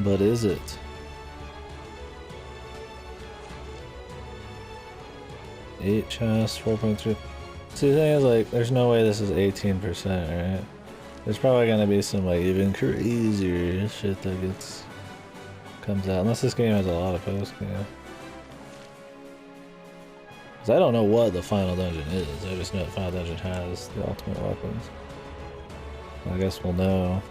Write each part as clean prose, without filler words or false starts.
But is it? Eight chests, 4.3. See, the thing is, like, there's no way this is 18%, right? There's probably gonna be some, like, even crazier shit that comes out. Unless this game has a lot of post-game. Because I don't know what the final dungeon is. I just know the final dungeon has the ultimate weapons. I guess we'll know.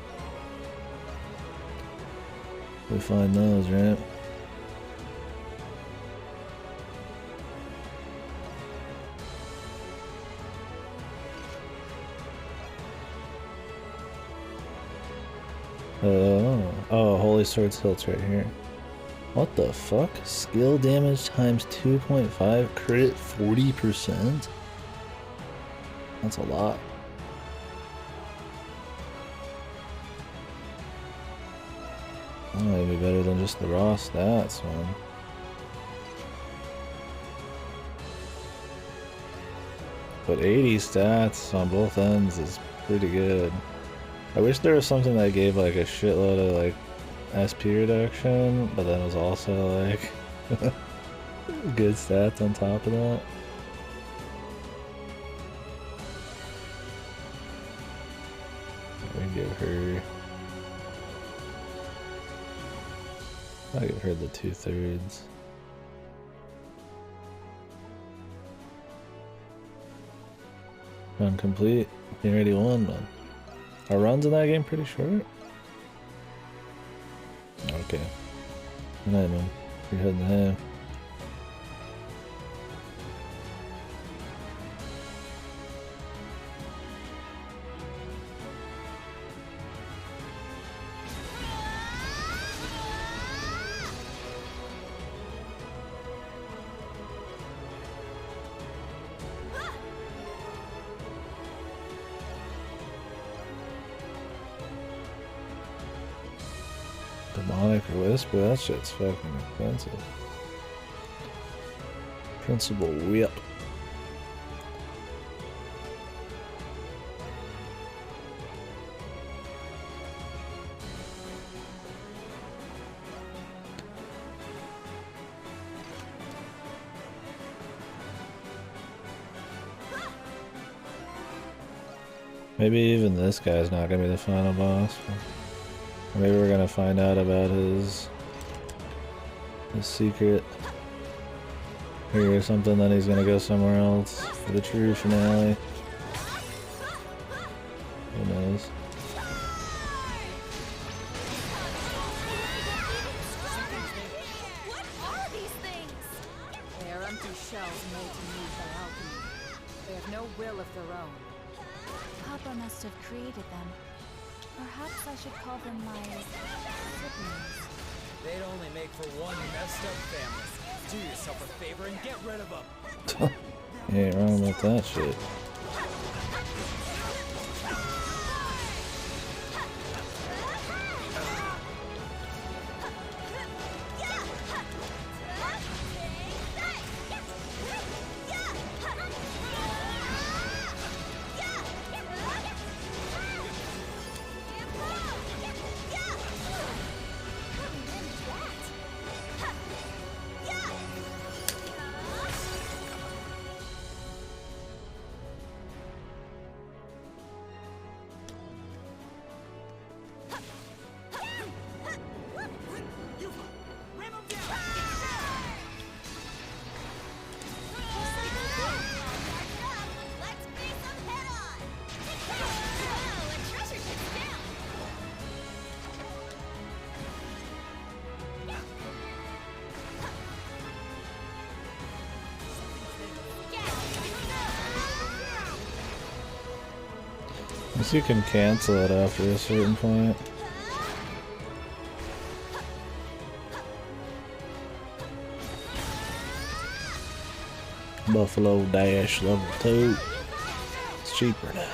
We find those, right? Oh, Holy Sword's hilt's right here. What the fuck? Skill damage times 2.5, crit 40%? That's a lot. That might be better than just the raw stats, man. But 80 stats on both ends is pretty good. I wish there was something that gave like a shitload of like SP reduction, but then was also like good stats on top of that. We give her. I'll give her the 2/3. Run complete. You already won, man. Are runs in that game pretty short? Okay. Good night, man. You're heading home. Demonic or Whisper, that shit's fucking expensive. Principal Whip. Maybe even this guy's not gonna be the final boss. Maybe we're gonna find out about his secret here or something, then he's gonna go somewhere else for the true finale. Who knows? What are these things? They are empty shells made to move by alchemy. They have no will of their own. Papa must have created them. Perhaps I should call them my siblings. They'd only make for one messed up family. Do yourself a favor and get rid of them. You ain't wrong about that shit. Guess you can cancel it after a certain point. Buffalo Dash level 2. It's cheaper now.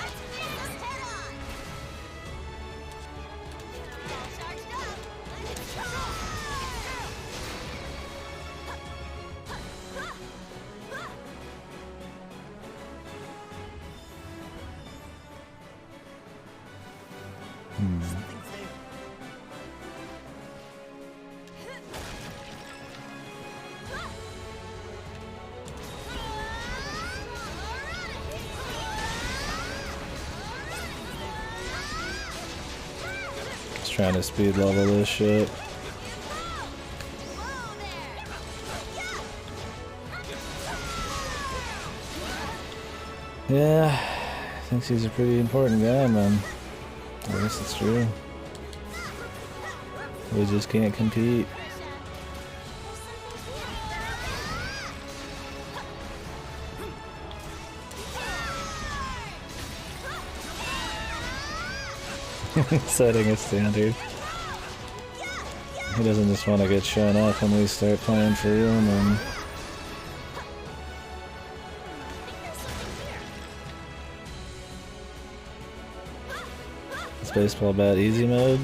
trying to speed level this shit. Yeah, thinks he's a pretty important guy, man. I guess it's true. We just can't compete. Setting a standard. He doesn't just want to get shown up when we start playing for real, man. Is baseball bat easy mode?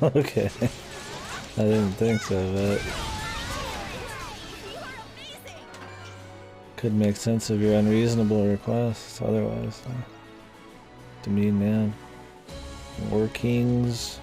Okay. I didn't think so, but could make sense of your unreasonable requests otherwise. Demean man. Workings.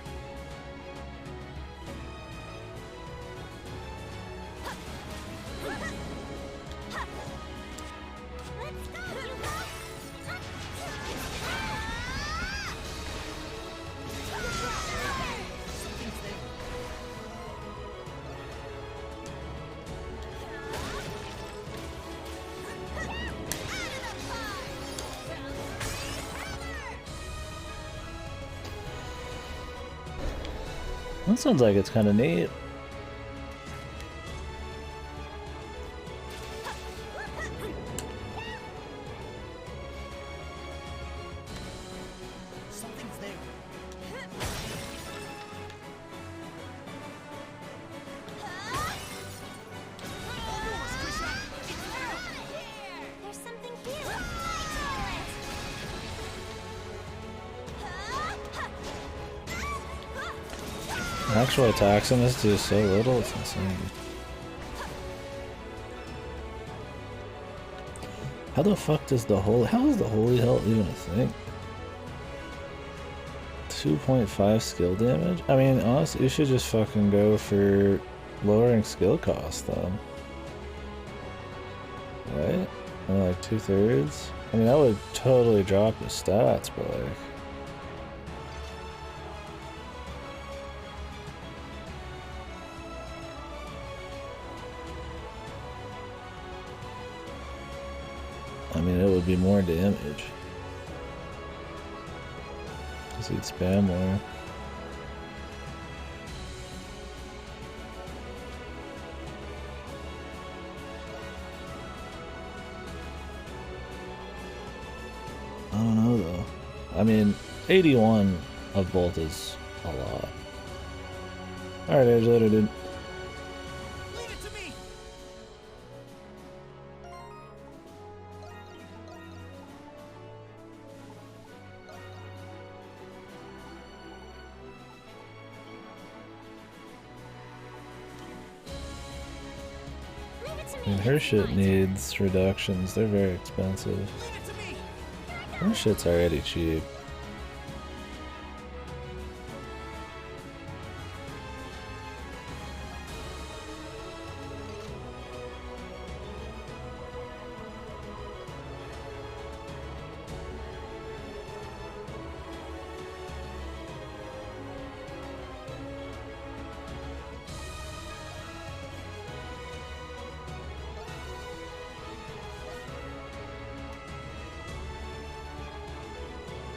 That sounds like it's kind of neat. Something's there. There's something here. Actual attacks on this do so little, it's insane. How the fuck does the holy... How is the holy hell even a thing? 2.5 skill damage? I mean, honestly, you should just fucking go for lowering skill cost, though. Right? And like 2/3? I mean, that would totally drop the stats, but like... I mean, it would be more damage. Because he'd spam more. I don't know, though. I mean, 81 of both is a lot. Alright, Edge, later, dude. Leave it to me. I mean, her shit needs reductions. They're very expensive. Leave it to me. Her shit's already cheap.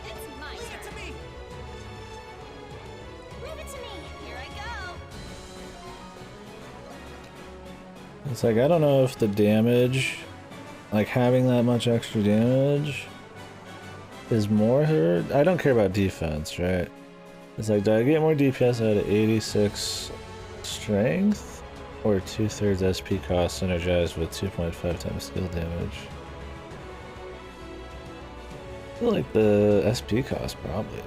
It's my Leave it turn. to me. Leave it to me. Here I go. It's like, I don't know if the damage, like having that much extra damage is more hurt. I don't care about defense, right? It's like, do I get more DPS out of 86 strength or 2/3 SP cost synergized with 2.5 times skill damage? I feel like the SP cost probably.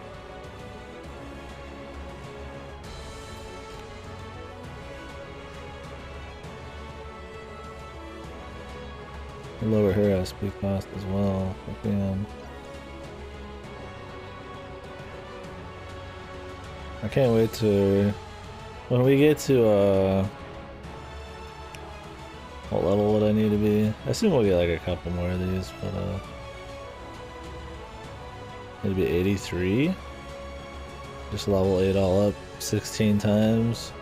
Lower her SP cost as well. Damn. I can't wait to when we get to what level would I need to be? I assume we'll get like a couple more of these, but need to be 83. Just level 8 all up 16 times.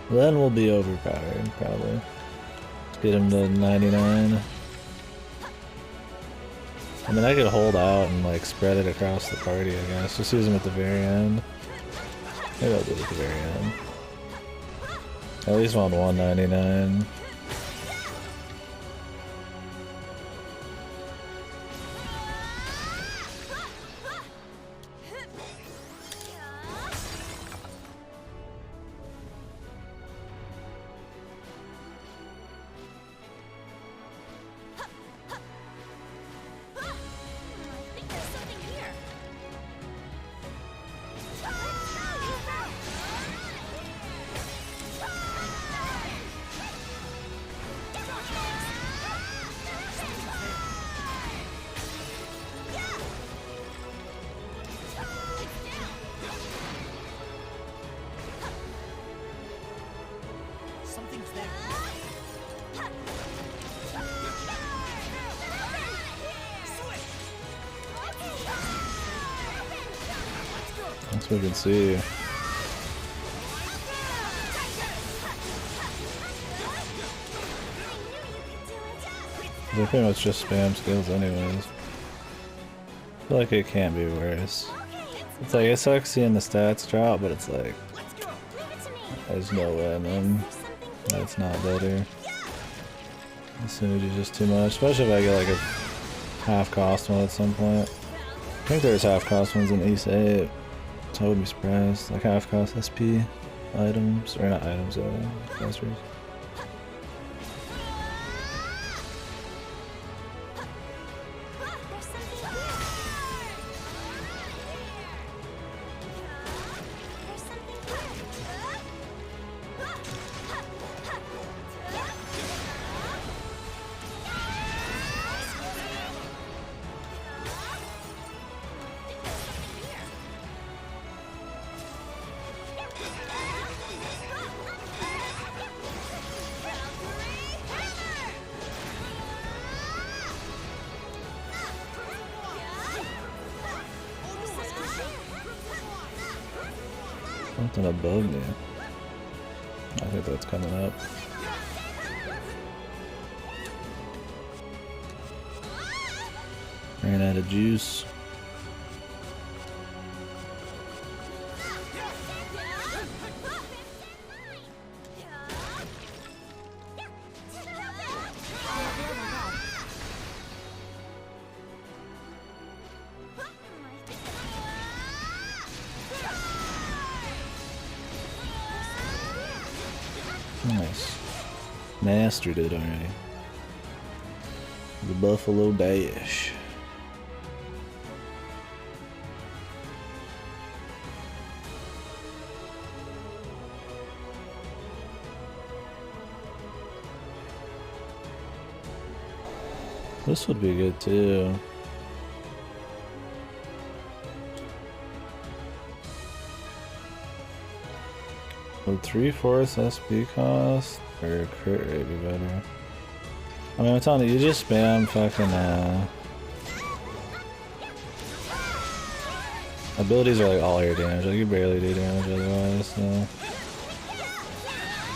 Then we'll be overpowered, probably. Let's get him to 99. I mean, I could hold out and like spread it across the party, I guess. Just use him at the very end. Maybe I'll do it at the very end. At least on 199. Something's there. That's what we can see. They pretty much just spam skills anyways. I feel like it can't be worse. It's like, it sucks seeing the stats drop, but it's like, there's no way, man. That's not better. This image is just too much, especially if I get like a half cost one at some point. I think there's half cost ones in East 8, so I wouldn't be surprised. Like half cost SP items, or not items, accessories. Something above me. I think that's coming up. Ran out of juice. Nice. Mastered it already. The Buffalo Dash. This would be good too. Would 3/4 SP cost or crit rate be better? I mean, I'm telling you, you just spam fucking abilities are like all air damage, like you barely do damage otherwise, so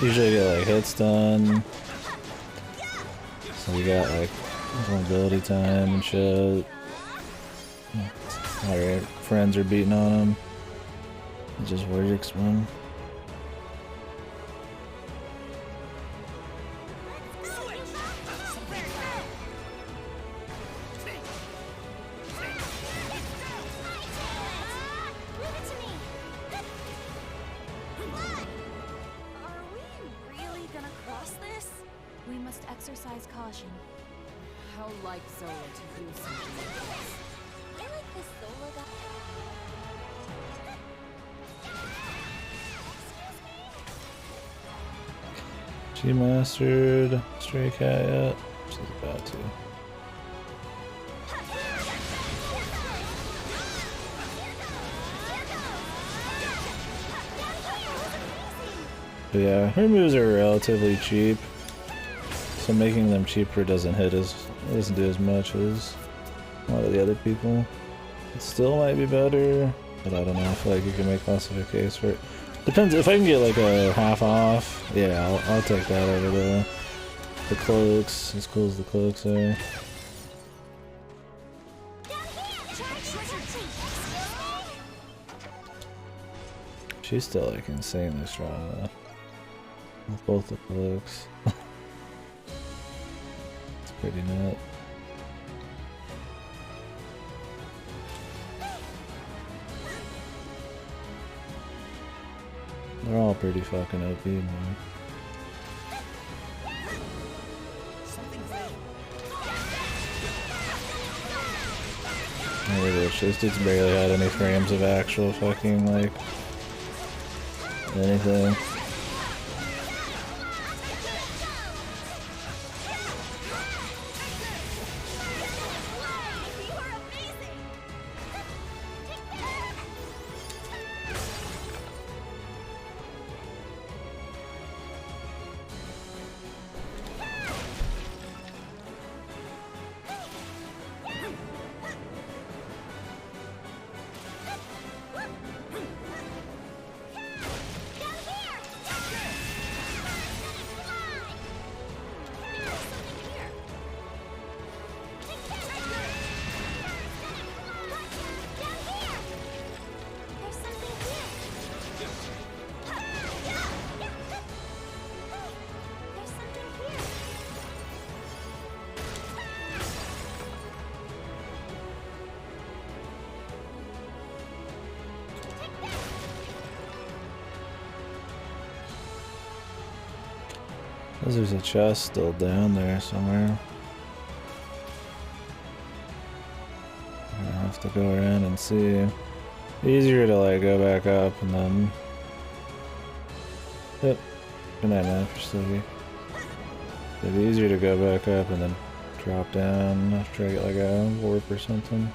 usually you get like hits done. So you got like ability time and shit. All your friends are beating on them. It just works, man. We must exercise caution. How like Zola to use something like this. I like this Zola guy. She mastered Stray Cat yet? She's about to. But yeah, her moves are relatively cheap, so making them cheaper doesn't do as much as a lot of the other people. It still might be better, but I don't know. I feel like you can make less of a case for it. Depends. If I can get like a half off, yeah, I'll take that over the cloaks. As cool as the cloaks are. She's still like insanely strong though. With both the cloaks. It's pretty nut. They're all pretty fucking OP, man. Look at this, this dude's barely had any frames of actual fucking, like, anything. There's a chest still down there somewhere. I'm gonna have to go around and see. Easier to like go back up and then. Yep. Good night, man. For Sylvie. It'd be easier to go back up and then drop down after I get like a warp or something.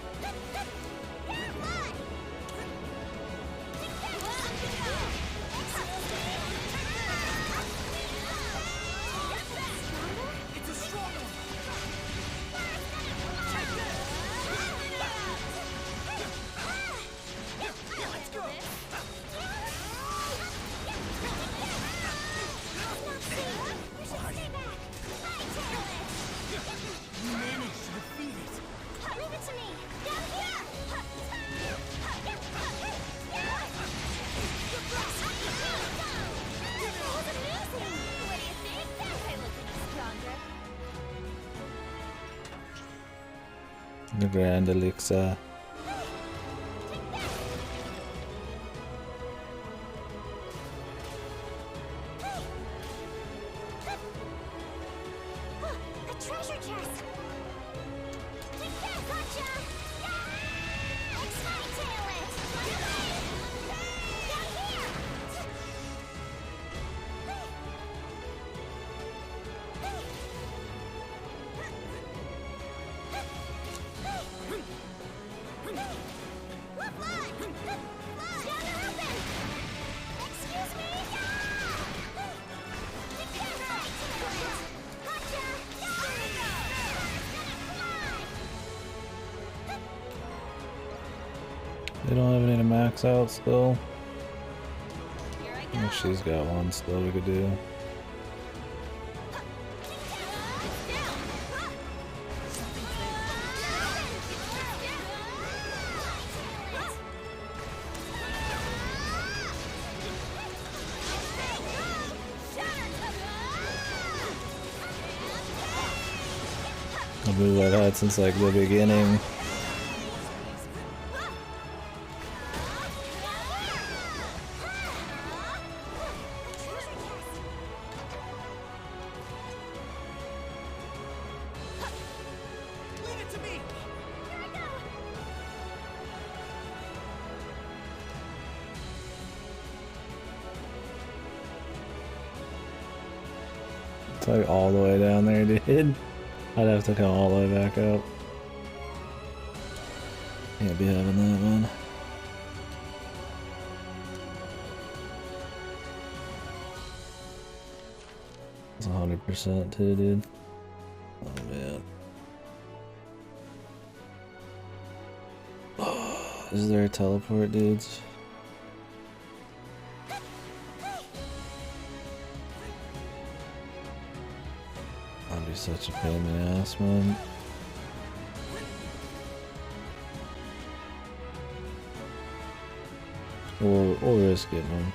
The Grand Elixir. A treasure chest! Gotcha! Exciting it! Down here! They don't have any to max out still. I think she's got one still we could do. A move I've had since like the beginning. It's like all the way down there, dude. I'd have to come all the way back up. Can't be having that one. It's 100% too, dude. Oh man. Is there a teleport, dudes? That'd be such a pain in the ass, man. We'll risk it, man.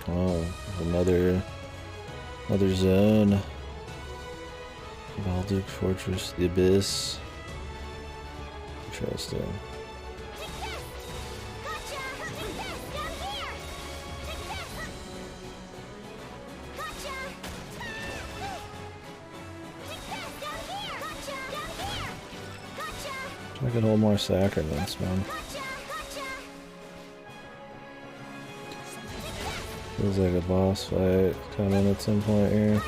Oh, another zone. Balduc Fortress, the Abyss. Interesting. I could hold more sacraments, man. Feels like a boss fight coming at some point here.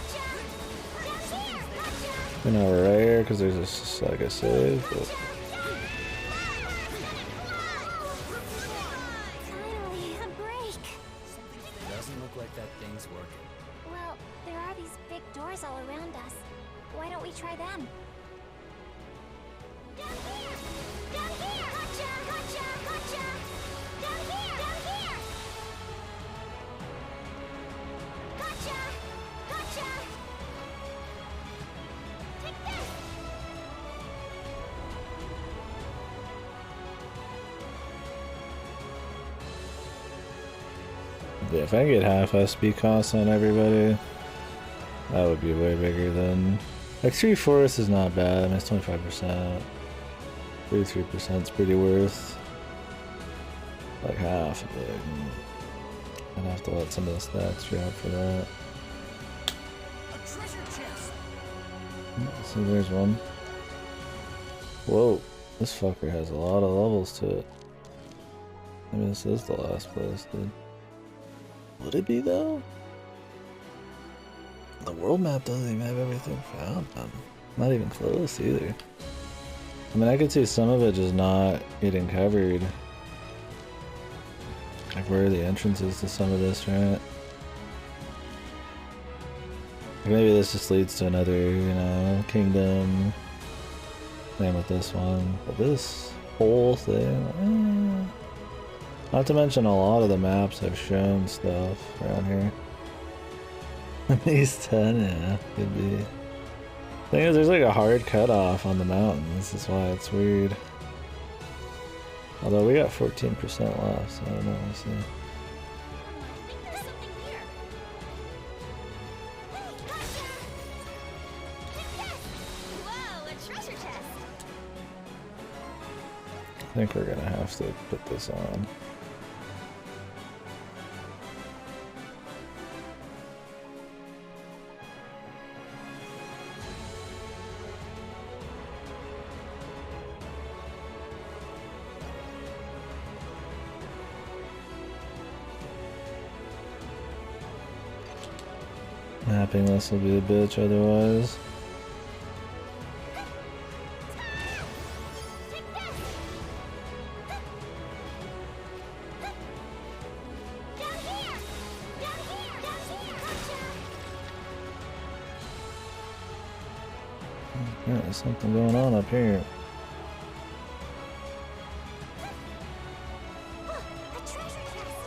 We're not right here because there's just like a save, but Finally, a break. Doesn't look like that thing's working. Well, there are these big doors all around us. Why don't we try them? Down here! Down here! Gotcha! Gotcha! Gotcha! Down here! Down here! Gotcha! Gotcha! Take this! yeah, if I get half SP costs on everybody, that would be way bigger than like 3/4 is not bad. I mean, it's 25%. 33% is pretty worth like half of it. I'd have to let some of the stats drop for that. A treasure chest. So there's one. Whoa, this fucker has a lot of levels to it. Maybe this is the last place, dude. Would it be though? The world map doesn't even have everything found, man. Not even close either. I mean, I could see some of it just not getting covered. Like, where are the entrances to some of this, right? Like maybe this just leads to another, you know, kingdom. Same with this one. But this whole thing, not to mention a lot of the maps have shown stuff around here. These 10, yeah, could be. Thing is, there's like a hard cutoff on the mountains. That's why it's weird. Although we got 14% left, so I don't know. We'll see. I think there's something here. Gotcha! Take this! Whoa, a treasure chest! I think we're gonna have to put this on. Mapping this will be a bitch otherwise. Yeah, there's something going on up here. A treasure chest!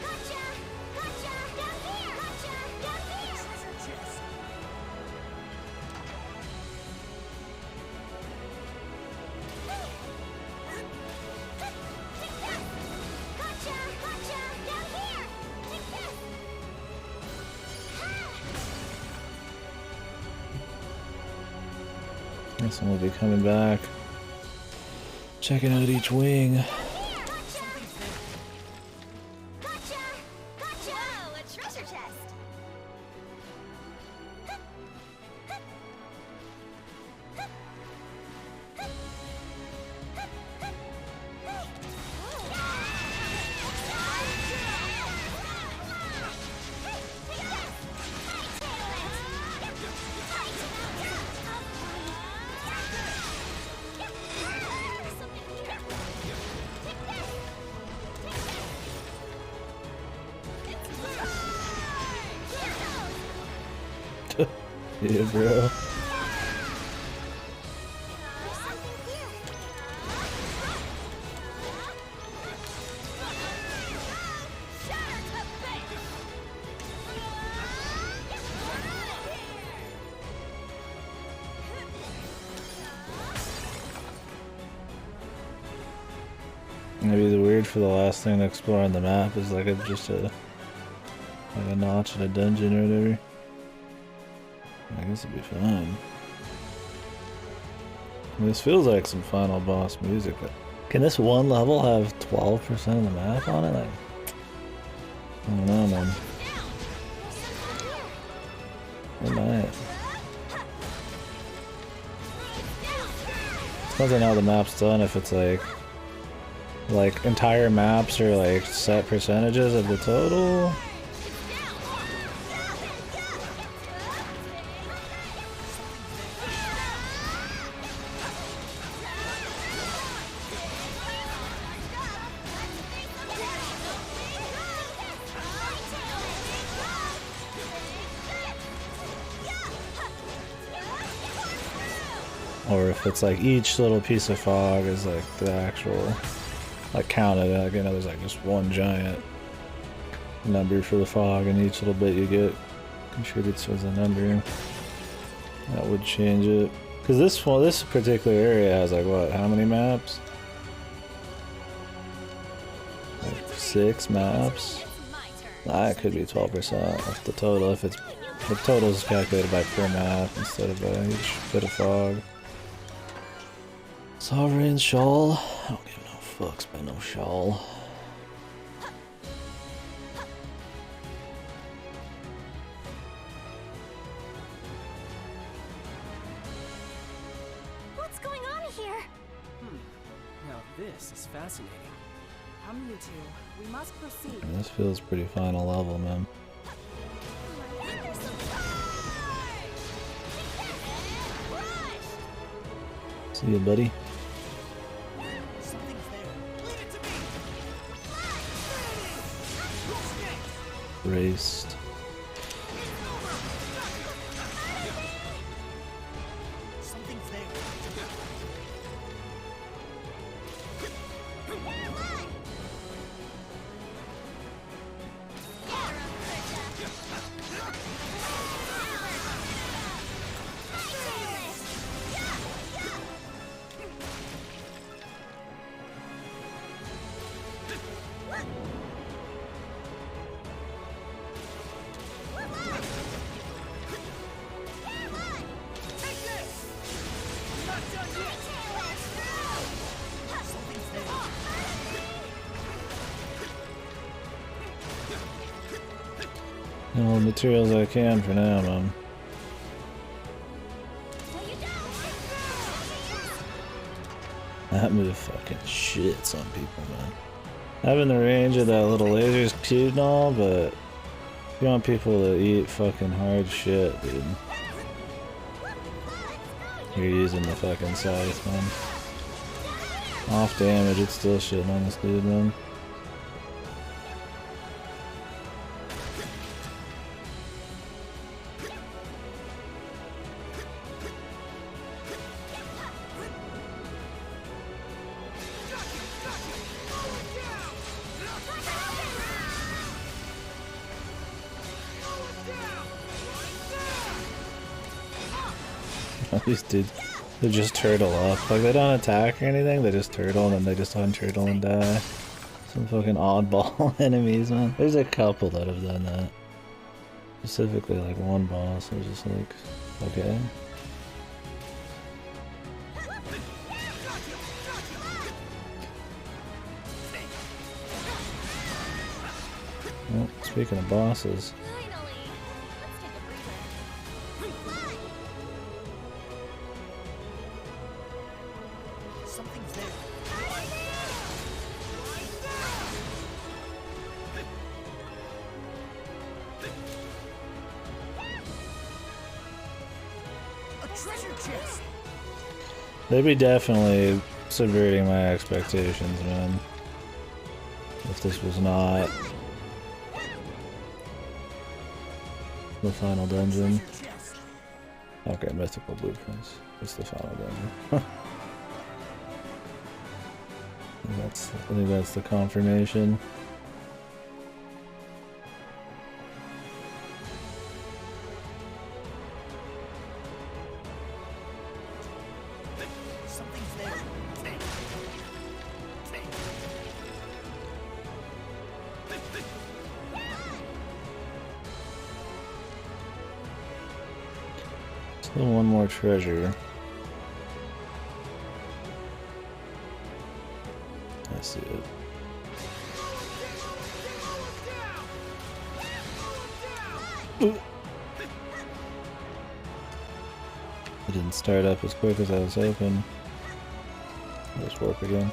Gotcha! Gotcha! Down here! Gotcha! Down here! Treasure chest. Gotcha! Gotcha! Down here! Take this! This one will be coming back. Checking out each wing. Gotcha! Gotcha! Whoa, a treasure chest! Yeah, bro. Maybe the weird for the last thing to explore on the map is like just a notch in a dungeon or whatever. I guess it'd be fine. I mean, this feels like some final boss music. Can this one level have 12% of the map on it? Like, I don't know, man. It might. Depends on how the map's done. If it's like entire maps are like set percentages of the total. Or if it's like each little piece of fog is like the actual, like counted, like, you know, there's like just one giant number for the fog and each little bit you get contributes as a number. That would change it. Because this particular area has like what, how many maps? Like 6 maps? That could be 12% off the total if the total is calculated by per map instead of by each bit of fog. Sovereign Shawl? I don't give no fucks by no shawl. What's going on here? Now this is fascinating. Come, you two. We must proceed. And this feels pretty final level, man. See you, buddy. Something's there. Leave it to me. Braced. Something's there. All the materials I can for now, man. That move fucking shits on people, man. Having the range of that little laser is cute and all, but if you want people to eat fucking hard shit, dude, you're using the fucking scythe, man. Off damage, it's still shitting on this dude, man. These dudes, they just turtle up. Like, they don't attack or anything, they just turtle and then they just unturtle and die. Some fucking oddball enemies, man. There's a couple that have done that. Specifically, like, one boss was just like, okay. Well, speaking of bosses. Something's there. A treasure chest. They'd be definitely subverting my expectations, man. If this was not the final dungeon. Okay, mythical blueprints. It's the final dungeon. I think that's the confirmation. Something's there. Still one more treasure. I see it. It didn't start up as quick as I was hoping. Just warp again.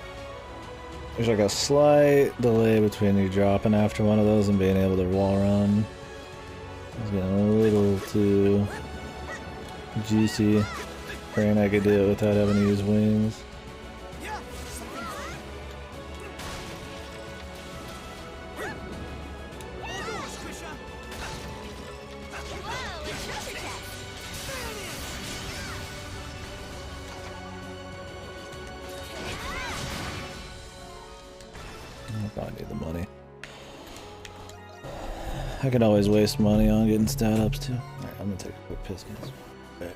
There's like a slight delay between you dropping after one of those and being able to wall run. It's getting a little too juicy. Praying I could do it without having to use wings. I need the money. I could always waste money on getting stat ups too. Alright, I'm gonna take a quick piss, guys. Alright.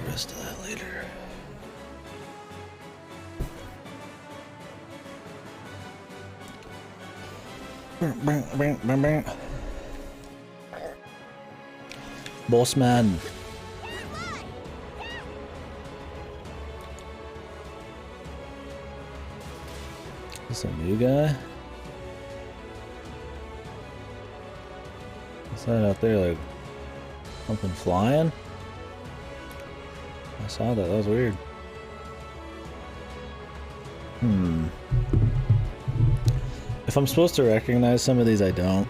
Rest of that later. Bossman. Is this a new guy? What's that out there, like something flying? I saw that, that was weird. If I'm supposed to recognize some of these, I don't.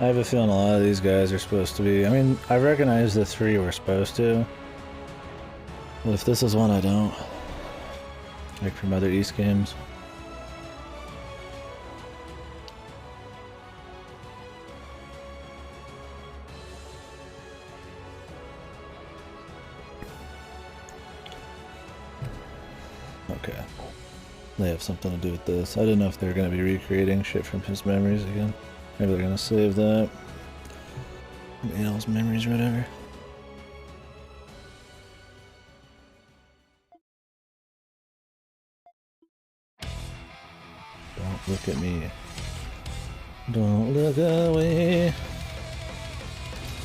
I have a feeling a lot of these guys are supposed to be. I mean, I recognize the three we're supposed to. But if this is one I don't. Like from other East games. Okay. They have something to do with this. I didn't know if they were going to be recreating shit from his memories again. Maybe they're going to save that. Ale's memories or whatever. Don't look at me. Don't look away.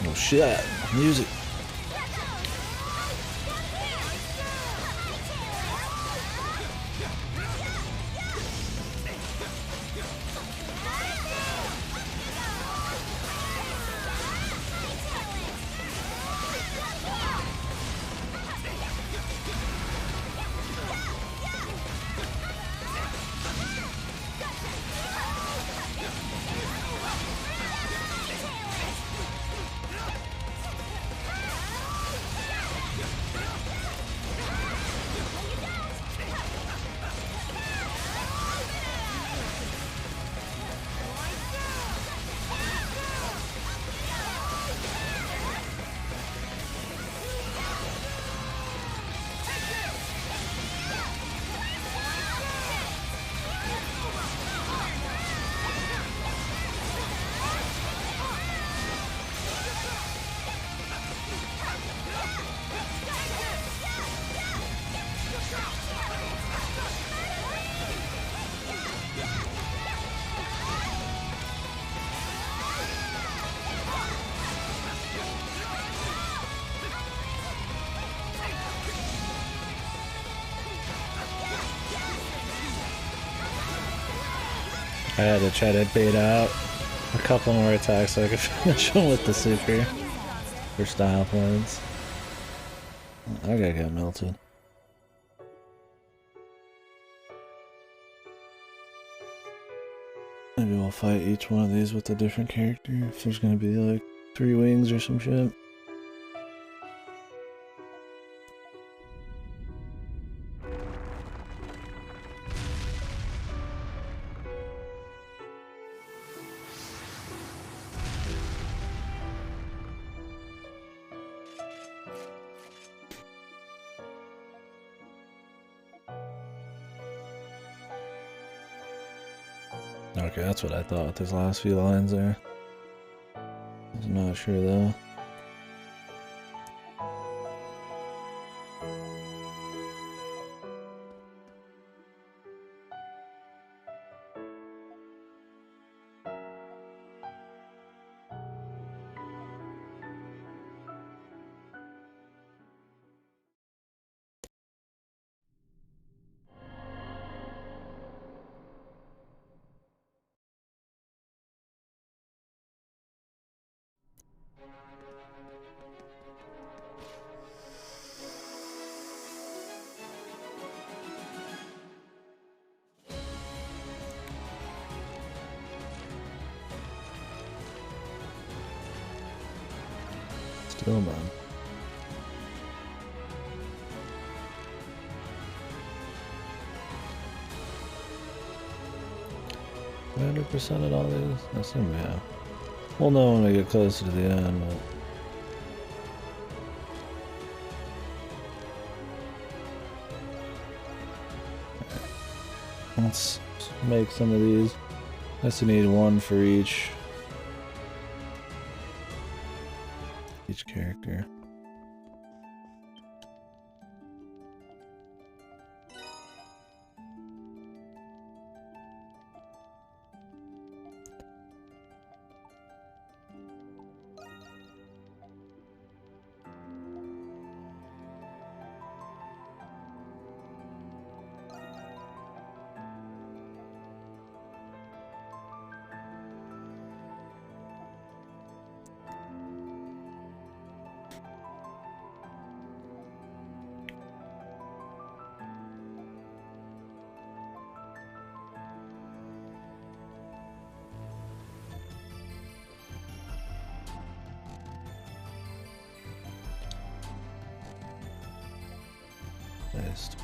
Oh shit. Music. I had to try to bait out a couple more attacks so I could finish them with the super for style points. I gotta get melted. Maybe we'll fight each one of these with a different character if there's gonna be like 3 wings or some shit. Okay, that's what I thought with his last few lines there. I'm not sure though. Still none. 100% of all these? I assume we have. We'll know when we get closer to the end, but... Let's make some of these. I guess we need one for each character. Best.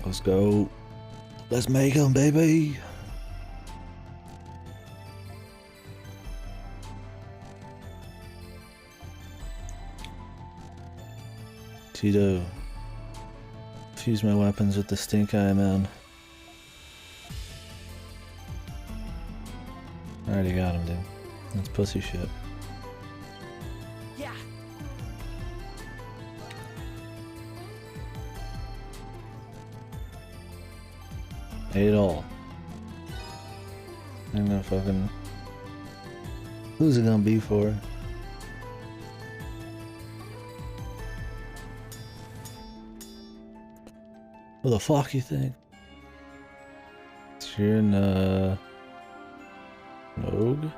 Let's go. Let's make them, baby. Tito. Fuse my weapons with the stink eye, man. I already got him, dude. That's pussy shit. Yeah. 8 all. I'm gonna fucking... Who's it gonna be for? What the fuck you think? You're in, an Ogre?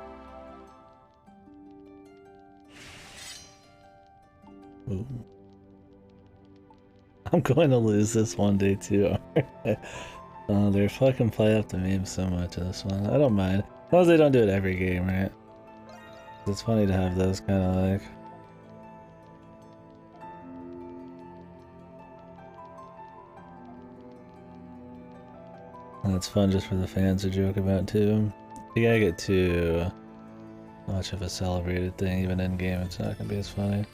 Ooh. I'm going to lose this one day too. They're fucking play up the meme so much in this one. I don't mind. As long as they don't do it every game, right? It's funny to have those kind of like... That's fun just for the fans to joke about too. You gotta get too much of a celebrated thing, even in game, it's not gonna be as funny.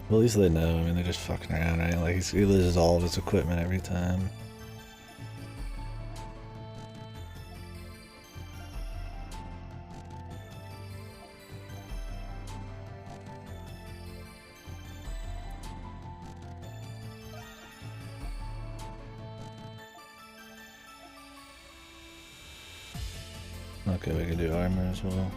Well, at least they know. I mean, they're just fucking around, right? Like, he loses all of his equipment every time. Okay, we can do armor as well.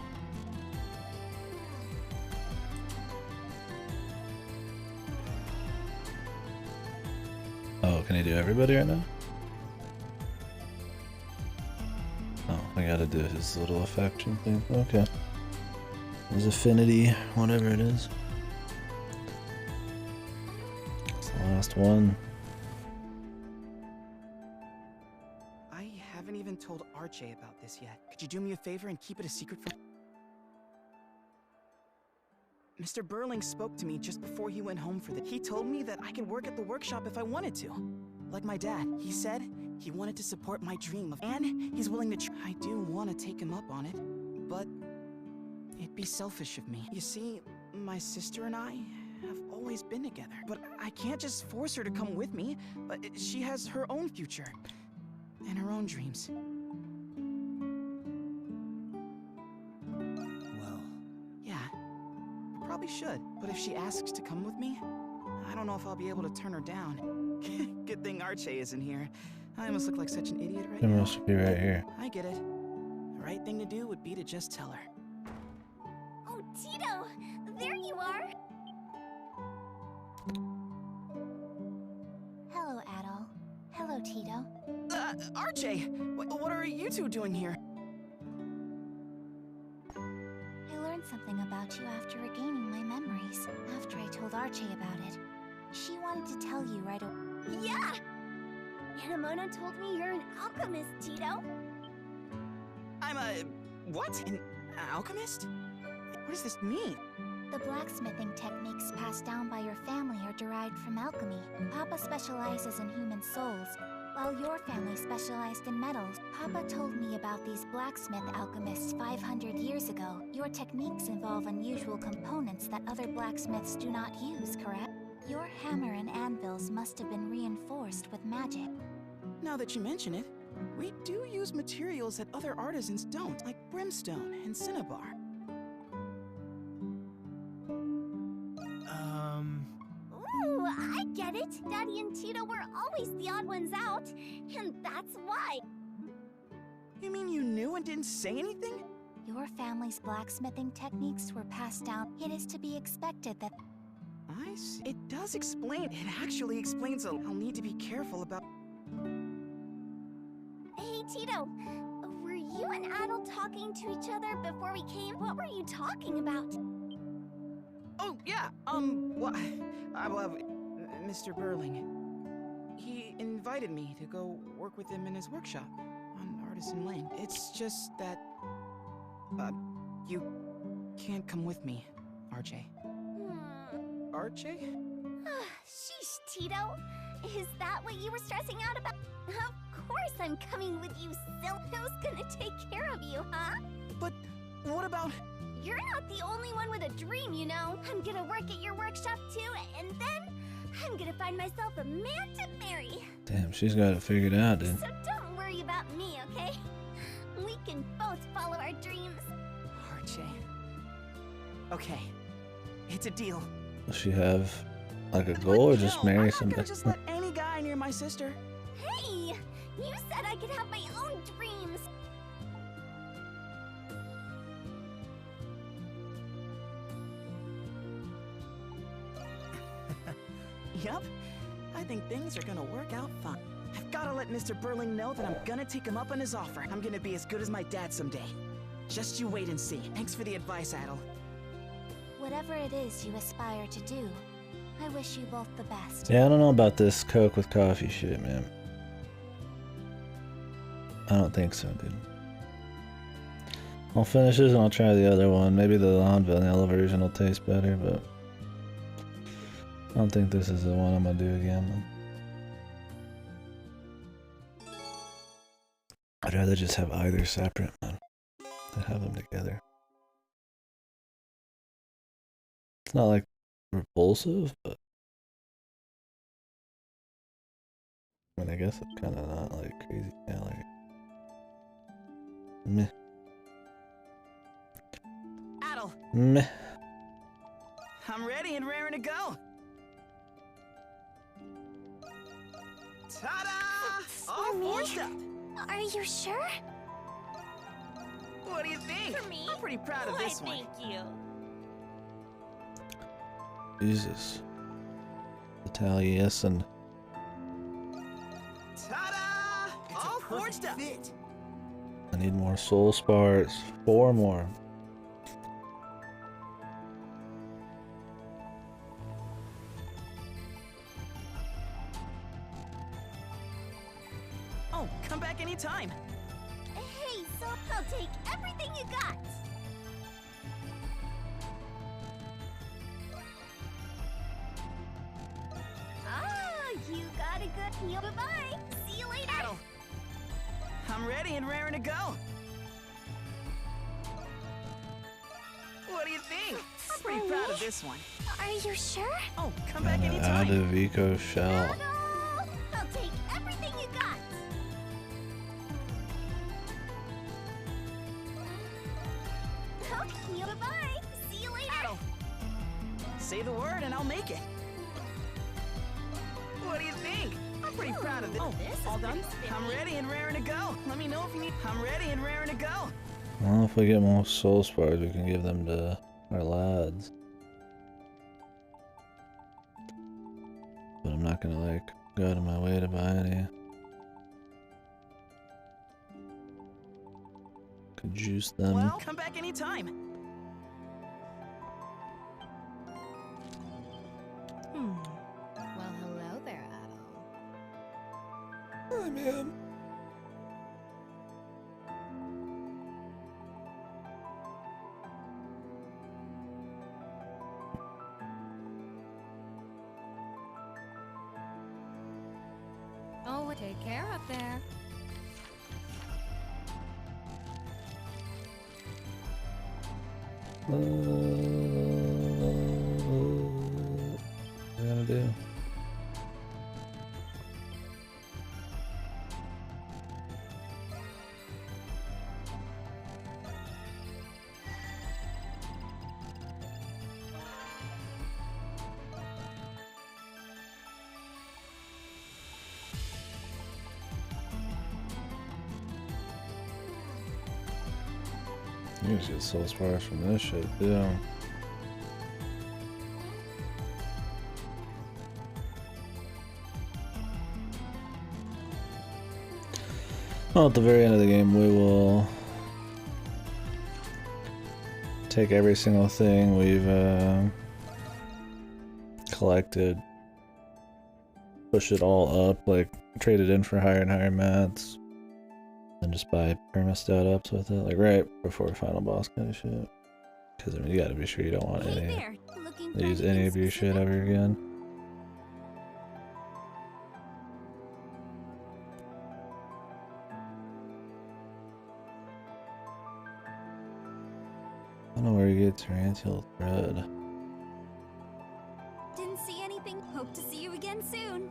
Oh, can he do everybody right now? Oh, I gotta do his little affection thing. Okay. His affinity, whatever it is. It's the last one. I haven't even told RJ about this yet. Could you do me a favor and keep it a secret from... Mr. Burling spoke to me just before he went home for the... He told me that I could work at the workshop if I wanted to. Like my dad. He said he wanted to support my dream of... And he's willing to try... I do want to take him up on it, but... It'd be selfish of me. You see, my sister and I have always been together. But I can't just force her to come with me. But she has her own future. And her own dreams. Well, Yeah. Probably should, but if she asks to come with me, I don't know if I'll be able to turn her down. Good thing Archie isn't here. I must look like such an idiot right It now. must be right here. I get it. The right thing to do would be to just tell her. Oh, Tito! There you are! Hello, Adol. Hello, Tito. Archie! What are you two doing here? I learned something about you after regaining my memories. After I told Archie about it. She wanted to tell you right away. Yeah! Hanamono told me you're an alchemist, Tito. I'm a... what? An alchemist? What does this mean? The blacksmithing techniques passed down by your family are derived from alchemy. Papa specializes in human souls, while your family specialized in metals. Papa told me about these blacksmith alchemists 500 years ago. Your techniques involve unusual components that other blacksmiths do not use, correct? Your hammer and anvils must have been reinforced with magic. Now that you mention it, we do use materials that other artisans don't, like brimstone and cinnabar. Ooh, I get it. Daddy and Tito were always the odd ones out, and that's why. You mean you knew and didn't say anything? Your family's blacksmithing techniques were passed down. It is to be expected that... I see. It does explain. It actually explains I'll need to be careful about... Hey, Tito. Were you and Adel talking to each other before we came? What were you talking about? Oh, yeah, Mr. Burling. He invited me to go work with him in his workshop on Artisan Lane. It's just that, you can't come with me, RJ. Hmm. RJ? Sheesh, Tito. Is that what you were stressing out about? Of course I'm coming with you, Sil. Who's gonna take care of you, huh? But what about... You're not the only one with a dream, you know. I'm gonna work at your workshop too, and then I'm gonna find myself a man to marry. Damn, she's got it figured out, dude. So don't worry about me, okay? We can both follow our dreams. RJ. Okay. It's a deal. Does she have like a goal or just marry I'm not somebody? gonna just let any guy near my sister. Hey! You said I could have my own dreams. Yup. I think things are gonna work out fine. I've gotta let Mr. Burling know that I'm gonna take him up on his offer. I'm gonna be as good as my dad someday. Just you wait and see. Thanks for the advice, Adel. Whatever it is you aspire to do, I wish you both the best. Yeah, I don't know about this Coke with coffee shit, man. I don't think so, dude. I'll finish this and I'll try the other one. Maybe the non-vanilla version will taste better, but I don't think this is the one I'm gonna do again. I'd rather just have either separate, man, than have them together. It's not like repulsive, but I mean, I guess it's kind of not like crazy calorie. Meh. Adel, Meh. I'm ready and raring to go. Ta-da! All For me? forged up. Are you sure? What do you think? For me? I'm pretty proud of this one. Thank you. Jesus. Italian. Ta-da! All forged up. I need more soul sparks. 4 more. Oh, come back anytime. Hey, so I'll take everything you got. Ah, you got a good deal. Bye-bye. See you later. Adel, I'm ready and raring to go. What do you think? I'm pretty proud of this one. Are you sure? Oh, come back An anytime. Adovico shell. Adel, I'll take everything you got. Okay, bye-bye. See you later. Adel, say the word and I'll make it. What do you think? I'm pretty proud of this. Oh, this is all done? pretty I'm spiffy. ready and raring to go. Let me know if you need... I'm ready and raring to go. Well, if we get more soul spars, we can give them to our lads. But I'm not gonna like go out of my way to buy any. Could juice them. Well, come back anytime. Well, hello there, Adel. Hi, man. Oh, take care up there. What are we gonna do? You just get soul spars from this shit, too. Well, at the very end of the game, we will take every single thing we've collected, push it all up, like trade it in for higher and higher mats, and just buy permastat ups with it, like right before final boss kind of shit. Because I mean, you gotta be sure you don't want Hey any there. Looking for to use anything any of your shit specific? ever again. I don't know where you get Tarantula thread. Didn't see anything. Hope to see you again soon.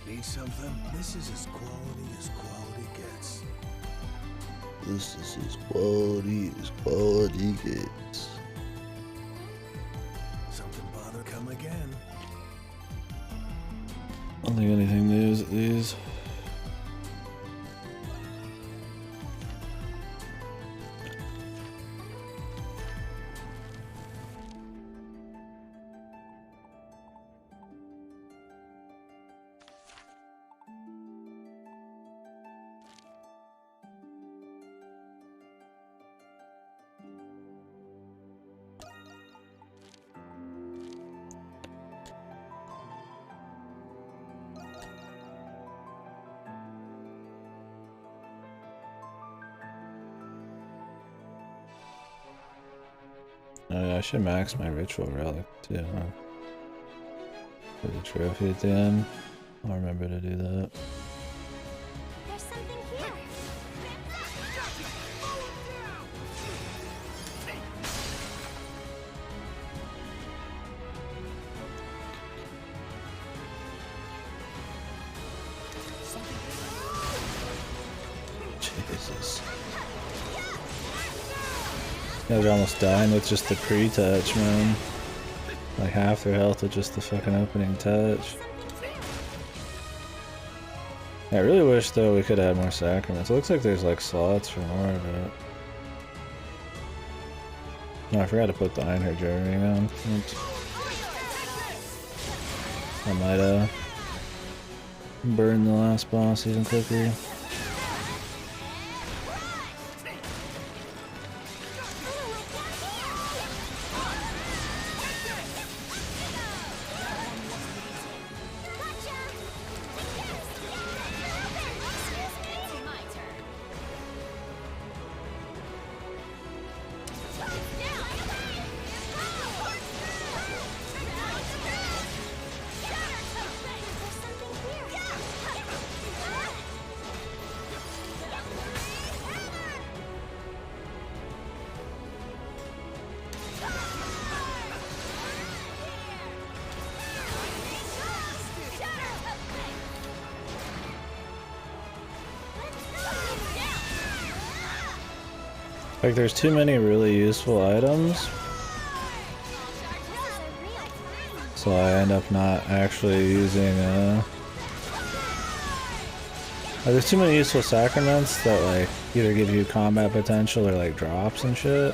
Need something? This is as quality gets. This is as quality gets. Something bother come again. I don't think anything new is at these. Oh yeah, I should max my ritual relic too, huh? For the trophy at the end. I'll remember to do that. There's something here. Jesus. You guys are almost dying with just the pre-touch, man. Like half their health with just the fucking opening touch. I really wish though we could add more sacraments. It looks like there's like slots for more of it. No, I forgot to put the Einhard ring on. Oops. I might burn the last boss even quicker. Like, there's too many really useful items, so I end up not actually using, there's too many useful sacraments that, like, either give you combat potential or, like, drops and shit.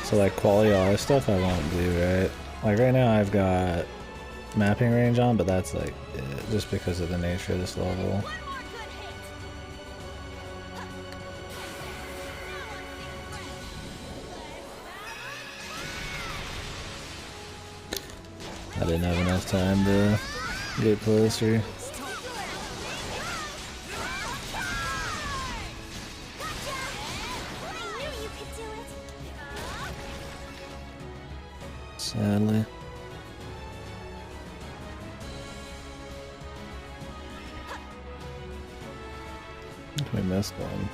So, like, quality eye stuff I won't do, right? Like, right now I've got mapping range on, but that's, like, just because of the nature of this level. I didn't have enough time to get closer. Sadly. I think we missed one.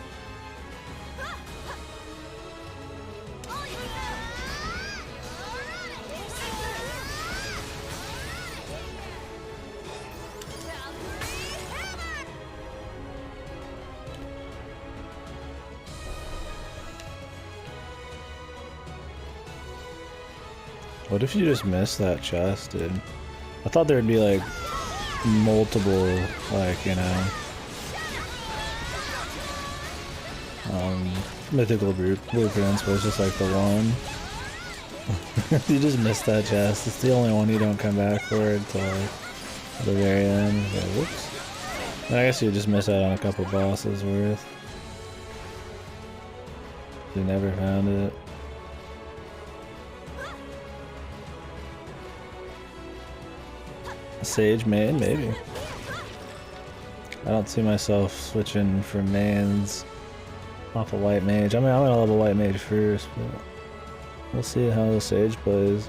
What if you just missed that chest, dude? I thought there'd be like multiple, like, you know, Mythical Blueprints, but it's just like the one. You just missed that chest. It's the only one you don't come back for until like the very end. So, whoops. I guess you just miss out on a couple bosses worth. You never found it. Sage main, maybe. I don't see myself switching from mains off a white mage. I mean, I'm gonna level white mage first, but we'll see how the sage plays.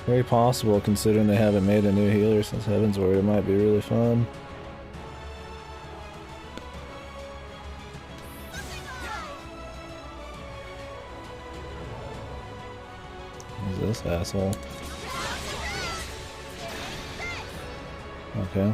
Very possible, considering they haven't made a new healer since Heaven's Word. It might be really fun. Who's this asshole? Okay.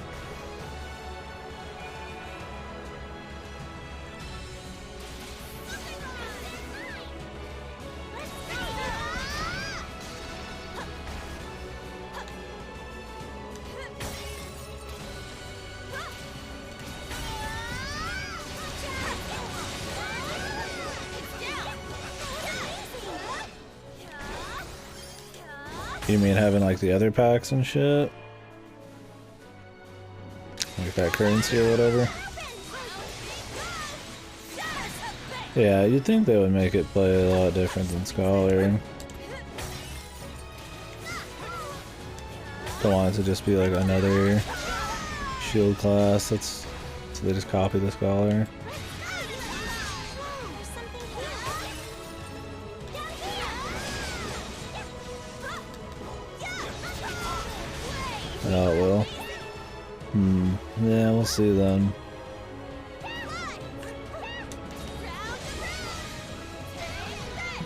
You mean having like the other packs and shit? Like that currency or whatever? Yeah, you'd think they would make it play a lot different than Scholar. Don't want it to just be like another shield class. So they just copy the Scholar. Oh, it will. Yeah, we'll see then.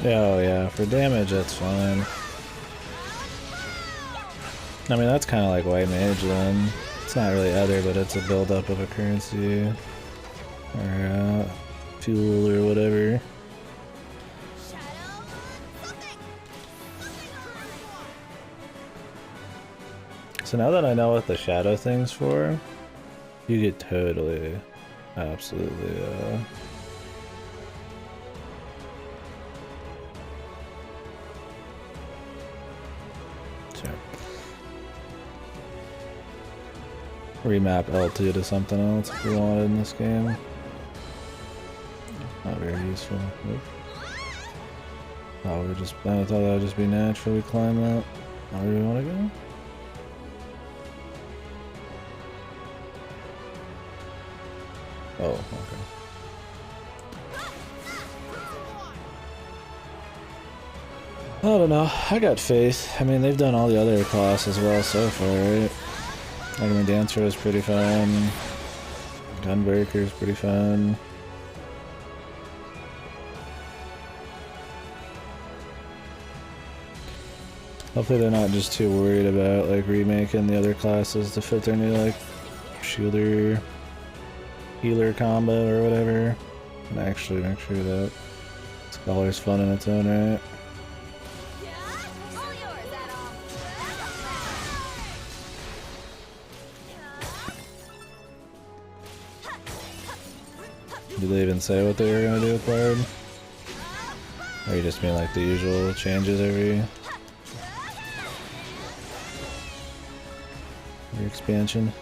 Oh yeah, for damage that's fine. I mean, that's kind of like white mage then. It's not really other, but it's a build-up of a currency. Or fuel or whatever. So now that I know what the shadow thing's for, you get totally, absolutely, sure. Remap L2 to something else if we wanted in this game. Not very useful. Oop. Oh, I thought that would just be natural. We climb that. Where do we want to go? Oh, okay. I don't know. I got faith. I mean, they've done all the other classes well so far, right? Like, I mean, Dancer was pretty fun. Gunbreaker's pretty fun. Hopefully they're not just too worried about, like, remaking the other classes to fit their new, like, shielder, healer combo or whatever. And actually make sure that Scholar's fun in its own right. Did they even say what they were gonna do with Bard? Or you just mean like the usual changes every expansion?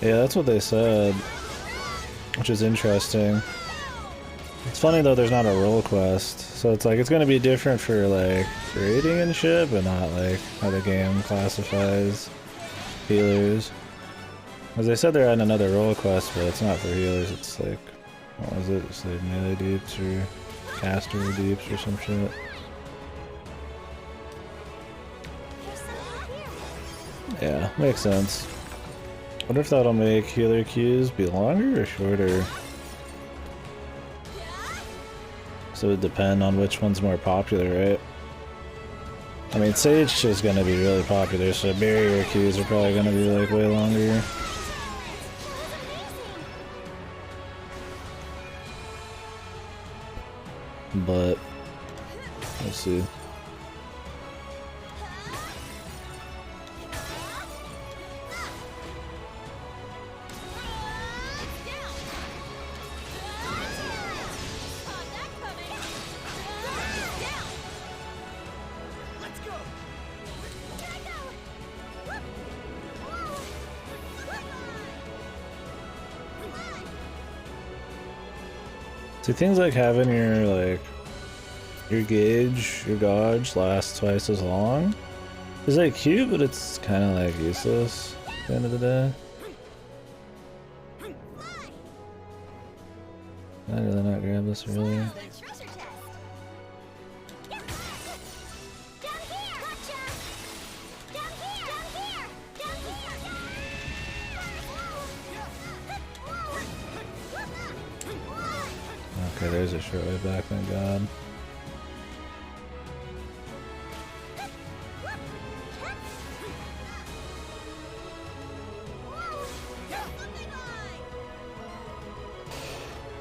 Yeah, that's what they said, which is interesting. It's funny though there's not a role quest, so it's like it's gonna be different for like raiding and shit, but not like how the game classifies healers. As they said they're adding another role quest, but it's not for healers, it's like, what was it? It's like melee deeps or caster deeps or some shit. Yeah, makes sense. Wonder if that'll make healer queues be longer or shorter. So it would depend on which one's more popular, right? I mean, Sage is gonna be really popular, so barrier queues are probably gonna be like way longer. But we'll see. See, things like having your gauge, your gauge last twice as long is like cute, but it's kind of like useless at the end of the day. I'd rather not grab this really. Okay, there's a short way back, thank God.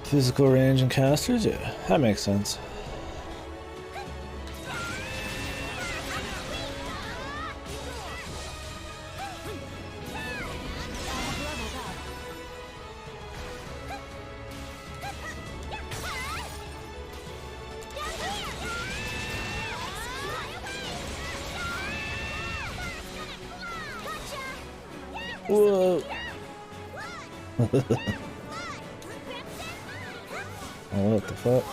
Physical range and casters? Yeah, that makes sense. Whoa! Oh, what the fuck?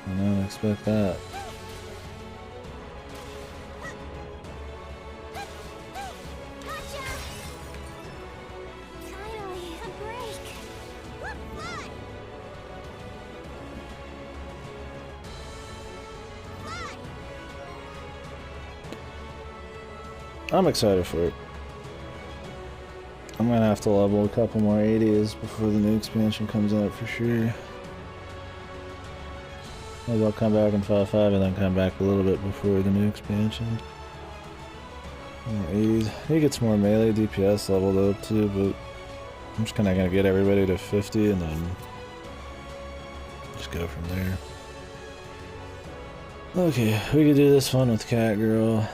I didn't expect that. Finally, a break. I'm excited for it. I'm gonna have to level a couple more 80s before the new expansion comes out for sure. Maybe I'll come back in 5.5 and then come back a little bit before the new expansion. More 80s. He gets more melee DPS leveled up too, but I'm just kinda gonna get everybody to 50 and then just go from there. Okay, we could do this one with Cat Girl.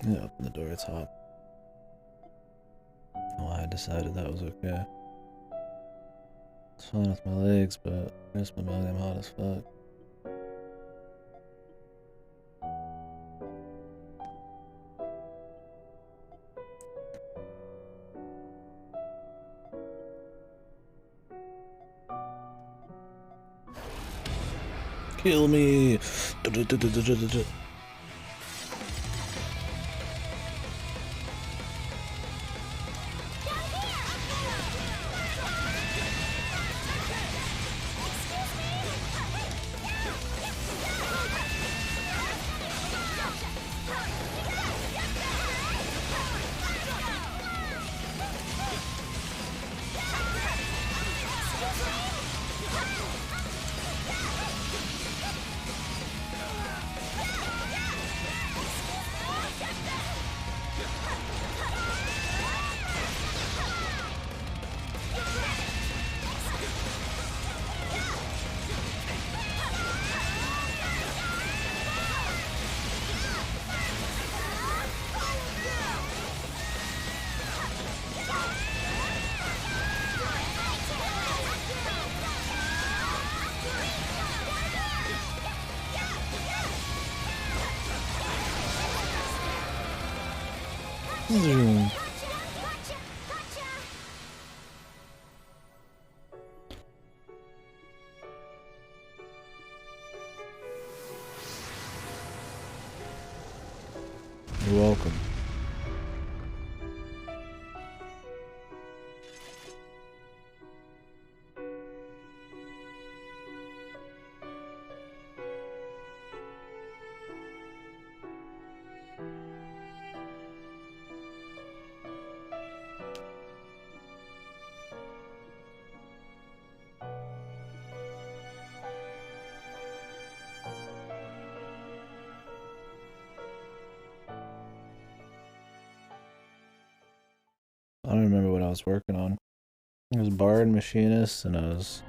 Yeah, open the door, it's hot. Oh, I decided that was okay. It's fine with my legs, but there's my belly, I'm hot as fuck. Kill me! Zoom. You're welcome. I don't remember what I was working on. It was Bard, Machinist, and I did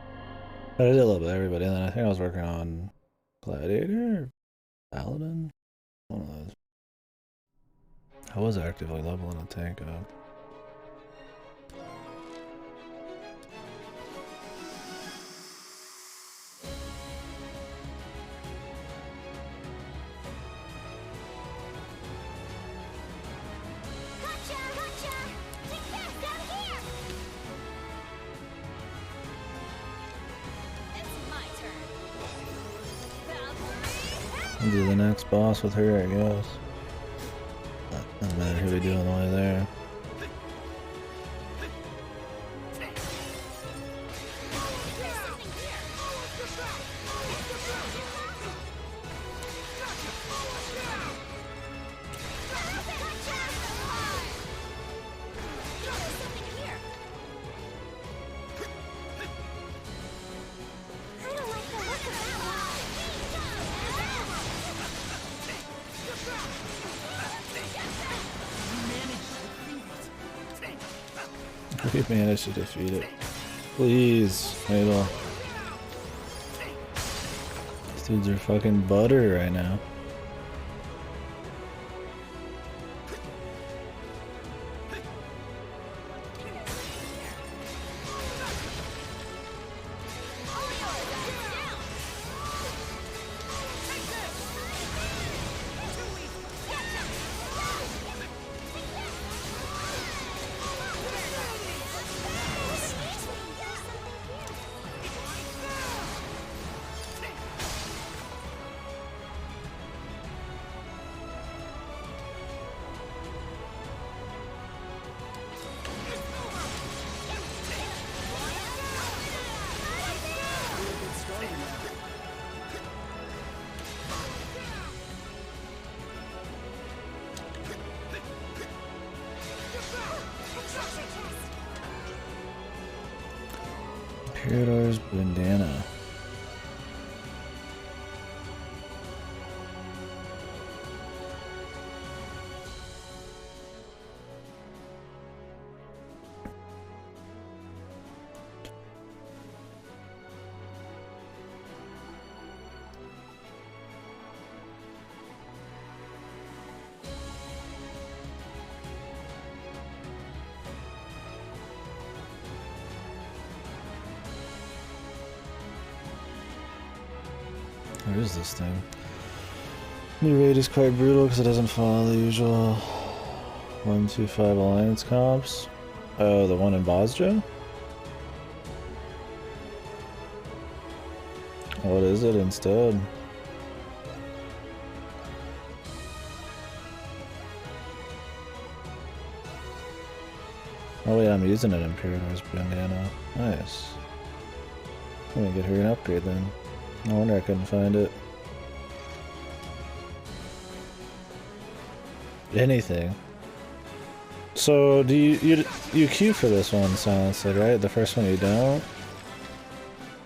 a little bit of everybody, and then I think I was working on Gladiator or Paladin? One of those. I was actively leveling a tank up. I'll do the next boss with her, I guess. Doesn't matter who we do on the way there. We managed to defeat it. Please, Idol. These dudes are fucking butter right now. Parador's bandana. What is this thing? New raid is quite brutal because it doesn't follow the usual 1-2-5 alliance comps. Oh, the one in Bosja? What is it instead? Oh wait, I'm using it in Parador's bandana. Nice. I'm gonna get her an upgrade then. No wonder I couldn't find it. Anything. So do you queue for this one, sounds like, right? The first one you don't?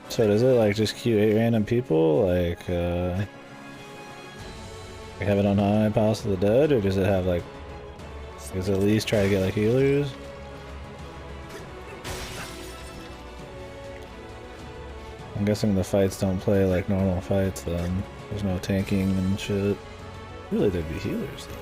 So does it like just queue 8 random people? Like have it on High Palace of the Dead? Or does it have like, does it at least try to get like healers? I'm guessing the fights don't play like normal fights then. There's no tanking and shit. Really, there'd be healers though.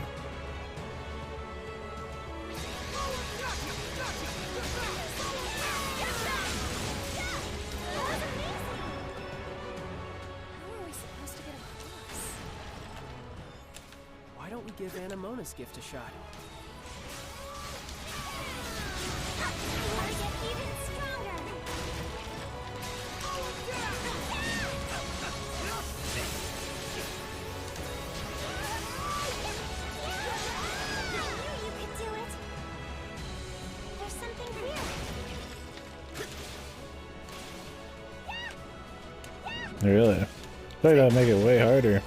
Why don't we give Anamona's gift a shot? Really? I thought that'd make it way harder.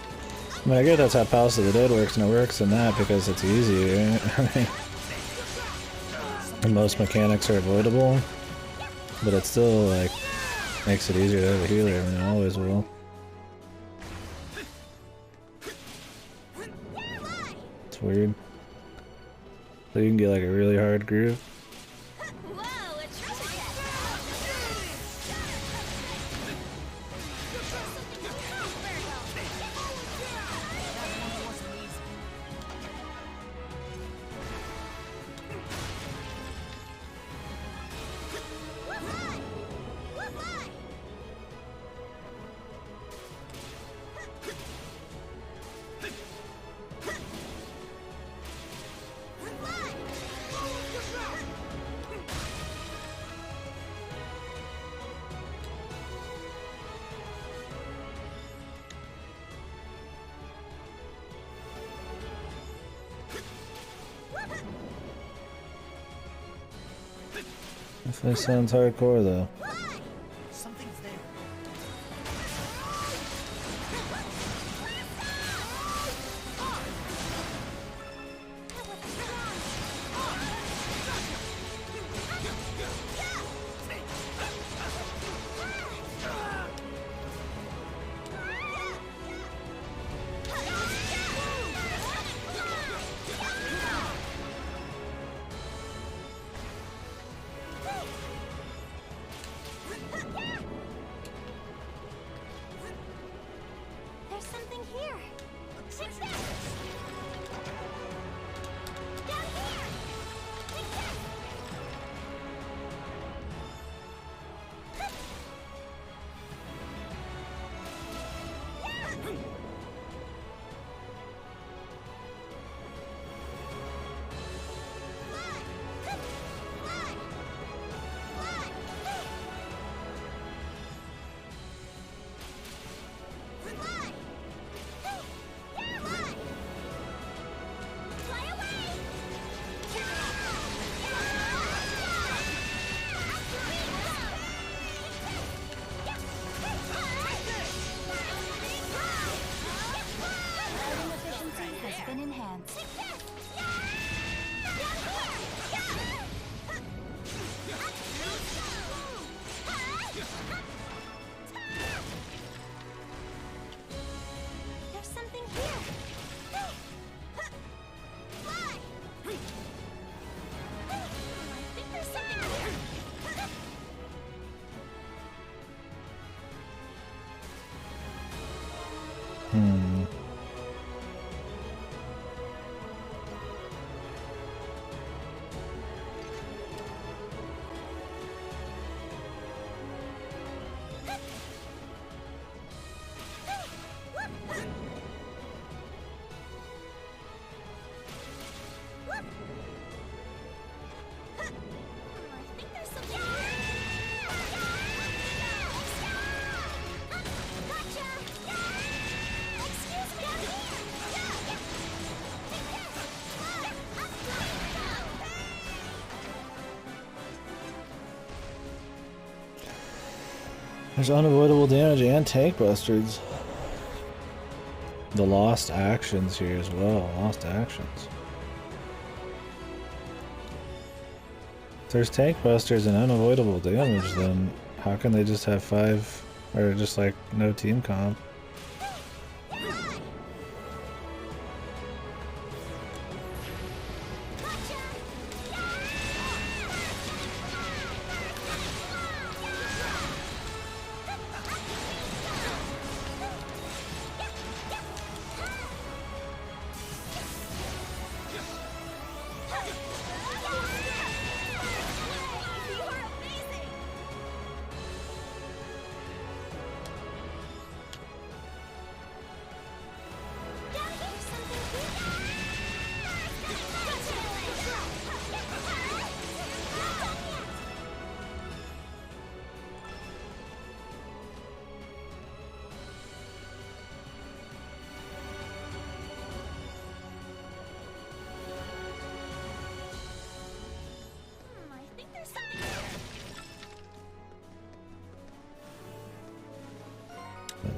I mean, I get that's how Palace of the Dead works, and it works in that because it's easy, right? I mean, and most mechanics are avoidable, but it still, like, makes it easier to have a healer. I mean, it always will. It's weird. So you can get, like, a really hard group. Whoa, a treasure chest! Definitely sounds hardcore though. Something's there. There's something here. Take this. Down here. Take this. Riding efficiency has been enhanced. There's something here. Fly. I think there's something here. I think there's something here. Gotcha! Excuse me! There's unavoidable damage and tank busters. The lost actions here as well. Lost actions. If there's tank busters and unavoidable damage, then how can they just have 5 or just like no team comp?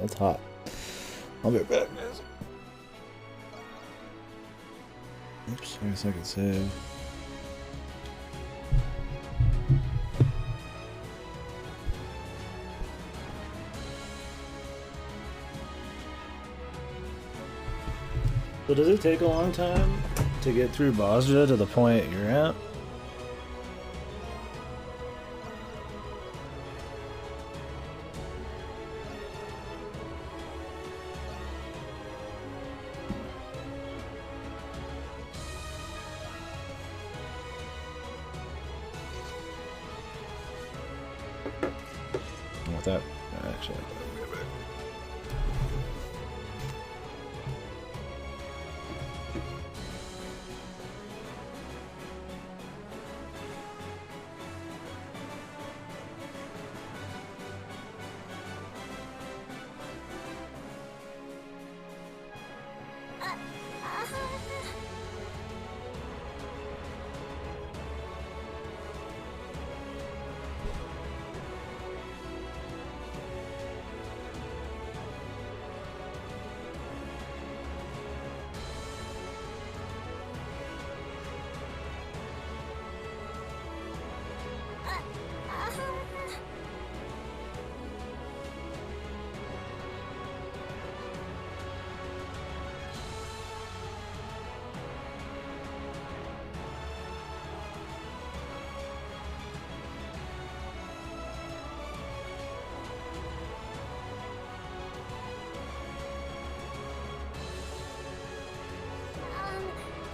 That's hot. I'll be right back, guys. Oops, I guess I can save. So does it take a long time to get through Bosja to the point you're at? With that, actually.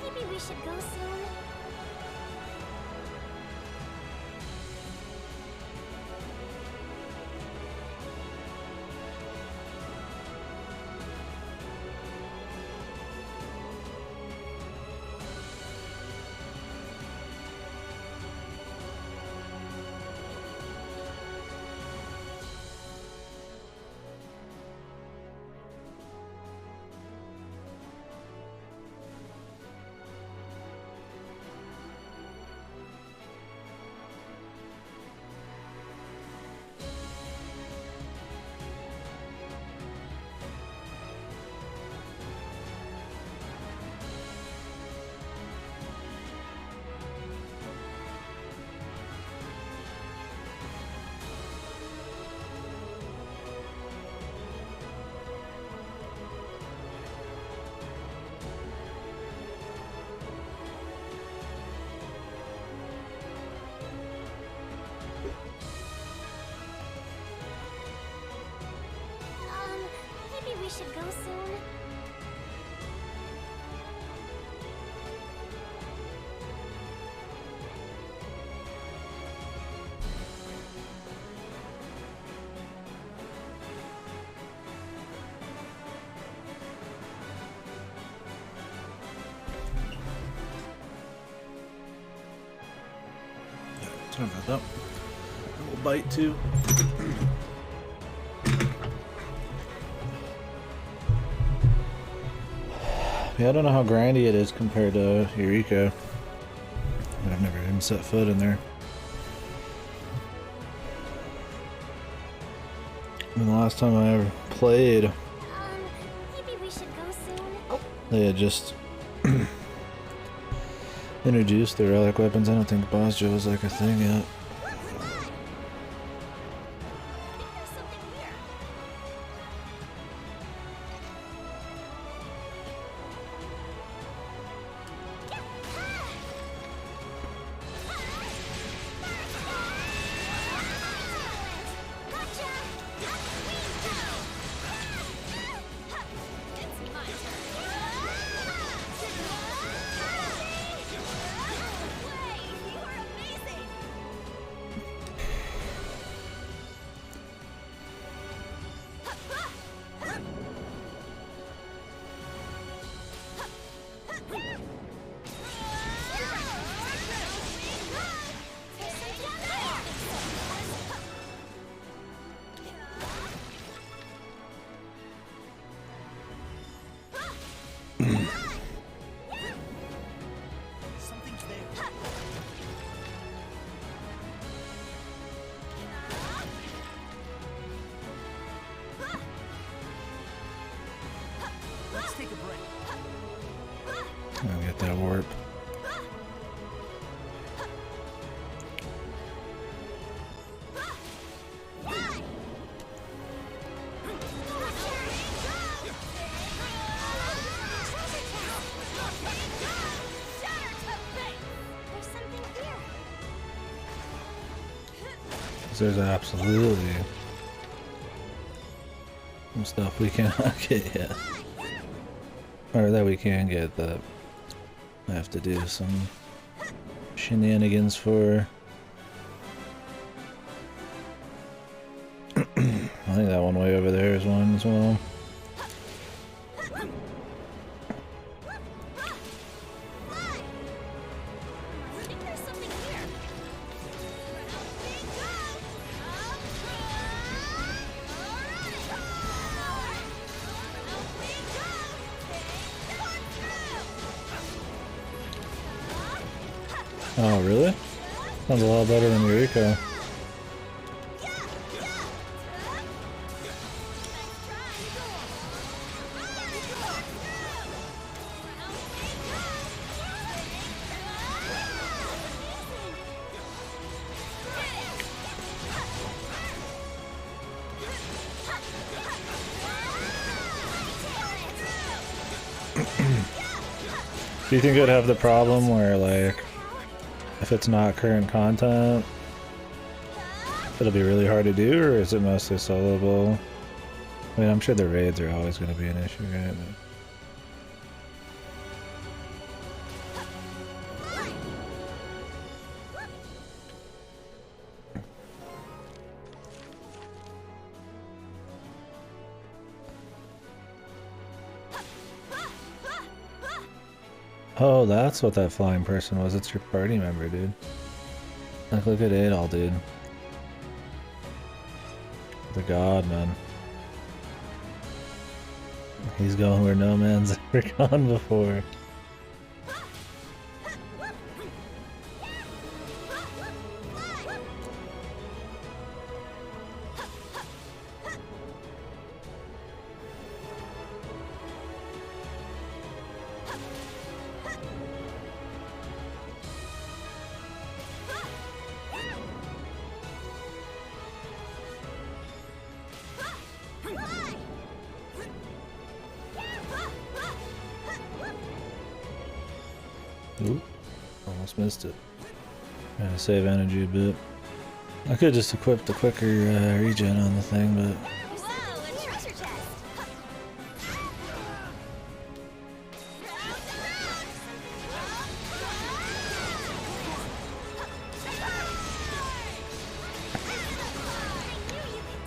Maybe we should go soon. Maybe we should go soon. Sorry about that. A little bite too. Yeah, I don't know how grindy it is compared to Eureka. But I've never even set foot in there. I mean, the last time I ever played, Maybe we should go soon. they had just introduced the relic weapons. I don't think Bosja was like a thing yet. There's something here. I'll get that warp. There's something here. There's absolutely some stuff we cannot get yet. Or that we can get that I have to do some shenanigans for. I think that one way over there is one as well. I think there's something here. Oh, really? Sounds a lot better than Eureka. Do you think it'd have the problem where, like, if it's not current content, it'll be really hard to do, or is it mostly soloable? I mean, I'm sure the raids are always going to be an issue, right? Oh, that's what that flying person was. It's your party member, dude. Like, look at Adol, dude. The god, man. He's going where no man's ever gone before. Oop, almost missed it. Gotta save energy a bit. I could just equip the quicker regen on the thing, but Whoa, a treasure chest.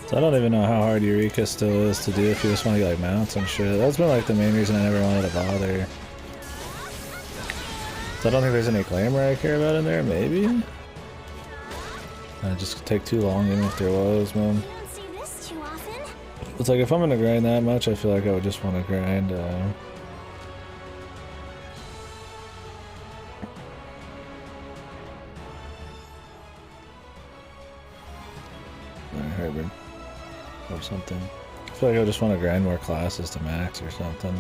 so I don't even know how hard Eureka still is to do if you just want to get like mounts and shit. That's been like the main reason I never wanted to bother. So I don't think there's any glamour I care about in there, maybe? It'd just take too long even if there was, man. You don't see this too often. It's like if I'm gonna grind that much, I feel like I would just want to grind, Herbert. Or something. I feel like I just want to grind more classes to max or something.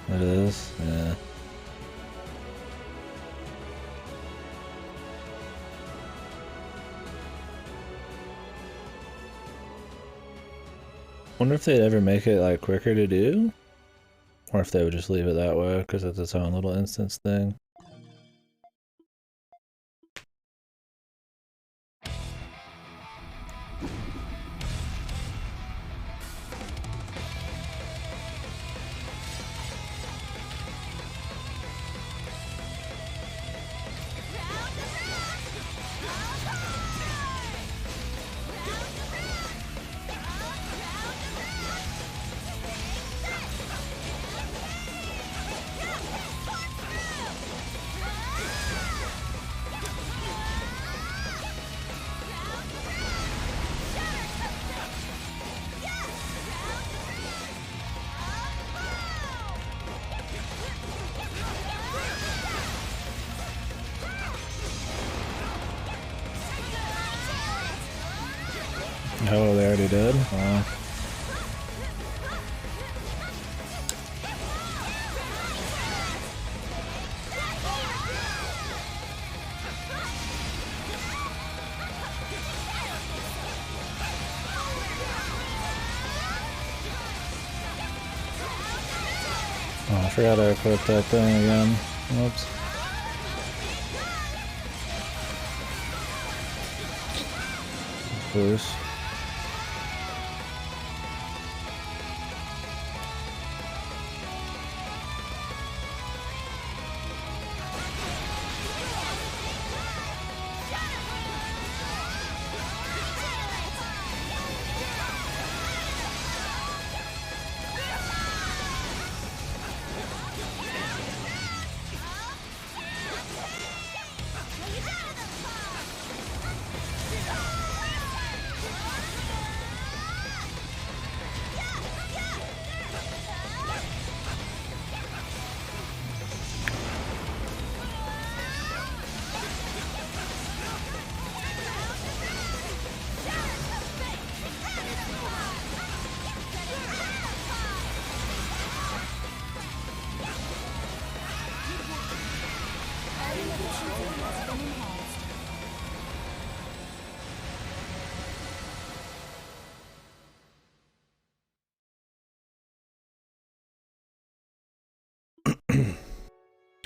It is? Yeah. Wonder if they'd ever make it like quicker to do? Or if they would just leave it that way because it's its own little instance thing. Oh, they already did? Wow. Oh, I forgot I equipped that thing again. Whoops. Of course.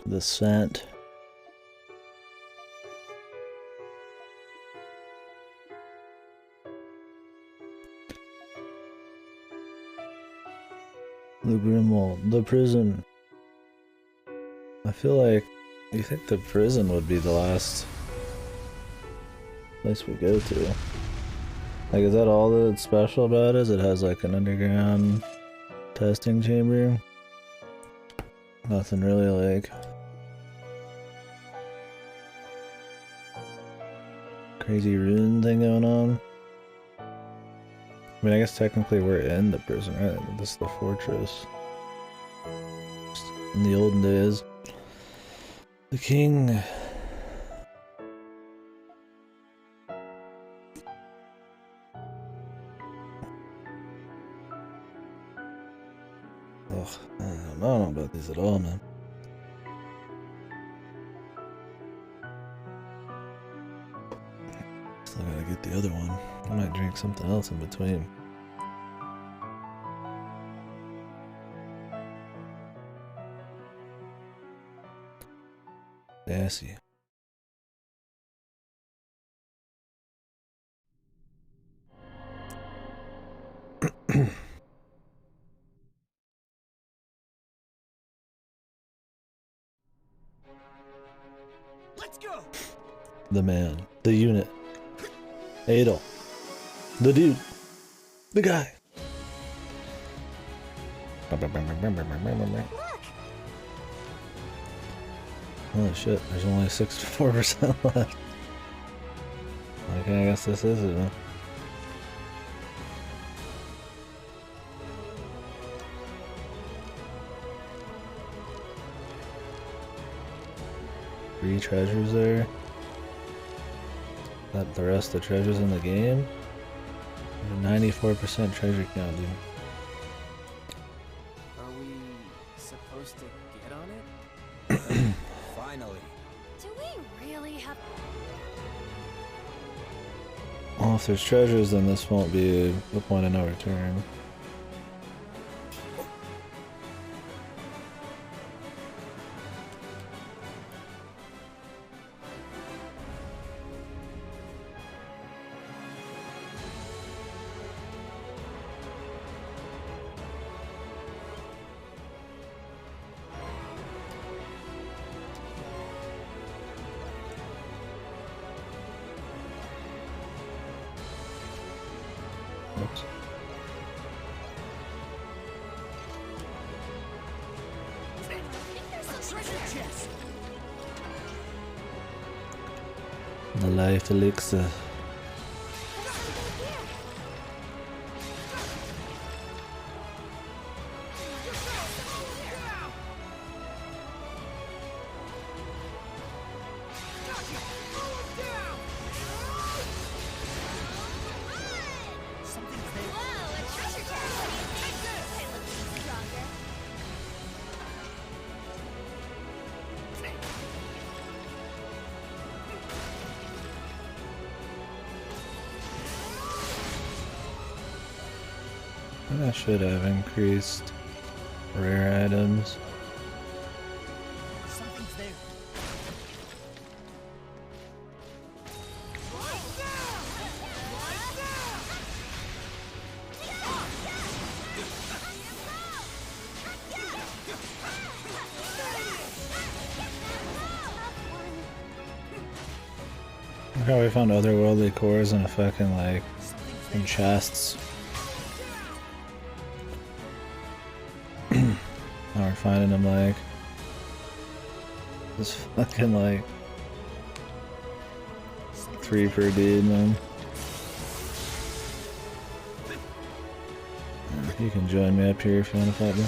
The scent. The Grimwald. The prison. I feel like you think the prison would be the last place we go to. Like, is that all that's special about it? Is it has like an underground testing chamber? Nothing really like crazy rune thing going on. I mean, I guess technically we're in the prison, right? This is the fortress. Just in the olden days, the king. Ugh, I don't know about these at all, man. Still gotta get the other one. I might drink something else in between. Sassy. Let's go. The man. The unit. Adel. The dude. The guy. Holy shit, there's only 64% left. Okay, I guess this is it, huh? Three treasures there. That the rest of the treasures in the game? 94% treasure count, dude. Are we supposed to get on it? Finally. Do we really have... Well, if there's treasures, then this won't be the point of no return. Oops. The life elixir. That should have increased rare items. Something's there. Look how we found otherworldly cores in a fucking like in chests. Now we're finding them like this fucking like 3 per dude, man. You can join me up here if you want to fight me.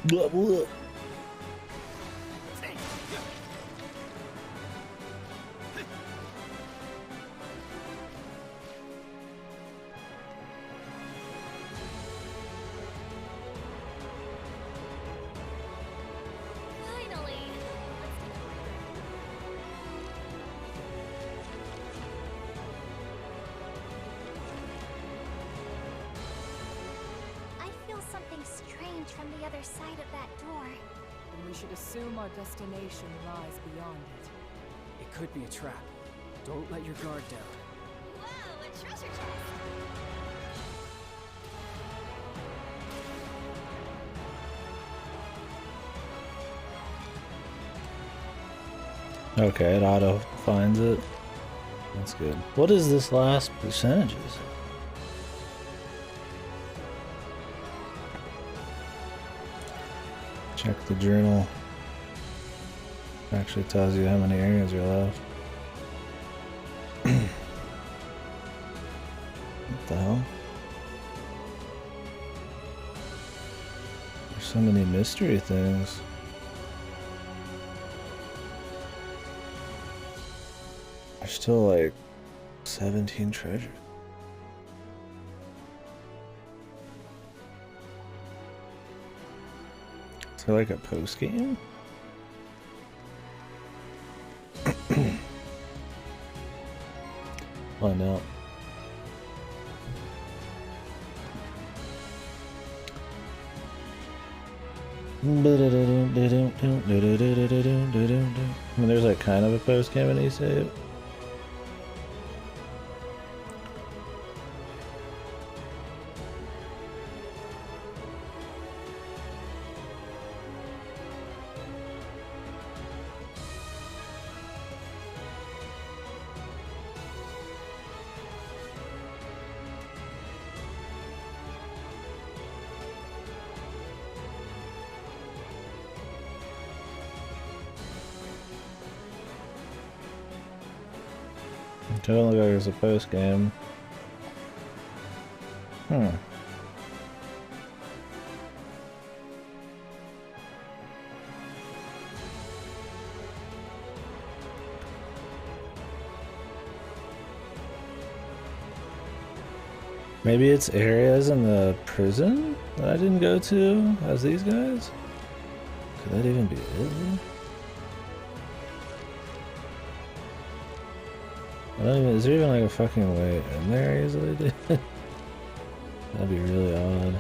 Blah, blah. Finally! I feel something strange from the other side of that door. Then we should assume our destination lies beyond it. It could be a trap. Don't let your guard down. Whoa, a treasure chest! Okay, it auto finds it. That's good. What is this last percentages? Check the journal. Actually tells you how many areas are left. What the hell? There's so many mystery things. There's still like 17 treasures. Is there like a post game? Find out. I mean, there's like kind of a post game in E-Save. It doesn't look like there's a post game. Maybe it's areas in the prison that I didn't go to as these guys? Could that even be it? I don't even, is there even like a fucking way in there easily, dude? That'd be really odd.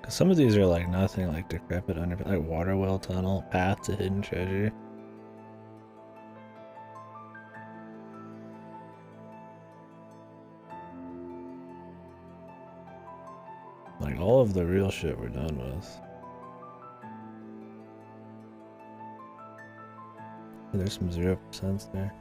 Some of these are like nothing, like decrepit under, like water well tunnel, path to hidden treasure. Like, all of the real shit we're done with. There's some 0% there.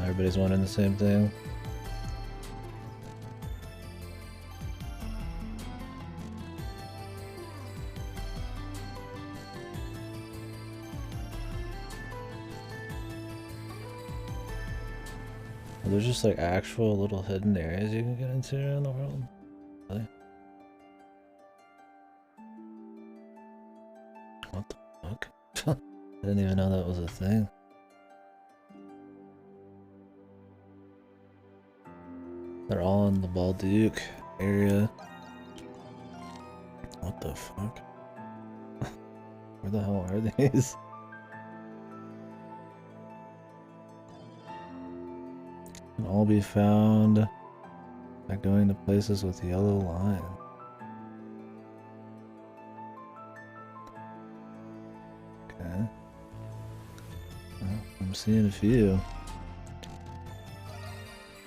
Everybody's wanting the same thing. Well, there's just like actual little hidden areas you can get into around the world. Really? What the fuck? I didn't even know that was a thing. They're all in the Balduke area. What the fuck? Where the hell are these? Can all be found by going to places with yellow line. Okay. Well, I'm seeing a few.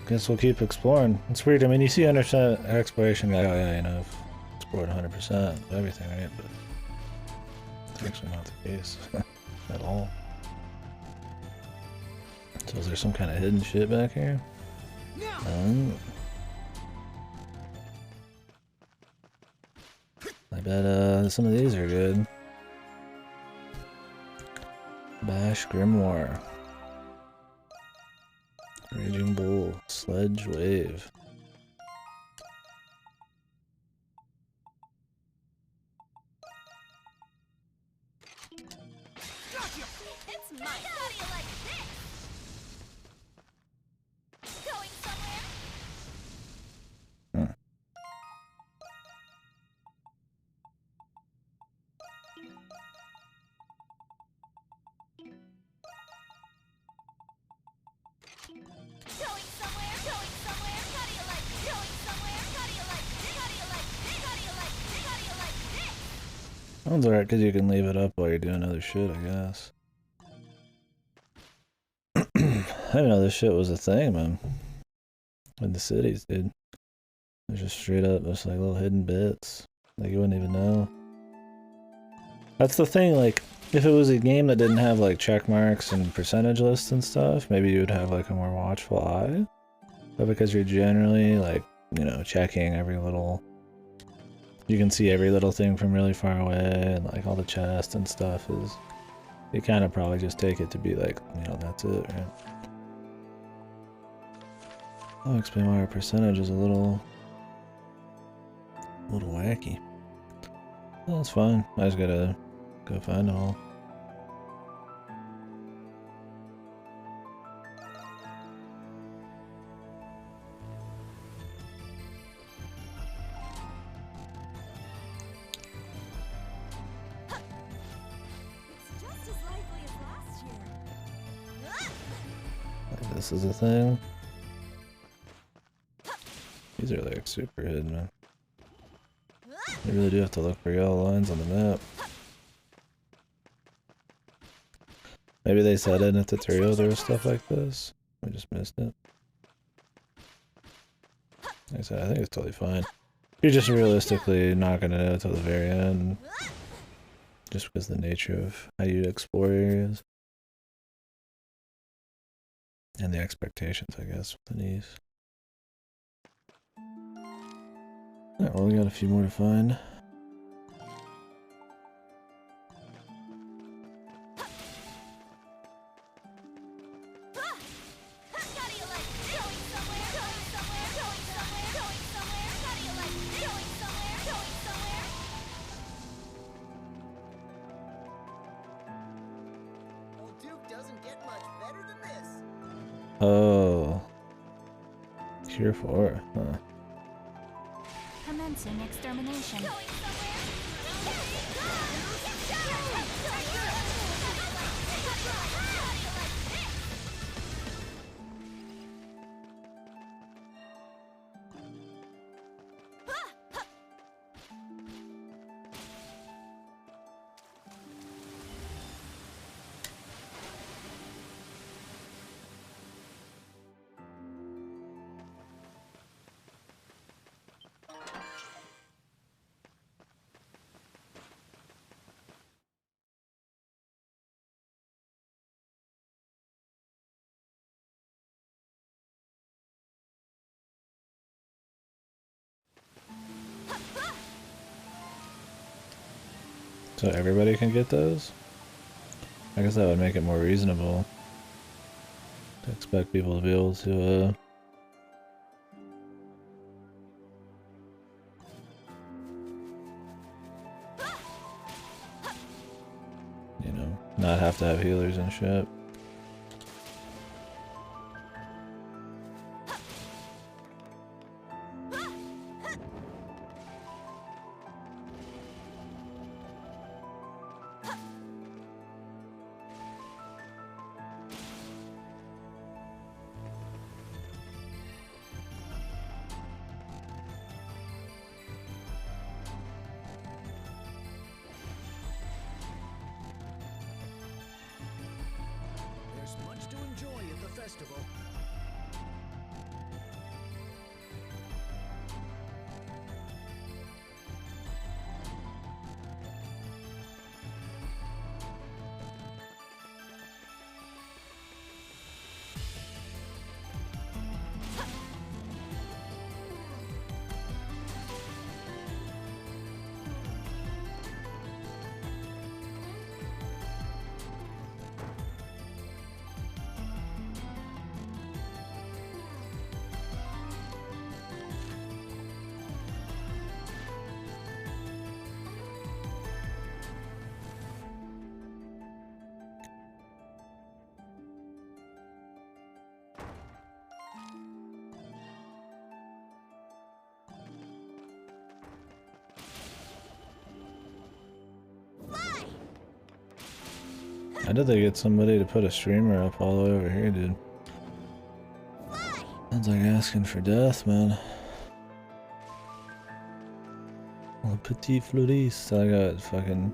Guess we'll keep exploring. It's weird. I mean, you see 100% exploration guy. Oh yeah, you know, I've explored 100% of everything, right? But it's actually not the case at all. So is there some kind of hidden shit back here? I bet some of these are good. Bash Grimoire. Raging Bull, Sledge Wave. It's mine. How do you like this? Going somewhere? Going somewhere? Going somewhere? How do you like this? Going somewhere? How do you like this? How do you like this? How do you like this? How do you like this? That one's alright because you can leave it up while you're doing other shit, I guess. I didn't know this shit was a thing, man. In the cities, dude. There's just straight up, just like little hidden bits. Like you wouldn't even know. That's the thing, like, if it was a game that didn't have like check marks and percentage lists and stuff, maybe you would have like a more watchful eye. But because you're generally like, you know, checking every little, you can see every little thing from really far away, and like all the chests and stuff is, you kind of probably just take it to be like, you know, that's it, right? I'll explain why our percentage is a little wacky. Well, that's fine. I just gotta go find it all. It's just as lively as last year. Like, this is a thing. These are like super hidden, man. You really do have to look for yellow lines on the map. Maybe they said in a tutorial there was stuff like this. I just missed it. Like I said, I think it's totally fine. You're just realistically not gonna know until the very end. Just because of the nature of how you explore areas. And the expectations, I guess, with these. Alright, well, we got a few more to find. Old Duke doesn't get much better. Oh. Cure 4, huh. Commencing extermination. So everybody can get those? I guess that would make it more reasonable to expect people to be able to, you know, not have to have healers and shit. There's much to enjoy at the festival. How did they get somebody to put a streamer up all the way over here, dude? Sounds like asking for death, man. Le petit fleuriste. I got fucking...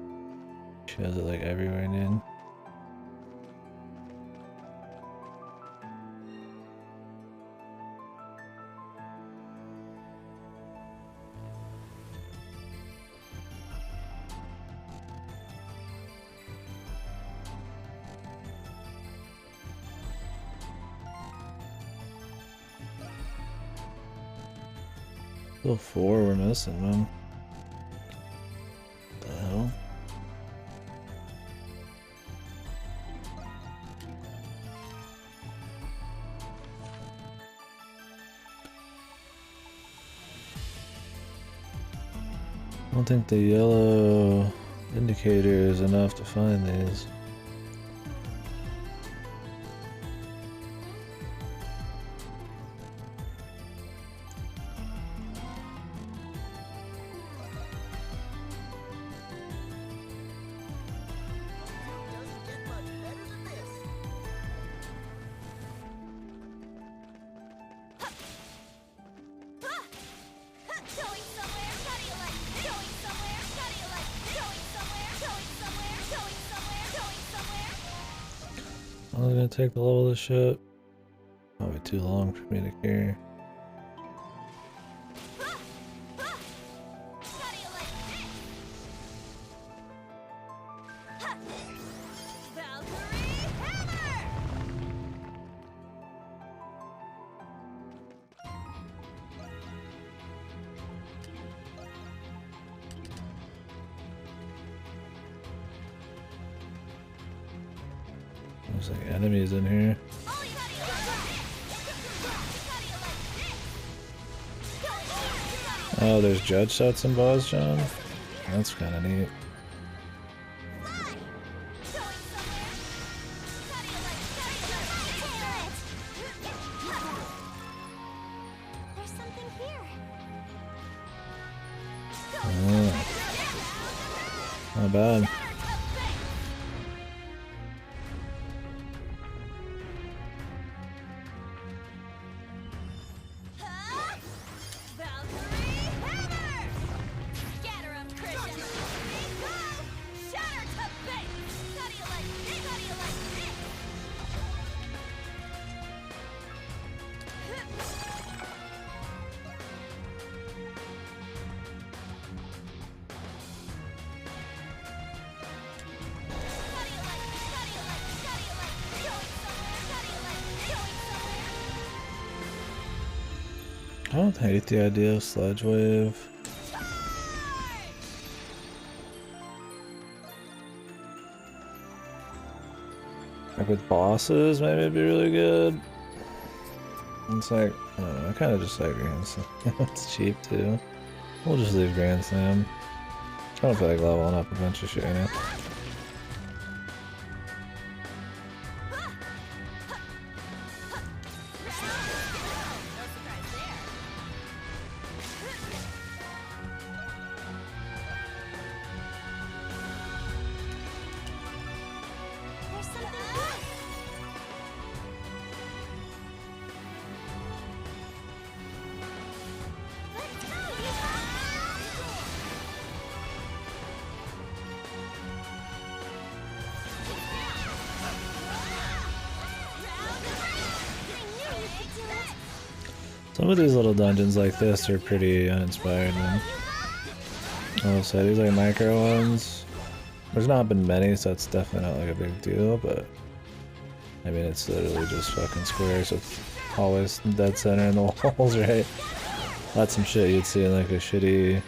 She has it like everywhere, dude. Still 4 we're missing, man. What the hell? I don't think the yellow indicator is enough to find these. I'm gonna take the level of this shit. Probably too long for me to carry. There's like enemies in here. Oh, there's judge sets and boss, John? That's kind of neat. not bad. I don't hate the idea of Sludge Wave. Like with bosses, maybe it'd be really good. It's like, I don't know, I kind of just like Grand Slam. It's cheap too. We'll just leave Grand Slam. I don't feel like leveling up a bunch of shit, you know? Some of these little dungeons like this are pretty uninspired, man. I will say, these like micro ones. There's not been many, so it's definitely not like a big deal, but I mean, it's literally just fucking squares with always dead center in the walls, right? That's some shit you'd see in like a shitty,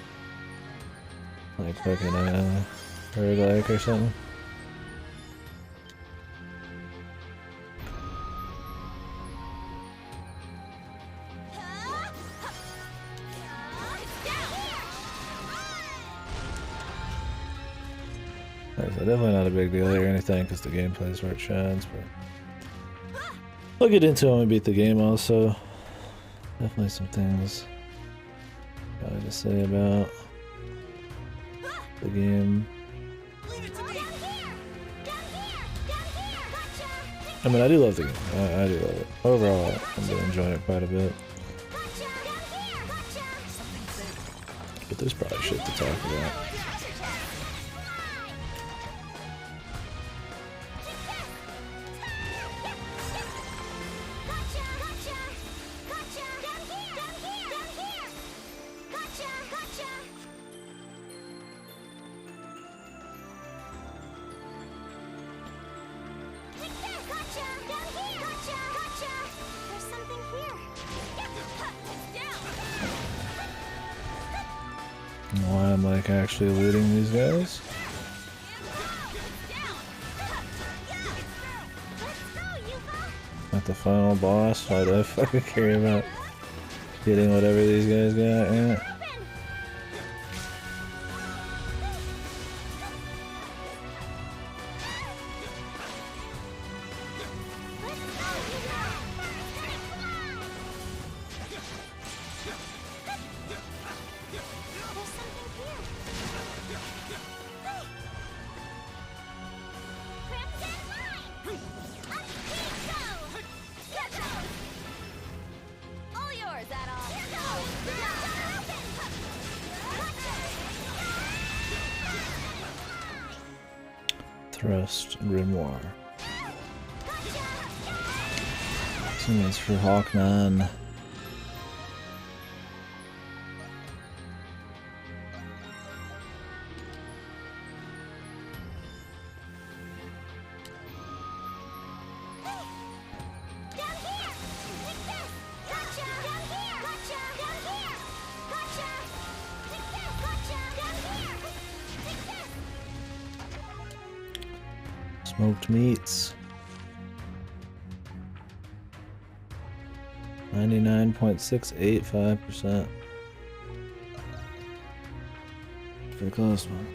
like fucking, roguelike or something. Definitely not a big deal or anything because the gameplay is where it shines, but I'll get into it when we beat the game also. Definitely some things I to say about the game. I mean, I do love the game. I do love it. Overall, I'm enjoying it quite a bit. But there's probably shit to talk about. Why I'm like actually eluding these guys. At the final boss, why do I fucking care about getting whatever these guys got? Yeah. Thrust Grimoire. That's for Hawkman. Smoked meats. 99.685%. Pretty close, man.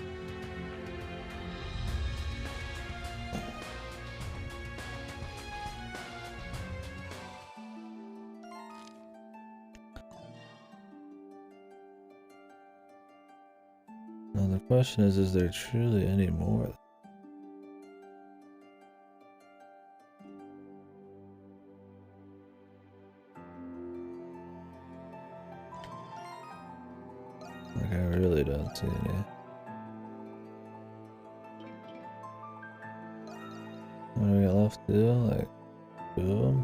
Another Question is there truly any more? Like, I really don't see any. What do we got left to do? Like, 2 of them?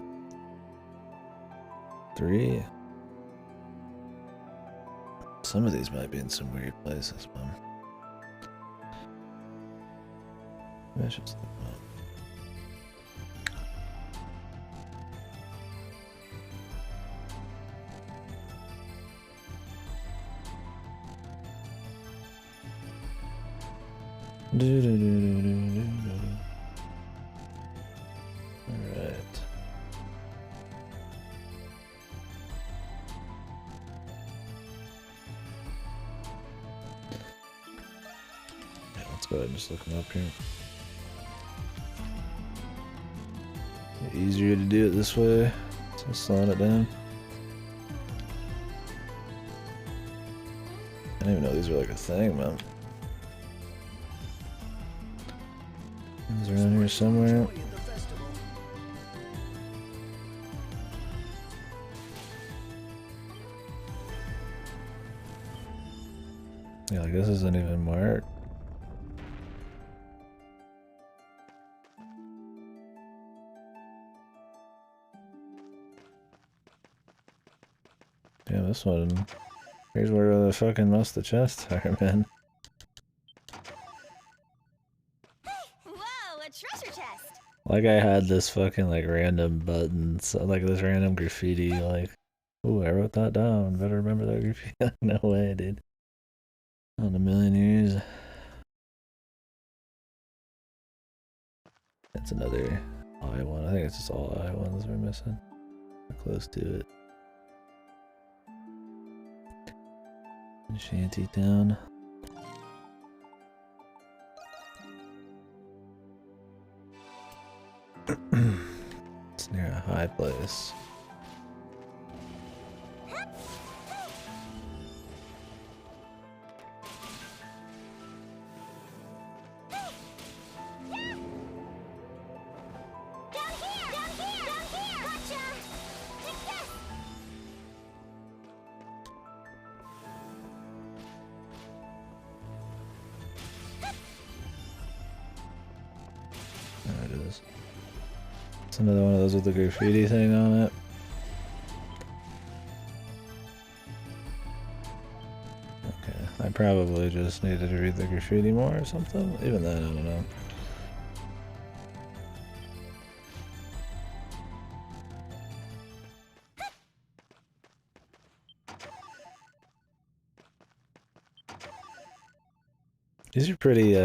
3? Some of these might be in some weird places, man. Maybe I should sleep up. Alright. Yeah, let's go ahead and just look them up here. Easier to do it this way, so slowing it down. I didn't even know these were like a thing, man. Is around here somewhere? Yeah, like this isn't even marked. Yeah, this one. Here's where the fucking most of the chests are, man. Whoa, a treasure chest! Like I had this fucking like random button, so like this random graffiti, like, ooh, I wrote that down. Better remember that graffiti. No way, dude. Not in a million years. That's another I one. I think it's just all I ones we're missing. We're close to it. Shantytown. It's near a high place. There it is. It's another one of those with the graffiti thing on it. Okay, I probably just needed to read the graffiti more or something. Even then, I don't know. These are pretty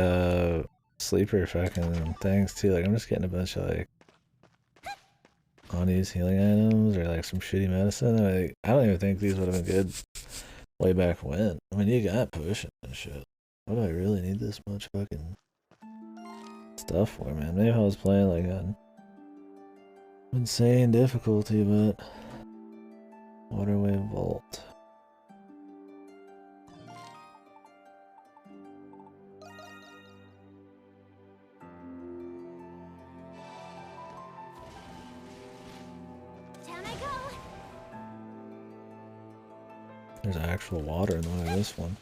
sleeper fucking things too. Like I'm just getting a bunch of like unused healing items or like some shitty medicine. Like, I don't even think these would have been good way back when. I mean, you got potions and shit. What do I really need this much fucking stuff for, man? Maybe I was playing like on insane difficulty, but Waterway Vault. There's actual water in the way of this one.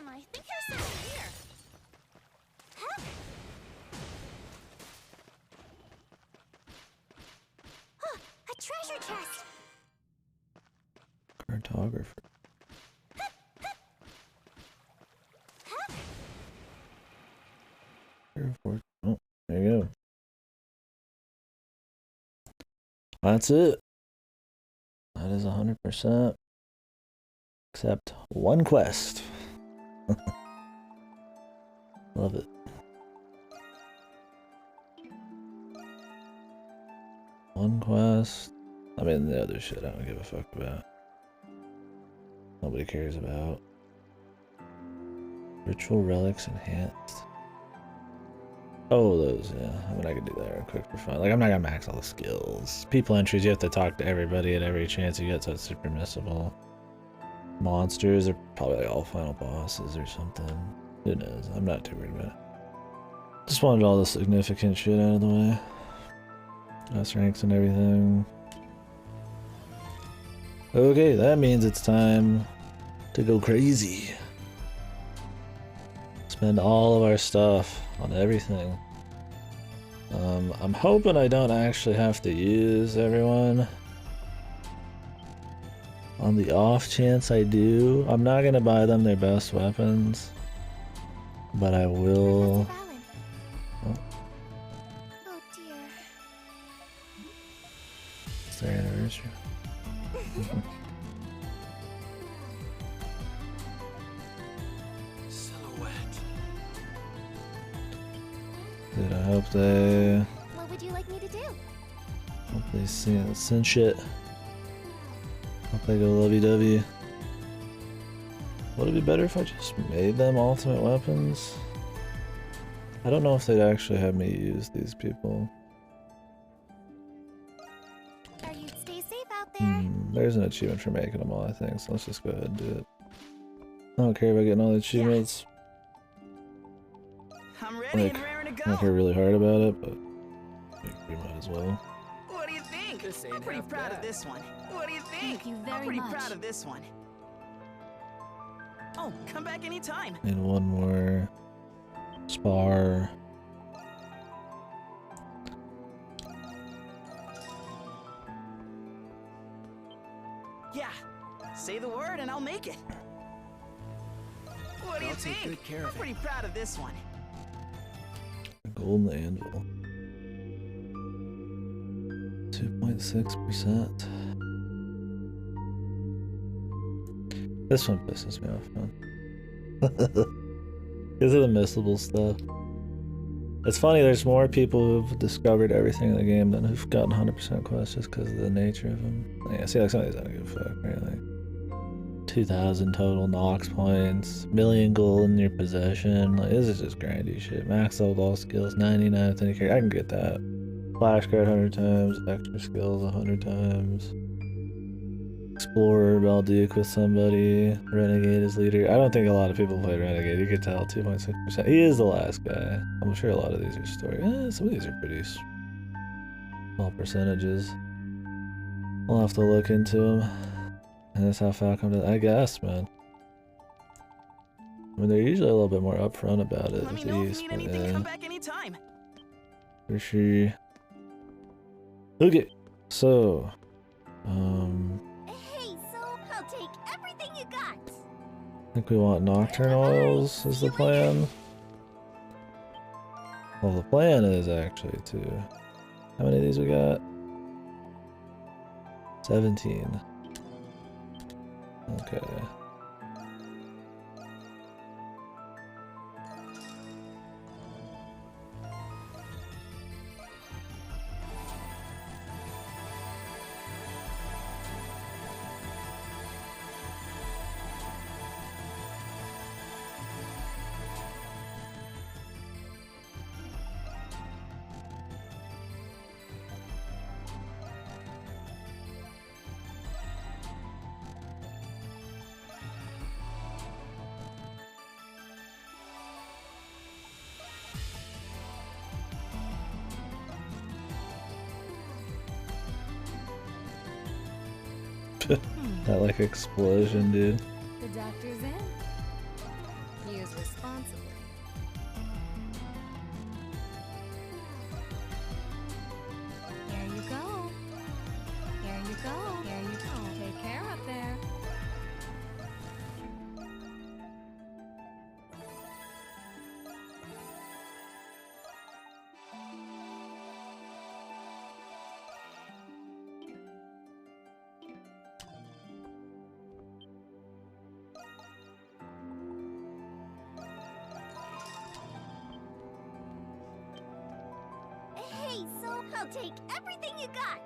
I think there's something here. Huh? Oh, a treasure chest! Cartographer. Oh, there you go. That's it. That is 100%. Except one quest. Love it. One quest. I mean, the other shit I don't give a fuck about. Nobody cares about. Ritual relics enhanced. Oh, those, yeah. I mean, I could do that real quick for fun. Like, I'm not gonna max all the skills. People entries, you have to talk to everybody at every chance you get, so it's super missable. monsters are probably like all final bosses or something. Who knows? I'm not too worried about it. Just wanted all the significant shit out of the way. S ranks and everything. Okay, that means it's time to go crazy. Spend all of our stuff on everything. I'm hoping I don't actually have to use everyone. On the off chance I do, I'm not gonna buy them their best weapons, but I will. Oh dear. It's their anniversary. Silhouette. Dude, I hope they What would you like me to do? send shit. Hope they go lovey-dovey. Would it be better if I just made them ultimate weapons? I don't know if they'd actually have me use these people. Are you stay safe out there? There's an achievement for making them all, I think, so let's just go ahead and do it. I don't care about getting all the achievements. I'm ready Like, and raring to I don't go. care really hard about it, but we might as well. What do you think? This ain't I'm pretty half proud of bad. this one. What do you think? Thank you I'm very pretty much. proud of this one. Oh, come back anytime. And one more spar. Yeah. Say the word and I'll make it. What do you I'll take think? good care I'm of it. pretty proud of this one. A golden anvil. 2.6%. This one pisses me off, man. Because of the missable stuff. It's funny, there's more people who've discovered everything in the game than who've gotten 100% quests just because of the nature of them. Yeah, see, like some of these I don't give a fuck, right? Like 2,000 total Nox points, million gold in your possession. Like, this is just grindy shit. Max leveled all skills, 99 with any character. I can get that. Flashcard 100 times, extra skills 100 times. Explorer, Balduke with somebody, Renegade as leader. I don't think a lot of people played Renegade. You could tell 2.6%. He is the last guy. I'm sure a lot of these are story. Some of these are pretty small percentages. We'll have to look into them. And that's how Falcon does. I guess, man. I mean, they're usually a little bit more upfront about it Let with me know if these, you need but anything. yeah, Come back anytime. for sure. Okay, so, Hey, so I'll take everything you got. I think we want Nocturne Oils is the plan. Well, the plan is actually to... How many of these we got? 17. Okay. That like explosion, dude. The doctor's in. Use responsibly. Here you go. Here you go. Here you go. Take care up there. Hey, so I'll take everything you got.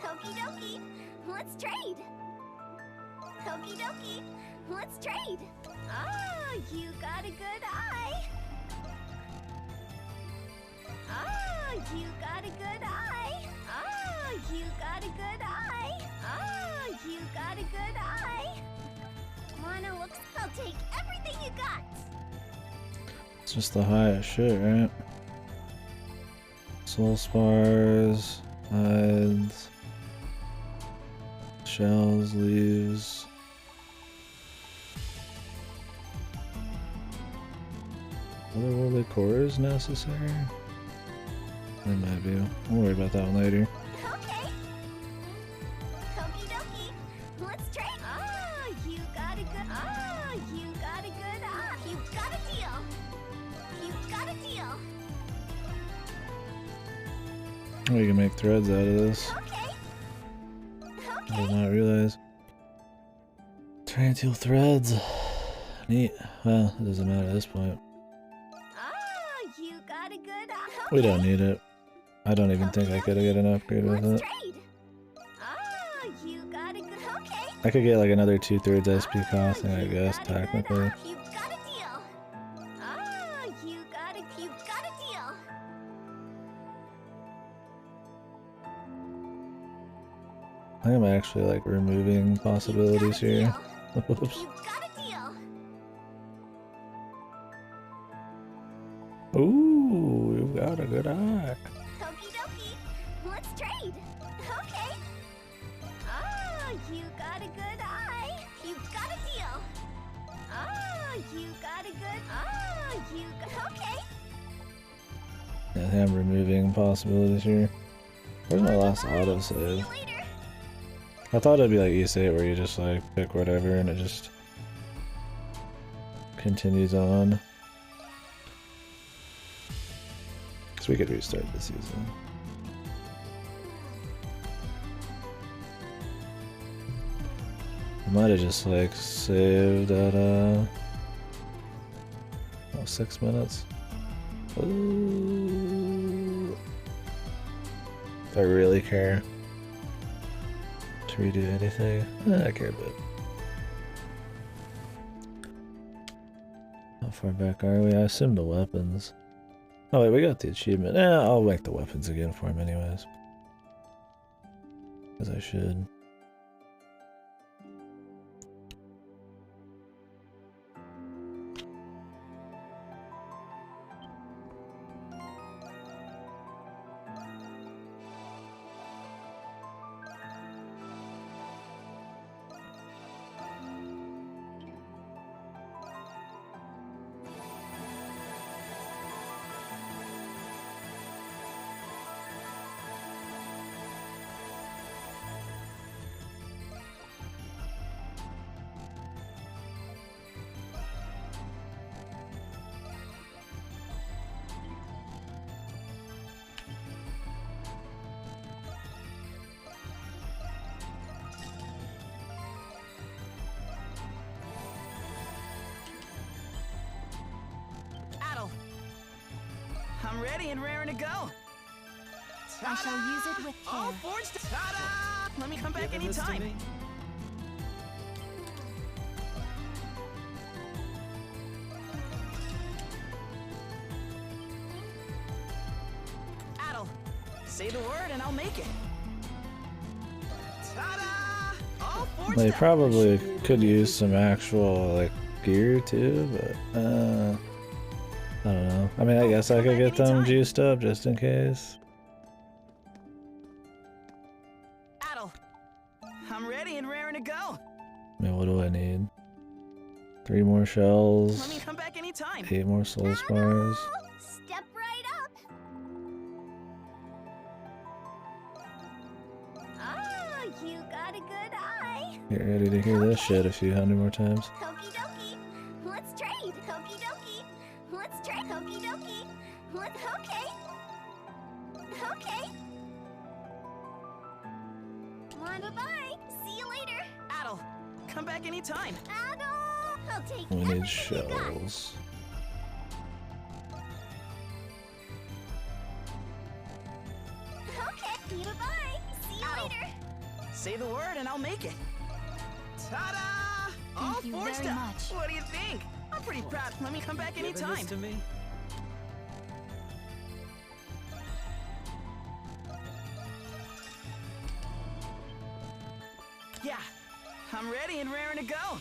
Okie dokie, let's trade. Okie dokie, let's trade. Ah, you got a good eye. Oh, you got a good eye. Oh, you got a good eye. Oh, you got a good eye. Wanna look? I'll take everything you got. It's just the highest shit, right? Soul spars, hides, shells, leaves. Otherworldly cores necessary? There might be. We'll worry about that one later. Okay. Okie dokie. Let's trade. Oh, you got a good. Oh, you got a good eye. You got a deal. You got a deal. We can make threads out of this. Okay. I Okay. did not realize. Tarantula threads. Neat. Well, it doesn't matter at this point. Oh, you got a good eye. We don't need it. I don't even think I could get an upgrade with Let's it. trade. Oh, you got a good. Okay. I could get like another 2/3 SP costing, I guess, You got a good technically. eye. You got a deal. Oh, you got a deal. I am actually like removing possibilities here. Whoops. You got a deal. Ooh, you've got a good eye. Okie dokie. Let's trade. Okay. Oh, you got a good eye. You got a deal. Oh, you got a good. Oh, you got. Okay. Yeah, I think I'm removing possibilities here. Where's my last See autosave? you later. I thought it'd be like E8 where you just like pick whatever and it just continues on. So we could restart the season. I might have just like saved at 6 minutes. Ooh. If I really care to redo anything, I care a bit. How far back are we? I assume the weapons. Oh wait, we got the achievement. I'll make the weapons again for him anyways. Because I should. Adel, I'm ready and raring to go. I shall use it with All care. forged. Ta-da! Let me come back Giving this to anytime. me? Adel, say the word and I'll make it. Ta-da! All forged. They up. probably could use some actual like gear too, but I don't know. I mean, I guess I could get them juiced up just in case. Adel, I'm ready and raring to go. I mean, what do I need? 3 more shells, Let me come back anytime. 8 more soul spars. Step right up. Oh, you got a good eye. Get ready to hear this shit a few hundred more times. Okie dokie. Let's trade. Okie dokie. Let's trade. Okie dokie. Let's. Okay. Okay. Bye bye. See you later. Adel, come back anytime. Adel. I'll take We need everything you got. shells. Okay. Bye. See you Adel. later. Say the word and I'll make it. Ta-da! All Thank you forged very up. much. What do you think? I'm pretty proud. Let me come back Giving anytime. this to me? Yeah, I'm ready and raring to go.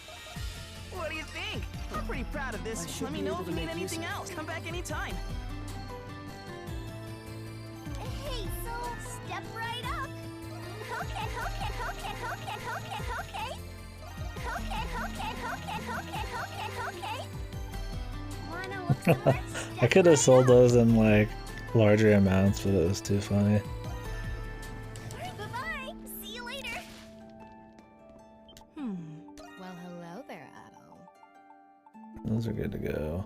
What do you think? I'm pretty proud of this. Let me know if you need anything else. Come back anytime. Hey, so step right up. Okay. Wanna look smart? I could have sold those in like larger amounts, but it was too funny. Bye-bye. See you later. Well, hello there, Adol. Those are good to go.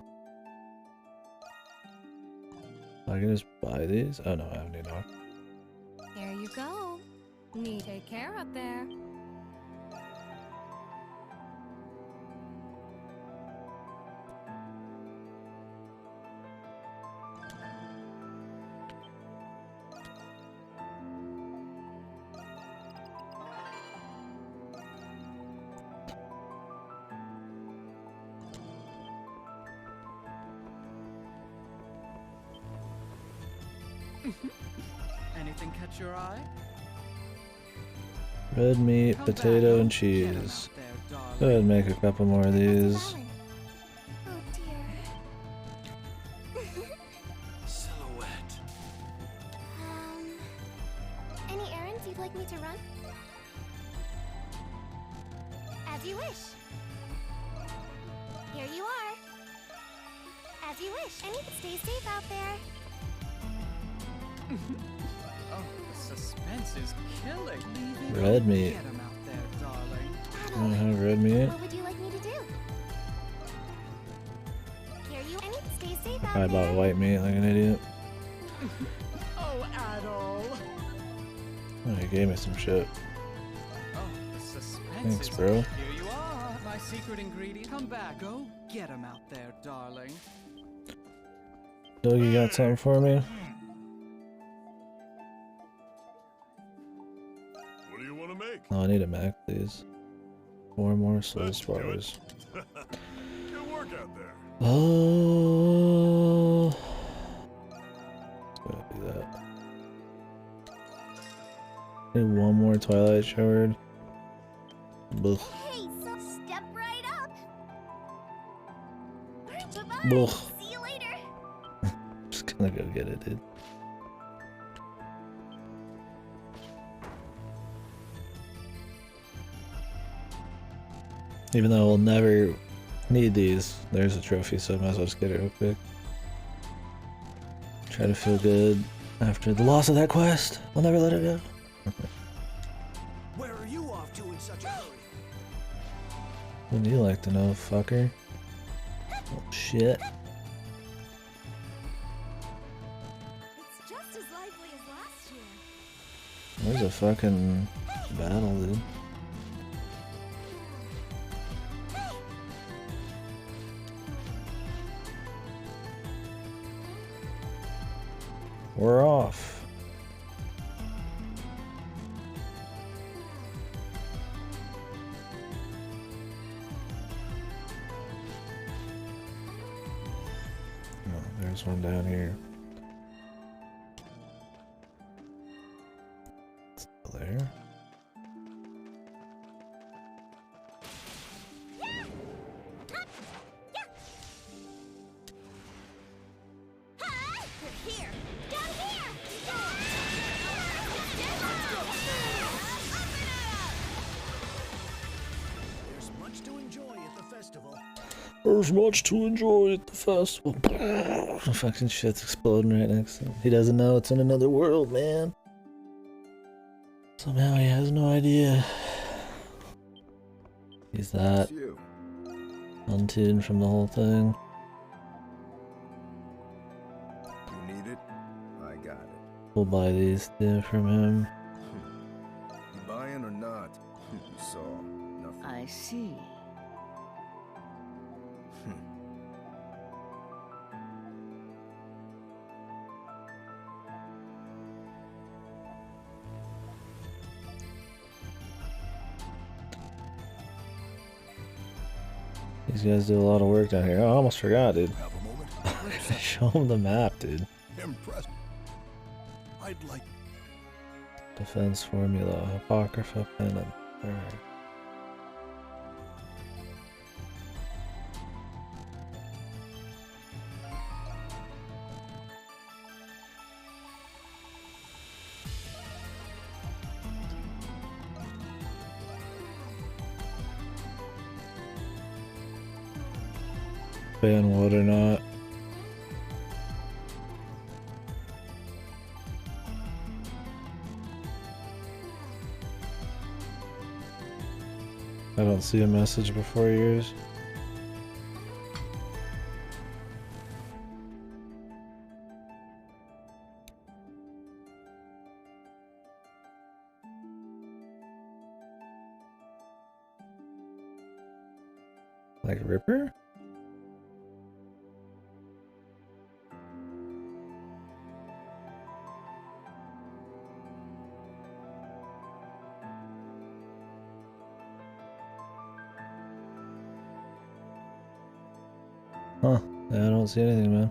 I can just buy these? Oh no, I have any knock. There you go. Take care up there. Anything catch your eye? Red meat, Come potato, back. and Get 'em cheese. out there, darling. Go ahead and make a couple more of these. Oh dear. Silhouette. Any errands you'd like me to run? As you wish. Here you are. As you wish. Stay safe out there. Oh, the suspense is killing. Red meat. Get 'em out there, darling. You wanna have red meat? What would you like me to do? Here you stay safe out I there. bought white meat like an idiot. Oh, Adol. Oh, he gave me some shit. Oh, the suspense Thanks, is... bro. Here you are, my secret ingredient. Come back. Go get 'em out there, darling. Doug, you got something for me? What do you want to make? Oh, I need a Mac, please. 4 more soul Let's do it. spars. Good work out there. Oh, let's go do that. Need one more Twilight Shard. Blech. Hey, so step right up. Bye-bye. Blech. See you later. Just gonna go get it, dude. Even though we'll never need these, there's a trophy, so I might as well just get it real quick. Try to feel good after the loss of that quest. I'll never let it go. Where are you off to in such a hurry? Wouldn't you like to know, fucker? Oh, shit. It's just as lively as last year. There's a fucking battle, dude. We're off. Oh, there's one down here. Still there. Here. Down here. There's much to enjoy at the festival. There's much to enjoy at the festival. The fucking shit's exploding right next to him. He doesn't know it's in another world, man. Somehow he has no idea. He's that You. untuned from the whole thing. You need it? I got it. We'll buy these two from him. You buying or not? You saw nothing. I see. These guys do a lot of work down here. Oh, I almost forgot, dude. Have a moment? Show him the map, dude. Impressed. I'd like. Defense formula, Apocrypha pennant. Alright. Ban what or not. I don't see a message before yours. Like Ripper? Huh. Yeah, I don't see anything, man.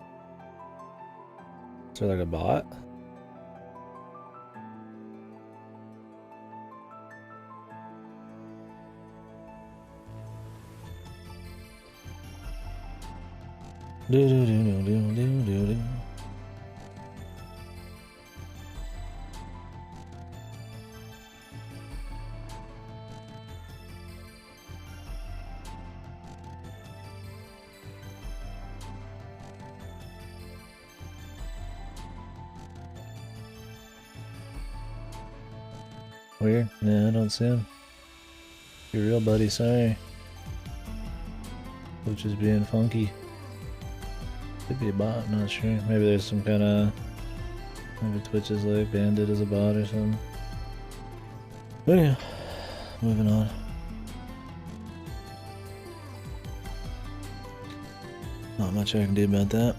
Is there like a bot? Do do do do do do do do. Weird. Yeah, I don't see him. You're real, buddy. Sorry. Which is being funky. Could be a bot, I'm not sure. Maybe there's some kind of... Maybe Twitch is like banded as a bot or something. But yeah, moving on. Not much I can do about that.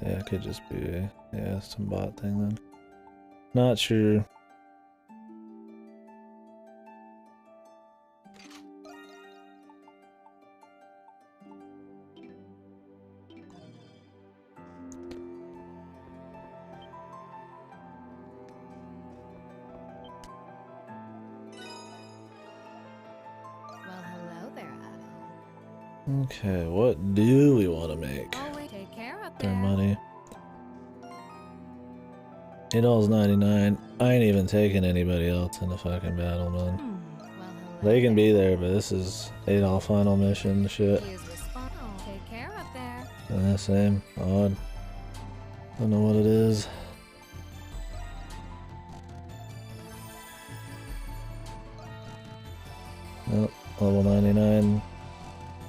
Yeah, it could just be, yeah, some bot thing then. Not sure. Okay, what do we want to make? Always take care up Their there. money. $8.99. I ain't even taking anybody else in the fucking battle, man. Well, They can be there, but this is $8 final mission shit. He is responsible. Take care up there. Yeah, same. Odd. Don't know what it is. Oh, level 99.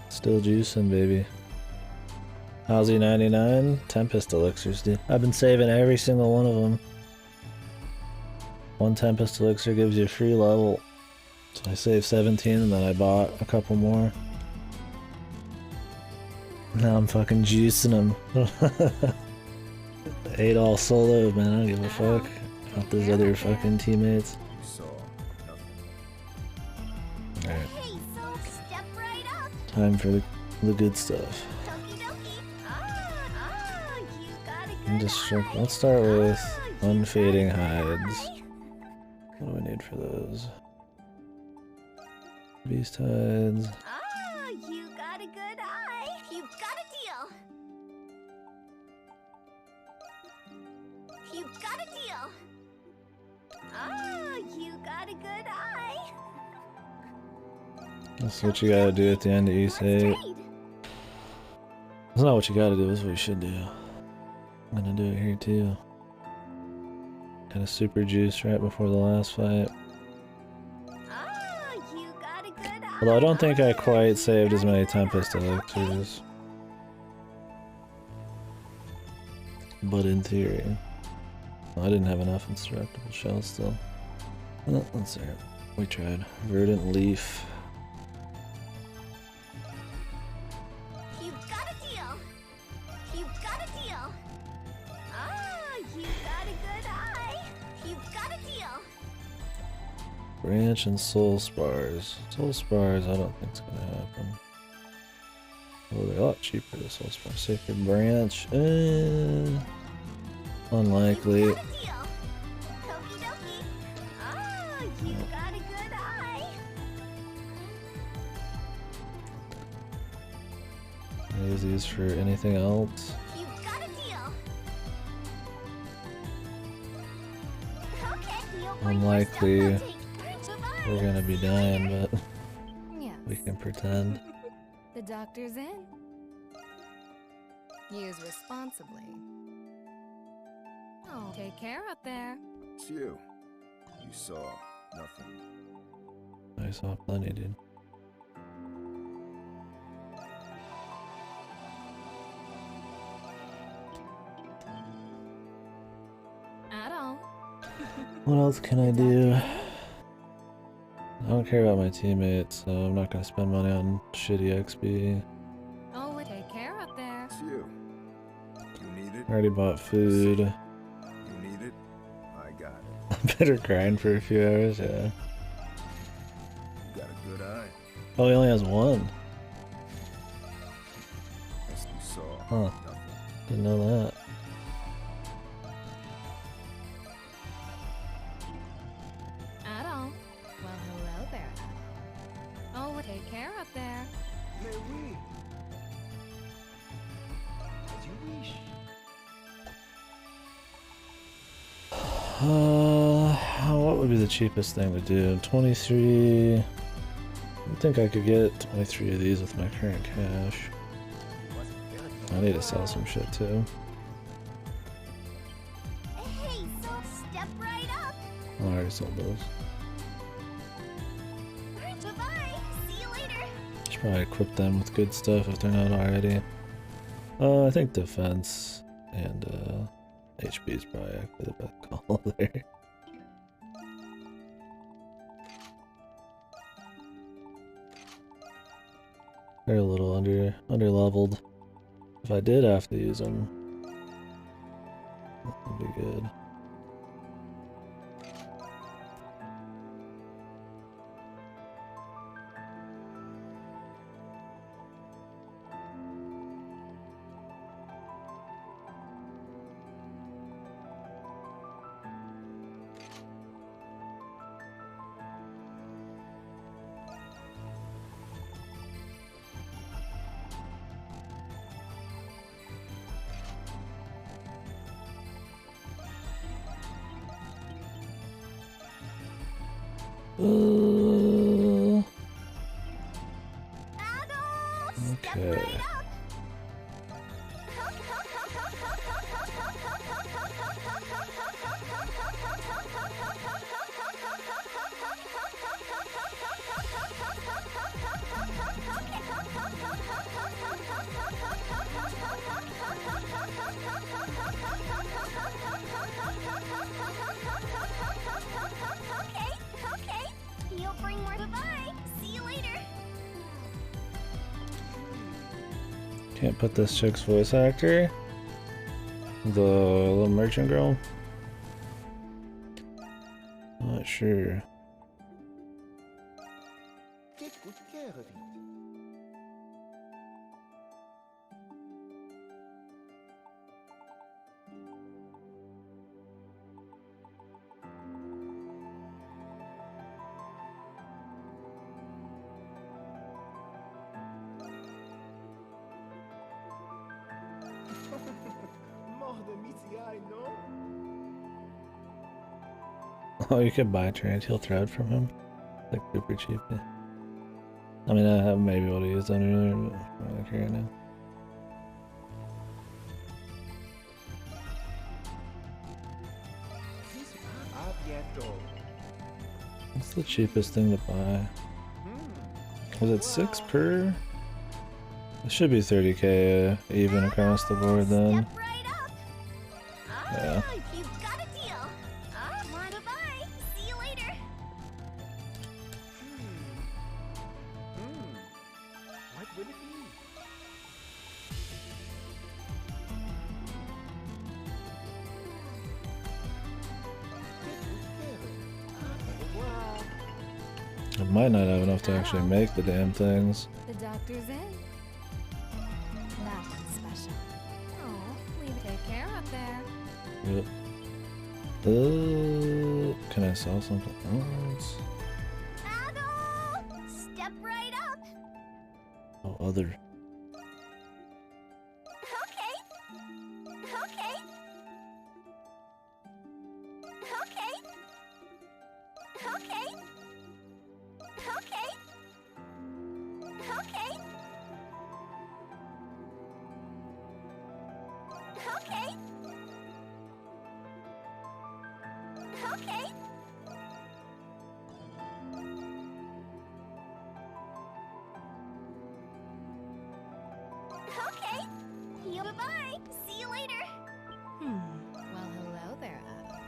Still juicing, baby. How's he 99? Tempest elixirs, dude. I've been saving every single one of them. One Tempest elixir gives you a free level. So I saved 17 and then I bought a couple more. Now I'm fucking juicing them. 8 all solo, man. I don't give a fuck about those other fucking teammates. Alright. Hey, so step right up. Time for the good stuff. Doki doki. You got a And good just eye. let's start with You unfading got a good hides. eye. What do I need for those? Beast hides. You got a good eye. You got a deal. You got a deal. You got a good eye. That's what you gotta do at the end of each Let's save. trade. That's not what you gotta do, that's what you should do. I'm gonna do it here too. Got a super juice right before the last fight. You got a good eye. Although I don't think I quite saved as many Tempest elixirs. But in theory. I didn't have enough instructable shells still. Well, let's see. We tried. Verdant leaf. You got a deal. You got a deal. You got a good eye. You got a deal. Branch and soul spars. Soul spars, I don't think it's gonna happen. Oh, they're a lot cheaper, the soul spars. Sacred branch. Unlikely. You got a deal. Okie dokie. Oh, you got a good eye. Use these for anything else. You got a deal. Okay, you'll bring your Unlikely. stuff, I'll take. Bye-bye. We're gonna be dying, but Yes. we can pretend. The doctor's in. Use responsibly. Oh, take care up there. It's you. You saw nothing. I saw plenty, dude. At all. What else can I do? I don't care about my teammates, so I'm not gonna spend money on shitty XP. Oh, take care up there. It's you. You need it. I already bought food. You need it. I got it. I better grind for a few hours, yeah. You got a good eye. Oh, he only has one. Yes, you saw Huh. nothing. Didn't know that. At all. Well, hello there. Oh, take care up there. Mais oui. As you wish. What would be the cheapest thing to do? 23. I think I could get 23 of these with my current cash. I need to sell some shit too. Hey, so step right up. I already sold those. Bye-bye. See you later. Should probably equip them with good stuff if they're not already. I think defense and HP is probably actually the best call there. They're a little under leveled. If I did have to use them, that would be good. Okay. Okay. You'll bring more. Bye-bye. See you later. Can't put this chick's voice actor. The little merchant girl. Not sure. Oh, you could buy Tarantula thread from him. Like super cheap. Yeah. I mean, I have maybe able to use that earlier, but I don't really care right now. What's the cheapest thing to buy? Was it 6 per? It should be 30k even across the board then. Step right up. Yeah. You've got a deal. Bye-bye. See you later. What would it be? I might not have enough to actually make the damn things. The doctor's in. Nothing special. Oh, leave it. Take care up there. Yep. Can I sell something else? Adol! Step right up! Oh, other. Okay. Okay. Okay. Okay. Okay. Okay. Okay. Okay. Okay. Bye-bye. See you later. Well, hello there, Adam.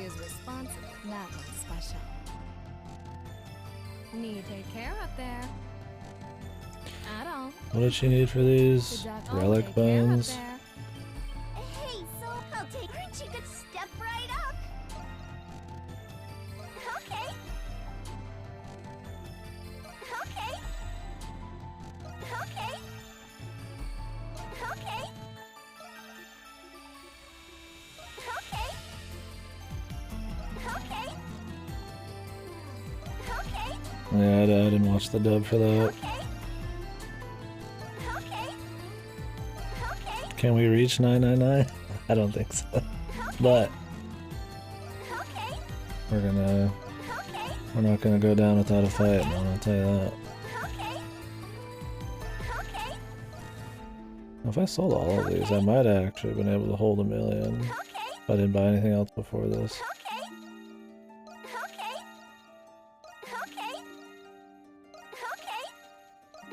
Use responsible. That one's special. Need take care up there. Adam. What did she need for these? Relic Take care up bones? there. Hey, so I'll take. Aren't you good? Step right up. Okay. Okay. Okay. Okay. Okay. Okay. Okay. Yeah, I didn't watch the dub for that. Okay. Okay. Okay. Can we reach 999? I don't think so. But Okay. we're Okay. not gonna go down without a fight, I'm gonna tell you that. Okay. Okay. If I sold all of these, I might have actually been able to hold 1 million. Okay. If I didn't buy anything else before this. Okay. Okay. Okay.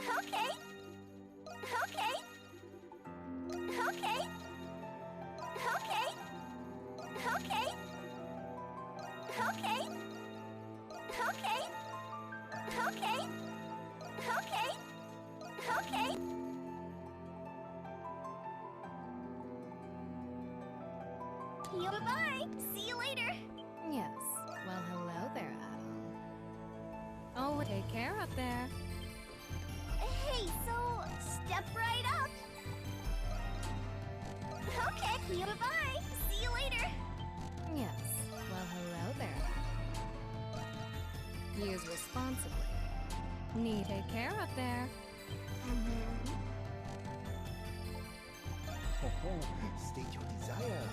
Okay. Okay. Okay. Okay. Okay. Okay. Okay. Okay. Okay. Okay. Okay. Bye-bye. See you later. Yes. Well, hello there, Adam. Oh, take care up there. Hey, so step right up. Okay. Bye-bye. See you later. Yes. Well, hello there, Adam. Use responsibly. Need take care up there. State your desire.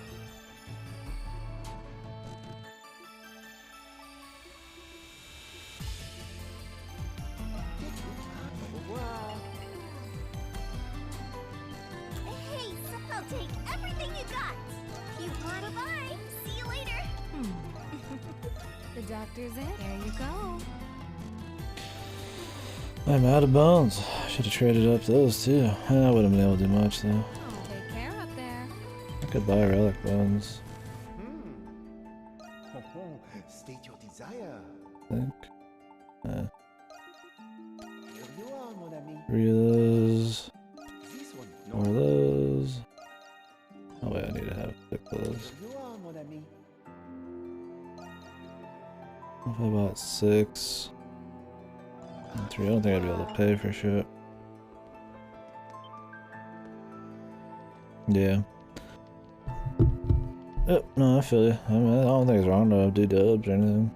Au revoir. Hey, so I'll take everything you got. Bye-bye. See you later. The doctor's in. There you go. I'm out of bones. Should have traded up those too. I wouldn't have been able to do much though. Oh, take care up there. I could buy relic bones, State your desire. I think. Here you are, mon ami. 3 of those. This one. More of those. Oh wait, I need to have 6 of those. Here you are, mon ami. If I bought 6 and 3, I don't think I'd be able to pay for shit. Yeah. Yep, no, I feel you. I mean, I don't think it's wrong to do dubs or anything.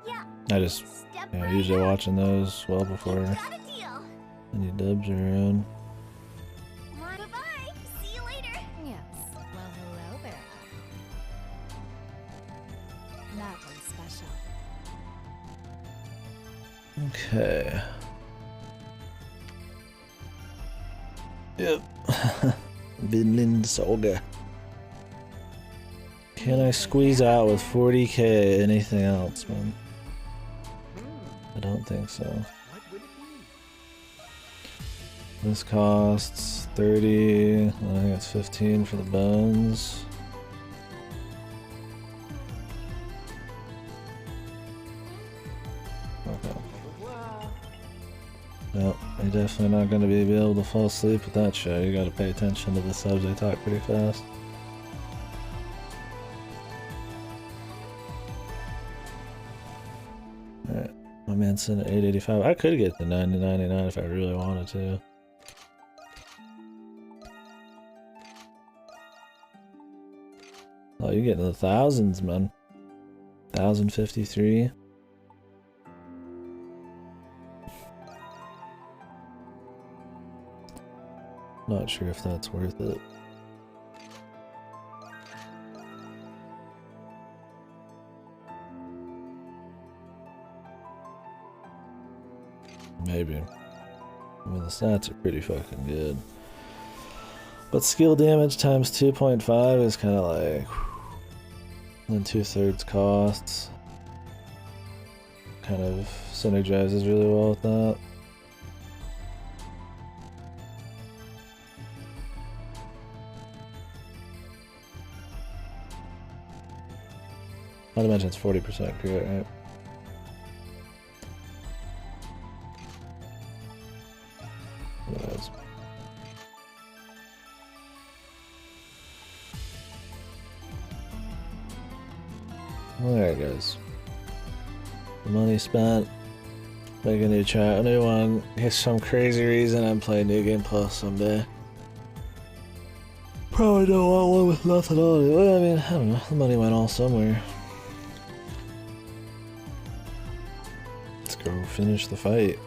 Yeah. I just, Step you know, right usually up. watching those well before Got a deal. any dubs are around. Bye-bye. See you later. Yes. Well, hello there, Adam. That one's special. Okay. Yep. Vinland Saga. Can I squeeze out with 40k anything else, man? I don't think so. What would it be? This costs 30. I think it's 15 for the bones. Okay. Au revoir. Nope, you're definitely not going to be able to fall asleep with that show. You got to pay attention to the subs, they talk pretty fast. Alright, my man's sitting at 885. I could get to 90.99 if I really wanted to. Oh, you're getting the thousands, man. 1,053. Not sure if that's worth it. Maybe. I mean, the stats are pretty fucking good. But skill damage times 2.5 is kind of like... Then 2/3 costs. Kind of synergizes really well with that. Not to mention it's 40% crit, right? What else? Alright guys. Money spent. Make a new chat, a new one. If some crazy reason I'm playing New Game Plus someday. Probably don't want one with nothing on it. Well, I mean, I don't know. The money went all somewhere. Let's go finish the fight.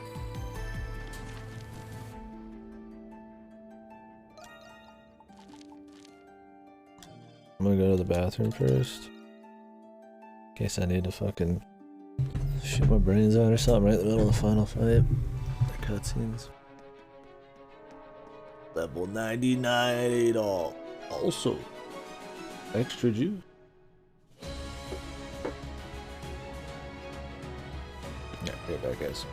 I'm gonna go to the bathroom first. In case I need to fucking shit my brains out or something right in the middle of the final fight. The cutscenes. Level 99 all. Also, extra juice. Yeah, get back, guys.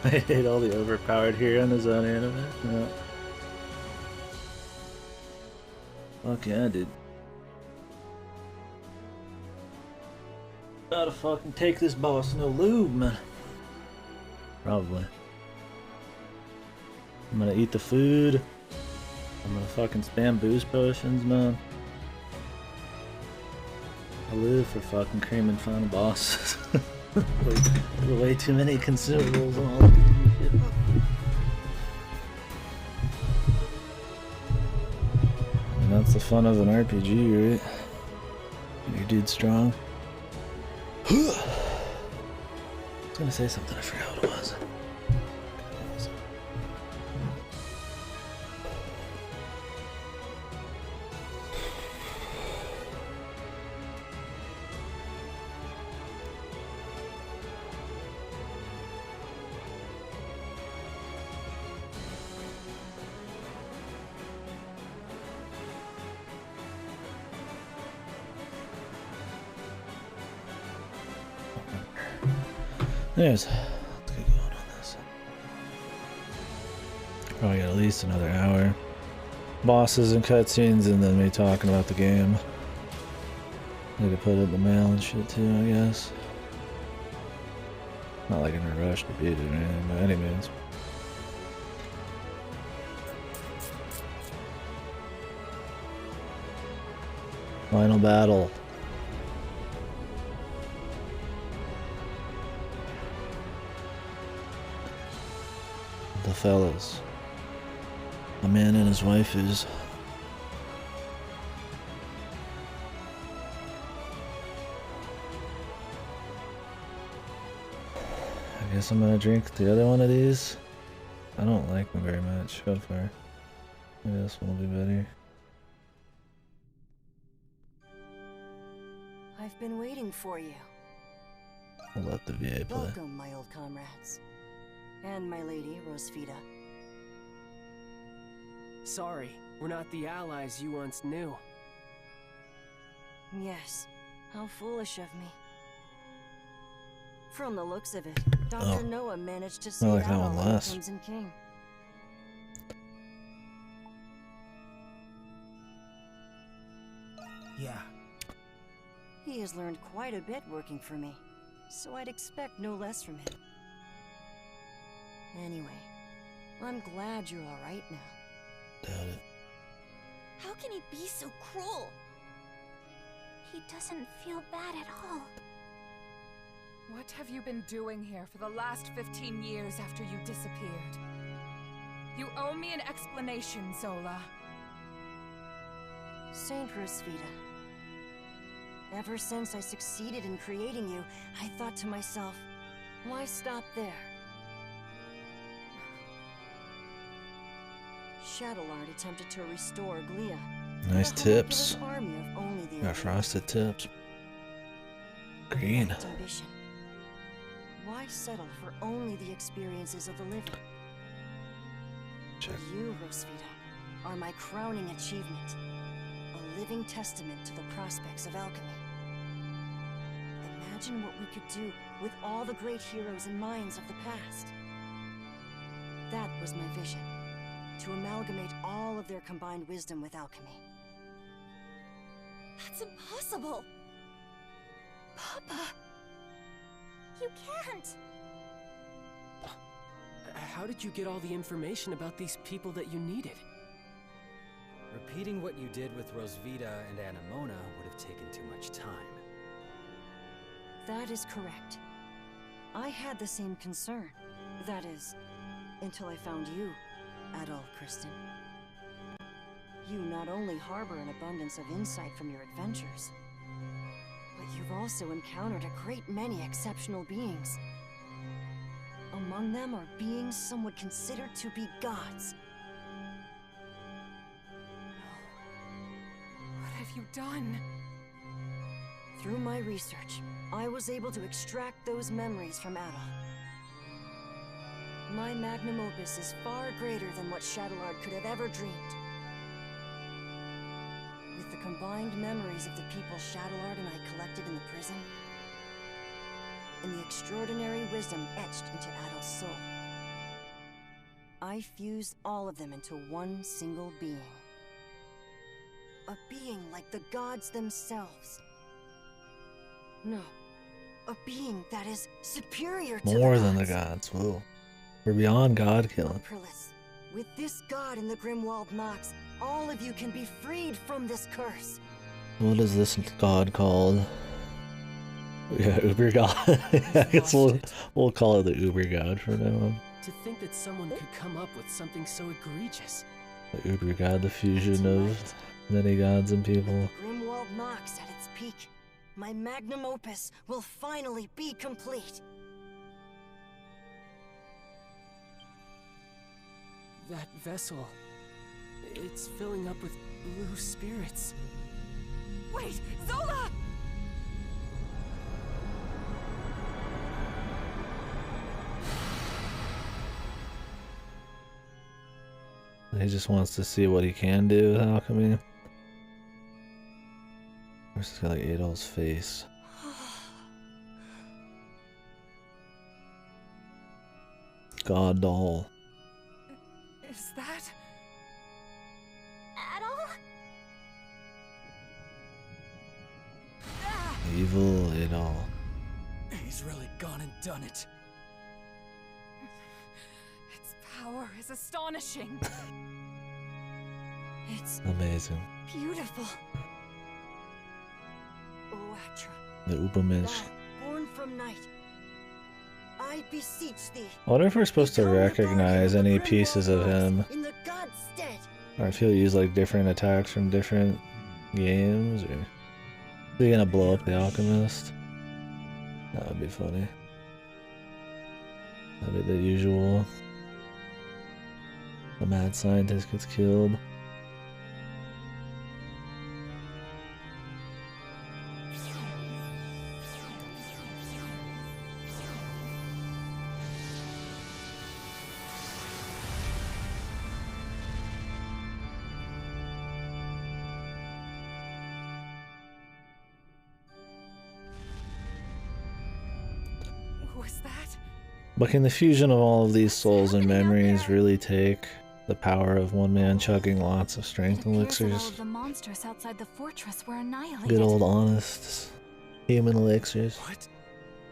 I hate all the overpowered hero in the zone anime. Yeah. Fuck yeah, dude. Gotta fucking take this boss, no lube, man. Probably. I'm gonna eat the food. I'm gonna fucking spam boost potions, man. I live for fucking cream and final bosses. way too many consumables and all that shit. And that's the fun of an RPG, right? Your dude's strong. I was gonna say something, I forgot what it was. Anyways, let's get going on this. Probably got at least another hour. Bosses and cutscenes, and then me talking about the game. Need to put it in the mail and shit too, I guess. Not like in a rush to beat it or anything, by any means. Final battle. The fellas. A man and his wife is. I guess I'm gonna drink the other one of these. I don't like them very much so far. Maybe this one will be better. I've been waiting for you. I'll let the VA play. Welcome, my old comrades. And my lady, Rosvita. Sorry, we're not the allies you once knew. Yes, how foolish of me. From the looks of it, Dr. Noah managed to save like that one Adol less. Crimson King. Yeah. He has learned quite a bit working for me, so I'd expect no less from him. Anyway, I'm glad you're alright now. Doubt it. How can he be so cruel? He doesn't feel bad at all. What have you been doing here for the last 15 years after you disappeared? You owe me an explanation, Zola. Saint Rosvita. Ever since I succeeded in creating you, I thought to myself, why stop there? Shadowlord attempted to restore Glia. Nice The tips. homunculus army of only the Got elite. frosted tips. Green. Great ambition. Why settle for only the experiences of the living? Check. You, Rosvita, are my crowning achievement. A living testament to the prospects of alchemy. Imagine what we could do with all the great heroes and minds of the past. That was my vision. To amalgamate all of their combined wisdom with alchemy. That's impossible! Papa! You can't! How did you get all the information about these people that you needed? Repeating what you did with Rosvita and Anemona would have taken too much time. That is correct. I had the same concern. That is, until I found you, Adol Kristen. You not only harbor an abundance of insight from your adventures, but you've also encountered a great many exceptional beings. Among them are beings some would consider to be gods. What have you done? Through my research, I was able to extract those memories from Adol. My magnum opus is far greater than what Shadowlord could have ever dreamed. With the combined memories of the people Shadowlord and I collected in the prison, and the extraordinary wisdom etched into Adol's soul, I fused all of them into one single being. A being like the gods themselves. No, a being that is superior to More the than the gods. gods. Whoa. We're beyond God killing. Prillis, with this god in the Grimwald Nox, all of you can be freed from this curse. What is this god called? Yeah, Uber God. I guess we'll call it the Uber God from now on. To think that someone could come up with something so egregious. The Uber God, the fusion of many gods and people. Grimwald Nox at its peak. My magnum opus will finally be complete. That vessel, it's filling up with blue spirits. Wait, Zola! He just wants to see what he can do with alchemy. Where's this guy like Adolf's face? God doll. Is that... Adol? Evil Adol. He's really gone and done it. Its power is astonishing. It's Amazing. beautiful. Oatra, The Ubamensch. God, born from night, I beseech thee. I wonder if we're supposed to become the recognize guardian any of the pieces of Grimwald him. Nox in the god's stead. Or if he'll use like different attacks from different games, or is he gonna blow up the alchemist? That would be funny. That'd be the usual. The mad scientist gets killed. Was that? But can the fusion of all of these souls and memories really take the power of one man chugging lots of strength It appears that all elixirs? of the monsters outside the fortress were annihilated. Good old honest human elixirs. What?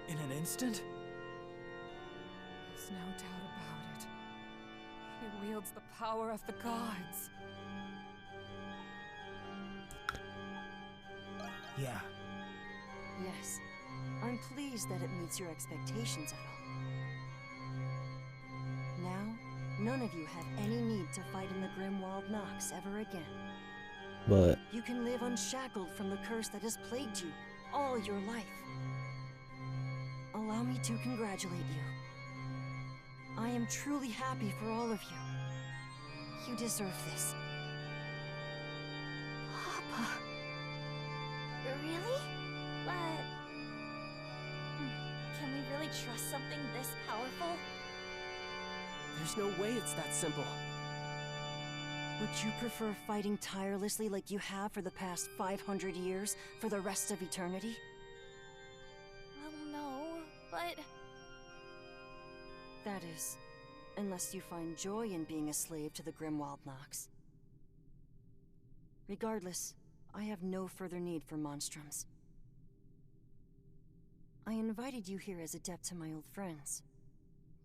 In an instant? There's no doubt about it. He wields the power of the gods. Yeah. Yes, I'm pleased that it meets your expectations, Adol. Now, none of you have any need to fight in the Grimwald Nox ever again. But You can live unshackled from the curse that has plagued you all your life. Allow me to congratulate you. I am truly happy for all of you. You deserve this. Papa. Really? But... Can we really trust something this powerful? There's no way it's that simple. Would you prefer fighting tirelessly like you have for the past 500 years for the rest of eternity? Well, no, but... That is, unless you find joy in being a slave to the Grimwald Nox. Regardless, I have no further need for Monstroms. I invited you here as a debt to my old friends,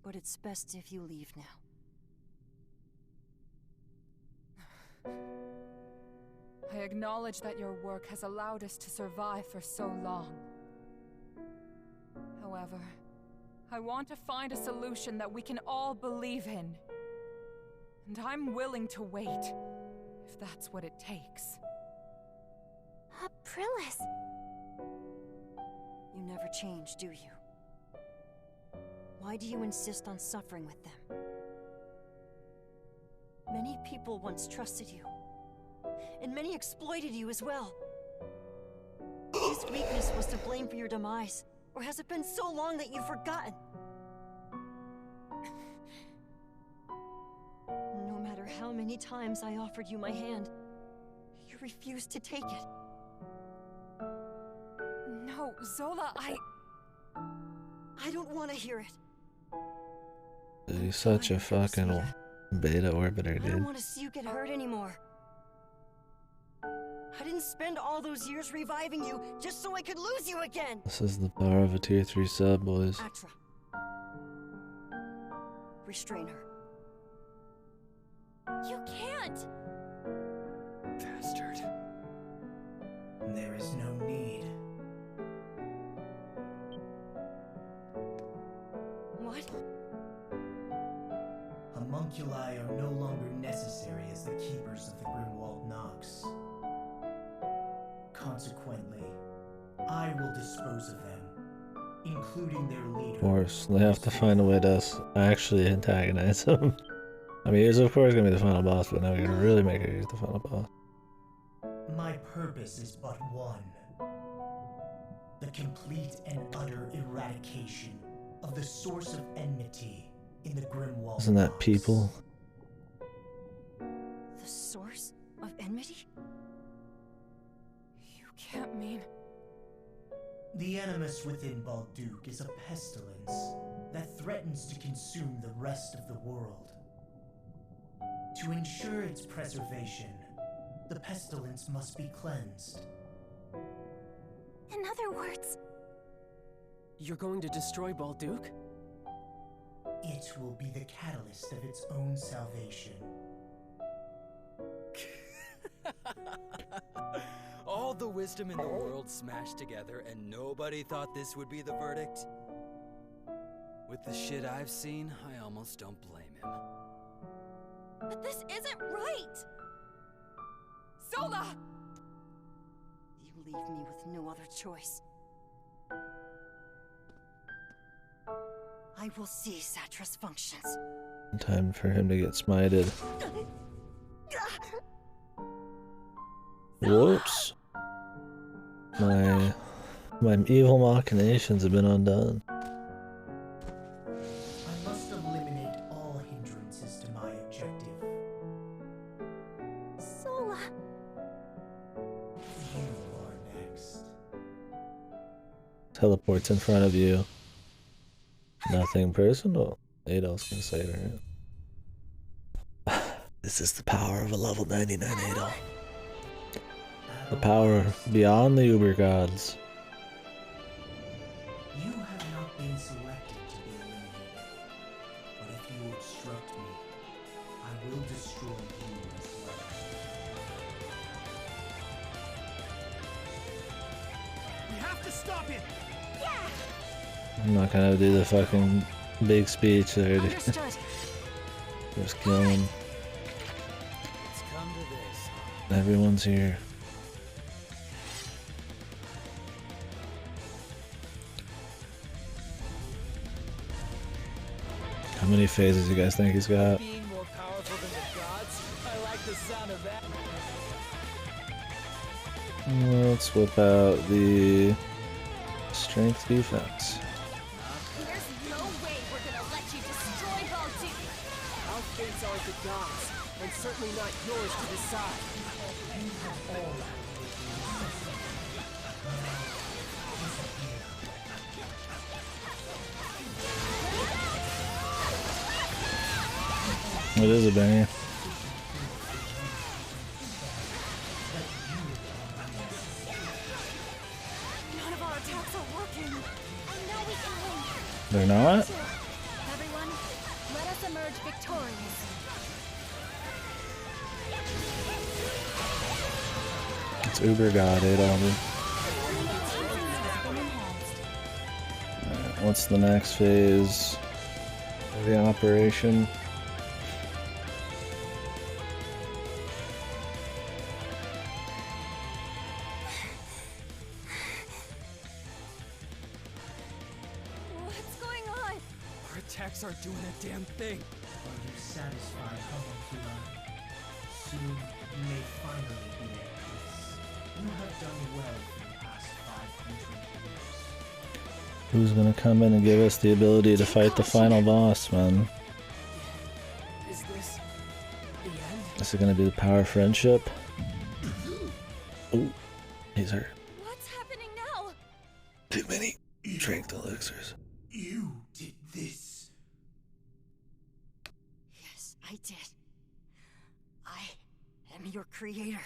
but it's best if you leave now. I acknowledge that your work has allowed us to survive for so long. However, I want to find a solution that we can all believe in. And I'm willing to wait, if that's what it takes. Prillis. You never change, do you? Why do you insist on suffering with them? Many people once trusted you, and many exploited you as well. Whose weakness was to blame for your demise, or has it been so long that you've forgotten? No matter how many times I offered you my hand, you refused to take it. No, Zola, I don't want to hear it. he's such a Fine, fucking Rosita. Beta orbiter, I don't dude. want to see you get hurt anymore. I didn't spend all those years reviving you just so I could lose you again. This is the power of a tier 3 sub, boys. Atra. Restrain her. You can't! Bastard. There is no need. What? Homunculi are no longer necessary as the keepers of the Grimwald Nox. Consequently, I will dispose of them, including their leader. Of course, they have to find a way to actually antagonize him. I mean, he's of course gonna be the final boss, but now we're gonna really make it the final boss. My purpose is but one. The complete and utter eradication of the source of enmity in the Grimwald. Isn't that Nox. people? The source of enmity? You can't mean... The animus within Balduke is a pestilence that threatens to consume the rest of the world. To ensure its preservation, the pestilence must be cleansed. In other words, You're going to destroy Balduke? It will be the catalyst of its own salvation. All the wisdom in the world smashed together, and nobody thought this would be the verdict? With the shit I've seen, I almost don't blame him. but this isn't right! Zola! You leave me with no other choice. I will seize Atra's functions. Time for him to get smited. Whoops. My evil machinations have been undone. I must eliminate all hindrances to my objective. Sola! You are next. Teleports in front of you. Nothing personal. Adol's gonna say to her. This is the power of a level 99 Adol. The power beyond the Uber gods. You have not been selected to be eliminated. But if you obstruct me, I will destroy you as well. We have to stop him! I'm not gonna do the fucking big speech there, dude. Understood. Just kill him. It's come to this. Everyone's here. How many phases you guys think he's got? Being more powerful than the gods? I like the sound of that. Let's whip out the strength defense. There's no way we're gonna let you destroy Balduke! Our fates are the gods, and certainly not yours to decide. It is a banger. None of our attacks are working! I know we can win! They're not? Everyone, let us emerge victorious! It's Uber God, Adol. Alright, what's the next phase of the operation? What's going on? Our attacks aren't doing a damn thing. Are you satisfied, Homunculi? Soon you may finally be at peace. You have done well for the past 500 years. Who's gonna come in and give us the ability to fight the final boss, man? Is this the end? This is gonna be the power of friendship. Ooh, he's hurt. What's happening now? Too many strength elixirs. You did this. Yes, I did. I am your creator.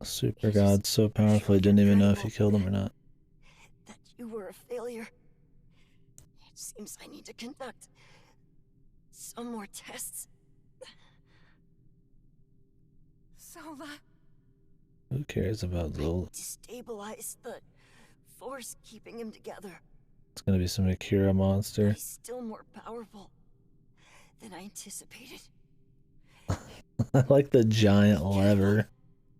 Super God so powerful I didn't even know if you killed him or not. That you were a failure. It seems I need to conduct some more tests. Zola. Who cares about Zola? Destabilize the force keeping him together. It's gonna be some Akira monster. He's still more powerful than I anticipated. I like the giant lever.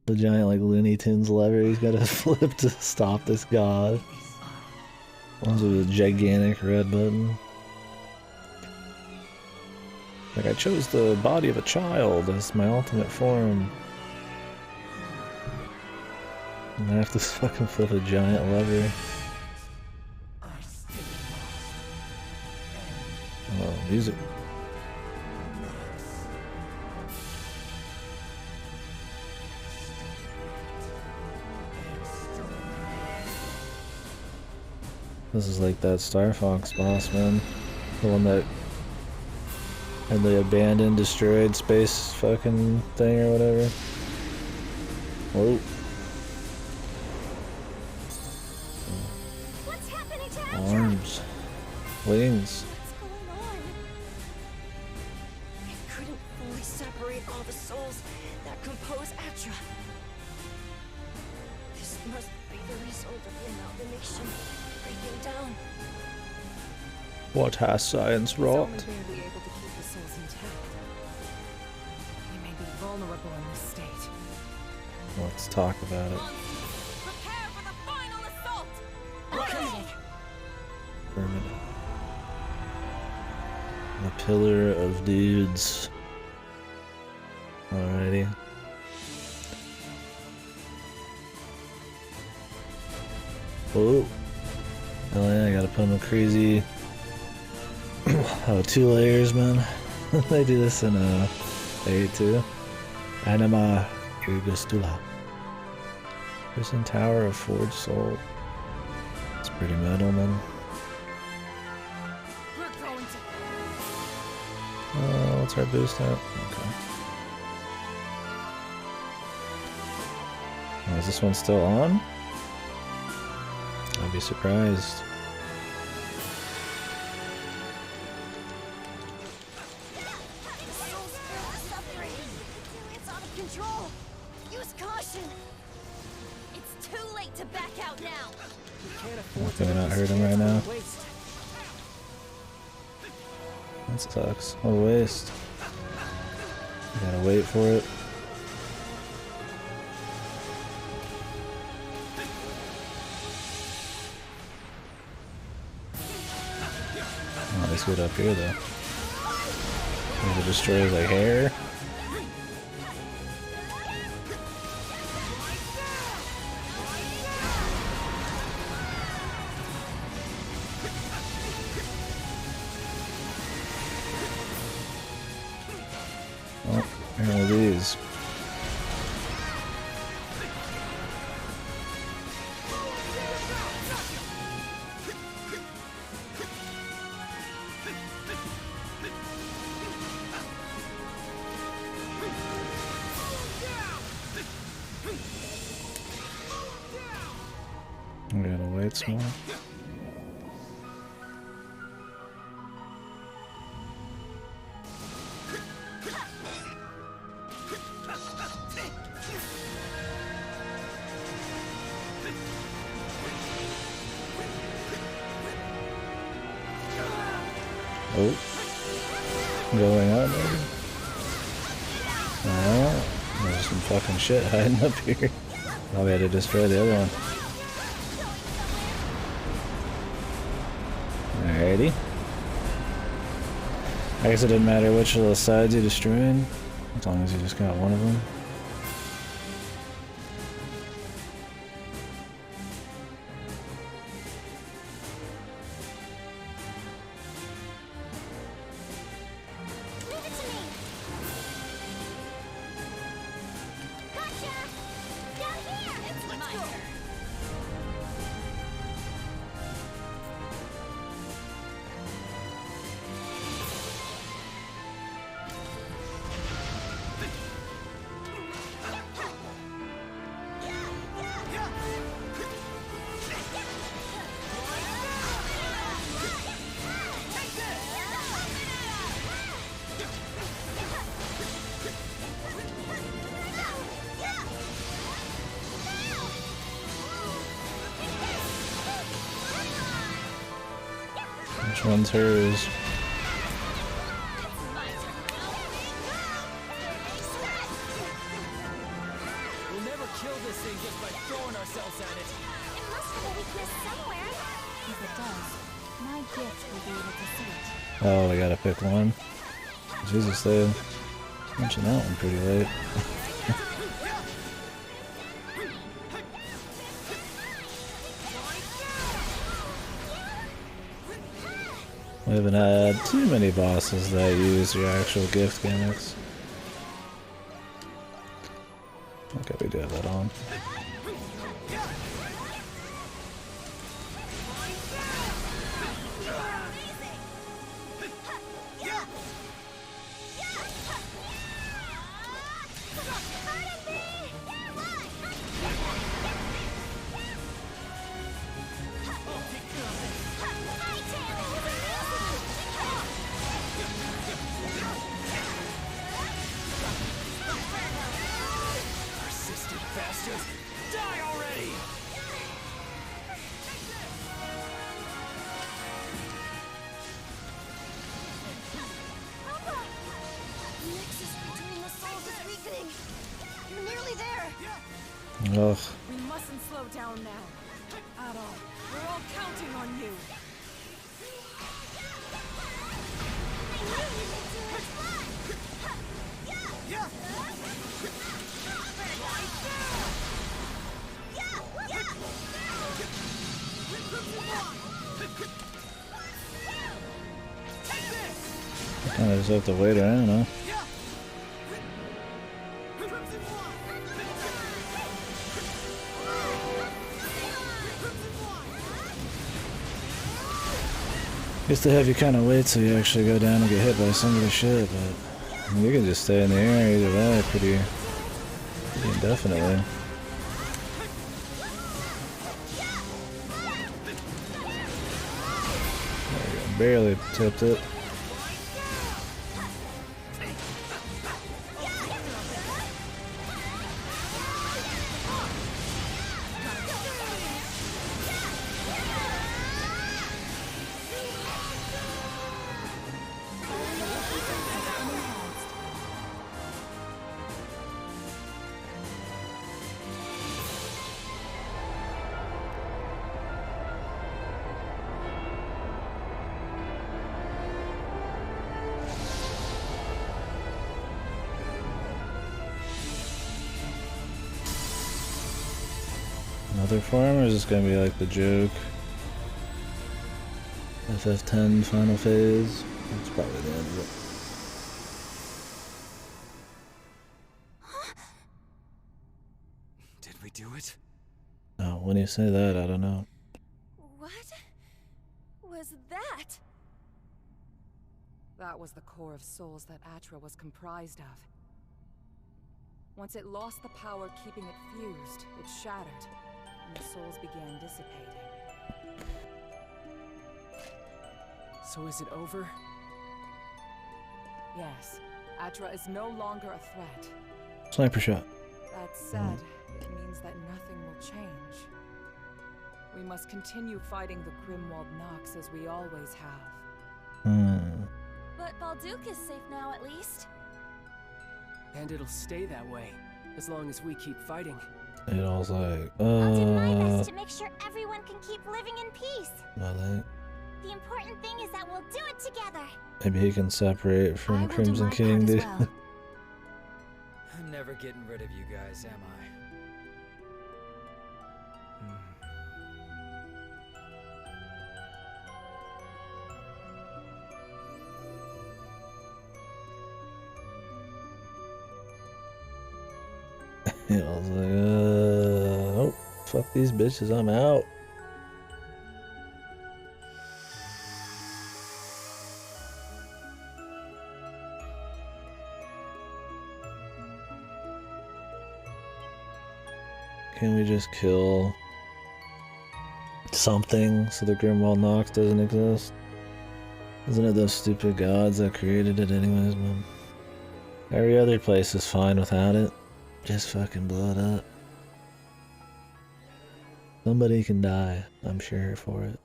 The giant, like, Looney Tunes lever he's gotta flip to stop this god. One's with a gigantic red button. Like, I chose the body of a child as my ultimate form. And I have to fucking flip a giant lever. Oh, music. This is like that Star Fox boss, man. The one that had the abandoned, destroyed space fucking thing or whatever. Whoa. What's happening to Atra? Arms. Wings. What's going on? I couldn't fully separate all the souls that compose Atra. This must be the result of the amalgamation breaking down. What has science wrought? It's only barely able to keep the souls intact. We may be vulnerable in this state. Let's talk about it. Prepare for the final assault! Affirmative. Affirmative. The pillar of dudes. Alrighty. Whoa. Oh yeah, I gotta put them crazy. Oh, 2 layers, man. They do this in A2. Anima Irgustula. Prison Tower of Forged Soul. It's pretty metal, man. We're going to... What's our boost at? Okay. Oh, is this one still on? I'd be surprised. It's out of control. Use caution. It's too late to back out now. We can't afford Can I not hurt him right now? That sucks. What a waste. Gotta wait for it. Oh, it's good up here though. Maybe it destroys like hair. Oh, here are these. We gotta wait some more. Oh, going on maybe? There's some fucking shit hiding up here. Oh, we had to destroy the other one. Alrighty. I guess it didn't matter which of the sides you destroyed, as long as you just got one of them. Leave it to me. Gotcha. Down here. It's my turn. Which one's hers? We'll never kill this thing just by throwing ourselves at it. It must have a weakness somewhere. If it does, my gift will be able to see it. Oh, we gotta pick one. Jesus, they mentioned that one pretty late. We haven't had too many bosses that use your actual gift gimmicks. Okay, we do have that on. Persistent bastard! Die already! The nexus between the souls is weakening. You're nearly there. Ugh. We mustn't slow down now. At all. We're all counting on you. Kinda just have to wait around, huh? Used to have you kind of wait till you actually go down and get hit by some of the shit, but I mean, you can just stay in the air either way pretty indefinitely. There you go, barely tipped it. Another farm, or is this gonna be like the joke? FF10 final phase? That's probably the end of it. Did we do it? Oh, when you say that, I don't know. What was that? That was the core of souls that Atra was comprised of. Once it lost the power keeping it fused, it shattered, and the souls began dissipating. So is it over? Yes, Atra is no longer a threat. Sniper shot. That said, it means that nothing will change. We must continue fighting the Grimwald Nox as we always have. But Balduke is safe now, at least. And it'll stay that way, as long as we keep fighting. It was like, I'll do my best to make sure everyone can keep living in peace. nothing. The important thing is that we'll do it together. Maybe he can separate from I will do Crimson my King, part as dude. well. I'm never getting rid of you guys, am I? Yeah, I was like, oh, fuck these bitches, I'm out. Can we just kill something so the Grimwald Nox doesn't exist? Isn't it those stupid gods that created it anyways, man? Every other place is fine without it. Just fucking blow it up. Somebody can die, I'm sure, for it.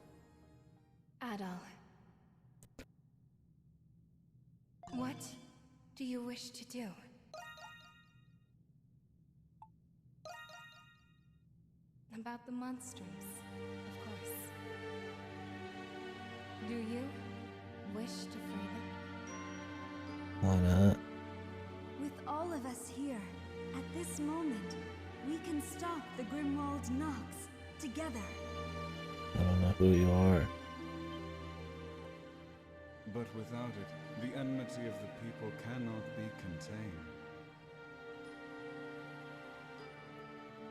Adol, do? About the monsters, of course. Do you wish to free them? Why not? With all of us here, at this moment, we can stop the Grimwald Nox together. I don't know who you are. But without it, the enmity of the people cannot be contained.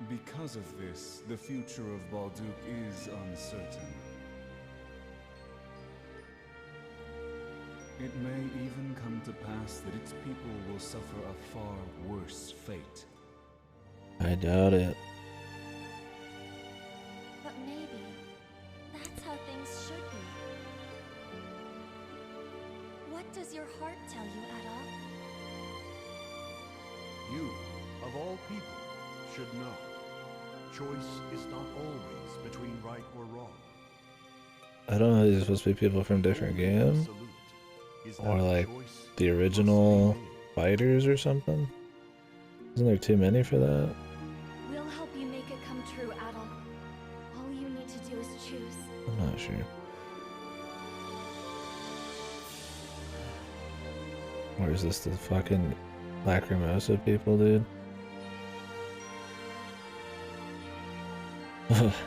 Because of this, the future of Balduq is uncertain. It may even come to pass that its people will suffer a far worse fate. I doubt it. But maybe that's how things should be. What does your heart tell you, Adol? You, of all people, should know. Choice is not always between right or wrong. I don't know if these are supposed to be people from different games. Or like the original fighters or something. Isn't there too many for that? We'll help you make it come true, Adol. All you need to do is choose. I'm not sure. Or is this the fucking Lacrimosa people, dude?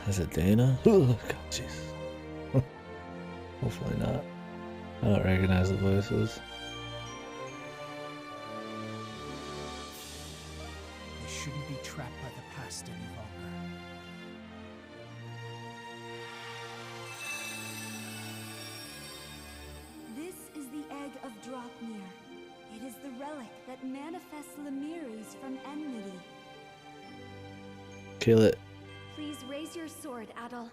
Is it Dana? Oh, God, jeez. Hopefully not. I don't recognize the voices. We shouldn't be trapped by the past any longer. This is the egg of Dropnir. It is the relic that manifests Lemiris from enmity. Kill it. Please raise your sword, Adol.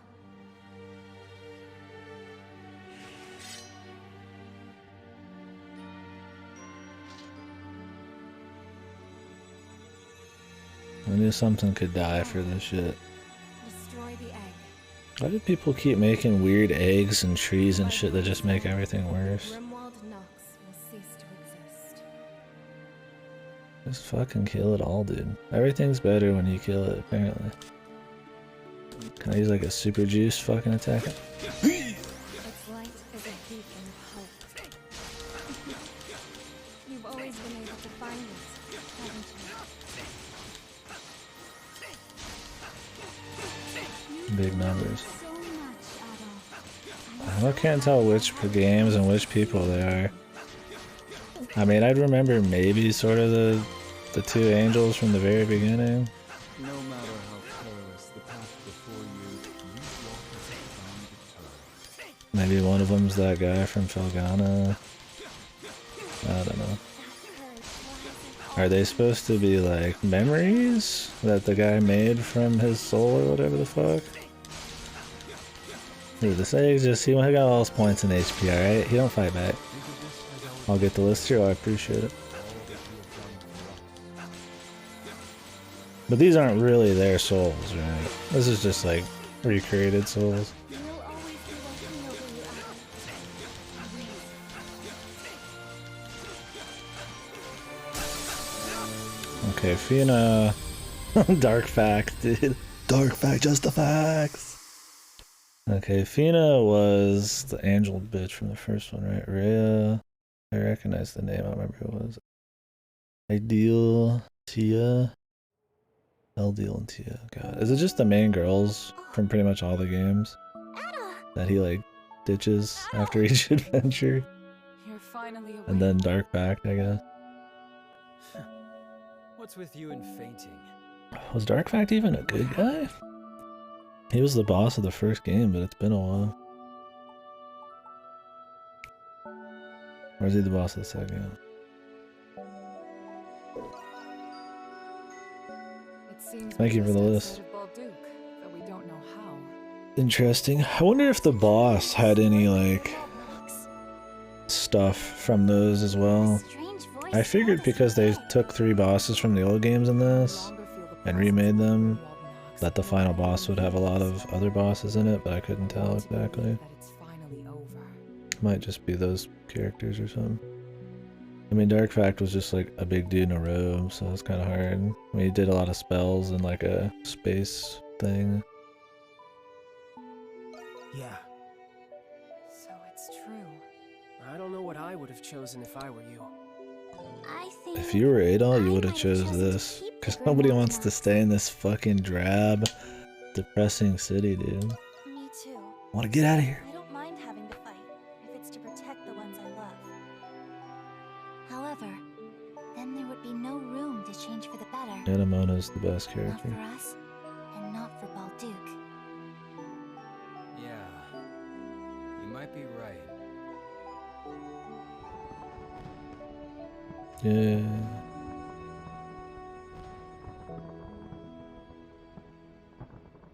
I knew something could die for this shit. Destroy the egg. Why do people keep making weird eggs and trees and shit that just make everything worse? Grimwald Nox will cease to exist. Just fucking kill it all, dude. Everything's better when you kill it, apparently. Can I use like a super juice fucking attack it? Its light is a beacon of hope. You've always been able to find it, haven't you? Big numbers. So much, Adol. I can't tell which games and which people they are. I mean, I'd remember maybe sort of the two angels from the very beginning. No matter how perilous the path before you, you walk as a bound to Maybe one of them's that guy from Felghana. I don't know. Are they supposed to be like memories that the guy made from his soul or whatever the fuck? Dude, this egg just, he got all his points in HP, alright? He don't fight back. I'll get the list here, I appreciate it. But these aren't really their souls, right? This is just like recreated souls. We'll always be watching over you, Adol. Okay, Fina. Dark fact, dude. Dark fact, just the facts. Okay, Fina was the angel bitch from the first one, right? Rhea. I recognize the name, I don't remember who it was. Ideal, Tia. Eldiel and Tia. God. Is it just the main girls from pretty much all the games that he like ditches after each adventure? You're finally awake. And then Dark Fact, I guess. What's with you and fainting? Was Dark Fact even a good guy? He was the boss of the first game, but it's been a while. Or is he the boss of the second? Thank you for the list. But we don't know how. Interesting. I wonder if the boss had any, like, stuff from those as well. I figured because they took 3 bosses from the old games in this and remade them, that the final boss would have a lot of other bosses in it, but I couldn't tell exactly. Might just be those characters or something. I mean, Dark Fact was just like a big dude in a robe, so it's kind of hard. I mean, he did a lot of spells and like a space thing. Yeah. So it's true. I don't know what I would have chosen if I were you. I think If you were Adol, you would have might chose chosen to this. keep the Because nobody Grimwald wants to Knox. stay in this fucking drab, depressing city, dude. Me too. I want to get out of here. I don't mind having to fight, if it's to protect the ones I love. However, then there would be no room to change for the better. Anamona's the best Not character. for us, and not for Balduke. Yeah, you might be right. Yeah.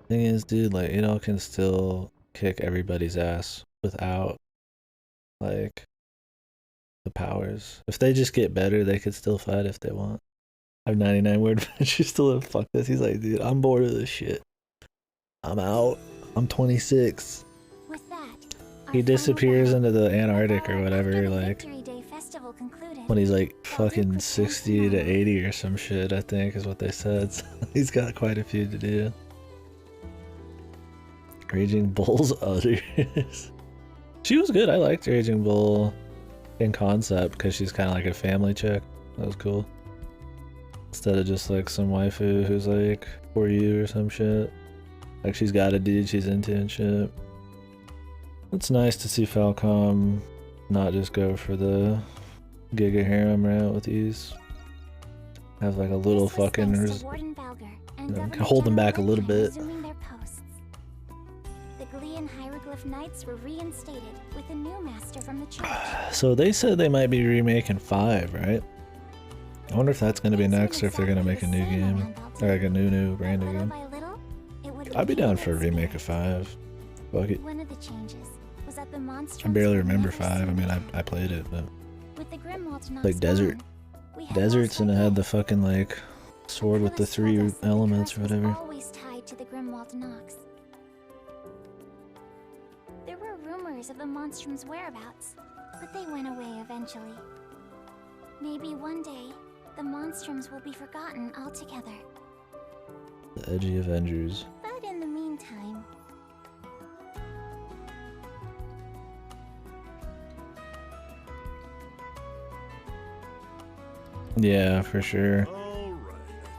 Thing is, dude, like, Adol can still kick everybody's ass without, like, the powers. If they just get better, they could still fight if they want. I have 99 word, but she's still like, fuck this. He's like, dude, I'm bored of this shit. I'm out. I'm 26. With that, He disappears into the Antarctic or whatever, like, Victory Day festival concluded. when he's like fucking 60 to 80 or some shit, I think is what they said. So he's got quite a few to do. Raging Bull's others. She was good. I liked Raging Bull in concept because she's kind of like a family chick. That was cool. Instead of just like some waifu who's like for you or some shit. Like she's got a dude she's into and shit. It's nice to see Falcom not just go for the Giga Harem route with these. Have like a little This was fucking thanks to Warden Balger and you know, Governor hold them General back a little Linkheim bit. resuming their posts. The Glean Hieroglyph Knights were reinstated with a new master from the church. So they said they might be remaking 5, right? I wonder if that's gonna be next or if they're gonna make a new game. Or like a new brand new game. By little, it would I'd be regain down for a its remake of spirit. 5. Fuck it. One of the changes was that the I monstrums barely were remember never 5. I seen mean, again. I played it, but With the Grimwald Knox like desert. gone, we had Deserts lost and it our had the way. fucking like sword with the Phyllis told 3 us that the elements or curse was whatever. always tied to the Grimwald Knox. There were rumors of the monstrum's whereabouts, but they went away eventually. Maybe one day, the monstrums will be forgotten altogether. The edgy Avengers. But in the meantime, Yeah, for sure.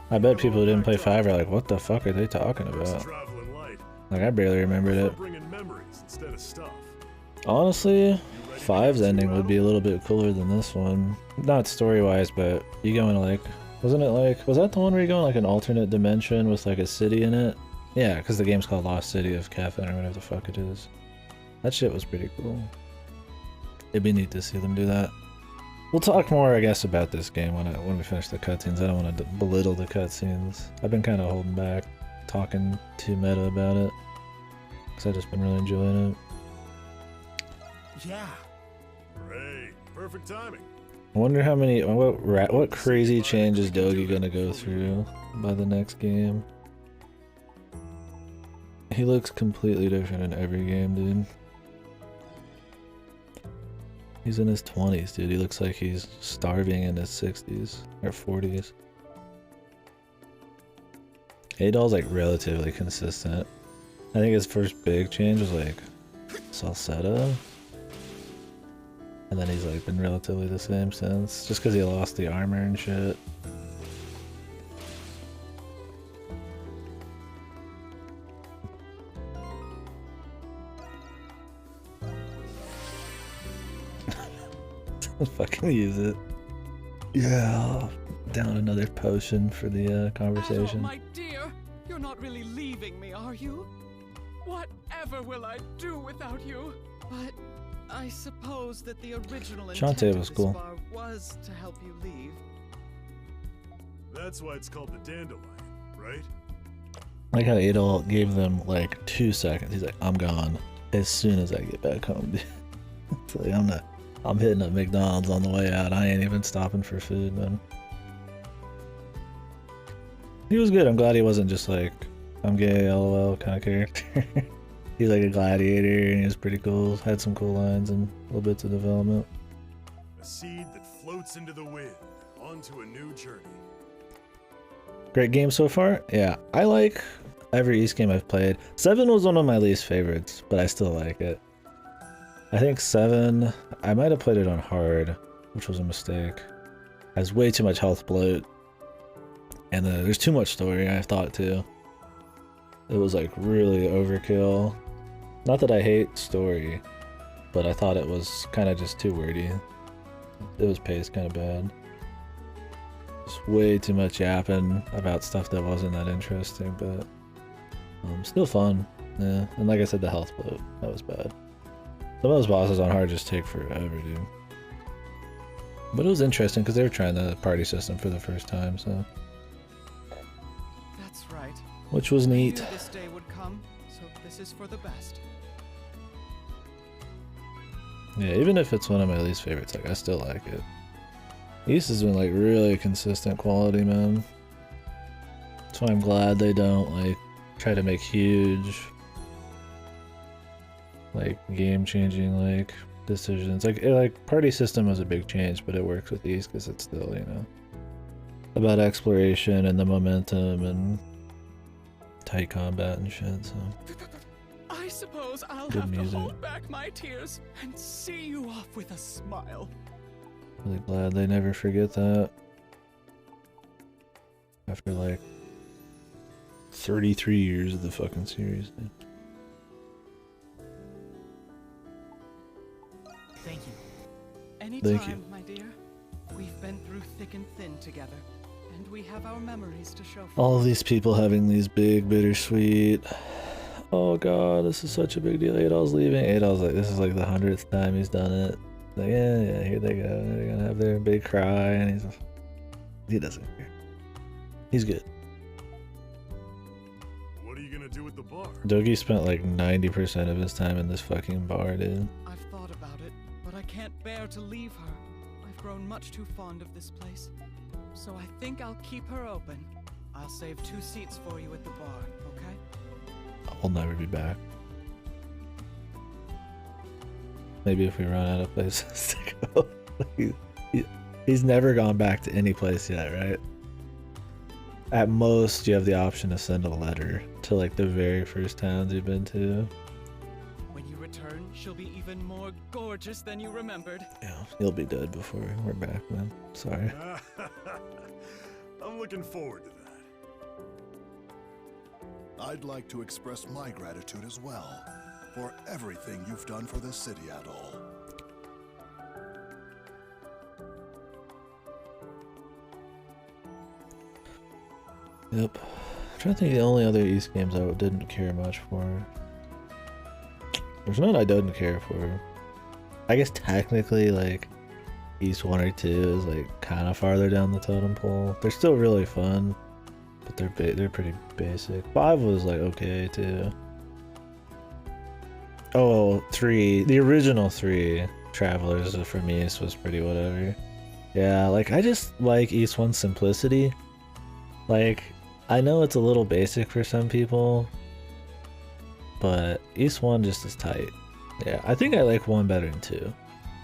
I bet people who didn't play 5 are like, what the fuck are they talking about? Like, I barely remembered it. Honestly, 5's ending would be a little bit cooler than this one. Not story-wise, but you go in like... Wasn't it like... Was that the one where you go in like an alternate dimension with like a city in it? Yeah, because the game's called Lost City of Catherine or whatever the fuck it is. That shit was pretty cool. It'd be neat to see them do that. We'll talk more, I guess, about this game when we finish the cutscenes. I don't want to belittle the cutscenes. I've been kind of holding back, talking too meta about it, because I've just been really enjoying it. Yeah. Great. Perfect timing. I wonder how many, what crazy changes Dogi gonna go through by the next game. He looks completely different in every game, dude. He's in his 20s, dude. He looks like he's starving in his 60s or 40s. Adol's like relatively consistent. I think his first big change was like Salsetta. And then he's like been relatively the same since. Just because he lost the armor and shit. Fucking use it. Yeah. Down another potion for the conversation. My dear, you're not really leaving me, are you? Whatever will I do without you? But I suppose that the original intent Shantae of was this cool. bar was to help you leave. That's why it's called the Dandelion, right? I like how Adol gave them like 2 seconds. He's like, I'm gone as soon as I get back home, dude. It's like, I'm hitting up McDonald's on the way out. I ain't even stopping for food, man. He was good. I'm glad he wasn't just like, I'm gay, lol kind of character. He's like a gladiator and he was pretty cool. Had some cool lines and little bits of development. A seed that floats into the wind, onto a new journey. Great game so far? Yeah, I like every East game I've played. 7 was one of my least favorites, but I still like it. I think 7, I might have played it on hard, which was a mistake. Has way too much health bloat. And there's too much story, I thought too. It was like really overkill. Not that I hate story, but I thought it was kind of just too wordy. It was paced kind of bad. Just way too much yapping about stuff that wasn't that interesting, but still fun. Yeah, and like I said, the health bloat, that was bad. Some of those bosses on hard just take forever, dude. But it was interesting because they were trying the party system for the first time, so. That's right. Which was neat. I knew this day would come, so this is for the best. Yeah, even if it's one of my least favorites, like I still like it. East has been like really consistent quality, man. That's why I'm glad they don't like try to make huge like game-changing like decisions. Like party system was a big change, but it works with East because it's still, you know, about exploration and the momentum and tight combat and shit. So I suppose I'll good have music. to hold back my tears and see you off with a smile. Really glad they never forget that. After like 33 years of the fucking series, dude. Thank you. Anytime, Thank you. my dear. We've been through thick and thin together, and we have our memories to show for. All of these people having these big bittersweet. Oh god, this is such a big deal. Adol's leaving. Adol's like, this is like the 100th time he's done it. Like, yeah, here they go. They're gonna have their big cry, and he doesn't care. He's good. What are you gonna do with the bar? Dougie spent like 90% of his time in this fucking bar, dude. I've thought about it, but I can't bear to leave her. I've grown much too fond of this place, so I think I'll keep her open. I'll save 2 seats for you at the bar, okay? I'll never be back. Maybe if we run out of places to go. He's never gone back to any place yet, right? At most, you have the option to send a letter to like the very first towns you've been to. When you return, she'll be even more gorgeous than you remembered. Yeah, he'll be dead before we're back, man. Sorry. I'm looking forward to that. I'd like to express my gratitude as well for everything you've done for this city, Adol. Yep. I'm trying to think of the only other East games I didn't care much for. There's none I didn't care for. I guess technically, like, East 1 or 2 is like kind of farther down the totem pole. They're still really fun, but they're pretty basic. 5 was like okay too. Oh, 3. The original 3 Travelers from East was pretty whatever. Yeah, like I just like East 1's simplicity. Like, I know it's a little basic for some people, but East 1 just is tight. Yeah, I think I like 1 better than 2.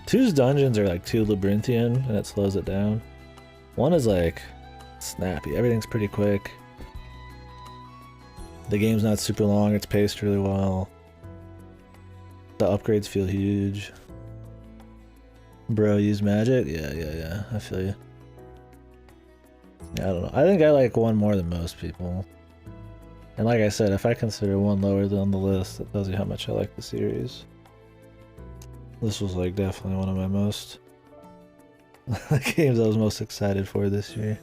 2's dungeons are like too labyrinthian and it slows it down. 1 is like snappy, everything's pretty quick. The game's not super long, it's paced really well. The upgrades feel huge. Bro, use magic? Yeah, I feel you. Yeah, I don't know. I think I like 1 more than most people. And like I said, if I consider 1 lower than on the list, that tells you how much I like the series. This was like definitely one of my most games I was most excited for this year.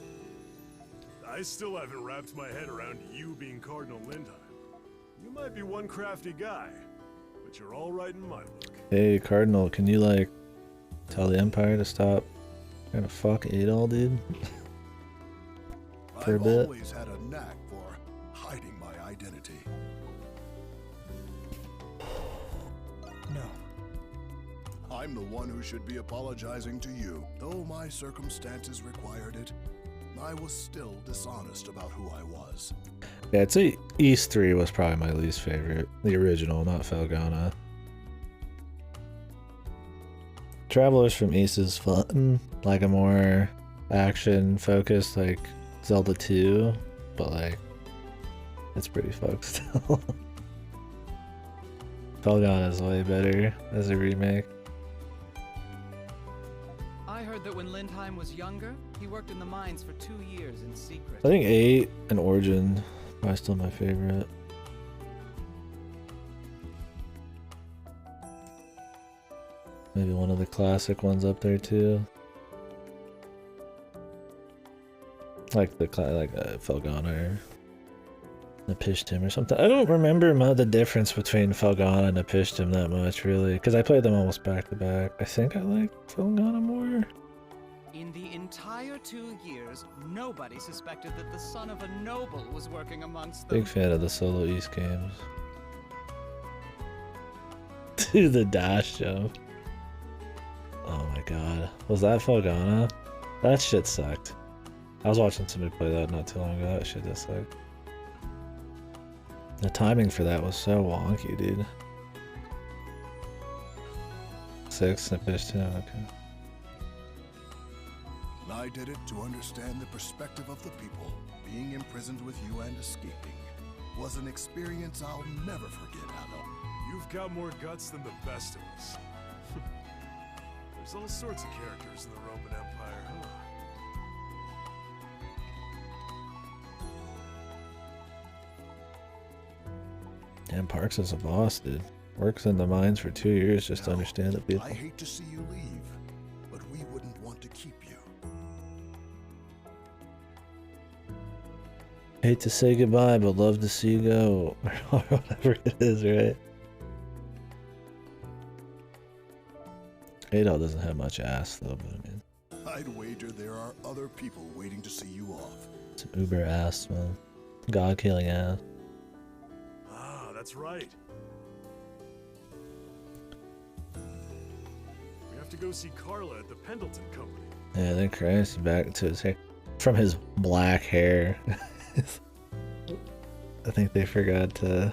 I still haven't wrapped my head around you being Cardinal Lindheim. You might be one crafty guy, but you're all right in my book. Hey, Cardinal, can you like tell the Empire to stop trying to fuck Adol, dude? For a bit. I've always had a knack for hiding my identity. No. I'm the one who should be apologizing to you. Though my circumstances required it, I was still dishonest about who I was. Yeah, I'd say East 3 was probably my least favorite. The original, not Felgana. Travelers from East is fun, like a more action-focused, like Zelda 2, but like, it's pretty fucked still. Felgon is way better as a remake. I heard that when Lindheim was younger, he worked in the mines for 2 years in secret. I think 8 and Origin are still my favorite. Maybe one of the classic ones up there too. Like the Felghana or Napishtim or something. I don't remember the difference between Felghana and Napishtim that much really, because I played them almost back to back. I think I like Felghana more. In the entire 2 years, nobody suspected that the son of a noble was working amongst them. Big fan of the solo East games. Do the dash jump. Oh my god. Was that Felghana? That shit sucked. I was watching somebody play that not too long ago. That shit just sucked. The timing for that was so wonky, dude. 6 and fish 10, okay. I did it to understand the perspective of the people. Being imprisoned with you and escaping was an experience I'll never forget, Adol. You've got more guts than the best of us. There's all sorts of characters in the Roman Empire, huh? Damn, Parks is a boss, dude. Works in the mines for 2 years just to understand the people. I hate to see you leave, but we wouldn't want to keep you. Hate to say goodbye, but love to see you go. Or whatever it is, right? Adol doesn't have much ass, though, but I mean... I'd wager there are other people waiting to see you off. Some uber ass, man. God-killing ass. Ah, that's right. We have to go see Carla at the Pendleton Company. Yeah, then Christ back to his hair. From his black hair. I think they forgot to...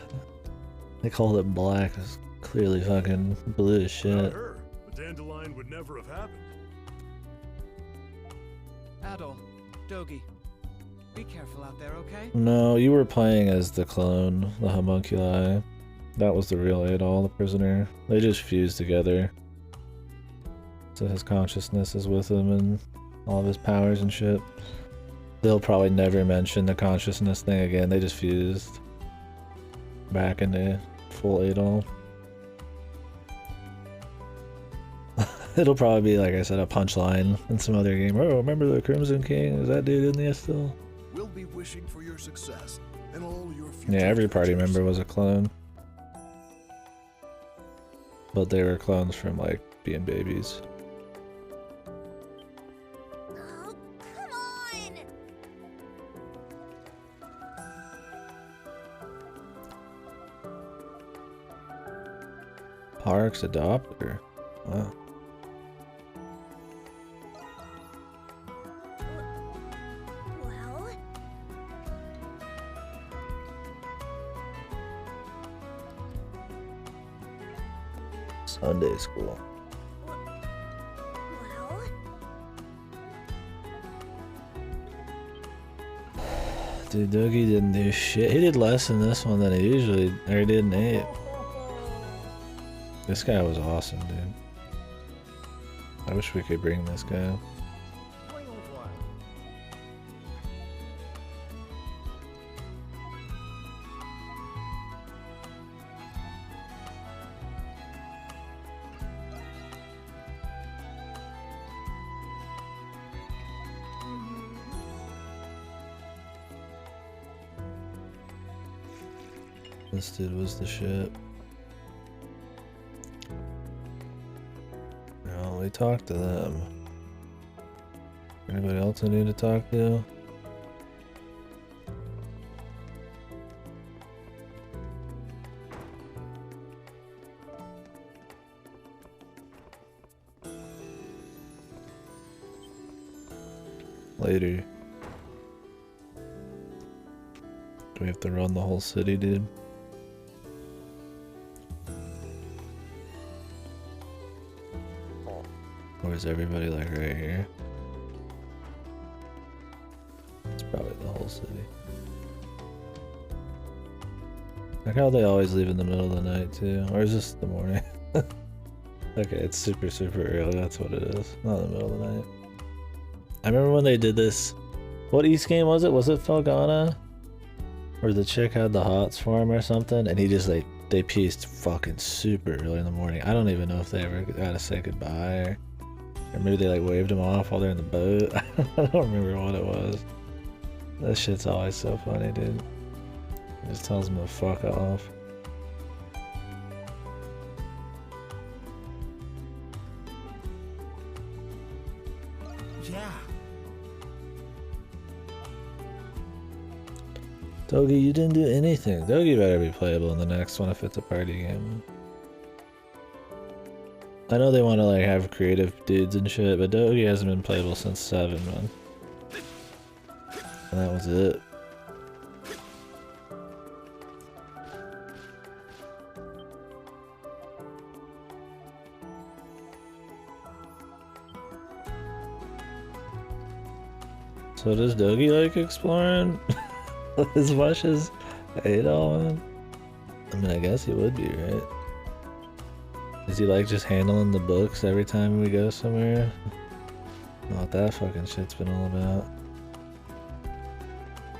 They called it black. It's clearly fucking blue as shit. Without her, the dandelion would never have happened. Adol, Dogi, be careful out there, okay? No, you were playing as the clone, the homunculi. That was the real Adol, the prisoner. They just fused together. So his consciousness is with him and all of his powers and shit. They'll probably never mention the consciousness thing again. They just fused back into full Adol. It'll probably be, like I said, a punchline in some other game. Oh, remember the Crimson King? Is that dude in there still? We'll be wishing for your success and all your future. Yeah, every party member was a clone. But they were clones from, like, being babies. Oh, come on! Parks adopted her. Wow. Well, Sunday school. well, Dude, Dougie didn't do shit. He did less in this one than he usually, or he did in 8. This guy was awesome, dude. I wish we could bring this guy up. This dude was the shit. No, we talked to them. Anybody else I need to talk to? Later. Do we have to run the whole city, dude? Or is everybody like right here? It's probably the whole city. Like how they always leave in the middle of the night too. Or is this the morning? Okay, it's super, super early. That's what it is. Not in the middle of the night. I remember when they did this. What East game was it? Was it Felgana? Where the chick had the hots for him or something? And he just like, they pieced fucking super early in the morning. I don't even know if they ever got to say goodbye. Or maybe they like waved him off while they're in the boat. I don't remember what it was. That shit's always so funny, dude. He just tells him to fuck off. Yeah. Dogi, you didn't do anything. Dogi better be playable in the next one if it's a party game. I know they want to like have creative dudes and shit, but Dogi hasn't been playable since 7, man. And that was it. So does Dogi like exploring as much as Adol, man? I mean, I guess he would be, right? Does he like just handling the books every time we go somewhere? Not what that fucking shit's been all about.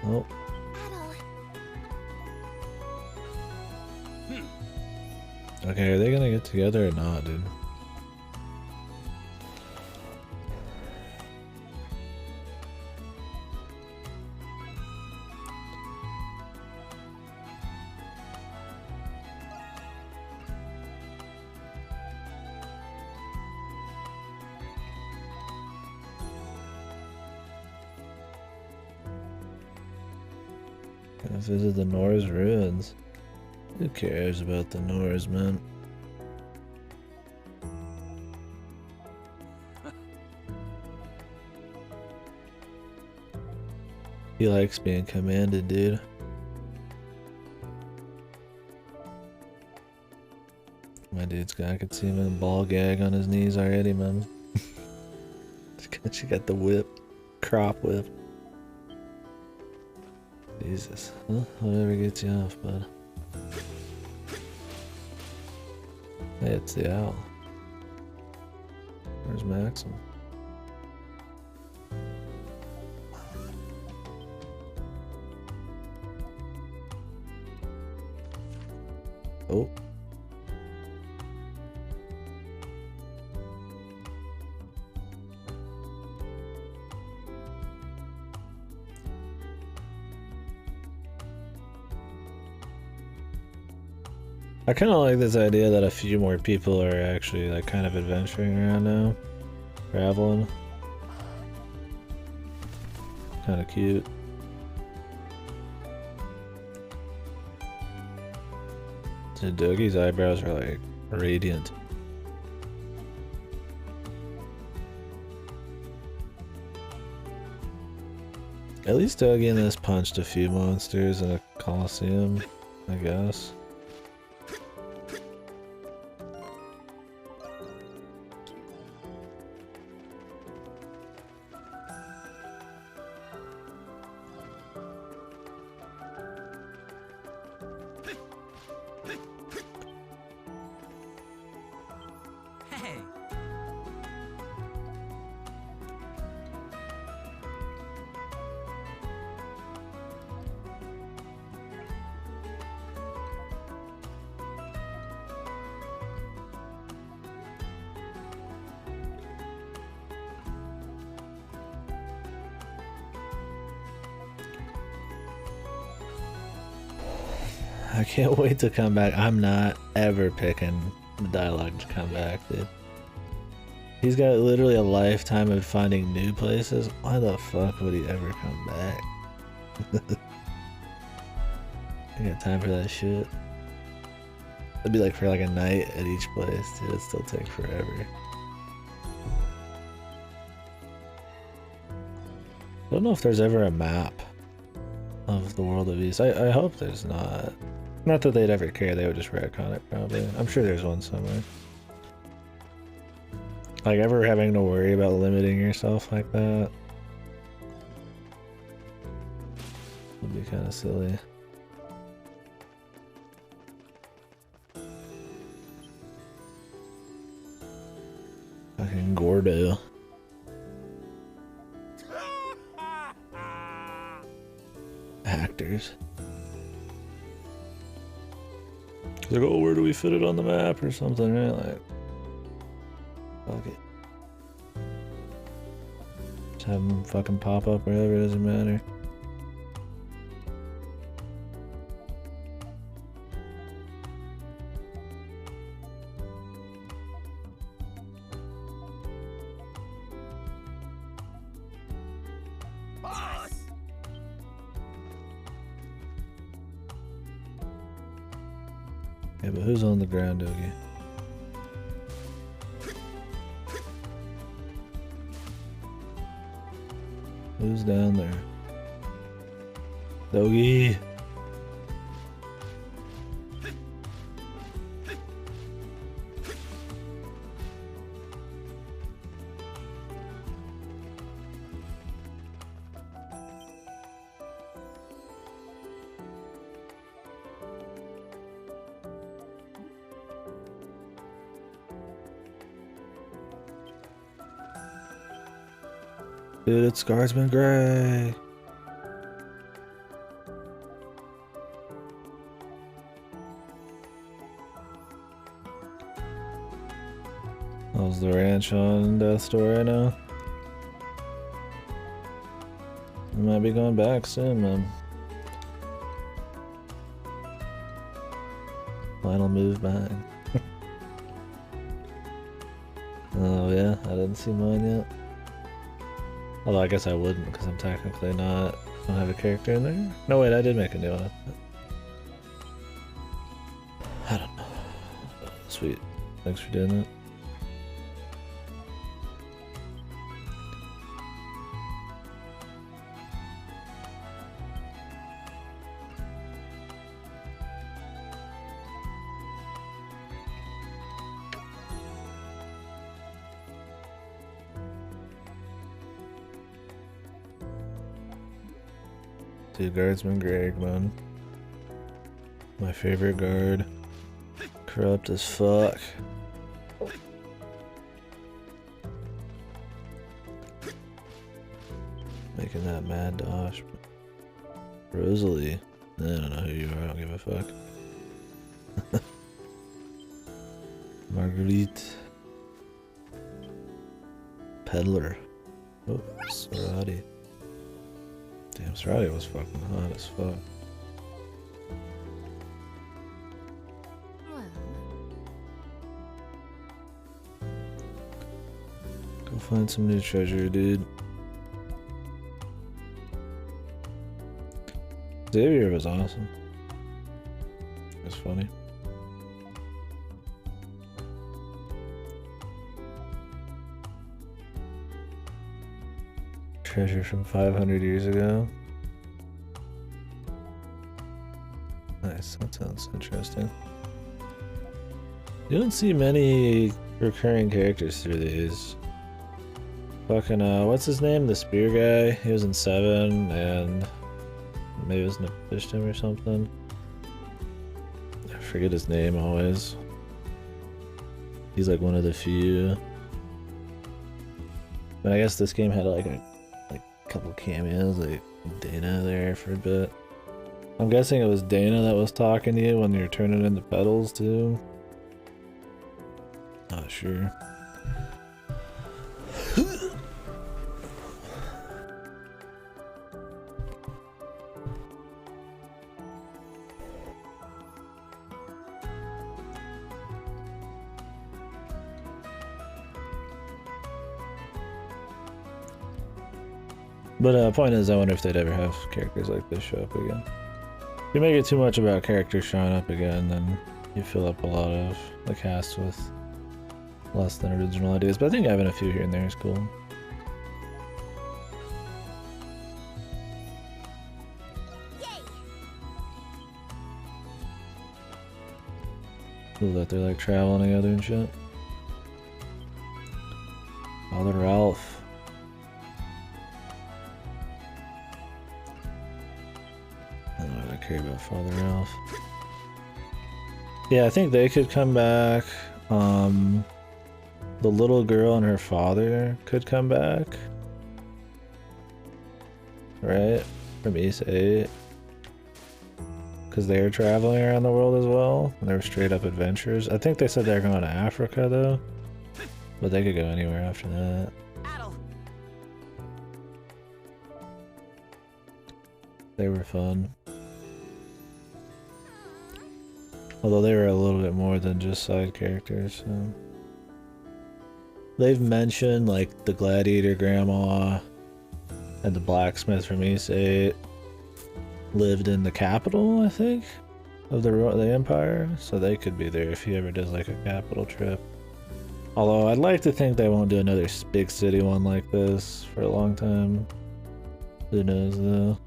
Oh. Okay, are they gonna get together or not, dude? Visit the Norse ruins. Who cares about the Norse, man? He likes being commanded, dude. My dude's got, I could see him in a ball gag on his knees already, man. She got the whip, crop whip. Jesus. Well, whatever gets you off, bud. Hey, it's the owl. Where's Maxim? Oh. I kind of like this idea that a few more people are actually like kind of adventuring around now, traveling. Kind of cute. So Dogi's eyebrows are like radiant. At least Dogi in this punched a few monsters in a coliseum, I guess. I can't wait to come back. I'm not ever picking the dialogue to come back, dude. He's got literally a lifetime of finding new places. Why the fuck would he ever come back? I got time for that shit. It'd be like for like a night at each place, dude. It'd still take forever. I don't know if there's ever a map of the world of East. I hope there's not. Not that they'd ever care, they would just retcon it probably. I'm sure there's one somewhere. Like, ever having to worry about limiting yourself like that would be kind of silly. Fucking Gordo. Actors. Like, oh, where do we fit it on the map or something, right? Like, fuck it. Just have them fucking pop up wherever, it doesn't matter. Yeah, but who's on the ground, Doggy? Who's down there? Doggy! Dude, it's Guardsman Gray. How's the ranch on Death's Door right now? I might be going back soon, man. Final move back. Oh yeah, I didn't see mine yet. Although I guess I wouldn't, because I'm technically not, I don't have a character in there. No wait, I did make a new one. I don't know. Sweet. Thanks for doing that. Dude, Guardsman Greg, man. My favorite guard. Corrupt as fuck. Making that mad dosh. Rosalie. I don't know who you are, I don't give a fuck. Marguerite. Peddler. Oh, Sarati. Damn, Sarati was fucking hot as fuck. Go find some new treasure, dude. Xavier was awesome. It was funny. Treasure from 500 years ago. Nice, that sounds interesting. You don't see many recurring characters through these. Fucking, what's his name? The spear guy? He was in 7, and maybe it was Nepishtim or something. I forget his name always. He's like one of the few. But I guess this game had like a couple cameos, like Dana there for a bit. I'm guessing it was Dana that was talking to you when you're turning into petals too. Not sure. But point is, I wonder if they'd ever have characters like this show up again. If you make it too much about characters showing up again, then you fill up a lot of the cast with less than original ideas. But I think having a few here and there is cool. Cool that they're like traveling together and shit. Father Ralph. I don't really care about Father Ralph. Yeah, I think they could come back. The little girl and her father could come back. Right? From East 8. Because they're traveling around the world as well. And they're straight up adventures. I think they said they're going to Africa though. But they could go anywhere after that. They were fun. Although they were a little bit more than just side characters, so. They've mentioned like the gladiator grandma and the blacksmith from East 8 lived in the capital, I think, of the empire, so they could be there if he ever does like a capital trip. Although I'd like to think they won't do another big city one like this for a long time. Who knows though?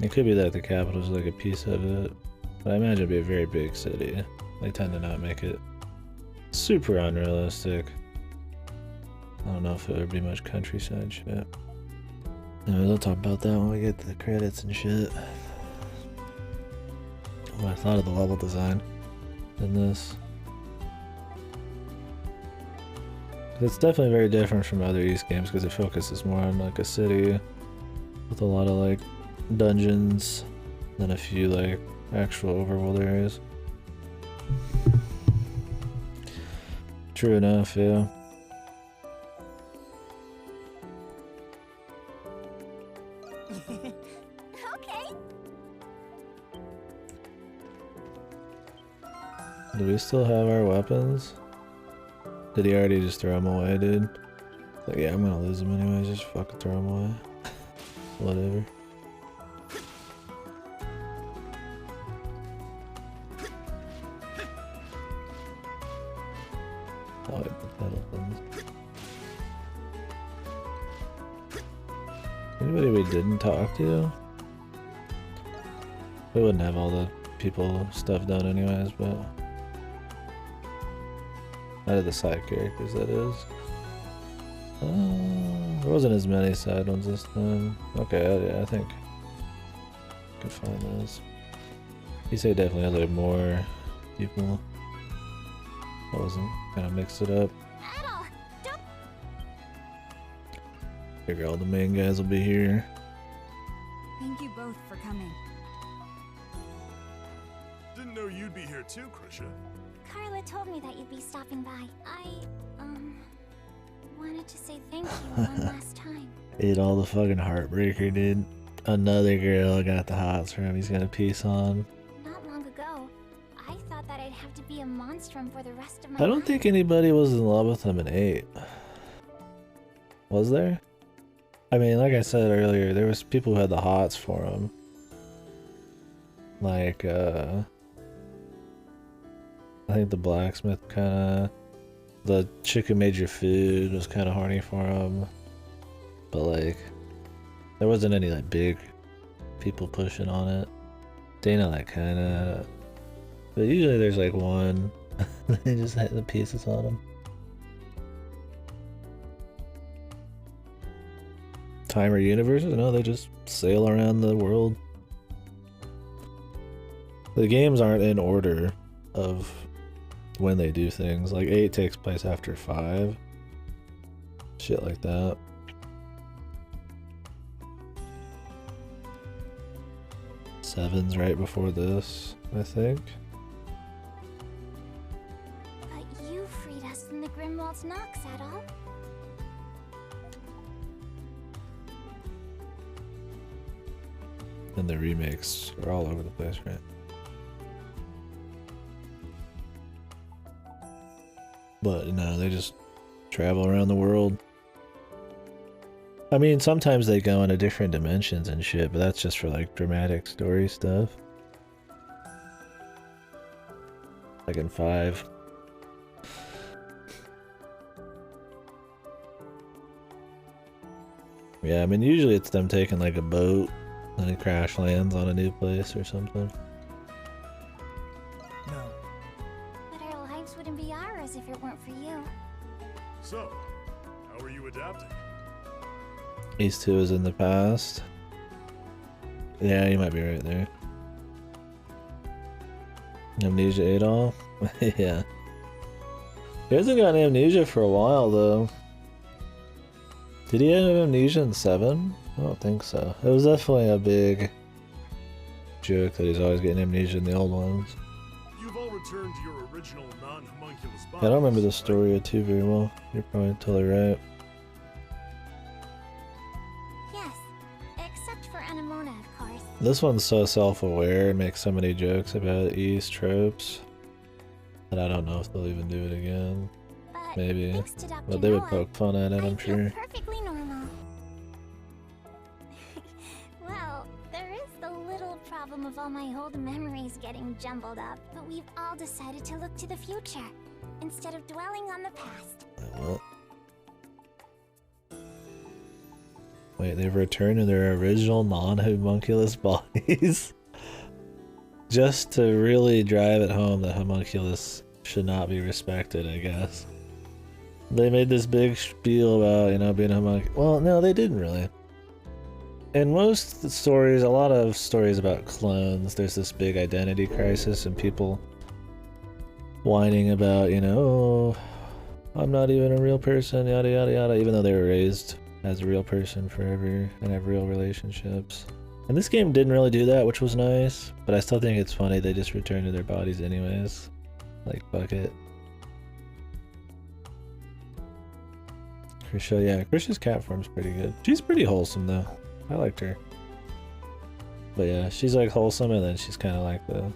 It could be that the capital is like a piece of it, but I imagine it'd be a very big city. They tend to not make it super unrealistic. I don't know if it would be much countryside shit. Anyway, we'll talk about that when we get to the credits and shit. What I thought of the level design in this. It's definitely very different from other East games because it focuses more on like a city with a lot of like dungeons than a few like actual overworld areas. True enough, yeah. Okay. Do we still have our weapons? Did he already just throw them away, dude? Like, yeah, I'm gonna lose them anyways, just fucking throw them away. Whatever. Oh, wait, the pedal things. Anybody we didn't talk to? We wouldn't have all the people stuff done anyways, but... Out of the side characters, that is. There wasn't as many side ones this time. Okay, yeah, I think I could find those. You say definitely other more people. I wasn't gonna mix it up. Figure all the main guys will be here. Thank you both for coming. Didn't know you'd be here too, Krisha. Carla told me that you'd be stopping by. I, wanted to say thank you one last time. Ate all the fucking heartbreaker, dude. Another girl got the hots for him. He's gonna piece on. Not long ago, I thought that I'd have to be a monstrum for the rest of my I don't life. think anybody was in love with him in 8. Was there? I mean, like I said earlier, there was people who had the hots for him. Like, I think the blacksmith kinda... The chick who made your food was kinda horny for him. But like, there wasn't any like big people pushing on it. Dana like kinda... But usually there's like one. They just hit the pieces on him. Timer universes? No, they just sail around the world. The games aren't in order of when they do things. Like 8 takes place after 5. Shit like that. Seven's right before this, I think. But you freed us from the Grimwald's Nox at all. And the remakes are all over the place, right? But no, they just travel around the world. I mean, sometimes they go into different dimensions and shit, but that's just for like dramatic story stuff. Like in 5. Yeah, I mean, usually it's them taking like a boat and it crash lands on a new place or something. But our lives wouldn't be ours if it weren't for you. So, how are you adapting? East 2 is in the past. Yeah, you might be right there. Amnesia Adolf? Yeah. He hasn't got amnesia for a while though. Did he have amnesia in 7? I don't think so. It was definitely a big joke that he's always getting amnesia in the old ones. You've all returned to your original non-homunculus bodies. I don't remember the story of 2 very well. You're probably totally right. Yes, except for Anemona, of course. This one's so self-aware and makes so many jokes about East tropes that I don't know if they'll even do it again. But maybe. thanks to Dr. But they would Noah, poke fun at it, I'm I feel sure. perfectly normal. Well, there is the little problem of all my old memories getting jumbled up, but we've all decided to look to the future instead of dwelling on the past. What? Wait, they've returned to their original non-homunculus bodies? Just to really drive it home that homunculus should not be respected, I guess. They made this big spiel about, you know, being a homunculus. Well, no, they didn't really. In most stories, a lot of stories about clones, there's this big identity crisis and people whining about, you know, oh, I'm not even a real person, yada yada yada, even though they were raised as a real person forever and have real relationships. And this game didn't really do that, which was nice, but I still think it's funny they just return to their bodies anyways. Like, fuck it. Krisha, yeah, Krisha's cat form's pretty good. She's pretty wholesome though. I liked her. But yeah, she's like wholesome and then she's kind of like the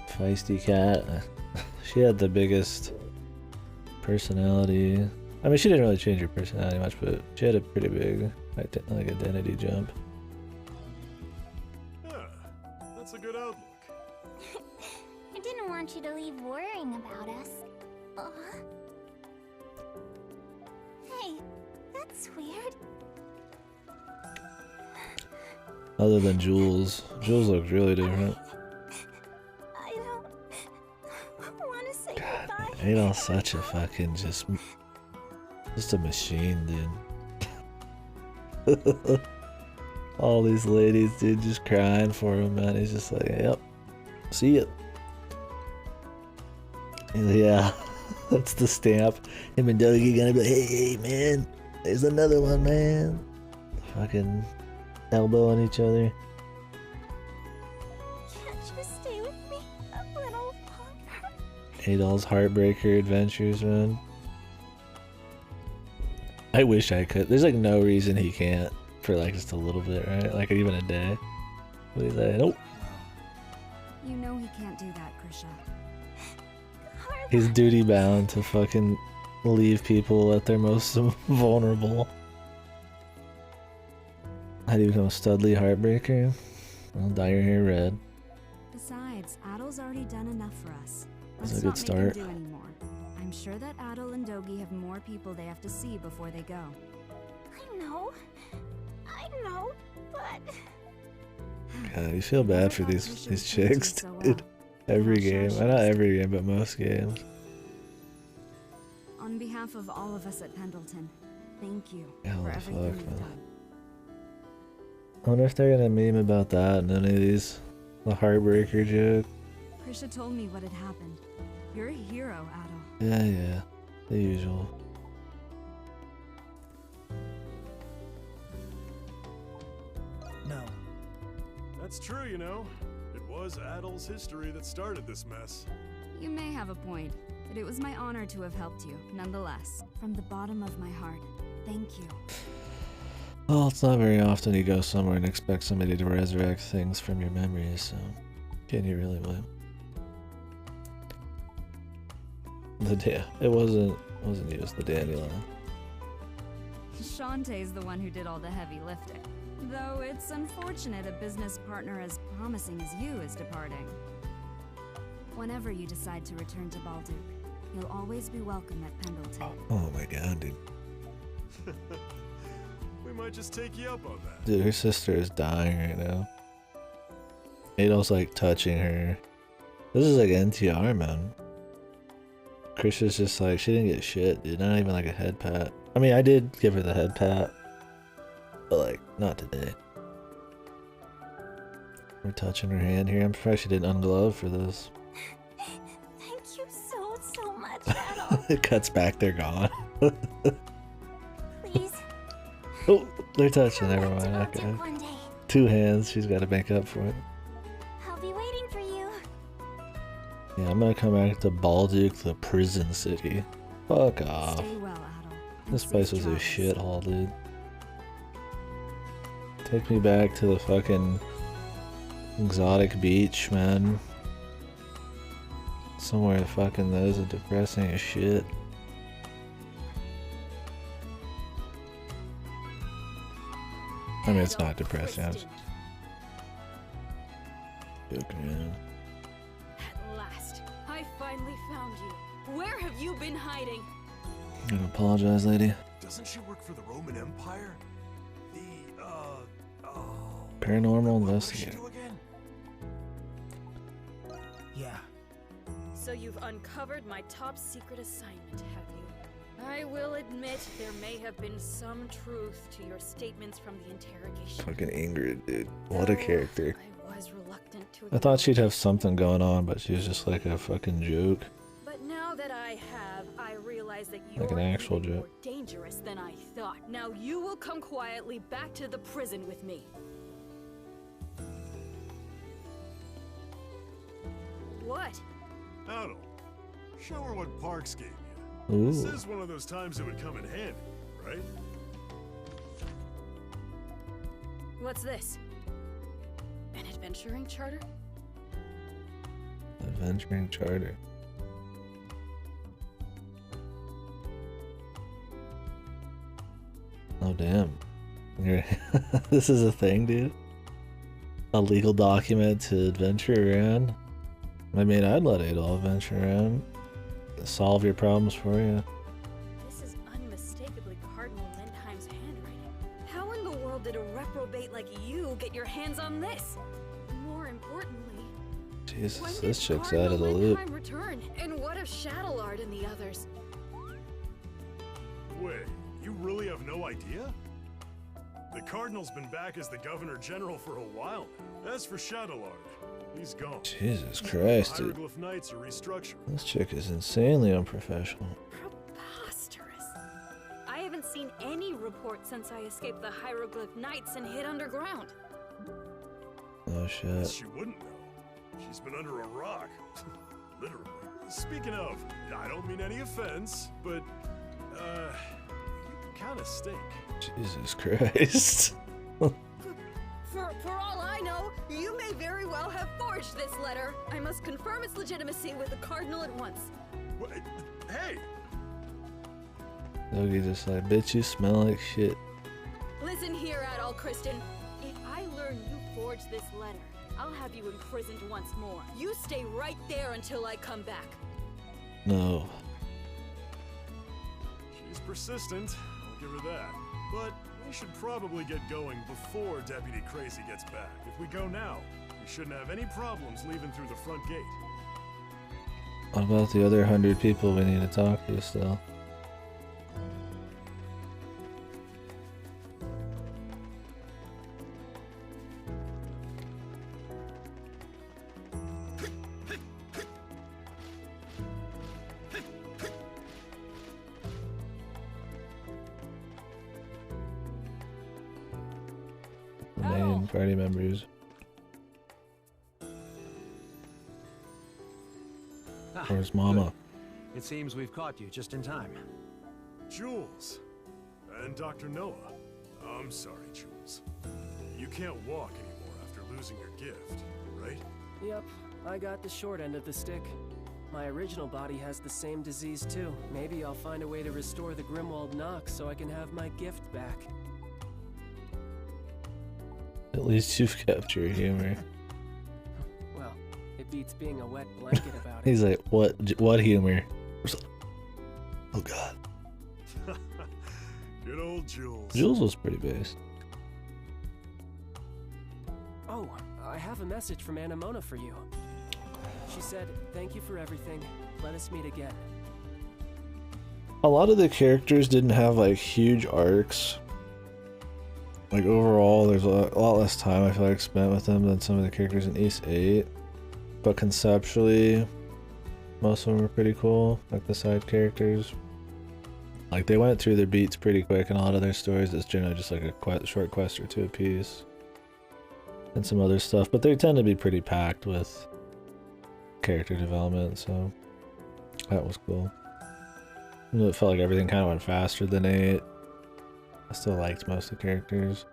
feisty cat. She had the biggest personality. I mean, she didn't really change her personality much, but she had a pretty big, like, identity jump. Yeah, that's a good outlook. I didn't want you to leave worrying about us. Hey, that's weird. Other than Jules. Jules looks really different. I don't want to say goodbye. Adolf's such a fucking just a machine, dude. All these ladies, dude, just crying for him, man. He's just like, yep, see it. Yeah, that's the stamp. Him and Dougie gonna be like, hey, man, there's another one, man. Fucking elbowing each other. Can't you stay with me a little longer? Adolf's heartbreaker adventures, man. I wish I could. There's like no reason he can't for like just a little bit, right? Like even a day. But he's like, nope. You know he can't do that, Krisha. He's duty bound to fucking leave people at their most vulnerable. How do you become a Studley heartbreaker? I'll dye your hair red. Besides, Adel's already done enough for us. That's Let's a good not start. make him do anymore. I'm sure that Adel and Dogi have more people they have to see before they go. I know, but God, you feel bad for these chicks, dude. Every game. Well, not every game, but most games. On behalf of all of us at Pendleton, thank you Hell for the everything fuck, you've man. done. I wonder if they're gonna meme about that and none of these. The heartbreaker joke. Krisha told me what had happened. You're a hero, Adel. Yeah. The usual. No. That's true, you know. It was Adel's history that started this mess. You may have a point, but it was my honor to have helped you, nonetheless. From the bottom of my heart, thank you. Well, it's not very often you go somewhere and expect somebody to resurrect things from your memories, so can you really blame? It wasn't you, it was the dandelion. Shantae's the one who did all the heavy lifting. Though it's unfortunate a business partner as promising as you is departing. Whenever you decide to return to Balduke, you'll always be welcome at Pendleton. Oh my god, dude. We might just take you up on that. Dude, her sister is dying right now. Adolf's like touching her. This is like NTR, man. Christian's just like, she didn't get shit, dude. Not even like a head pat. I mean, I did give her the head pat, but like, not today. We're touching her hand here. I'm surprised she didn't unglove for this. Thank you so much, Adol. It cuts back, they're gone. Please. Oh, they're touching, never mind. Baltic Okay. one day. 2 hands, she's got to make up for it. I'll be waiting for you. Yeah, I'm gonna come back to Balduke, the prison city. Fuck off. Stay well, Adol. This place was a shithole, dude. Take me back to the fucking exotic beach, man. Somewhere fucking that isn't depressing as shit. I mean, it's not depressing. I was joking, man. At last, I finally found you. Where have you been hiding? I'm gonna apologize, lady. Doesn't she work for the Roman Empire? Paranormal investigator. Yeah. So you've uncovered my top secret assignment, have you? I will admit there may have been some truth to your statements from the interrogation. Fucking Ingrid, dude. What a character. I was reluctant to I thought she'd have something going on, but she was just like a fucking joke. But now that I have, I realize that you're Like an actual even joke. more dangerous than I thought. Now you will come quietly back to the prison with me. What? Adol, show her what Parks gave you. Ooh. This is one of those times it would come in handy, right? What's this? An adventuring charter? Adventuring charter. Oh damn. You're this is a thing, dude? A legal document to adventure around? I mean, I'd let Adol adventure around. Solve your problems for you. This is unmistakably Cardinal Lindheim's handwriting. How in the world did a reprobate like you get your hands on this? More importantly, Jesus, this chick's out of the loop. Lindheim return? And what of Shadowlard and the others? Wait, you really have no idea? The Cardinal's been back as the Governor General for a while now. As for Shadowlard, he's gone. Jesus Christ, dude. Hieroglyph Knights are restructuring. This chick is insanely unprofessional. Preposterous. I haven't seen any report since I escaped the Hieroglyph Knights and hid underground. Oh shit. She wouldn't know. She's been under a rock. Literally. Speaking of, I don't mean any offense, but, you kinda stink. Jesus Christ. For all I know, you may very well have forged this letter. I must confirm its legitimacy with the Cardinal at once. Hey! Logie just like, bitch, you smell like shit. Listen here, Adol Kristen. If I learn you forged this letter, I'll have you imprisoned once more. You stay right there until I come back. No. She's persistent, I'll give her that. But we should probably get going before Deputy Crazy gets back. If we go now, we shouldn't have any problems leaving through the front gate. What about the other 100 people we need to talk to still? Main party members. Where's Mama? It seems we've caught you just in time. Jules. And Dr. Noah. I'm sorry, Jules. You can't walk anymore after losing your gift, right? Yep, I got the short end of the stick. My original body has the same disease too. Maybe I'll find a way to restore the Grimwald Nox so I can have my gift back. At least you've kept your humor. Well, it beats being a wet blanket about it. He's like, what humor? Oh god. Good old Jules. Jules was pretty based. Oh, I have a message from Anamona for you. She said, thank you for everything. Let us meet again. A lot of the characters didn't have like huge arcs. Like overall, there's a lot less time I feel like spent with them than some of the characters in East 8. But conceptually, most of them were pretty cool. Like the side characters. Like they went through their beats pretty quick, and a lot of their stories is generally just like a short quest or two apiece. And some other stuff, but they tend to be pretty packed with character development, so that was cool. It felt like everything kind of went faster than 8. I still liked most of the characters.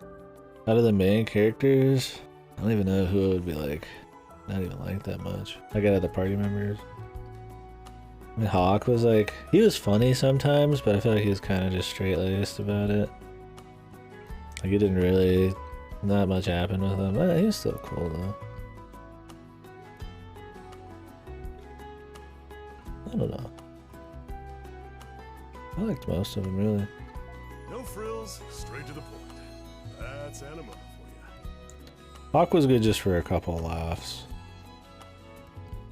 Out of the main characters, I don't even know who it would be like. Not even like that much. Like out of the party members. I mean, Hawk was like, he was funny sometimes, but I feel like he was kind of just straight-laced about it. Like it didn't really, not much happened with him. But he was still cool though. I don't know. I liked most of them, really. No frills, straight to the point. That's Anima for you. Hawk was good just for a couple of laughs.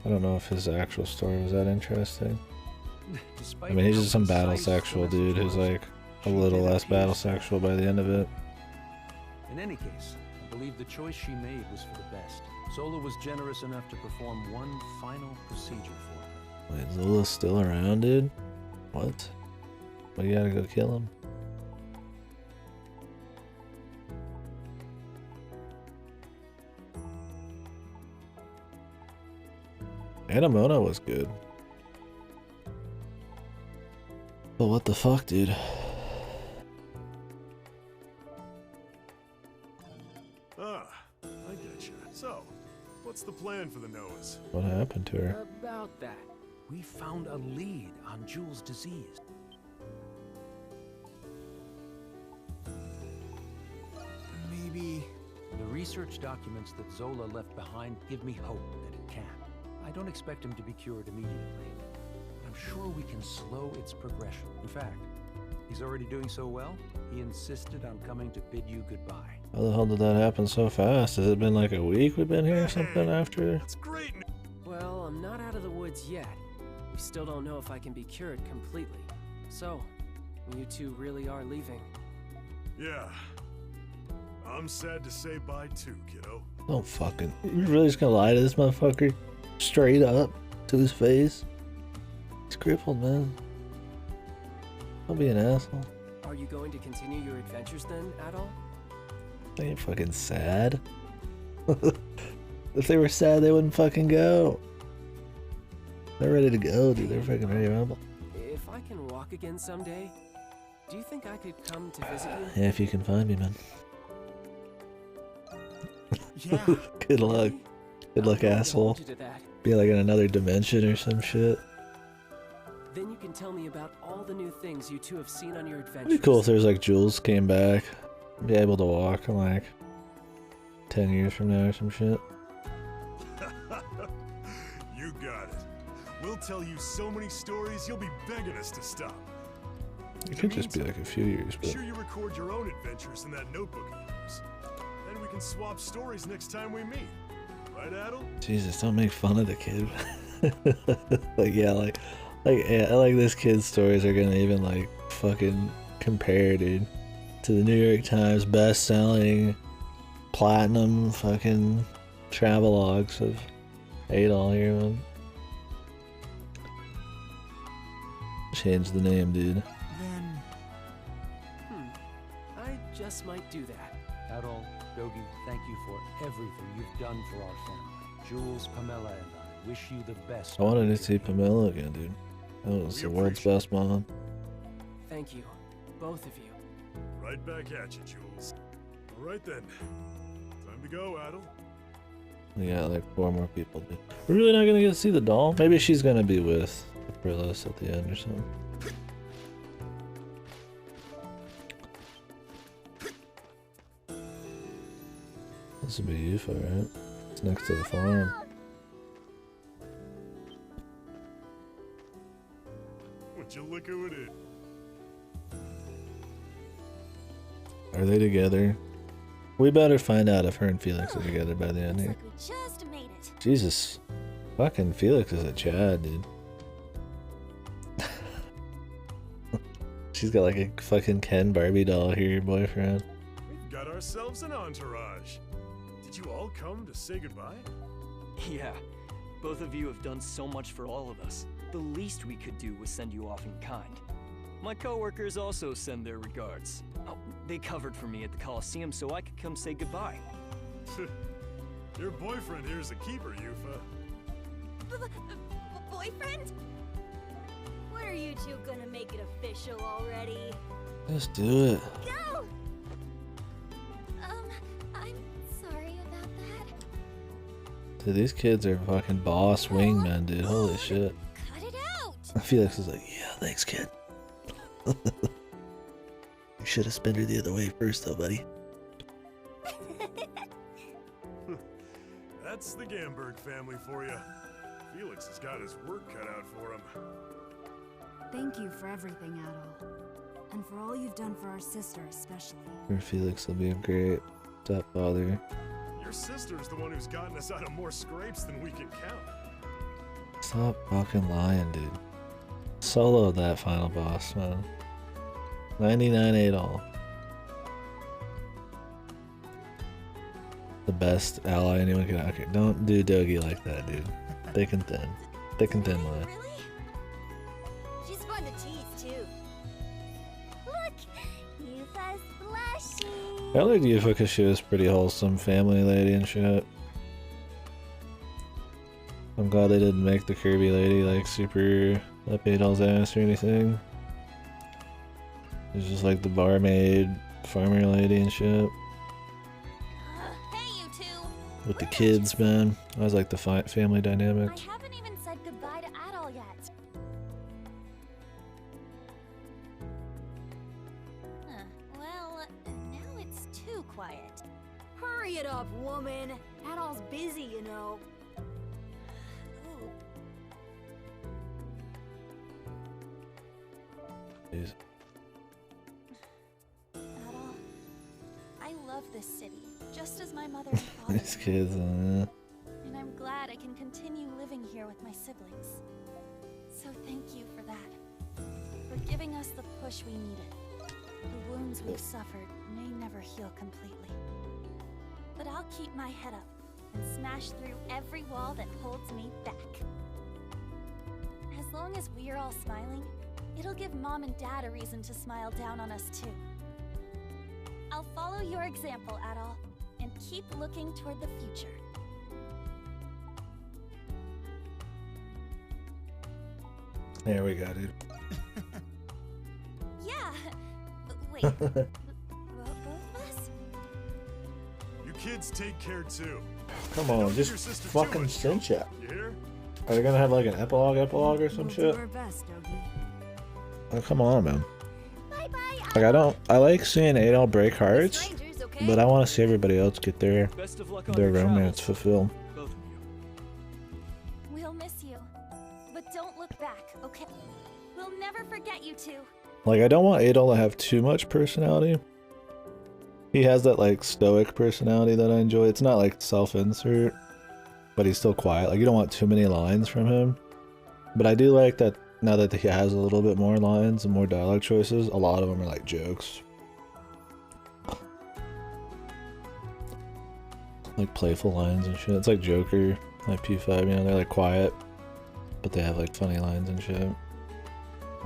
I don't know if his actual story was that interesting. I mean, he's just some battle sexual dude who's like a little less battle sexual by the end of it. In any case, I believe the choice she made was for the best. Zola was generous enough to perform one final procedure for her. Wait, Zola's still around, dude? What? Well, you gotta go kill him. Anamona was good. But what the fuck, dude? Ah, I getcha. So, what's the plan for the Noahs? What happened to her? About that, we found a lead on Jules' disease. Maybe... The research documents that Zola left behind give me hope that it can. I don't expect him to be cured immediately, but I'm sure we can slow its progression. In fact, he's already doing so well, he insisted on coming to bid you goodbye. How the hell did that happen so fast? Has it been like a week we've been here or something after? That's great. Well, I'm not out of the woods yet. We still don't know if I can be cured completely. So, you two really are leaving. Yeah. I'm sad to say bye too, kiddo. Don't fucking... You're really just gonna lie to this motherfucker? Straight up to his face? He's crippled, man. Don't be an asshole. Are you going to continue your adventures then, at all? They ain't fucking sad. If they were sad, they wouldn't fucking go. They're ready to go, dude. They're fucking ready to rumble. If I can walk again someday, do you think I could come to visit you? Yeah, if you can find me, man. Yeah. Good luck. Good luck, asshole. Be like in another dimension or some shit. Then you can tell me about all the new things you two have seen on your adventures. It'd be cool if there's like Jules came back. Be able to walk in like 10 years from now or some shit. You got it. We'll tell you so many stories, you'll be begging us to stop. It could just be like a few years, Be but sure you record your own adventures in that notebook of yours. Then we can swap stories next time we meet. Right, Adel? Jesus, don't make fun of the kid. Like yeah, like this kid's stories are gonna even like fucking compare, dude, to the New York Times best-selling platinum fucking travelogues of Adol here, man. Change the name, dude. Then... I just might do that. Adol, Dogi, thank you for everything you've done for our family. Jules, Pamela, and I wish you the best. I wanted to see Pamela again, dude. That was the world's best mom. Thank you, both of you. Right back at you, Jules. All right then. Time to go, Adel. We got like 4 more people, dude. We're really not gonna get to see the doll? Maybe she's gonna be with Brillis at the end or something. This would be UFO, right? It's next to the farm. Would you look who it is? Are they together? We better find out if her and Felix are together by the end here. We just made it. Jesus. Fucking Felix is a Chad, dude. She's got like a fucking Ken Barbie doll here, your boyfriend. We've got ourselves an entourage. Did you all come to say goodbye? Yeah, both of you have done so much for all of us. The least we could do was send you off in kind. My coworkers also send their regards. Oh, they covered for me at the Coliseum so I could come say goodbye. Your boyfriend here's a keeper, Yufa. Boyfriend? When are you two gonna make it official already? Let's do it. Go! I'm sorry about that. Dude, these kids are fucking boss wingmen, dude. Holy shit. Cut it out! Felix is like, yeah, thanks, kid. You should have spent her the other way first, though, buddy. That's the Gamberg family for you. Felix has got his work cut out for him. Thank you for everything, Adol. And for all you've done for our sister especially. Your Felix will be a great stepfather. Your sister's the one who's gotten us out of more scrapes than we can count. Stop fucking lying, dude. Solo that final boss, man. 99 all. The best ally anyone can. Okay, don't do Dogi like that, dude. Thick and thin. Thick and thin line. She's fun to tease too. Look, Yufa's blushing. I liked Yufa because she was pretty wholesome, family lady and shit. I'm glad they didn't make the Kirby lady like super up Adol's ass or anything. It's just like the barmaid, farmer lady and shit. Hey, you two. With the kids, man. I was like the family dynamic. I haven't even said goodbye to Adol yet. Well, now it's too quiet. Hurry it up, woman. Adol's busy, you know. Jeez. Adol, I love this city, just as my mother and father. These kids, And I'm glad I can continue living here with my siblings. So thank you for that. For giving us the push we needed. The wounds we've suffered may never heal completely. But I'll keep my head up and smash through every wall that holds me back. As long as we're all smiling, it'll give Mom and Dad a reason to smile down on us too. I'll follow your example, Adol, and keep looking toward the future. There we go, dude. Yeah. Wait. Both of us? You kids take care too. Come on, just fucking cinch it. You hear? Are they gonna have like an epilogue or some shit? Do our best, Dogi. Oh, come on, man. Like, I like seeing Adol break hearts, but I want to see everybody else get their romance fulfilled. We'll miss you. But don't look back, okay? We'll never forget you two. Like, I don't want Adol to have too much personality. He has that, like, stoic personality that I enjoy. It's not, like, self-insert, but he's still quiet. Like, you don't want too many lines from him. But I do like that now that he has a little bit more lines and more dialogue choices, a lot of them are, like, jokes. Like, playful lines and shit. It's like Joker, like P5, you know, they're, like, quiet, but they have, like, funny lines and shit.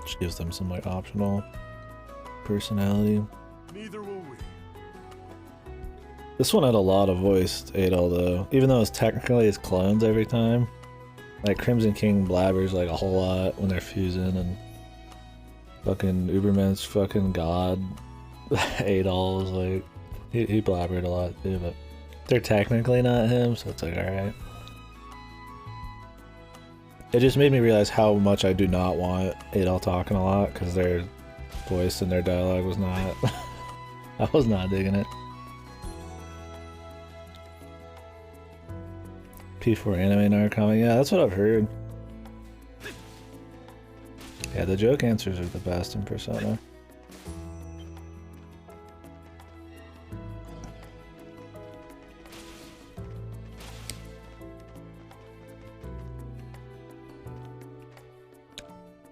Which gives them some, like, optional personality. Neither will we. This one had a lot of voiced Adol though, even though it's technically his clones every time. Like Crimson King blabbers like a whole lot when they're fusing, and fucking Uberman's fucking god Adol is like he blabbered a lot too, but they're technically not him, so it's like alright. It just made me realize how much I do not want Adol talking a lot, because their voice and their dialogue was not I was not digging it. P4 anime narcomic, yeah, that's what I've heard. Yeah, the joke answers are the best in Persona.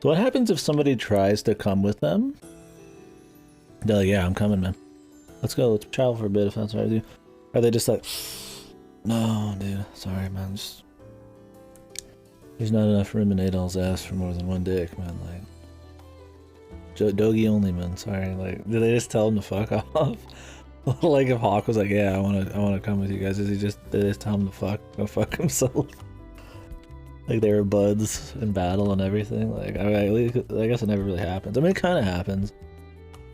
So what happens if somebody tries to come with them They're like, yeah, I'm coming, man. Let's go. Let's travel for a bit if that's all right with you. Are they just like, no, dude. Sorry, man. Just there's not enough room in Adol's ass for more than one dick, man. Like, doggy only, man. Sorry. Like, did they just tell him to fuck off? Like, if Hawk was like, yeah, I wanna come with you guys, did they just tell him to go fuck himself? Like they were buds in battle and everything. Like, I guess it never really happens. I mean, it kind of happens.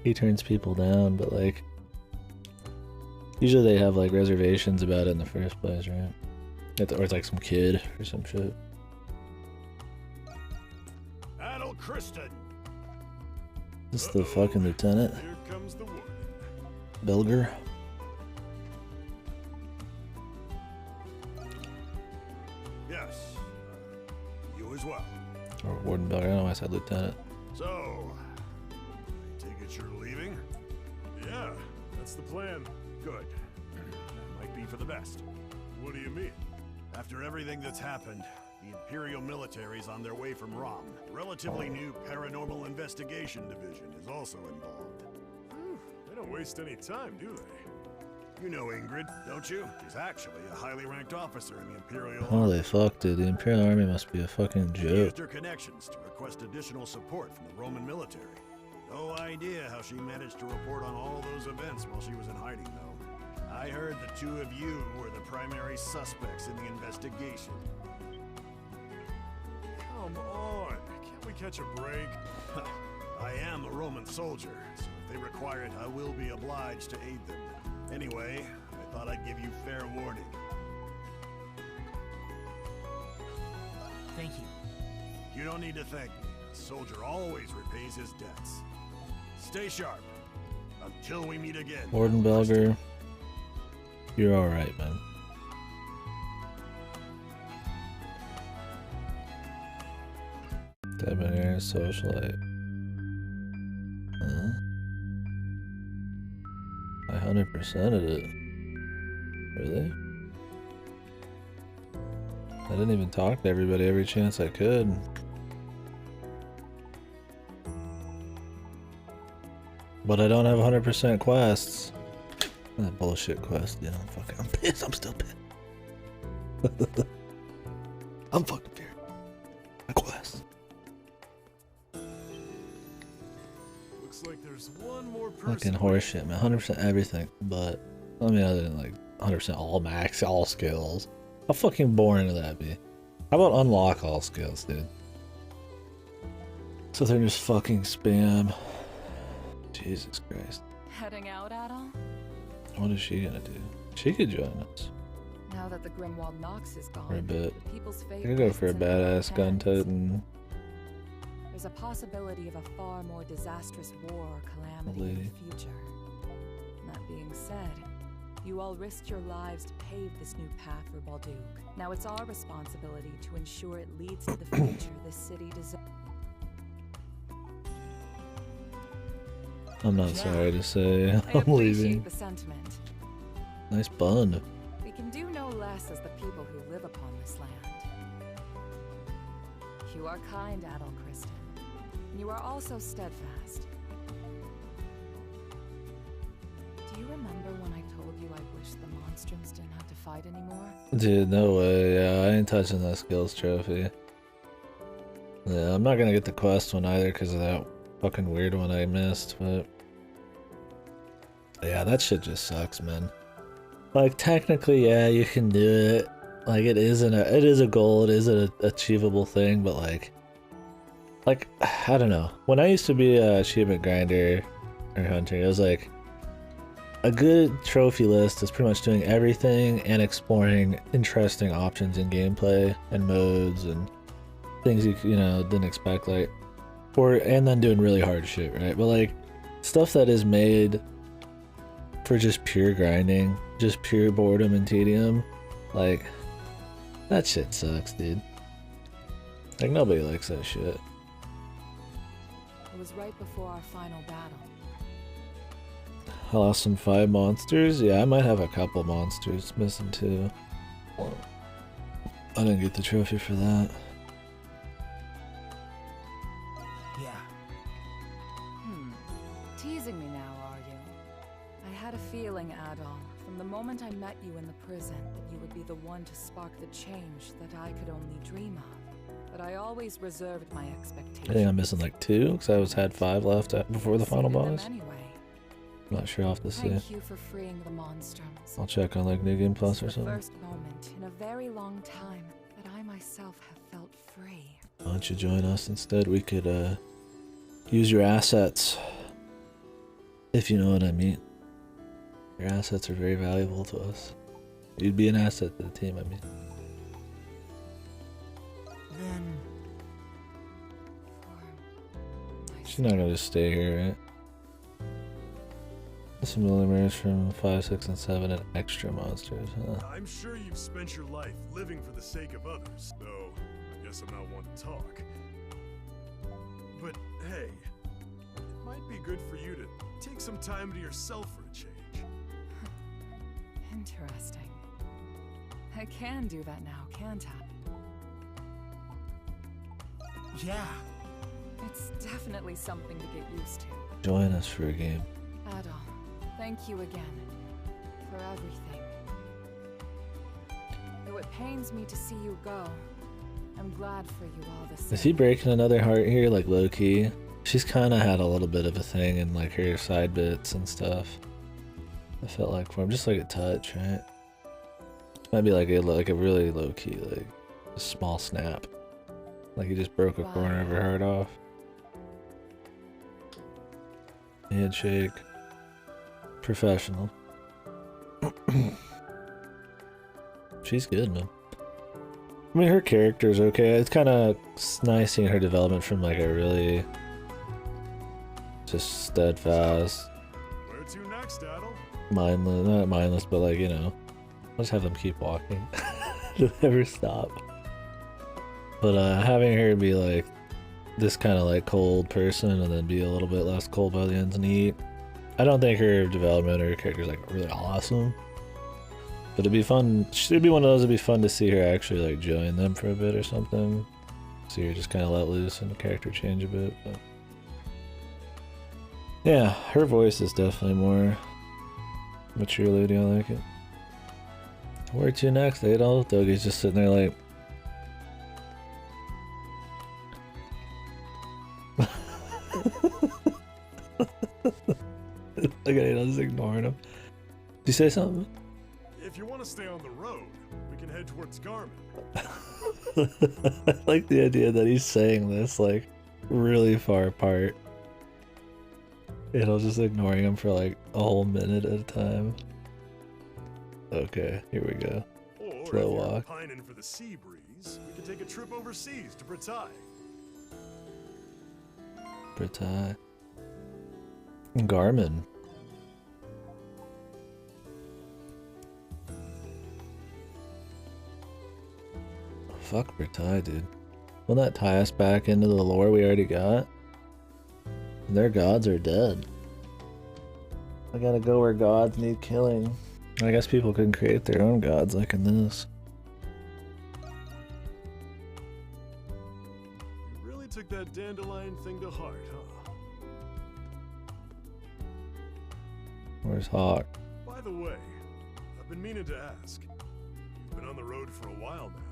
He turns people down, but like, usually they have like reservations about it in the first place, right? Or it's like some kid or some shit. Adol Kristen. This is the fucking lieutenant. Here comes the warden. Belger. Yes. You as well. Or Warden Belger. I don't know why I said lieutenant. So, I take it you're leaving? Yeah, that's the plan. Good. That might be for the best. What do you mean? After everything that's happened, the Imperial military's on their way from Rom. Relatively new Paranormal Investigation Division is also involved. They don't waste any time, do they? You know Ingrid, don't you? She's actually a highly ranked officer in the Imperial Army. Holy fuck, dude. The Imperial Army must be a fucking She joke. used her connections to request additional support from the Roman military. No idea how she managed to report on all those events while she was in hiding, though. I heard the two of you were the primary suspects in the investigation. Come on, can't we catch a break? I am a Roman soldier, so if they require it, I will be obliged to aid them. Anyway, I thought I'd give you fair warning. Thank you. You don't need to thank me. A soldier always repays his debts. Stay sharp. Until we meet again. Warden Belger. You're alright, man. Debonair socialite. Huh? I 100%ed it. Really? I didn't even talk to everybody every chance I could. But I don't have 100% quests. That bullshit quest, dude. I'm pissed. I'm still pissed. I'm fucking pissed. My quest. Looks like there's one more person. Fucking horseshit, man. 100% everything. But, I mean, other than like 100% all max, all skills. How fucking boring would that be? How about unlock all skills, dude? So they're just fucking spam. Jesus Christ. Heading out, Adol? What is she gonna do? She could join us Now that the Grimwald Knox is gone, for a bit. the people's I fate could go for a rests in badass their gun hands. toting. There's a possibility of a far more disastrous war or calamity in Lady. the future. That being said, you all risked your lives to pave this new path for Balduke. Now it's our responsibility to ensure it leads to the future this city deserves. I'm not sorry to say. I I'm appreciate leaving. the sentiment. Nice bun. We can do no less as the people who live upon this land. You are kind, Adol Kristen. You are also steadfast. Do you remember when I told you I wish the Monstroms didn't have to fight anymore? Dude, no way. Yeah, I ain't touching that skills trophy. Yeah, I'm not gonna get the quest one either because of that fucking weird one I missed, but yeah, that shit just sucks, man. Like, technically, yeah, you can do it. Like, it is a goal, it is an achievable thing, but like, I don't know. When I used to be a achievement grinder or hunter, it was like, a good trophy list is pretty much doing everything and exploring interesting options in gameplay and modes and things you didn't expect, like, and then doing really hard shit, right? But like, stuff that is made for just pure grinding, just pure boredom and tedium, like, that shit sucks, dude. Like, nobody likes that shit. It was right before our final battle. I lost some 5 monsters. Yeah, I might have a couple monsters missing too. I didn't get the trophy for that. Yeah. Teasing me now, are prison that you would be the one to spark the change that I could only dream of. But I always reserved my expectations. I think I'm missing like 2 because I had 5 left before the final boss. Anyway. I'm not sure I'll have to see. Thank you for freeing the monstrums. I'll check on like New Game Plus or It's the something. first moment in a very long time that I myself have felt free. Why don't you join us instead? We could use your assets. If you know what I mean. Your assets are very valuable to us. You'd be an asset to the team, I mean. Then... She's not gonna just stay here, right? Some millimeters from 5, 6, and 7 and extra monsters, huh? I'm sure you've spent your life living for the sake of others, though I guess I'm not one to talk. But hey, it might be good for you to take some time to yourself for a change. Interesting. I can do that now, can't I? Yeah. It's definitely something to get used to. Join us for a game. Adol, thank you again for everything. Though it pains me to see you go, I'm glad for you all the same. Is he breaking another heart here, like low-key? She's kind of had a little bit of a thing in like her side bits and stuff. I felt like for him, just like a touch, right? Might be like a really low-key, like a small snap. Like he just broke a corner of her heart off. Handshake. Professional. She's good, man. I mean, her character's okay. It's kind of nice seeing her development from like a really just steadfast, Where to next, Adol? mindless, not mindless, but like, you know, I'll just have them keep walking. They'll never stop. But having her be like this kind of like cold person and then be a little bit less cold by the end's neat. I don't think her development or her character's like really awesome. But it'd be fun. It'd be one of those that'd be fun to see her actually like join them for a bit or something. See her just kind of let loose and the character change a bit. But yeah, her voice is definitely more mature lady. I like it. Where to next, Adol? Dogi's just sitting there like. Look at Adol just ignoring him. Did you say something? If you want to stay on the road, we can head towards Garmin. I like the idea that he's saying this like really far apart. Adol's just ignoring him for like a whole minute at a time. Okay, here we go. Or Slow if you're walk. pining for the sea breeze, we can take a trip overseas to Bratai. Bratai. Garmin. Fuck Bratai, dude. Will that tie us back into the lore we already got? Their gods are dead. I gotta go where gods need killing. I guess people can create their own gods like in this. You really took that dandelion thing to heart, huh? Where's Hawk? By the way, I've been meaning to ask. You've been on the road for a while now.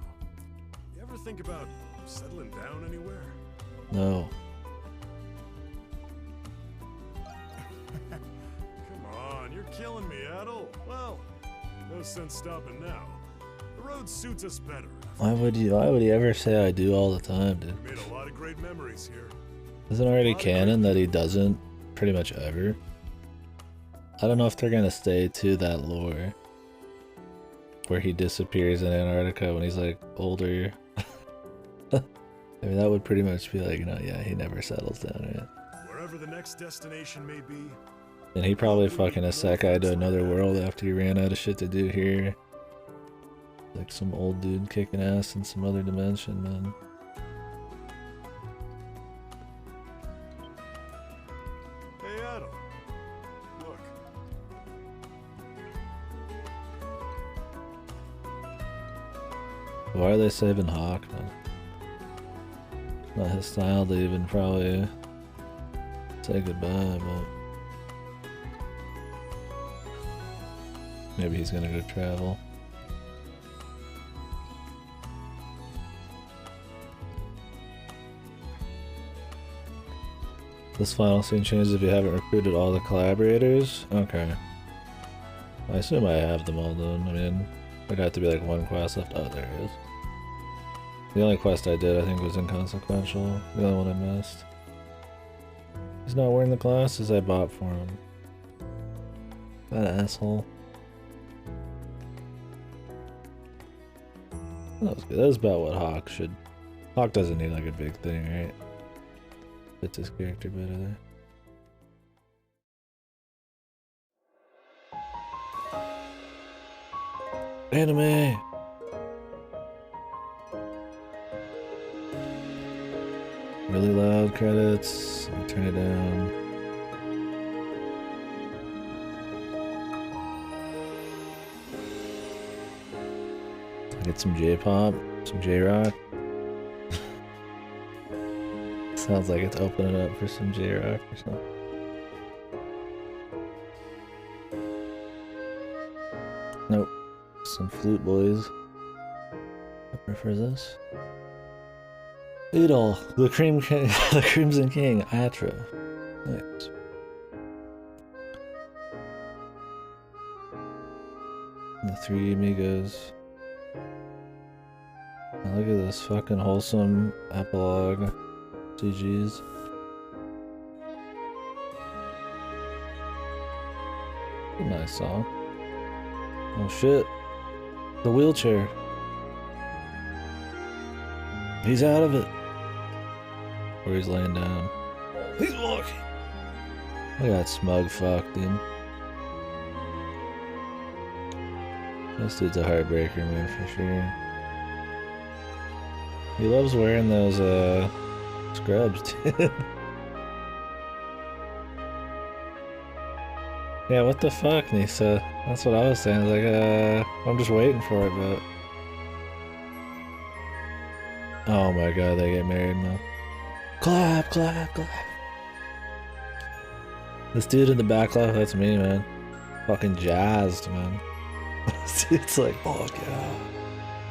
You ever think about settling down anywhere? No. Come on, you're killing me, Adol. Well, no sense stopping now. The road suits us better. Why would he ever say I do all the time, dude? We made a lot of great memories here. Isn't it already canon that he doesn't pretty much ever? I don't know if they're gonna stay to that lore where he disappears in Antarctica when he's like older. I mean, that would pretty much be like, you know, yeah, he never settles down, right? Wherever the next destination may be. And he probably fucking isekai to another world after he ran out of shit to do here. Like some old dude kicking ass in some other dimension, man. Hey, Adol. Look. Why are they saving Hawk, man? Not his style to even probably say goodbye, but maybe he's gonna go travel. This final scene changes if you haven't recruited all the collaborators. Okay. I assume I have them all done. I mean, there'd have to be like one quest left. Oh, there it is. The only quest I did, I think, was inconsequential. The only one I missed. He's not wearing the glasses I bought for him. That asshole. That was good. That was about what Hawk should... Hawk doesn't need like a big thing, right? Fits his character better there. Anime! Really loud credits. I'll turn it down. Get some J-pop, some J-rock. Sounds like it's opening up for some J-rock or something. Nope. Some Flute Boys. I prefer this. Idol, the Cream King, the Crimson King, Atra. Nice. The Three Amigos. Now look at this fucking wholesome epilogue. CGs. Nice song. Oh shit. The wheelchair. He's out of it. Or he's laying down. He's walking. Look at that smug fuck, dude. This dude's a heartbreaker, man, for sure. He loves wearing those, scrubs, dude. Yeah, what the fuck, Nisa? That's what I was saying. Like, I'm just waiting for it, but... Oh my god, they get married now. Clap, clap, clap. This dude in the back left, that's me, man. Fucking jazzed, man. It's like, oh god.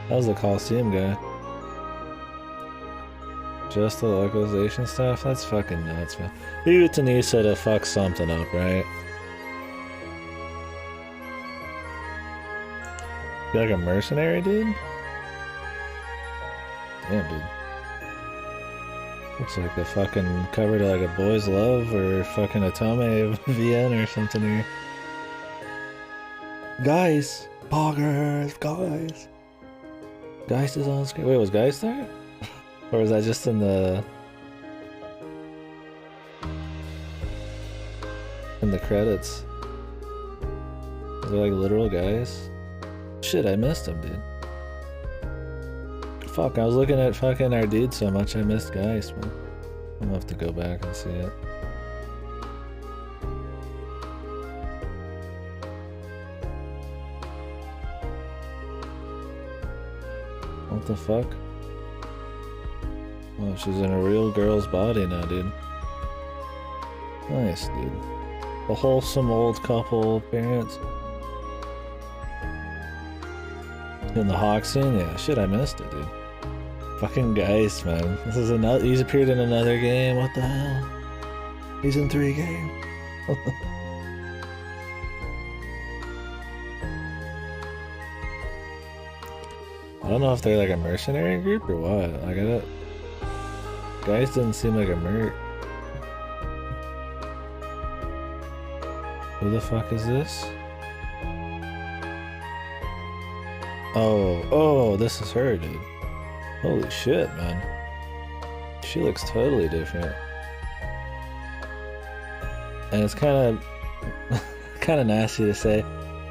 That was the Coliseum guy. Just the localization stuff? That's fucking nuts, man. Leave it to Nisa to fuck something up, right? You like a mercenary, dude? Damn, dude. Looks like the fucking cover to like a Boy's Love or fucking Atome VN or something here. Guys! Poggers! Guys! Geist is on the screen. Wait, was Geist there? Or was that just in the... in the credits? Is there like literal guys? Shit, I missed him, dude. Fuck, I was looking at fucking our dude so much I missed Geist, man. I'm gonna have to go back and see it. What the fuck? Oh, she's in a real girl's body now, dude. Nice, dude. A wholesome old couple appearance. In the Hawk scene? Yeah, shit, I missed it, dude. Fucking Geist, man. This is another. He's appeared in another game. What the hell? He's in 3 games. I don't know if they're like a mercenary group or what. Like, I don't... Geist doesn't seem like a merc. Who the fuck is this? Oh, this is her, dude. Holy shit, man. She looks totally different. And it's kind of nasty to say,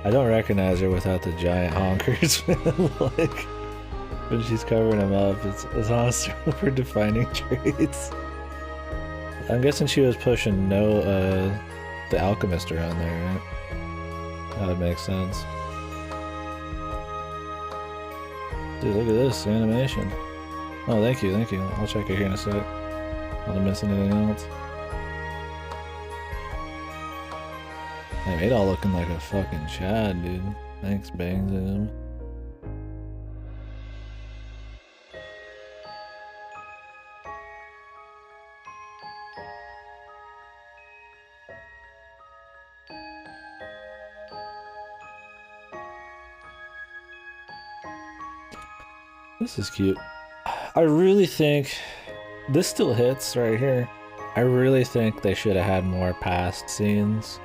I don't recognize her without the giant honkers. Like, when she's covering them up, it's honestly one of her defining traits. I'm guessing she was pushing the alchemist around there, right? That would make sense. Dude, look at this animation. Oh, thank you, thank you. I'll check it here in a sec. I don't miss anything else. They made all looking like a fucking Chad, dude. Thanks, bangs at him. This is cute. I really think this still hits right here. I really think they should have had more past scenes,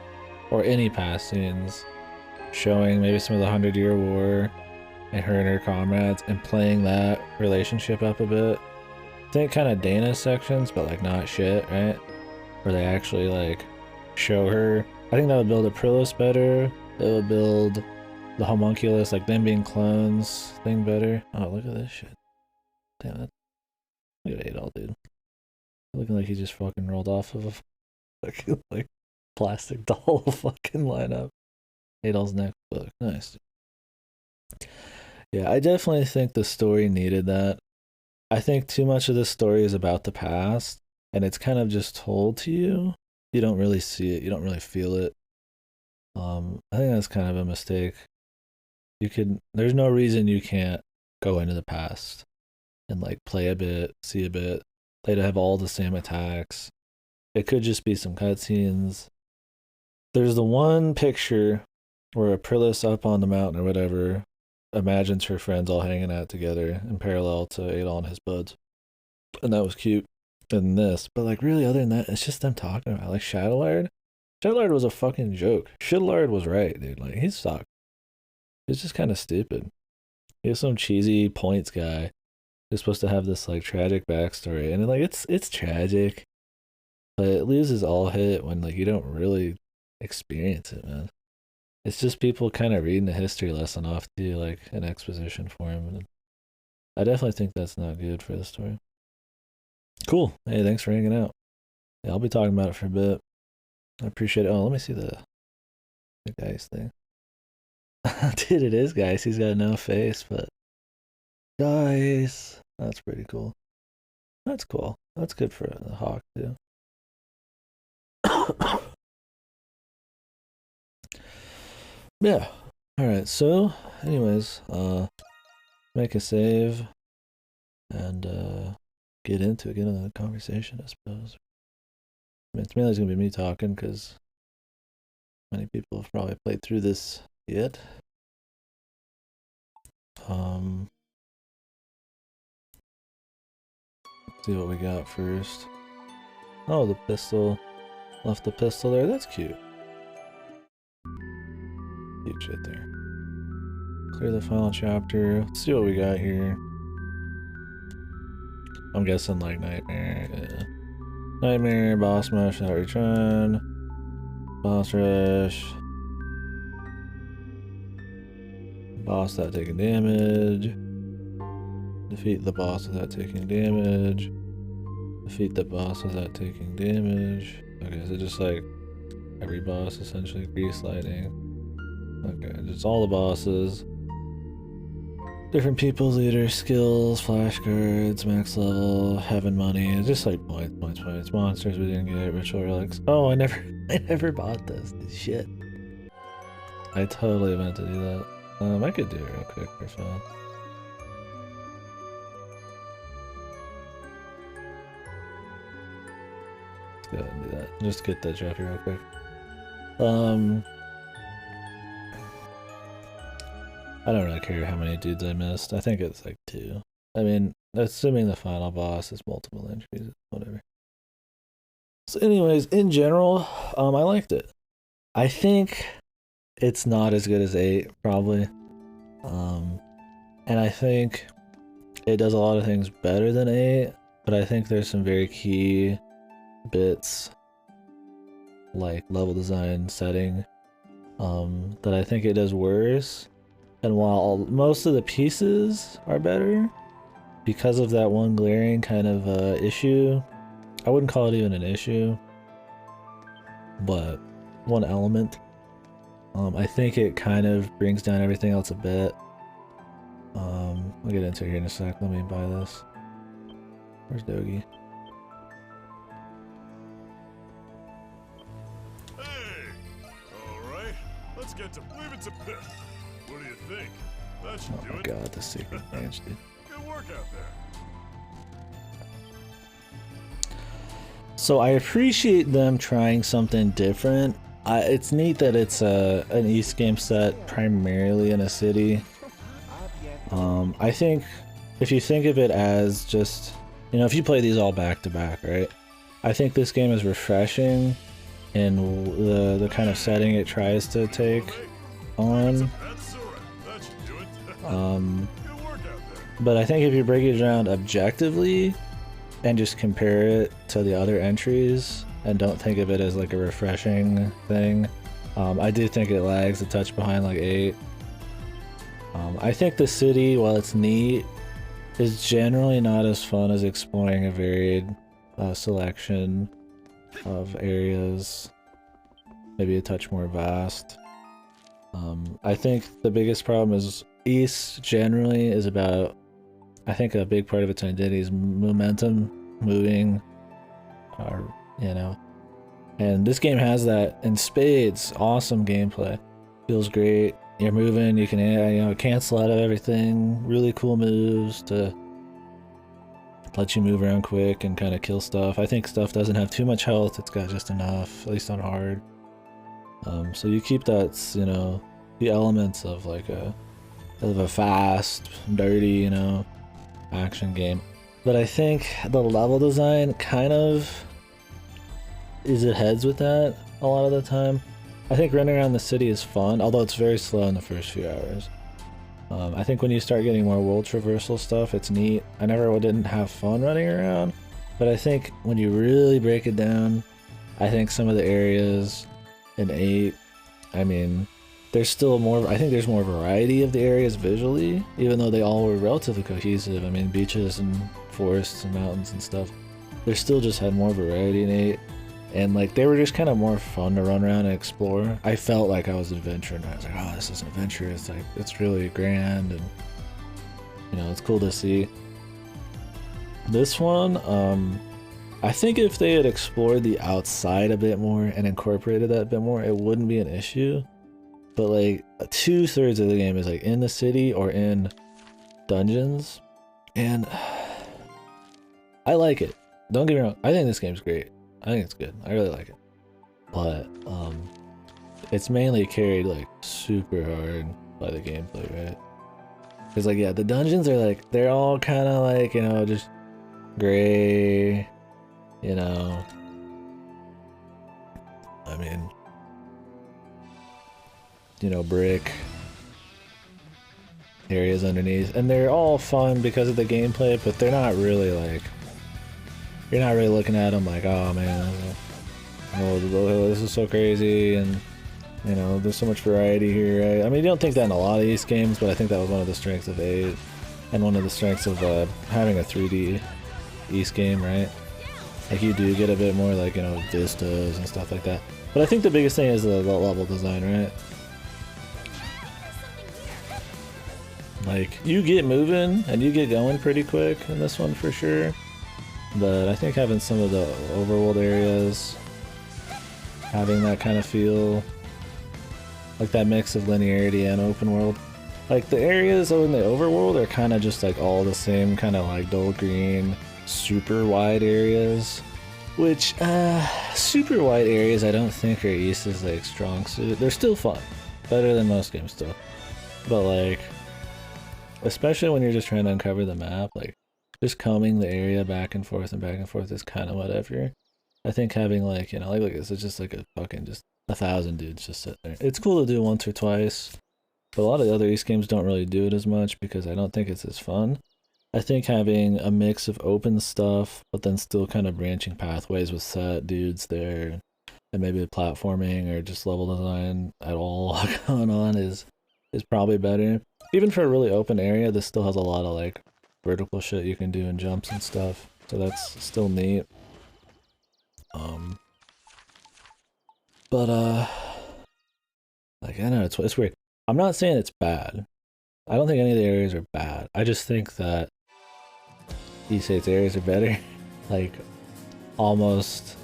or any past scenes, showing maybe some of the 100-Year War and her comrades and playing that relationship up a bit. I think kind of Dana's sections, but like not shit, right? Where they actually like show her. I think that would build Aprilis better. It would build the homunculus, like them being clones thing better. Oh, look at this shit. Damn it. Look at Adol, dude. Looking like he just fucking rolled off of a fucking like plastic doll fucking lineup. Adol's next book. Nice. Yeah, I definitely think the story needed that. I think too much of this story is about the past, and it's kind of just told to you. You don't really see it. You don't really feel it. I think that's kind of a mistake. There's no reason you can't go into the past and like play a bit, see a bit. They'd have all the same attacks. It could just be some cutscenes. There's the one picture where Aprilis up on the mountain or whatever imagines her friends all hanging out together in parallel to Adol and his buds. And that was cute in this. But like really other than that, it's just them talking about like Shadowlord. Shadowlord was a fucking joke. Shadowlord was right, dude. Like he sucked. He's just kind of stupid. He was some cheesy points guy. He's supposed to have this like tragic backstory, and like it's tragic, but it loses all hit when like you don't really experience it, man. It's just people kind of reading a history lesson off to you, like an exposition form, and I definitely think that's not good for the story. Cool. Hey, thanks for hanging out. Yeah, I'll be talking about it for a bit. I appreciate it. Oh, let me see the Geist thing. Dude, it is Geist. He's got no face, but Geist. That's pretty cool. That's cool. That's good for the hawk too. Yeah. Alright, so anyways, make a save and get into the conversation, I suppose. I mean, it's mainly gonna be me talking because many people have probably played through this yet. Let's see what we got first. Oh, the pistol. Left the pistol there. That's cute. Cute shit there. Clear the final chapter. Let's see what we got here. I'm guessing like Nightmare. Yeah. Nightmare, boss rush, that return. Boss rush. Boss without taking damage. Defeat the boss without taking damage. Defeat the boss without taking damage. Okay, so just like every boss essentially, grease lightning. Okay, just all the bosses. Different people, leaders, skills, flashcards, max level, heaven money, just like points. Monsters we didn't get, ritual relics. Oh, I never bought this. Shit. I totally meant to do that. I could do it real quick for fun. Let's go ahead and do that. Just get that chapter real quick. I don't really care how many dudes I missed. I think it's like 2. I mean, assuming the final boss is multiple entries, whatever. So anyways, in general, I liked it. I think it's not as good as 8, probably. And I think it does a lot of things better than 8, but I think there's some very key bits, like level design, setting, that I think it does worse. And while most of the pieces are better, because of that one glaring kind of issue, I wouldn't call it even an issue, but one element, I think it kind of brings down everything else a bit. I'll get into it here in a sec. Let me buy this. Where's Dogi? Hey! Alright, let's get to leave it to Pip. What do you think? That should do it. Oh my god, the secret branch, dude. Good work out there. So I appreciate them trying something different. It's neat that it's an East game set primarily in a city. I think if you think of it as just, you know, if you play these all back to back, right? I think this game is refreshing in the kind of setting it tries to take on. But I think if you break it down objectively and just compare it to the other entries and don't think of it as like a refreshing thing, I do think it lags a touch behind like 8. I think the city, while it's neat, is generally not as fun as exploring a varied selection of areas, maybe a touch more vast. I think the biggest problem is East generally is about, I think a big part of its identity is momentum, moving, you know. And this game has that in spades. Awesome gameplay. Feels great. You're moving, you can, you know, cancel out of everything. Really cool moves to let you move around quick and kind of kill stuff. I think stuff doesn't have too much health. It's got just enough, at least on hard. So you keep that, you know, the elements of like a fast, dirty, you know, action game. But I think the level design kind of is at heads with that a lot of the time. I think running around the city is fun, although it's very slow in the first few hours. I think when you start getting more world traversal stuff, it's neat. I didn't have fun running around, but I think when you really break it down, I think some of the areas in 8, I mean, there's still more, I think there's more variety of the areas visually, even though they all were relatively cohesive. I mean, beaches and forests and mountains and stuff. They still just had more variety in 8. And like, they were just kind of more fun to run around and explore. I felt like I was adventuring. I was like, oh, this is an adventure. It's like, it's really grand and, you know, it's cool to see. This one, I think if they had explored the outside a bit more and incorporated that a bit more, it wouldn't be an issue. But like 2/3 of the game is like in the city or in dungeons. And I like it. Don't get me wrong. I think this game's great. I think it's good. I really like it. But it's mainly carried like super hard by the gameplay, right? Because like, yeah, the dungeons are like, they're all kind of like, you know, just gray, you know. I mean, you know, brick areas underneath, and they're all fun because of the gameplay, but they're not really like, you're not really looking at them like, oh man, oh, this is so crazy, and you know, there's so much variety here, right? I mean, you don't think that in a lot of these games, but I think that was one of the strengths of 8, and one of the strengths of having a 3D East game, right? Like, you do get a bit more like, you know, vistas and stuff like that. But I think the biggest thing is the level design, right? Like, you get moving and you get going pretty quick in this one for sure. But I think having some of the overworld areas, having that kind of feel, like that mix of linearity and open world. Like, the areas in the overworld are kind of just like all the same kind of like dull green, super wide areas. Which, super wide areas I don't think are East's like strong suit. They're still fun. Better than most games still. But like, especially when you're just trying to uncover the map, like, just combing the area back and forth is kind of whatever. I think having like, you know, like this is just like a fucking just 1,000 dudes just sit there. It's cool to do once or twice, but a lot of the other East games don't really do it as much because I don't think it's as fun. I think having a mix of open stuff, but then still kind of branching pathways with set dudes there, and maybe the platforming or just level design at all going on is probably better. Even for a really open area, this still has a lot of like vertical shit you can do and jumps and stuff, so that's still neat. But like, I know it's weird. I'm not saying it's bad. I don't think any of the areas are bad. I just think that East 8's areas are better. Like, almost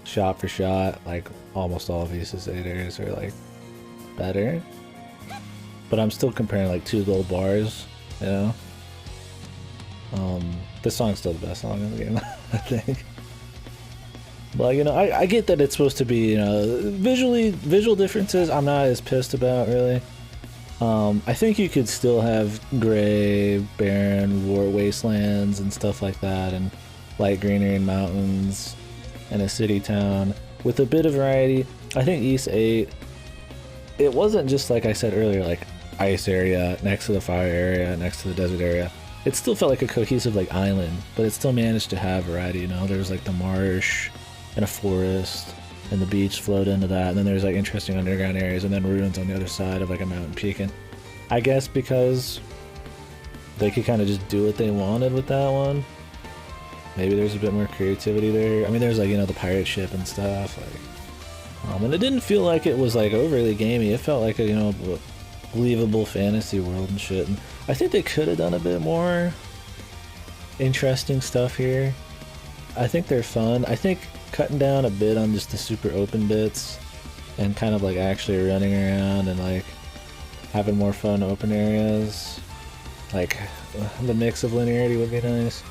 shot for shot, like almost all of East 8 areas are like better. But I'm still comparing like 2 gold bars, you know? This song's still the best song in the game, I think. But, you know, I get that it's supposed to be, you know, visual differences I'm not as pissed about, really. I think you could still have gray, barren, wastelands and stuff like that, and light greenery and mountains, and a city town with a bit of variety. I think East 8, it wasn't just like I said earlier, like ice area next to the fire area, next to the desert area. It still felt like a cohesive like island, but it still managed to have variety, you know? There was like the marsh and a forest, and the beach flowed into that, and then there's like interesting underground areas, and then ruins on the other side of like a mountain peak. And I guess because they could kind of just do what they wanted with that one, maybe there's a bit more creativity there. I mean, there's like, you know, the pirate ship and stuff, like, and it didn't feel like it was like overly gamey. It felt like a, you know, believable fantasy world and shit. And I think they could have done a bit more interesting stuff here. I think they're fun. I think cutting down a bit on just the super open bits and kind of like actually running around and like having more fun open areas, like the mix of linearity would be nice.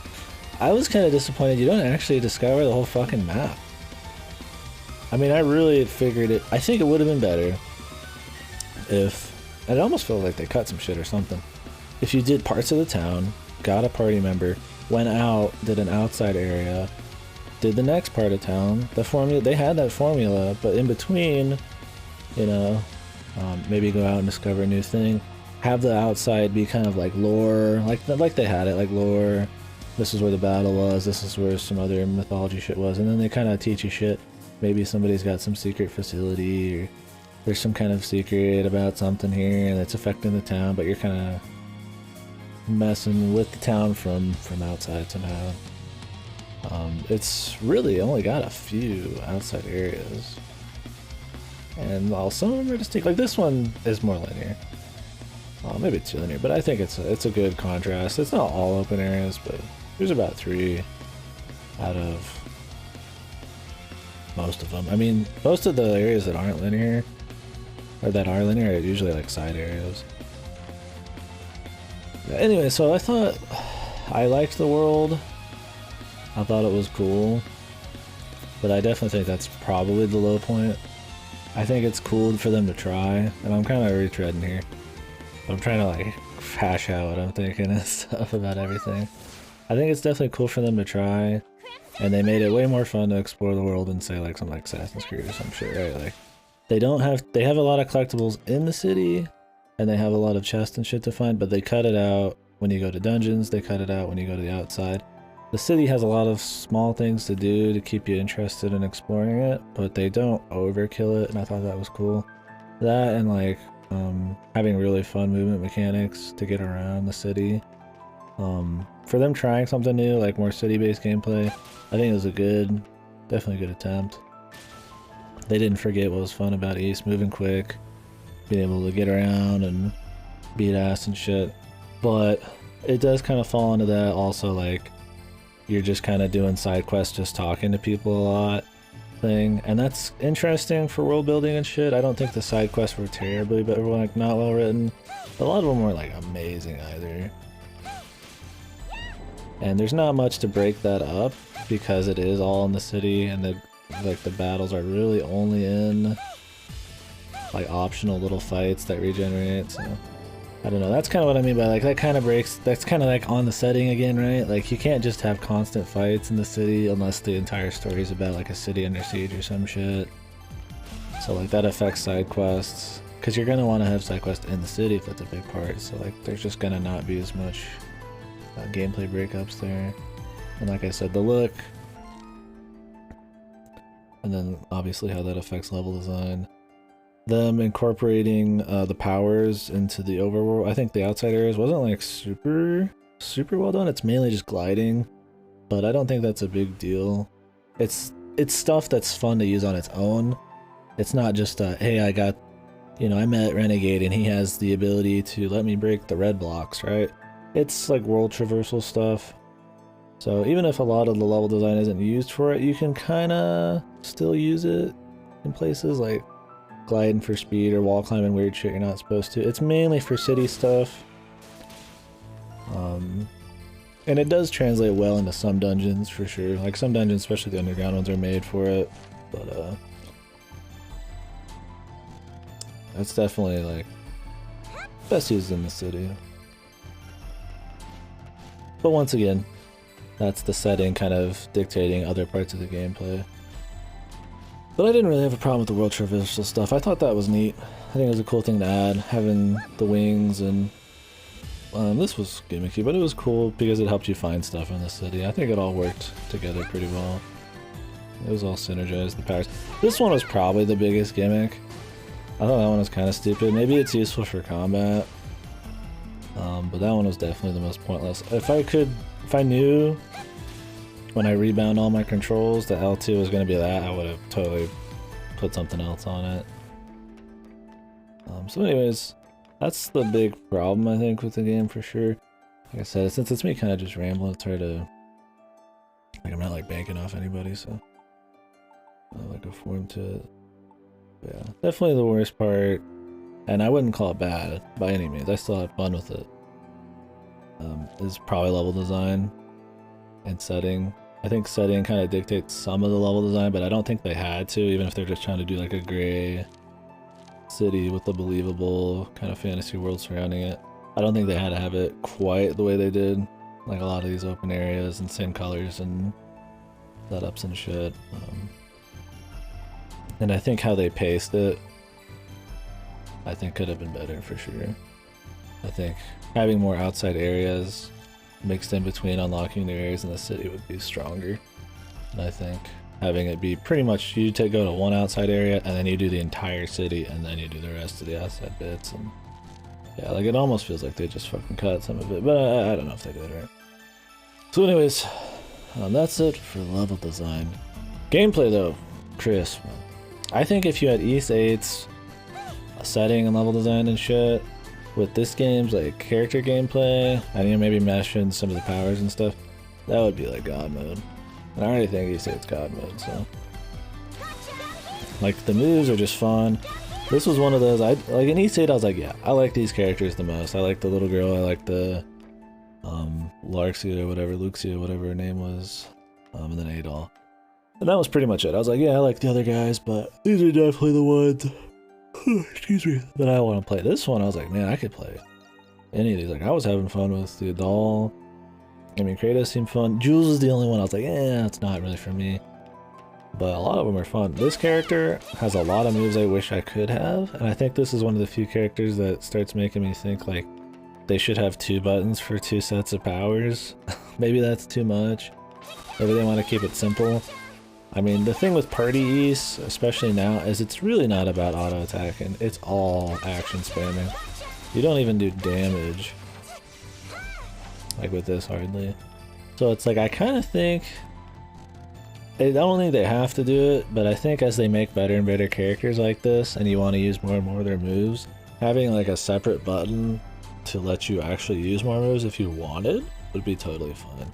I was kind of disappointed you don't actually discover the whole fucking map. I mean, I really figured it. I think it would have been better if, it almost felt like they cut some shit or something, if you did parts of the town, got a party member, went out, did an outside area, did the next part of town, the formula, they had that formula, but in between, you know, maybe go out and discover a new thing, have the outside be kind of like lore, like they had it, like lore, this is where the battle was, this is where some other mythology shit was, and then they kind of teach you shit. Maybe somebody's got some secret facility, or there's some kind of secret about something here that's affecting the town, but you're kind of messing with the town from outside somehow. It's really only got a few outside areas, and while some of them are distinct, like this one is more linear. Maybe it's too linear, but I think it's a good contrast. It's not all open areas, but there's about 3 out of most of them. I mean, most of the areas that aren't linear, or that are linear, are usually like side areas. Anyway, so I thought I liked the world. I thought it was cool, but I definitely think that's probably the low point. I think it's cool for them to try, and I'm kind of retreading here. I'm trying to like hash out what I'm thinking and stuff about everything. I think it's definitely cool for them to try, and they made it way more fun to explore the world than say like something like Assassin's Creed or some shit, right? Like they have a lot of collectibles in the city, and they have a lot of chests and shit to find, but they cut it out when you go to dungeons, they cut it out when you go to the outside. The city has a lot of small things to do to keep you interested in exploring it, but they don't overkill it, and I thought that was cool. That and like having really fun movement mechanics to get around the city. For them trying something new, like more city-based gameplay, I think it was definitely a good attempt. They didn't forget what was fun about East, moving quick, being able to get around and beat ass and shit. But it does kind of fall into that also, like, you're just kind of doing side quests, just talking to people a lot thing, and that's interesting for world building and shit. I don't think the side quests were terribly, but were like not well written. A lot of them weren't like amazing either. And there's not much to break that up because it is all in the city, and the battles are really only in like optional little fights that regenerate. So I don't know, that's kind of what I mean by like that kind of breaks, that's kind of like on the setting again, right? Like you can't just have constant fights in the city unless the entire story is about like a city under siege or some shit. So like that affects side quests, because you're gonna want to have side quests in the city if that's a big part. So like there's just gonna not be as much gameplay breakups there. And like I said, the look, and then obviously how that affects level design. Them incorporating the powers into the overworld. I think the outside areas wasn't like super well done. It's mainly just gliding, but I don't think that's a big deal. It's stuff that's fun to use on its own. It's not just hey, I got, you know, I met Renegade and he has the ability to let me break the red blocks, right? It's like world traversal stuff. So even if a lot of the level design isn't used for it, you can kind of still use it in places like gliding for speed or wall climbing weird shit you're not supposed to. It's mainly for city stuff. And it does translate well into some dungeons for sure. Like some dungeons, especially the underground ones, are made for it. But that's definitely like best used in the city. But once again, that's the setting kind of dictating other parts of the gameplay. But I didn't really have a problem with the world traversal stuff. I thought that was neat. I think it was a cool thing to add, having the wings, and this was gimmicky, but it was cool because it helped you find stuff in the city. I think it all worked together pretty well. It was all synergized, the powers. This one was probably the biggest gimmick. I thought that one was kind of stupid. Maybe it's useful for combat, but that one was definitely the most pointless. If I knew when I rebound all my controls that L2 was going to be that, I would have totally put something else on it. So anyways, that's the big problem I think with the game for sure. Like I said, since it's me kind of just rambling, it's hard to, like, I'm not like banking off anybody, so I like a form to it. But yeah, definitely the worst part, and I wouldn't call it bad by any means. I still had fun with it. Is probably level design and setting. I think setting kind of dictates some of the level design, but I don't think they had to, even if they're just trying to do like a gray city with a believable kind of fantasy world surrounding it. I don't think they had to have it quite the way they did, like a lot of these open areas and same colors and setups and shit. And I think how they paced it, I think could have been better for sure. I think having more outside areas mixed in between unlocking new areas in the city would be stronger. And I think having it be pretty much you go to one outside area and then you do the entire city and then you do the rest of the outside bits, and yeah, like it almost feels like they just fucking cut some of it, but I don't know if they did right. So anyways, that's it for level design. Gameplay though, crisp. I think if you had East 8's setting and level design and shit with this game's like character gameplay, and you know, maybe mesh in some of the powers and stuff, that would be like God mode. And I already think East 8's God mode, so like the moves are just fun. This was one of those, like in East 8 I was like, yeah, I like these characters the most. I like the little girl, I like the Larxia or whatever, Luxia, whatever her name was, and then Adol. And that was pretty much it. I was like, yeah, I like the other guys, but these are definitely the ones, excuse me, that I want to play. This one, I was like, man, I could play any of these. Like, I was having fun with the Adol. I mean, Kratos seemed fun. Jules is the only one I was like, yeah, it's not really for me. But a lot of them are fun. This character has a lot of moves I wish I could have, and I think this is one of the few characters that starts making me think like they should have 2 buttons for 2 sets of powers. Maybe that's too much. Maybe they want to keep it simple. I mean, the thing with Party East, especially now, is it's really not about auto attacking. It's all action spamming. You don't even do damage, like with this, hardly. So it's like, I kind of think, I don't think they have to do it, but I think as they make better and better characters like this, and you want to use more and more of their moves, having like a separate button to let you actually use more moves if you wanted would be totally fine.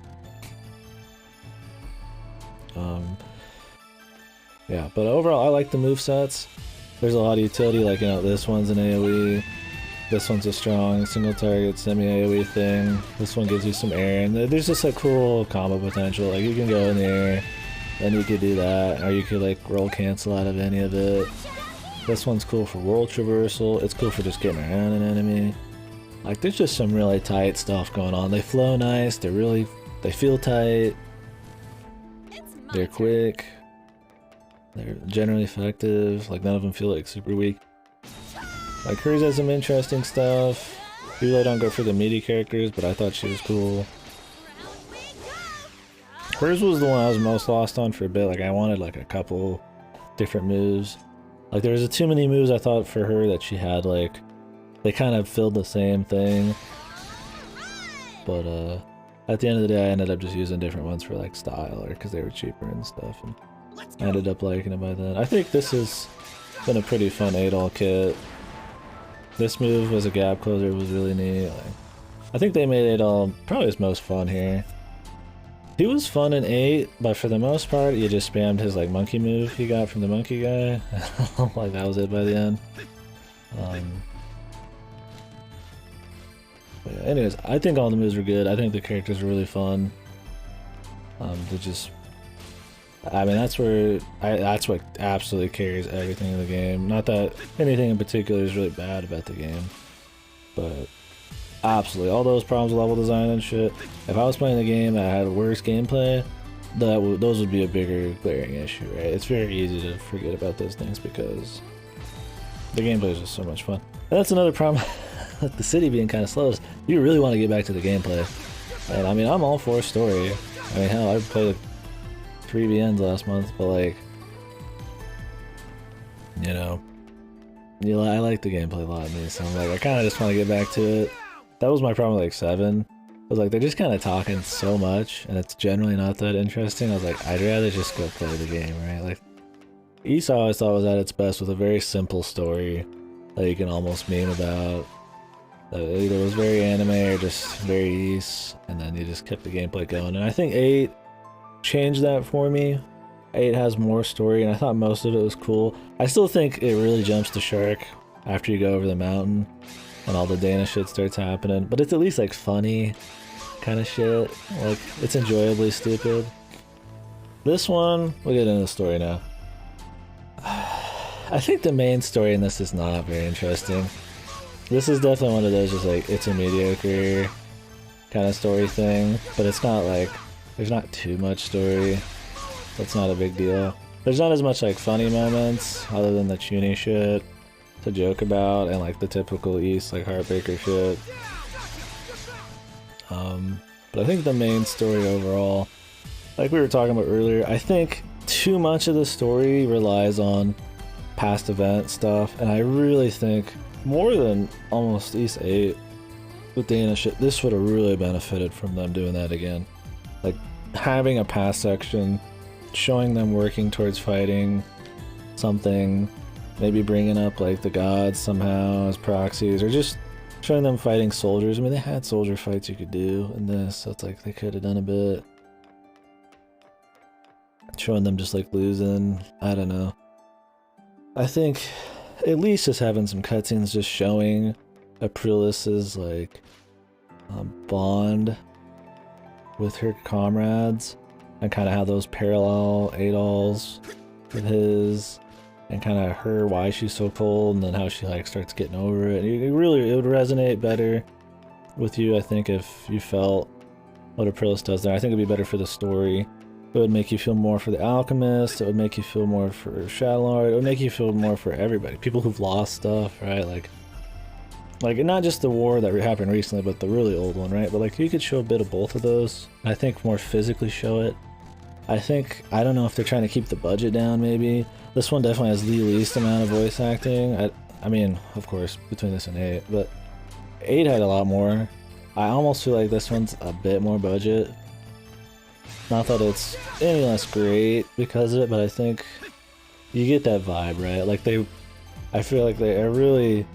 Yeah, but overall I like the movesets. There's a lot of utility, like, you know, this one's an AoE, this one's a strong single target semi-AoE thing, this one gives you some air, and there's just a cool combo potential. Like, you can go in the air, then you could do that, or you could like roll cancel out of any of it. This one's cool for world traversal, it's cool for just getting around an enemy. Like, there's just some really tight stuff going on. They flow nice, they feel tight, they're quick. They're generally effective, like none of them feel like super weak. Like, hers has some interesting stuff. Usually I don't go for the meaty characters, but I thought she was cool. Hers was the one I was most lost on for a bit. Like, I wanted like a couple different moves. Like, there was too many moves I thought for her that she had, like, they kind of filled the same thing. But at the end of the day I ended up just using different ones for like style, or because they were cheaper and stuff. And I ended up liking it by then. I think this has been a pretty fun Adol kit. This move as a gap closer was really neat. Like, I think they made Adol probably his most fun here. He was fun in 8, but for the most part you just spammed his like monkey move he got from the monkey guy. Like, that was it by the end. But yeah, anyways, I think all the moves were good. I think the characters were really fun. They just, I mean, that's what absolutely carries everything in the game. Not that anything in particular is really bad about the game. but absolutely all those problems with level design and shit. If I was playing the game that had worse gameplay, those would be a bigger glaring issue, right? It's very easy to forget about those things because the gameplay is just so much fun. And that's another problem with the city being kind of slow. Is you really want to get back to the gameplay, and I mean I'm all for story. I mean hell, I played 3 VNs last month, but like, you know, I like the gameplay a lot in these, so I'm like I kind of just want to get back to it. That was my problem with like 7. I was like, they're just kind of talking so much, and it's generally not that interesting. I was like, I'd rather just go play the game, right? Like, East I always thought was at its best with a very simple story that you can almost meme about. That either was very anime or just very East, and then you just kept the gameplay going. And I think 8 changed that for me. 8 has more story, and I thought most of it was cool. I still think it really jumps the shark after you go over the mountain and all the Dana shit starts happening, but it's at least like funny kind of shit. Like, it's enjoyably stupid. This one, we'll get into the story now. I think the main story in this is not very interesting. This is definitely one of those just like, it's a mediocre kind of story thing, but it's not like, there's not too much story. That's not a big deal. There's not as much like funny moments other than the Chuny shit to joke about and like the typical East like heartbreaker shit. But I think the main story overall, like we were talking about earlier, I think too much of the story relies on past event stuff, and I really think more than almost East 8 with Dana shit, this would have really benefited from them doing that again. Like having a past section, showing them working towards fighting something, maybe bringing up like the gods somehow as proxies, or just showing them fighting soldiers. I mean, they had soldier fights you could do in this, so it's like they could have done a bit. Showing them just like losing, I don't know. I think at least just having some cutscenes just showing Aprilis's like bond with her comrades and kind of how those parallel Adol's with his, and kind of her why she's so cold, and then how she like starts getting over it. It would resonate better with you, I think, if you felt what Aprilis does there. I think it'd be better for the story. It would make you feel more for the Alchemist. It would make you feel more for Shadowlord. It would make you feel more for everybody. People who've lost stuff, right? Like not just the war that happened recently, but the really old one, right? But like you could show a bit of both of those. I think more physically show it. I don't know if they're trying to keep the budget down, maybe. This one definitely has the least amount of voice acting. I mean, of course, between this and 8, but 8 had a lot more. I almost feel like this one's a bit more budget. Not that it's any less great because of it, but I think you get that vibe, right? Like I feel like it really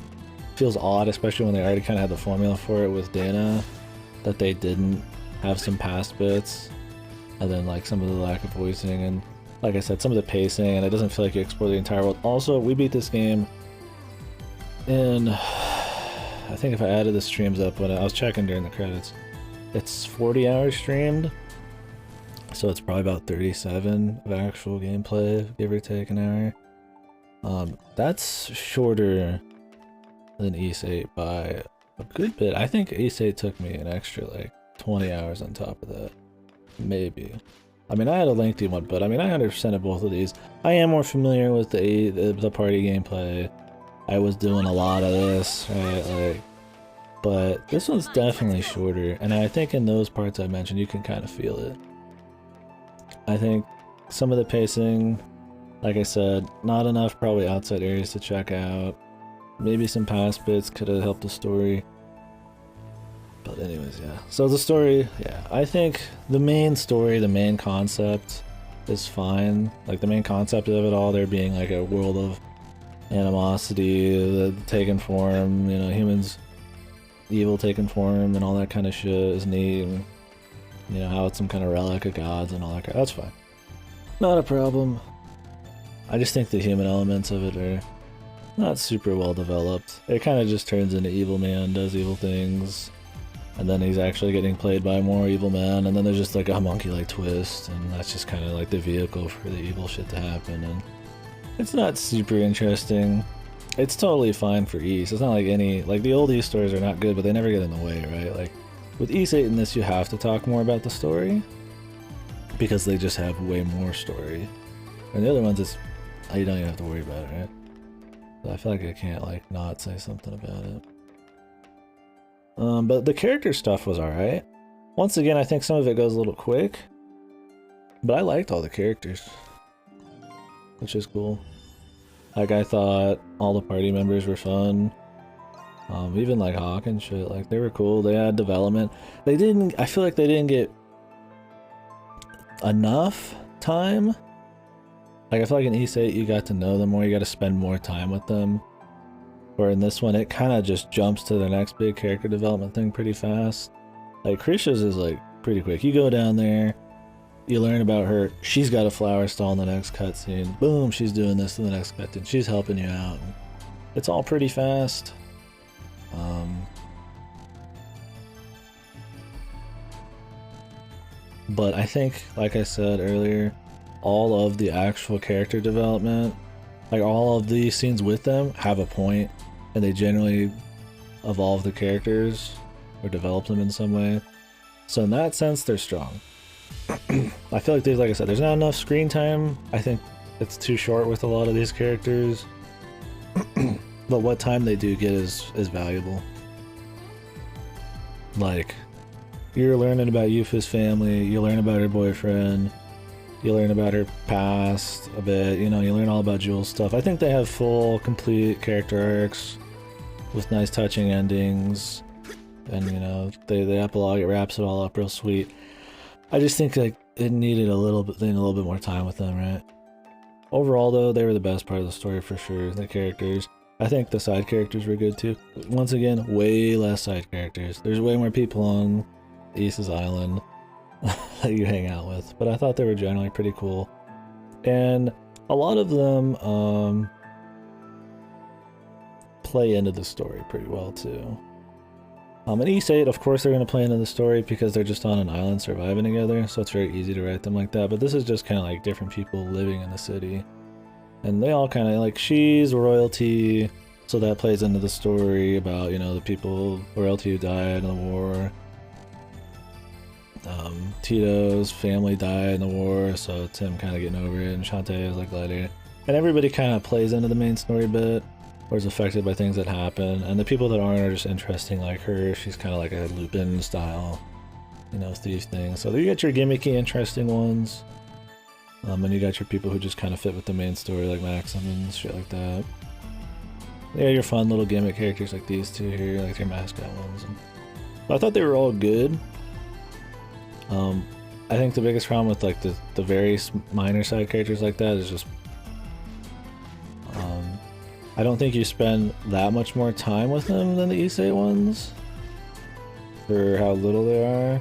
feels odd, especially when they already kind of had the formula for it with Dana, that they didn't have some past bits, and then like some of the lack of voicing, and like I said, some of the pacing, and it doesn't feel like you explore the entire world. Also, we beat this game in, I think if I added the streams up when I was checking during the credits, it's 40 hours streamed. So it's probably about 37 of actual gameplay, give or take an hour. That's shorter than East 8 by a good bit. I think East 8 took me an extra like 20 hours on top of that. Maybe. I mean, I had a lengthy one, but I mean, I 100%ed both of these. I am more familiar with the party gameplay. I was doing a lot of this, right? Like, but this one's definitely shorter, and I think in those parts I mentioned, you can kind of feel it. I think some of the pacing, like I said, not enough probably outside areas to check out. Maybe some past bits could have helped the story. But anyways, yeah. So the story, yeah. I think the main story, the main concept is fine. Like the main concept of it all, there being like a world of animosity, taking form, you know, humans, evil taking form and all that kind of shit is neat. And, you know, how it's some kind of relic of gods and all that. That's fine. Not a problem. I just think the human elements of it are not super well developed. It kind of just turns into evil man, does evil things, and then he's actually getting played by more evil man, and then there's just like a monkey-like twist, and that's just kind of like the vehicle for the evil shit to happen, and it's not super interesting. it's totally fine for Ys. It's not like like the old Ys stories are not good, but they never get in the way, right? Like with Ys 8 in this, you have to talk more about the story because they just have way more story. And the other ones, you don't even have to worry about it, right? So I feel like I can't like not say something about it. But the character stuff was alright. Once again, I think some of it goes a little quick, but I liked all the characters, which is cool. Like I thought all the party members were fun. Even like Hawk and shit, like they were cool. They had development. I feel like they didn't get enough time. Like I feel like in Ys 8 you got to know them more, you got to spend more time with them. Where in this one it kind of just jumps to the next big character development thing pretty fast. Like Krisha's is like pretty quick. You go down there, you learn about her, she's got a flower stall in the next cutscene. Boom, she's doing this in the next cutscene. She's helping you out. It's all pretty fast. But I think, like I said earlier, all of the actual character development, like all of these scenes with them have a point, and they generally evolve the characters or develop them in some way. So in that sense, they're strong. I feel like like I said, there's not enough screen time. I think it's too short with a lot of these characters. But what time they do get is valuable. Like, you're learning about Yufa's family, you learn about her boyfriend, you learn about her past a bit, you know, you learn all about Jules' stuff. I think they have full, complete character arcs with nice touching endings. And, you know, the epilogue, it wraps it all up real sweet. I just think like it needed a little bit more time with them, right? Overall though, they were the best part of the story for sure, the characters. I think the side characters were good too. Once again, way less side characters. There's way more people on Ys's Island that you hang out with, but I thought they were generally pretty cool. And a lot of them play into the story pretty well too. In Ys 8, of course, they're going to play into the story because they're just on an island surviving together, so it's very easy to write them like that. But this is just kind of like different people living in the city. And they all kind of, like, she's royalty, so that plays into the story about, you know, the people, royalty who died in the war. Tito's family died in the war, so it's him kind of getting over it, and Shantae is like Gladiator. And everybody kind of plays into the main story bit, or is affected by things that happen, and the people that aren't are just interesting, like her. She's kind of like a Lupin style, you know, thief thing. So you got your gimmicky, interesting ones, and you got your people who just kind of fit with the main story, like Maxim and shit like that. Yeah, your fun little gimmick characters like these two here, like your mascot ones. But I thought they were all good. I think the biggest problem with like the very minor side characters like that is just I don't think you spend that much more time with them than the Ys 8 ones for how little they are,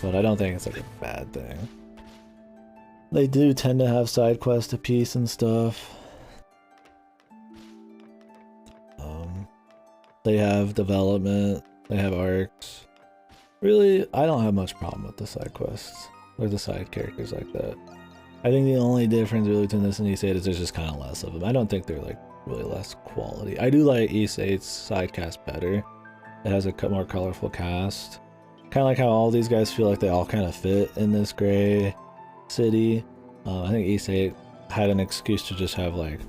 but I don't think it's like a bad thing. They do tend to have side quests a piece and stuff. They have development, they have arcs. Really, I don't have much problem with the side quests or the side characters like that. I think the only difference really between this and Ys 8 is there's just kind of less of them. I don't think they're like really less quality. I do like Ys 8's side cast better. It has a more colorful cast. Kind of like how all these guys feel like they all kind of fit in this gray city. I think Ys 8 had an excuse to just have like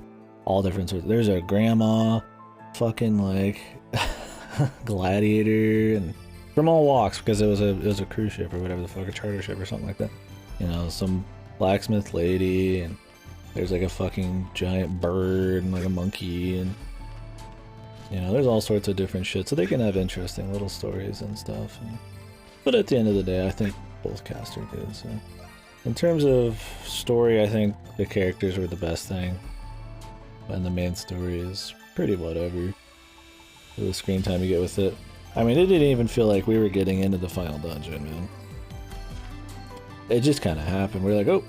all different sorts. There's a grandma, fucking like gladiator, and from all walks because it was a cruise ship or whatever the fuck, a charter ship or something like that. You know, some blacksmith lady, and there's like a fucking giant bird and like a monkey, and you know, there's all sorts of different shit, so they can have interesting little stories and stuff. But at the end of the day, I think both casts are good. So in terms of story, I think the characters were the best thing, and the main story is pretty whatever for the screen time you get with it. I mean, it didn't even feel like we were getting into the final dungeon, man. It just kind of happened. We're like, oh,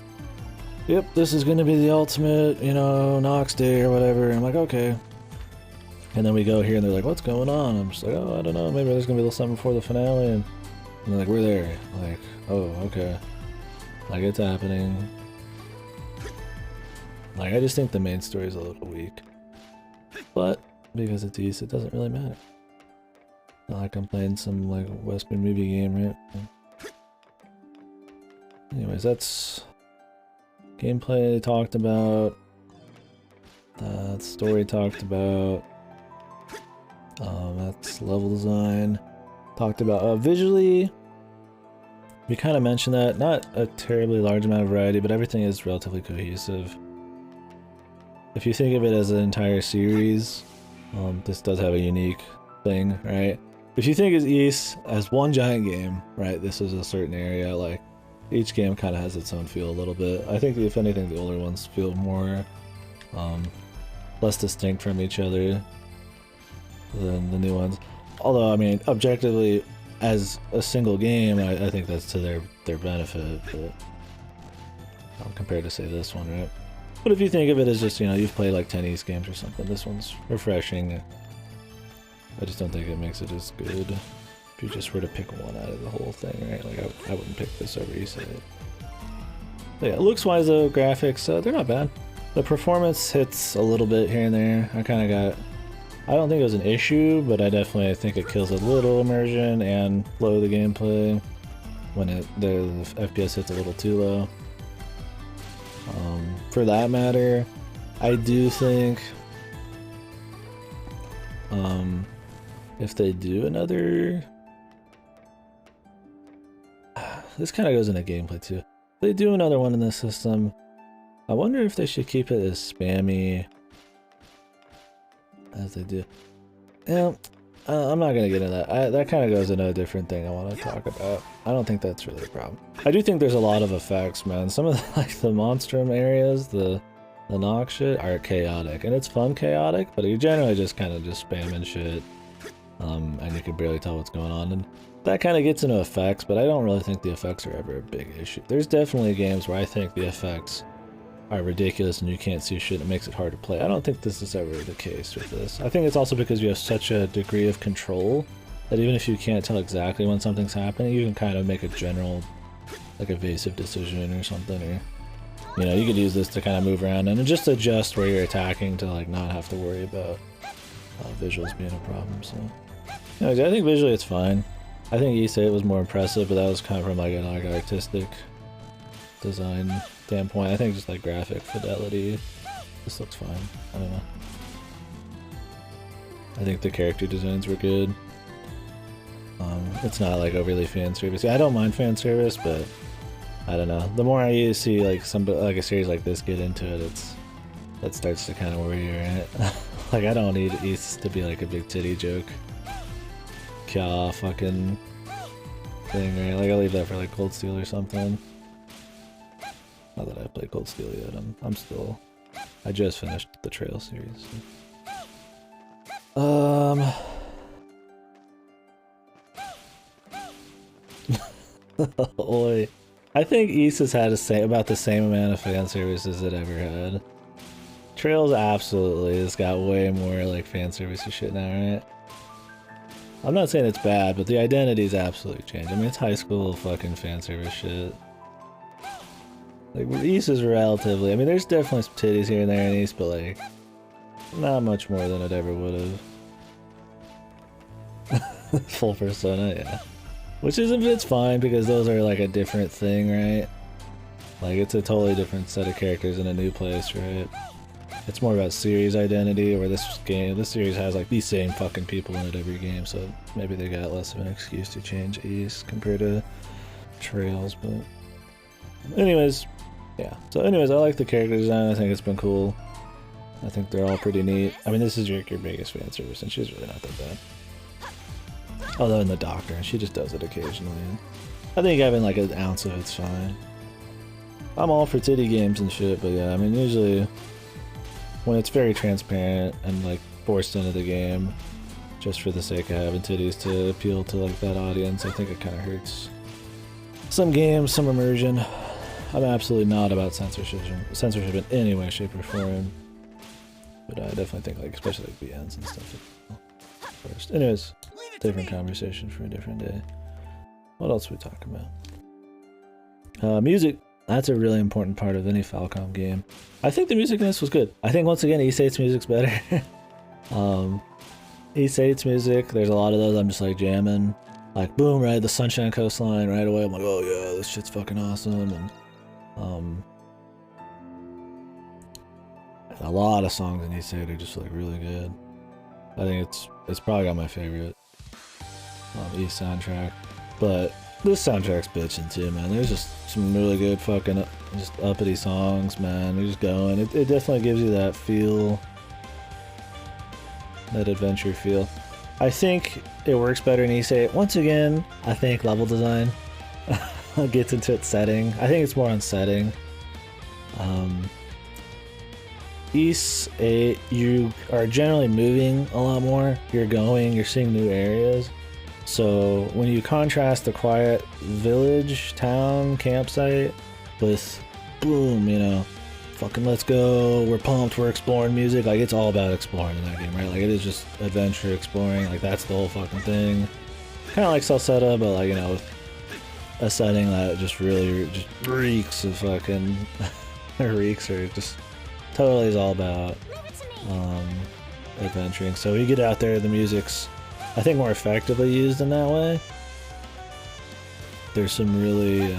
yep, this is going to be the ultimate, you know, Nox Day or whatever. And I'm like, okay. And then we go here and they're like, what's going on? I'm just like, oh, I don't know. Maybe there's going to be a little something before the finale. And they're like, we're there. Like, oh, okay. Like, it's happening. Like, I just think the main story is a little weak. but because it's East, it doesn't really matter. Not like I'm playing some like Western movie game, right? Anyways, that's gameplay talked about. Story talked about. That's level design talked about. Visually, we kind of mentioned that. Not a terribly large amount of variety, but everything is relatively cohesive. If you think of it as an entire series, this does have a unique thing, right? If you think of East as one giant game, right, this is a certain area, like, each game kind of has its own feel a little bit. I think, if anything, the older ones feel more, less distinct from each other than the new ones. Although, I mean, objectively, as a single game, I think that's to their benefit, but compared to, say, this one, right? But if you think of it as just, you know, you've played like 10 East games or something, this one's refreshing. I just don't think it makes it as good if you just were to pick one out of the whole thing, right? Like, I wouldn't pick this over East. But yeah, looks-wise though, graphics, they're not bad. The performance hits a little bit here and there. I don't think it was an issue, but I think it kills a little immersion and flow of the gameplay when the FPS hits a little too low. For that matter, I do think if they do another... This kind of goes into gameplay too. If they do another one in this system, I wonder if they should keep it as spammy as they do. Yeah, I'm not going to get into that. That kind of goes into a different thing I want to talk about. I don't think that's really a problem. I do think there's a lot of effects, man. Some of the monstrum areas, the Nox shit, are chaotic. And it's fun chaotic, but you're generally just kind of just spamming shit. And you can barely tell what's going on. And that kind of gets into effects, but I don't really think the effects are ever a big issue. There's definitely games where I think the effects are ridiculous and you can't see shit and it makes it hard to play. I don't think this is ever the case with this. I think it's also because you have such a degree of control that even if you can't tell exactly when something's happening, you can kind of make a general, like, evasive decision or something, or, you know, you could use this to kind of move around and just adjust where you're attacking to, like, not have to worry about visuals being a problem. So, anyways, I think visually it's fine. I think E8 was more impressive, but that was kind of from like an artistic design standpoint. I think just like graphic fidelity, this looks fine. I don't know. I think the character designs were good. It's not like overly fan service. I don't mind fan service, but I don't know. The more I see like a series like this get into it, that starts to kind of worry you, right? Like, I don't need East to be like a big titty joke. Kya fucking thing, right? Like, I'll leave that for like Cold Steel or something. Not that I played Cold Steel yet. I just finished the Trail series. So. Oi. I think East has had about the same amount of fan service as it ever had. Trails absolutely has got way more like fan service shit now, right? I'm not saying it's bad, but the identity's absolutely changed. I mean, it's high school fucking fan service shit. Like, East is relatively... I mean, there's definitely some titties here and there in East, but like, not much more than it ever would have. Full Persona, yeah. Which it's fine, because those are like a different thing, right? Like, it's a totally different set of characters in a new place, right? It's more about series identity, where this series has like these same fucking people in it every game, so maybe they got less of an excuse to change East compared to Trails, but... Anyways, yeah. So anyways, I like the character design. I think it's been cool. I think they're all pretty neat. I mean, this is your biggest fan service, and she's really not that bad. Although in the Doctor, she just does it occasionally. I think having like an ounce of it's fine. I'm all for titty games and shit, but yeah, I mean, usually when it's very transparent and like forced into the game just for the sake of having titties to appeal to like that audience, I think it kind of hurts some games, some immersion. I'm absolutely not about censorship in any way, shape, or form. But I definitely think like, especially like the ends and stuff first. Anyways, different conversation for a different day. What else are we talking about? Music. That's a really important part of any Falcom game. I think the music in this was good. I think once again, E8's music's better. East 8's music, there's a lot of those I'm just like jamming. Like boom, right, the Sunshine Coastline right away. I'm like, oh yeah, this shit's fucking awesome. And a lot of songs in East 8 are just like really good. I think it's probably got my favorite East soundtrack. But this soundtrack's bitching too, man. There's just some really good fucking just uppity songs, man. You're just going. It definitely gives you that feel, that adventure feel. I think it works better in East 8. Once again, I think level design gets into its setting. I think it's more on setting. East 8, you are generally moving a lot more. You're going, you're seeing new areas. So when you contrast the quiet village, town, campsite with boom, you know, fucking let's go, we're pumped, we're exploring music. Like it's all about exploring in that game, right? Like it is just adventure exploring. Like that's the whole fucking thing. Kind of like Salsetta, but like, you know, with a setting that just really just reeks of fucking reeks or just totally is all about adventuring. So you get out there, the music's I think more effectively used in that way. There's some really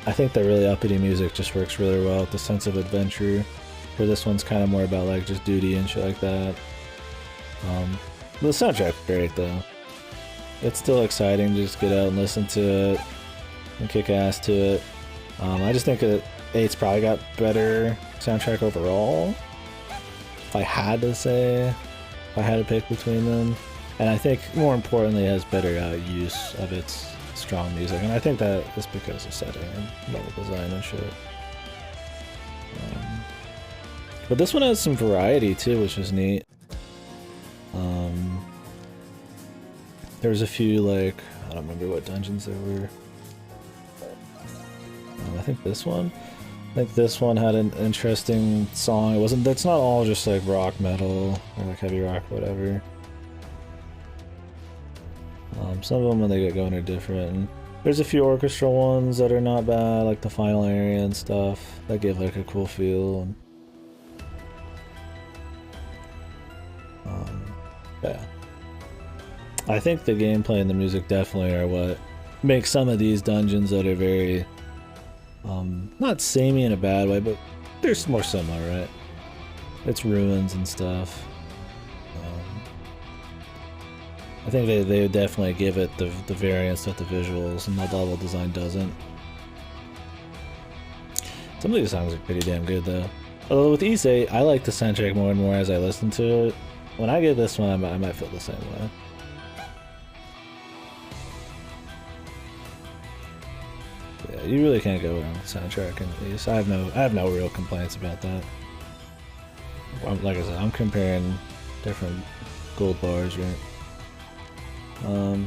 I think the really uppity music just works really well with the sense of adventure, where this one's kind of more about like just duty and shit like that. The soundtrack's great though. It's still exciting to just get out and listen to it and kick ass to it. I just think that 8's probably got better soundtrack overall, if I had to say, if I had to pick between them. And I think more importantly it has better use of its strong music, and I think that is because of setting and level design and shit. But this one has some variety too, which is neat. There was a few, like, I don't remember what dungeons there were. I think this one had an interesting song. That's not all just like rock metal or like heavy rock or whatever. Some of them when they get going are different. And there's a few orchestral ones that are not bad, like the final area and stuff, that give like a cool feel. And, yeah. I think the gameplay and the music definitely are what make some of these dungeons that are very, not samey in a bad way, but they're more similar, right? It's ruins and stuff. I think they definitely give it the variance that the visuals and the level design doesn't. Some of these songs are pretty damn good though. Although with East 8, I like the soundtrack more and more as I listen to it. When I get this one, I might feel the same way. Yeah, you really can't go wrong with the soundtrack in East. I have no real complaints about that. Like I said, I'm comparing different gold bars, right?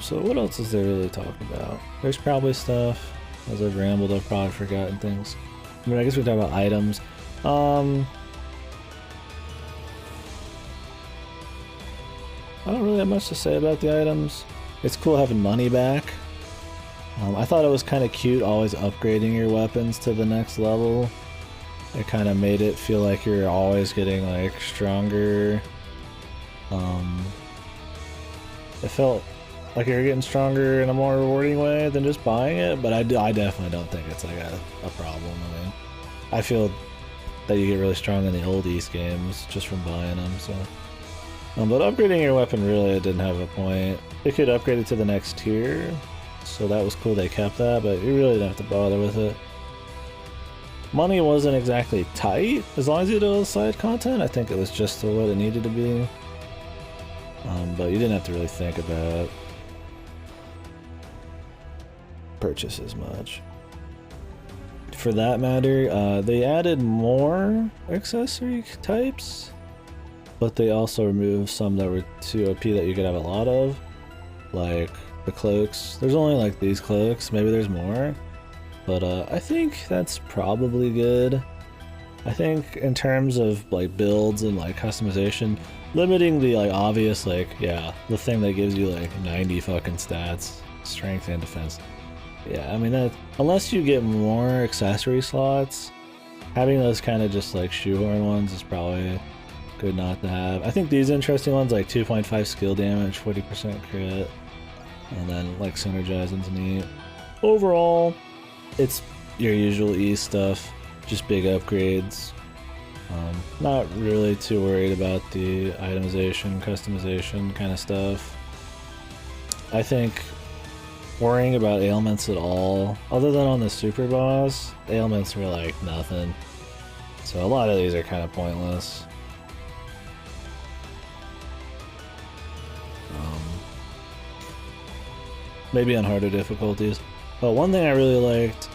So what else is there really to talk about? There's probably stuff. As I've rambled, I've probably forgotten things. I mean, I guess we talk about items. I don't really have much to say about the items. It's cool having money back. I thought it was kind of cute always upgrading your weapons to the next level. It kind of made it feel like you're always getting like stronger. It felt like you're getting stronger in a more rewarding way than just buying it, but I definitely don't think it's like a problem. I mean, I feel that you get really strong in the old East games just from buying them, so. But upgrading your weapon really didn't have a point. It could upgrade it to the next tier, so that was cool they kept that, but you really didn't have to bother with it. Money wasn't exactly tight, as long as you did all the side content. I think it was just what it needed to be. But you didn't have to really think about purchases much. For that matter, they added more accessory types, but they also removed some that were too OP that you could have a lot of, like the cloaks. There's only like these cloaks, maybe there's more, but I think that's probably good. I think in terms of like builds and like customization, limiting the like obvious like, yeah, the thing that gives you like 90 fucking stats, strength and defense. Yeah, I mean that, unless you get more accessory slots, having those kind of just like shoehorn ones is probably good not to have. I think these interesting ones like 2.5 skill damage, 40% crit, and then like synergizing's neat. Overall, it's your usual E stuff, just big upgrades. Not really too worried about the itemization, customization kind of stuff. I think worrying about ailments at all, other than on the super boss, ailments were like nothing. So a lot of these are kind of pointless. Maybe on harder difficulties. But one thing I really liked,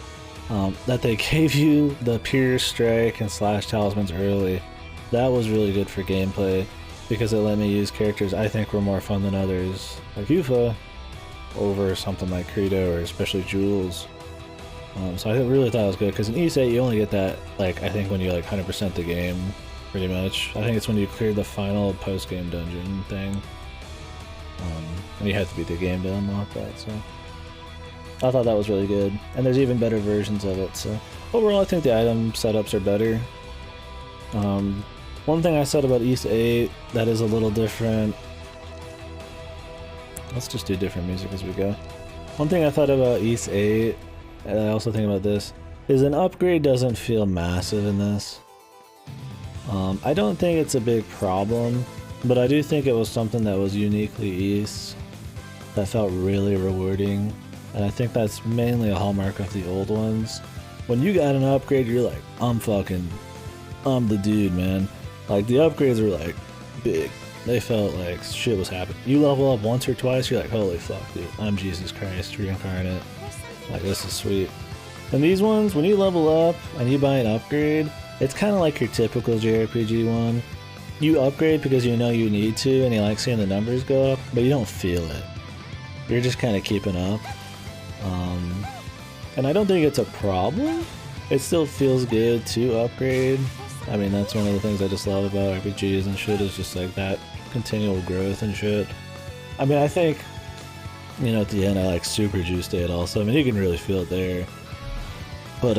that they gave you the Pierce, Strike, and Slash talismans early. That was really good for gameplay, because it let me use characters I think were more fun than others, like Yufa, over something like Credo, or especially Jules. So I really thought it was good, because in East 8 you only get that, like, I think when you like 100% the game, pretty much. I think it's when you clear the final post-game dungeon thing. And you have to beat the game to unlock that, so I thought that was really good. And there's even better versions of it, so overall I think the item setups are better. One thing I said about East 8 that is a little different, let's just do different music as we go. One thing I thought about East 8, and I also think about this, is an upgrade doesn't feel massive in this. I don't think it's a big problem, but I do think it was something that was uniquely East that felt really rewarding, and I think that's mainly a hallmark of the old ones. When you got an upgrade, you're like, I'm the dude, man. Like, the upgrades were like big. They felt like shit was happening. You level up once or twice, you're like, holy fuck, dude, I'm Jesus Christ reincarnate. Like, this is sweet. And these ones, when you level up and you buy an upgrade, it's kind of like your typical JRPG one. You upgrade because you know you need to, and you like seeing the numbers go up, but you don't feel it. You're just kind of keeping up. And I don't think it's a problem. It still feels good to upgrade. I mean, that's one of the things I just love about RPGs and shit, is just like that continual growth and shit. I mean, I think, you know, at the end I like super juiced it also. I mean, you can really feel it there. But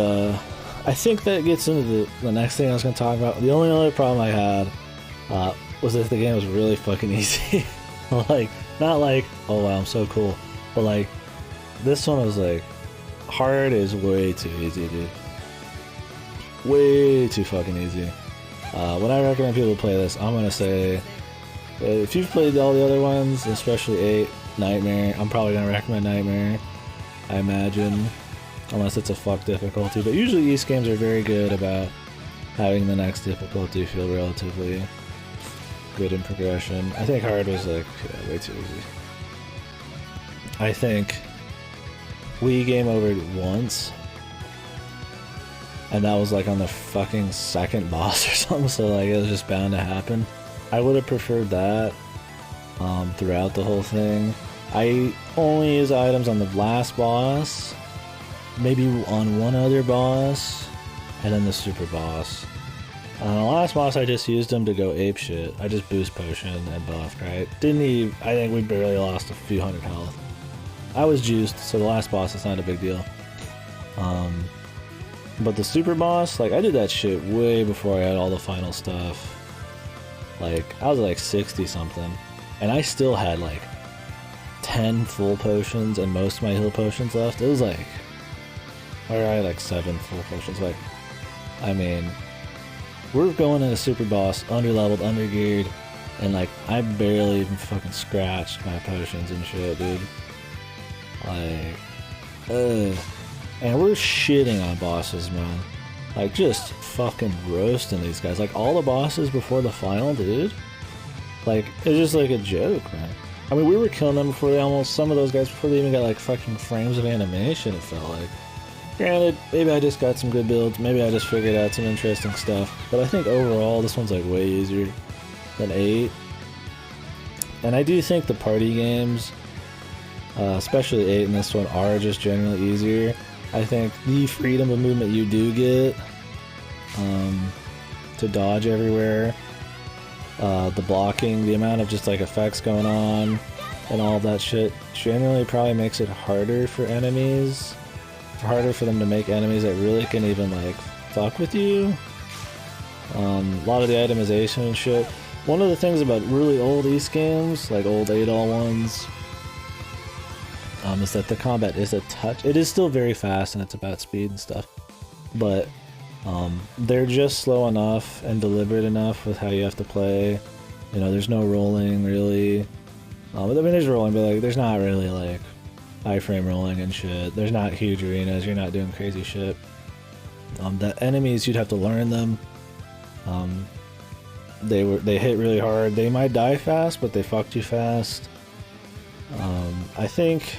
I think that gets into the next thing I was going to talk about. The only other problem I had was that the game was really fucking easy. Like, not like, oh wow, I'm so cool, but like, this one was like, hard is way too easy, dude. Way too fucking easy. When I recommend people play this, I'm gonna say, if you've played all the other ones, especially 8, Nightmare, I'm probably gonna recommend Nightmare, I imagine, unless it's a fuck difficulty, but usually East games are very good about having the next difficulty feel relatively good in progression. I think hard was like, yeah, way too easy. I think we game overed once, and that was like on the fucking second boss or something, so like it was just bound to happen. I would have preferred that throughout the whole thing. I only use items on the last boss, maybe on one other boss, and then the super boss. On the last boss I just used him to go apeshit. I just boost potion and buffed, right? I think we barely lost a few hundred health. I was juiced, so the last boss is not a big deal. But the super boss, like, I did that shit way before I had all the final stuff. Like, I was like 60 something, and I still had like 10 full potions and most of my heal potions left. It was like, or I had like 7 full potions. Like, I mean, we're going into super boss, underleveled, undergeared, and like, I barely even fucking scratched my potions and shit, dude. Like, and we're shitting on bosses, man. Like, just fucking roasting these guys. Like, all the bosses before the final, dude. Like, it's just like a joke, man. I mean, we were killing them before some of those guys, before they even got like fucking frames of animation, it felt like. Granted, maybe I just got some good builds, maybe I just figured out some interesting stuff, but I think overall this one's like way easier than 8. And I do think the party games, especially 8 and this one, are just generally easier. I think the freedom of movement you do get, to dodge everywhere, the blocking, the amount of just like effects going on, and all that shit generally probably makes it harder for enemies. Harder for them to make enemies that really can even like fuck with you. A lot of the itemization and shit. One of the things about really old East games, like old 8-all ones, is that the combat is a touch. It is still very fast and it's about speed and stuff, but they're just slow enough and deliberate enough with how you have to play. You know, there's no rolling really. I mean, there's rolling, but like, there's not really like iframe rolling and shit. There's not huge arenas. You're not doing crazy shit. The enemies, you'd have to learn them. They hit really hard. They might die fast, but they fucked you fast. I think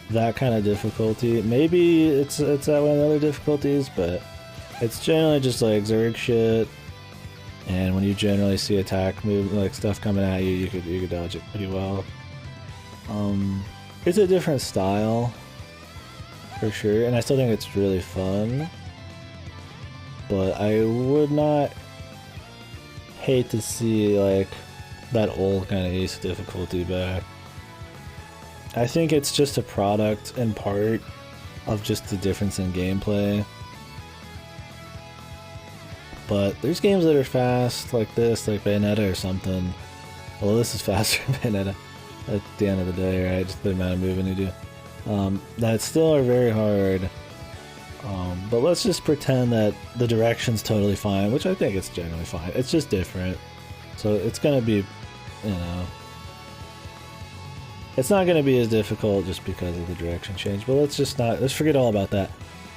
that kind of difficulty, maybe it's that way in other difficulties, but it's generally just like Zerg shit. And when you generally see attack move, like stuff coming at you, you could dodge it pretty well. It's a different style for sure, and I still think it's really fun. But I would not hate to see like that old kind of East difficulty back. I think it's just a product in part of just the difference in gameplay. But there's games that are fast like this, like Bayonetta or something. Well, this is faster than Bayonetta at the end of the day, right? Just the amount of moving you do. That still are very hard. But let's just pretend that the direction's totally fine, which I think it's generally fine. It's just different. So it's gonna be, you know, it's not gonna be as difficult just because of the direction change. But let's forget all about that.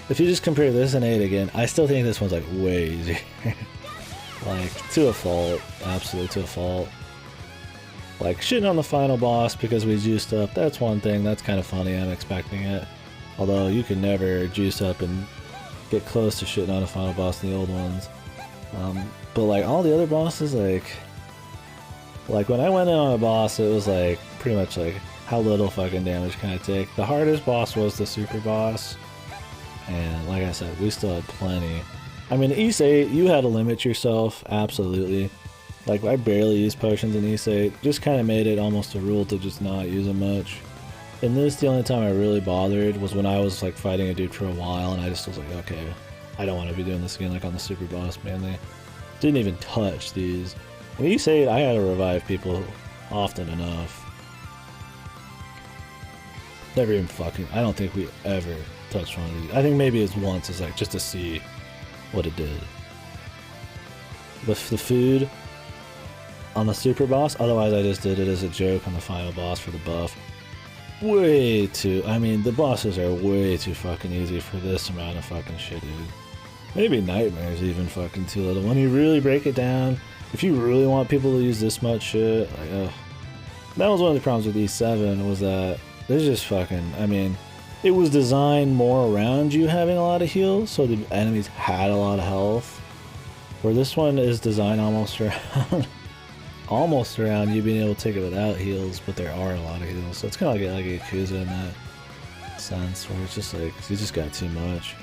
If you just compare this and 8 again, I still think this one's like way easier. Like, to a fault. Absolutely to a fault. Like, shitting on the final boss because we juiced up, that's one thing. That's kind of funny. I'm expecting it. Although, you can never juice up and get close to shitting on a final boss in the old ones. But, like, all the other bosses, like, when I went in on a boss, it was, like, pretty much, like, how little fucking damage can I take? The hardest boss was the super boss. And, like I said, we still had plenty. I mean, East 8, you had to limit yourself, absolutely. Like, I barely used potions in East 8. Just kind of made it almost a rule to just not use them much. In this, the only time I really bothered was when I was, like, fighting a dude for a while, and I just was like, okay, I don't want to be doing this again, like on the super boss, man. They didn't even touch these. In East 8, I had to revive people often enough. Never even fucking, I don't think we ever touched one of these. I think maybe it's once, it's like, just to see what it did. The food on the super boss, otherwise I just did it as a joke on the final boss for the buff. Way too, I mean, the bosses are way too fucking easy for this amount of fucking shit, dude. Maybe Nightmare's even fucking too little. When you really break it down, if you really want people to use this much shit, like, ugh. That was one of the problems with E7, was that there's just fucking, I mean, it was designed more around you having a lot of heals, so the enemies had a lot of health. Where this one is designed almost around, almost around you being able to take it without heals, but there are a lot of heals. So it's kind of like Yakuza in that sense, where it's just like, you just got too much.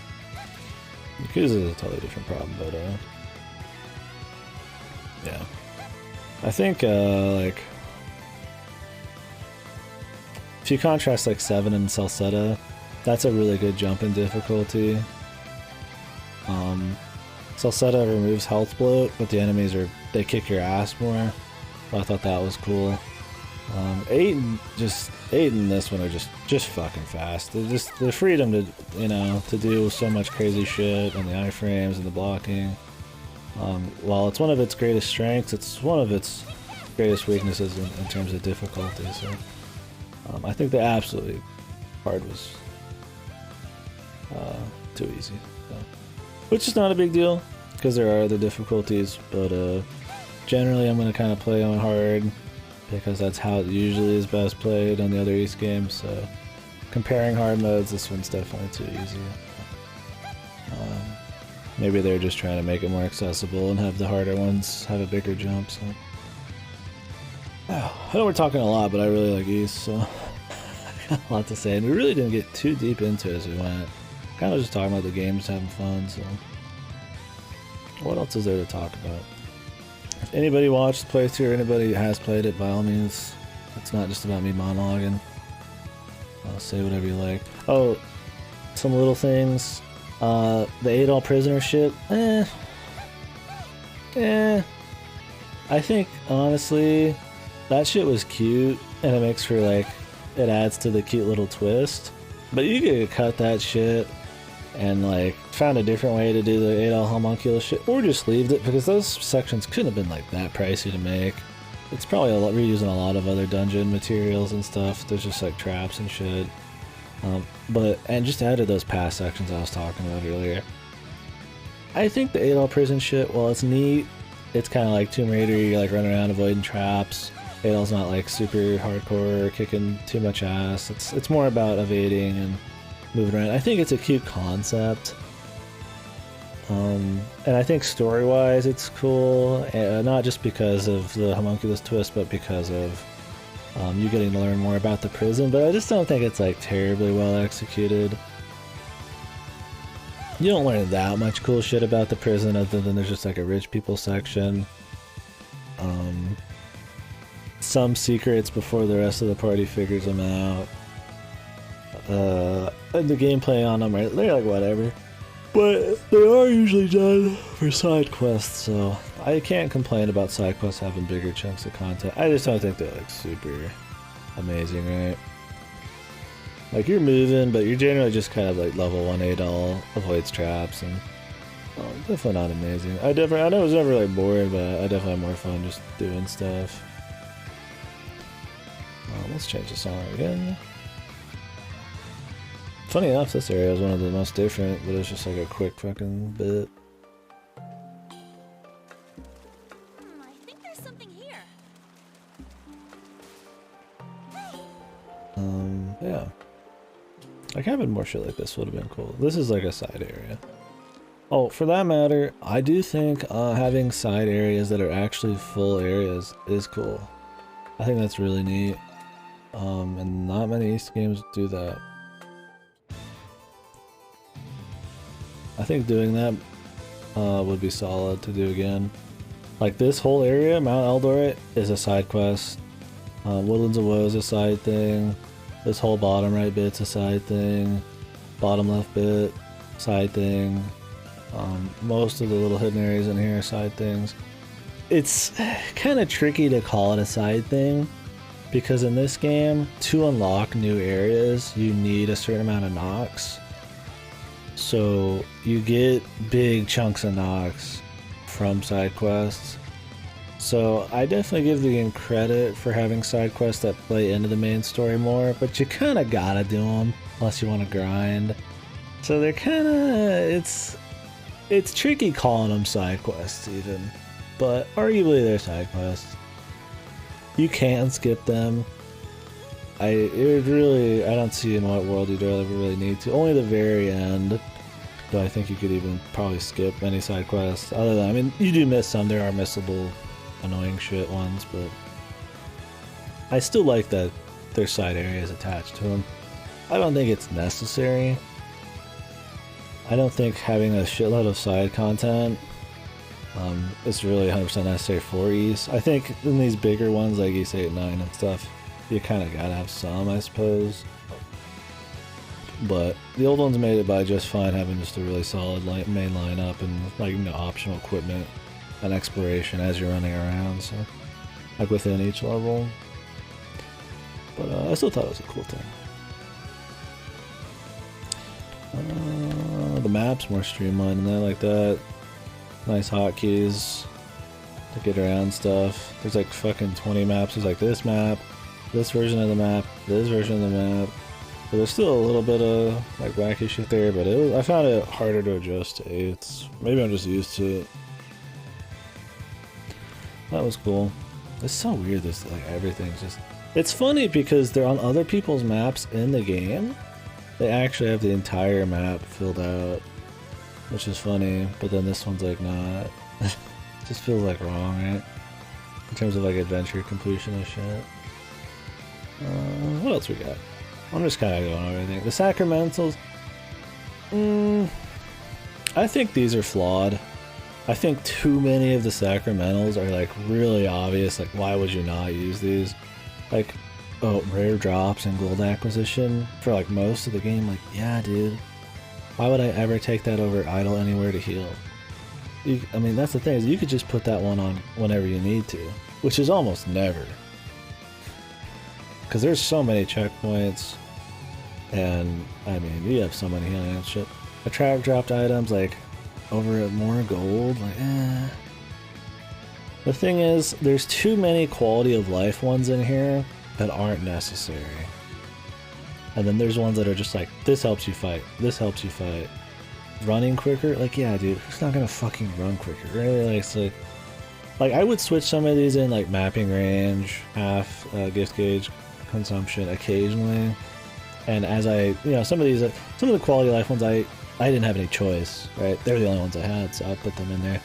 Yakuza is a totally different problem, but yeah. I think, like, if you contrast like 7 and Salsetta, that's a really good jump in difficulty. Salsetta removes health bloat, but the enemies they kick your ass more. So I thought that was cool. 8 and this one are just fucking fast. They're just the freedom to, you know, to do so much crazy shit on the iframes and the blocking. While it's one of its greatest strengths, it's one of its greatest weaknesses in terms of difficulty. So I think the absolutely hard was too easy. So. Which is not a big deal, because there are other difficulties, but generally I'm going to kind of play on hard, because that's how it usually is best played on the other East games, so comparing hard modes, this one's definitely too easy. Maybe they're just trying to make it more accessible and have the harder ones have a bigger jump, so. I know we're talking a lot, but I really like East, so I got a lot to say, and we really didn't get too deep into it as we went. Kind of just talking about the games, having fun, so. What else is there to talk about? If anybody watched the playthrough or anybody has played it, by all means, it's not just about me monologuing. Say whatever you like. Oh, some little things. The 8-all prisoner shit, I think, honestly, that shit was cute, and it makes for, like, it adds to the cute little twist. But you could cut that shit and, like, found a different way to do the 8L homunculus shit, or just leaved it, because those sections couldn't have been, like, that pricey to make. It's probably reusing a lot of other dungeon materials and stuff. There's just, like, traps and shit. And just added those past sections I was talking about earlier. I think the 8L prison shit, well, it's neat. It's kind of like Tomb Raider, you're like running around avoiding traps. 8L's not like super hardcore or kicking too much ass. It's more about evading and moving around. I think it's a cute concept. And I think story-wise it's cool, not just because of the homunculus twist, but because of you getting to learn more about the prison, but I just don't think it's like terribly well executed. You don't learn that much cool shit about the prison other than there's just like a rich people section. Some secrets before the rest of the party figures them out. And the gameplay on them, right? They're like whatever. But they are usually done for side quests, so I can't complain about side quests having bigger chunks of content. I just don't think they're like super amazing, right? Like you're moving, but you're generally just kind of like level 1 8L, avoids traps, and definitely not amazing. I was never like bored, but I definitely had more fun just doing stuff. Let's change the song again. Funny enough, this area is one of the most different, but it's just like a quick fucking bit. I think there's something here. Yeah. Like having more shit like this would have been cool. This is like a side area. Oh, for that matter, I do think having side areas that are actually full areas is cool. I think that's really neat. And not many East games do that. I think doing that would be solid to do again. Like this whole area, Mount Eldor, is a side quest. Woodlands of Woe is a side thing. This whole bottom right bit's a side thing. Bottom left bit, side thing. Most of the little hidden areas in here are side things. It's kind of tricky to call it a side thing, because in this game, to unlock new areas, you need a certain amount of Nox. So you get big chunks of Nox from side quests. So I definitely give the game credit for having side quests that play into the main story more, but you kind of gotta do them unless you want to grind. So they're kind of, it's tricky calling them side quests even, but arguably they're side quests. You can skip them. I don't see in what world you'd really need to. Only the very end. Though I think you could even probably skip any side quests. Other than, I mean, you do miss some. There are missable, annoying shit ones, but I still like that there's side areas attached to them. I don't think it's necessary. I don't think having a shitload of side content is really 100% necessary for East. I think in these bigger ones like East 8 and 9 and stuff, you kind of gotta have some, I suppose. But the old ones made it by just fine having just a really solid main lineup and like optional equipment and exploration as you're running around, so like within each level. But I still thought it was a cool thing. The map's more streamlined and I like that. Nice hotkeys to get around stuff. There's like fucking 20 maps. There's like this map, this version of the map, this version of the map. But there's still a little bit of like wacky shit there, but I found it harder to adjust to 8s. Maybe I'm just used to it. That was cool. It's so weird, this like everything's just... It's funny because they're on other people's maps in the game. They actually have the entire map filled out, which is funny, but then this one's like not. It just feels like wrong, right? In terms of like adventure completion and shit. What else we got? I'm just kind of going over everything. The Sacramentals, I think these are flawed. I think too many of the Sacramentals are like really obvious, like why would you not use these? Like, oh, rare drops and gold acquisition for like most of the game, like yeah dude. Why would I ever take that over idle anywhere to heal? I mean, that's the thing, is you could just put that one on whenever you need to, which is almost never. Because there's so many checkpoints, and I mean, you have so many healing and shit. The trap dropped items, like, over at more gold, like, eh. The thing is, there's too many quality of life ones in here that aren't necessary. And then there's ones that are just like, this helps you fight, this helps you fight. Running quicker? Like, yeah, dude, who's not gonna fucking run quicker, right? Like, it's like I would switch some of these in, like, mapping range, half gift gauge consumption occasionally. And as I, you know, some of the quality of life ones, I didn't have any choice, right? They're the only ones I had, so I put them in there.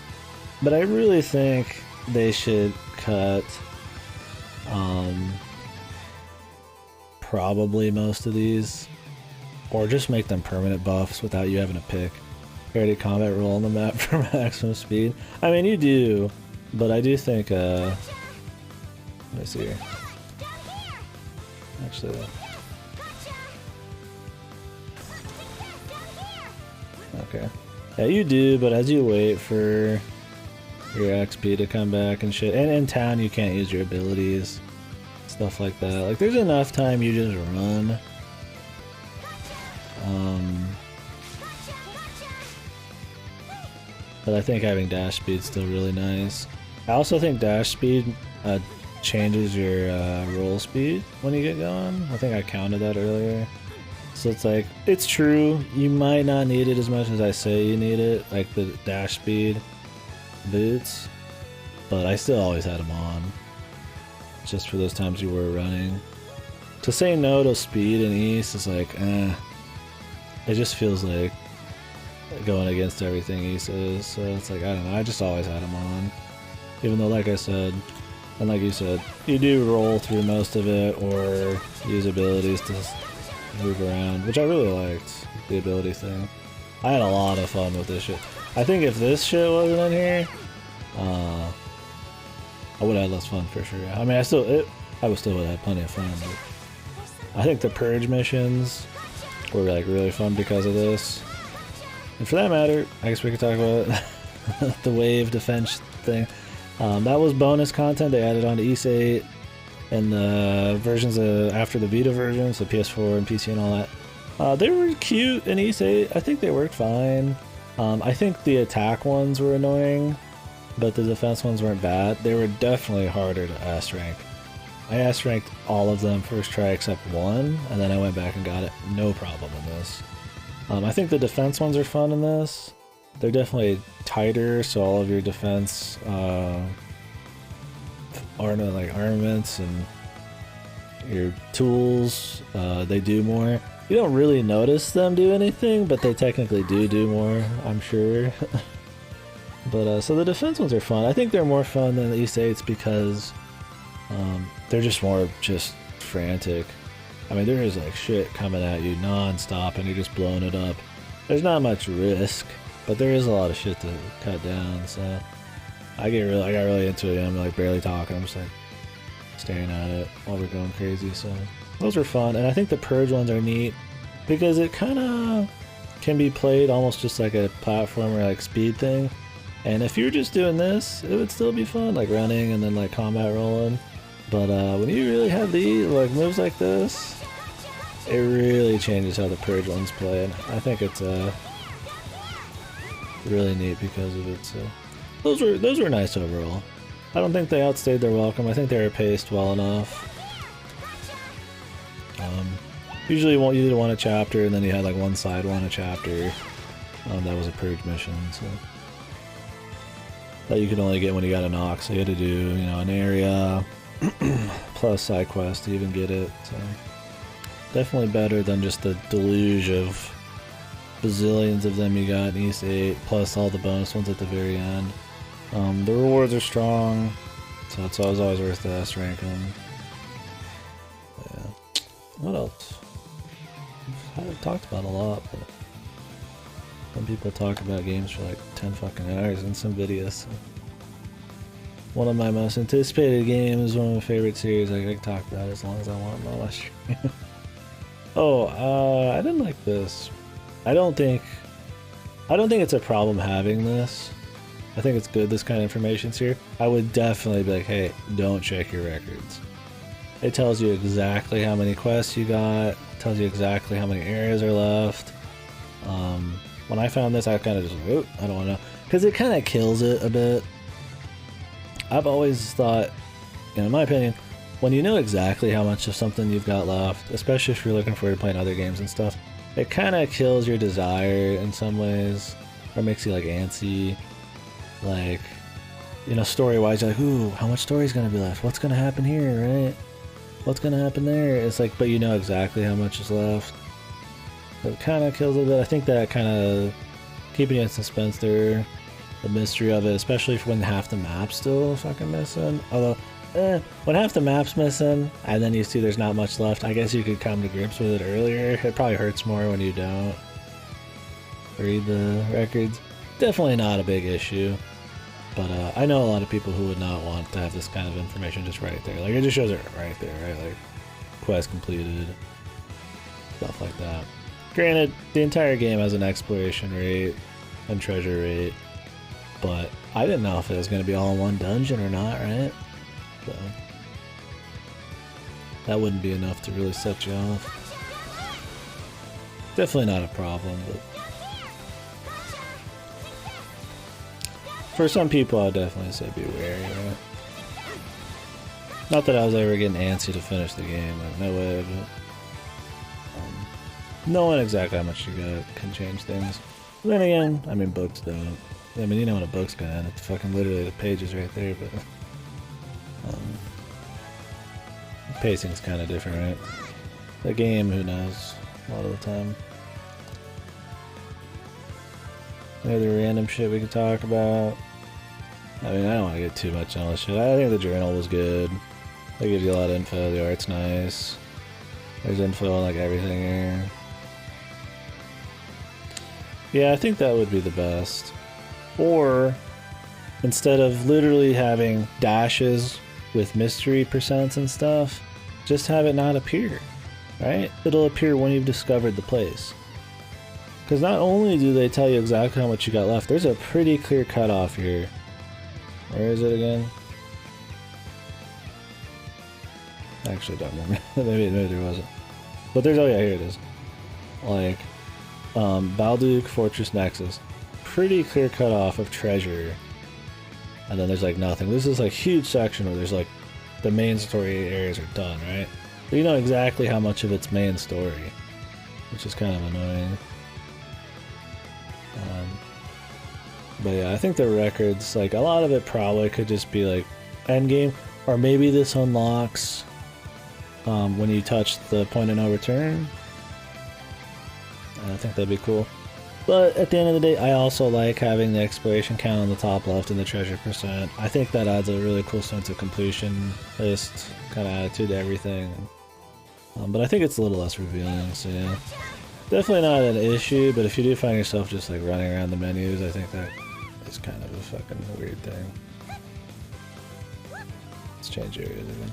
But I really think they should cut probably most of these, or just make them permanent buffs without you having to pick parity combat roll on the map for maximum speed. I mean, you do, but I do think let me see here. Actually, okay, yeah, you do, but as you wait for your XP to come back and shit, and in town you can't use your abilities, stuff like that. Like, there's enough time you just run. But I think having dash speed's still really nice. I also think dash speed changes your roll speed when you get going. I think I counted that earlier. So it's like, it's true, you might not need it as much as I say you need it, like the dash speed boots, but I still always had them on, just for those times you were running. To say no to speed in East is like, it just feels like going against everything East is, so it's like, I don't know, I just always had them on. Even though, like I said, and like you said, you do roll through most of it, or use abilities to move around, which I really liked, the ability thing. I had a lot of fun with this shit. I think if this shit wasn't in here, I would have had less fun for sure. I mean, I would still would have had plenty of fun, but I think the purge missions were like really fun because of this. And for that matter, I guess we could talk about the wave defense thing. That was bonus content they added on to East 8 and the versions after the Vita versions, so PS4 and PC and all that. They were cute in East 8. I think they worked fine. I think the attack ones were annoying, but the defense ones weren't bad. They were definitely harder to S-rank. I S-ranked all of them first try except one, and then I went back and got it. No problem in this. I think the defense ones are fun in this. They're definitely tighter, so all of your defense armaments and your tools, they do more. You don't really notice them do anything, but they technically do more, I'm sure. But so the defense ones are fun. I think they're more fun than the East 8s because they're just more frantic. I mean, there is like shit coming at you non-stop and you're just blowing it up. There's not much risk, but there is a lot of shit to cut down, so I got really into it. I'm like barely talking, I'm just like staring at it while we're going crazy, so those are fun. And I think the purge ones are neat because it kind of can be played almost just like a platformer, like speed thing. And if you're just doing this, it would still be fun, like running and then like combat rolling. But when you really have these like moves like this, it really changes how the purge ones play. And I think it's really neat because of it. So those were nice overall. I don't think they outstayed their welcome. I think they were paced well enough. Usually you did one a chapter, and then you had like one side one a chapter. That was a purge mission, so that you could only get when you got a knock. So you had to do, you know, an area plus side quest to even get it. So definitely better than just the deluge of bazillions of them you got in East 8, plus all the bonus ones at the very end. The rewards are strong, so it's always worth the S rank them. Yeah. What else? I've talked about a lot, but some people talk about games for like 10 fucking hours in some videos. So. One of my most anticipated games, one of my favorite series. I can talk about it as long as I want on my stream. I didn't like this. I don't think it's a problem having this. I think it's good this kind of information's here. I would definitely be like, hey, don't check your records. It tells you exactly how many quests you got, tells you exactly how many areas are left. When I found this, I kind of just, oh, I don't want to know. Because it kind of kills it a bit. I've always thought, in my opinion, when you know exactly how much of something you've got left, especially if you're looking forward to playing other games and stuff, it kind of kills your desire in some ways, or makes you like antsy. Like, you know, story-wise, you're like, ooh, how much story's gonna be left? What's gonna happen here, right? What's gonna happen there? It's like, but you know exactly how much is left. It kind of kills it a bit. I think that kind of keeping you in suspense there, the mystery of it, especially when half the map's still fucking missing. Although, when half the map's missing, and then you see there's not much left, I guess you could come to grips with it earlier. It probably hurts more when you don't read the records. Definitely not a big issue. But I know a lot of people who would not want to have this kind of information just right there. Like, it just shows it right there, right? Like, quest completed, stuff like that. Granted, the entire game has an exploration rate and treasure rate, but I didn't know if it was going to be all in one dungeon or not, right? So, that wouldn't be enough to really set you off. Definitely not a problem, but for some people, I'd definitely say be wary, right? Not that I was ever getting antsy to finish the game, like, no way, but knowing exactly how much you got can change things. But then again, I mean, books don't. I mean, you know when a book's gonna end, it's fucking literally the pages right there, but the pacing's kind of different, right? The game, who knows, a lot of the time. Any other random shit we could talk about? I mean, I don't want to get too much on this shit. I think the journal was good. It gives you a lot of info. The art's nice. There's info on like everything here. Yeah, I think that would be the best. Or, instead of literally having dashes with mystery percents and stuff, just have it not appear, right? It'll appear when you've discovered the place. Because not only do they tell you exactly how much you got left, there's a pretty clear cutoff here. Where is it again? Actually, don't remember. maybe there wasn't. But there's, oh yeah, here it is. Like, Balduke Fortress Nexus. Pretty clear cutoff of treasure. And then there's like nothing. This is like huge section where there's like the main story areas are done, right? But you know exactly how much of it's main story, which is kind of annoying. But yeah, I think the records, like a lot of it probably could just be like endgame, or maybe this unlocks when you touch the point of no return. I think that'd be cool. But at the end of the day, I also like having the exploration count on the top left and the treasure percent. I think that adds a really cool sense of completion list kind of attitude to everything. But I think it's a little less revealing, so yeah. Definitely not an issue, but if you do find yourself just like running around the menus, I think that is kind of a fucking weird thing. Let's change areas again.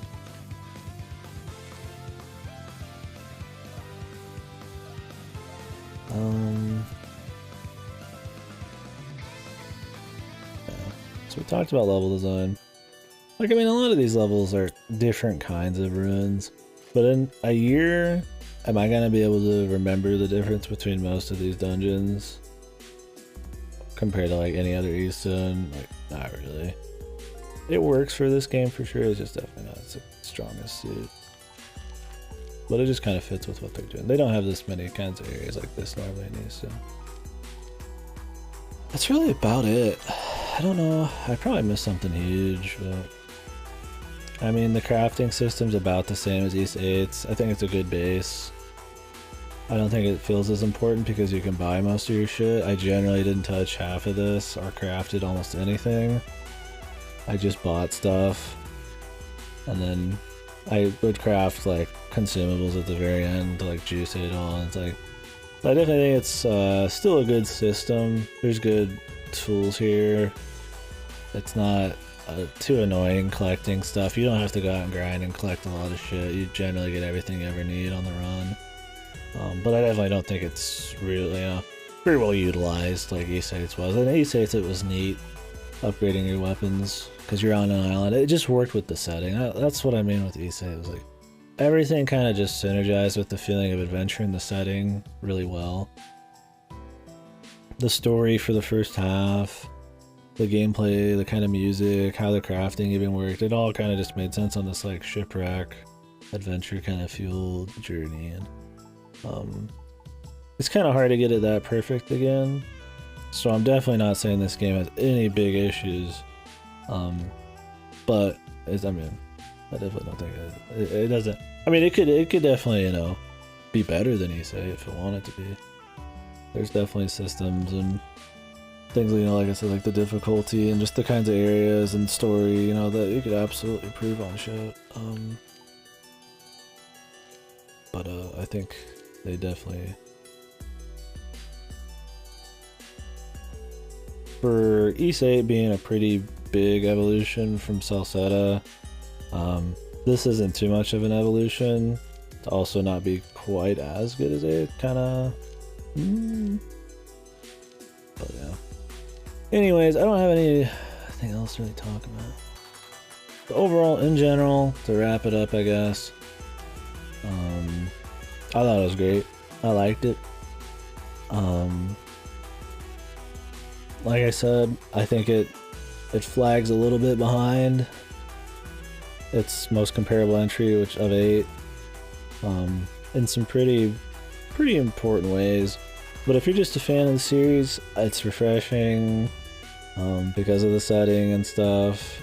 Yeah. So we talked about level design. Like, I mean, a lot of these levels are different kinds of ruins, but in a year, am I gonna be able to remember the difference between most of these dungeons compared to like any other Easton? Like, not really. It works for this game for sure. It's just definitely not its strongest suit. But it just kind of fits with what they're doing. They don't have this many kinds of areas like this normally in Easton. That's really about it. I don't know. I probably missed something huge, but I mean, the crafting system's about the same as East 8's. I think it's a good base. I don't think it feels as important because you can buy most of your shit. I generally didn't touch half of this or crafted almost anything. I just bought stuff. And then I would craft like consumables at the very end to like juice it all. It's like, I definitely think it's still a good system. There's good tools here. It's not too annoying collecting stuff. You don't have to go out and grind and collect a lot of shit. You generally get everything you ever need on the run. But I definitely don't think it's really, very well utilized like East 8's was. And East 8's it was neat. upgrading your weapons because you're on an island. It just worked with the setting. That's what I mean with Issei. It was like everything kind of just synergized with the feeling of adventure and the setting really well. The story for the first half, the gameplay, the kind of music, how the crafting even worked, it all kind of just made sense on this like shipwreck adventure kind of fueled journey. And it's kind of hard to get it that perfect again. So I'm definitely not saying this game has any big issues. But I mean, I definitely don't think it doesn't. I mean, it could definitely, you know, be better than Issei if it wanted to be. There's definitely systems and things, you know, like I said, like the difficulty and just the kinds of areas and story, you know, that you could absolutely improve on shit. But I think they definitely, for Issei being a pretty big evolution from Salsetta, this isn't too much of an evolution to also not be quite as good as it kind of. But yeah. Anyways, I don't have anything else to really talk about. But overall, in general, to wrap it up, I guess, I thought it was great. I liked it. Like I said, I think it flags a little bit behind its most comparable entry, which of 8, in some pretty important ways. But if you're just a fan of the series, it's refreshing because of the setting and stuff.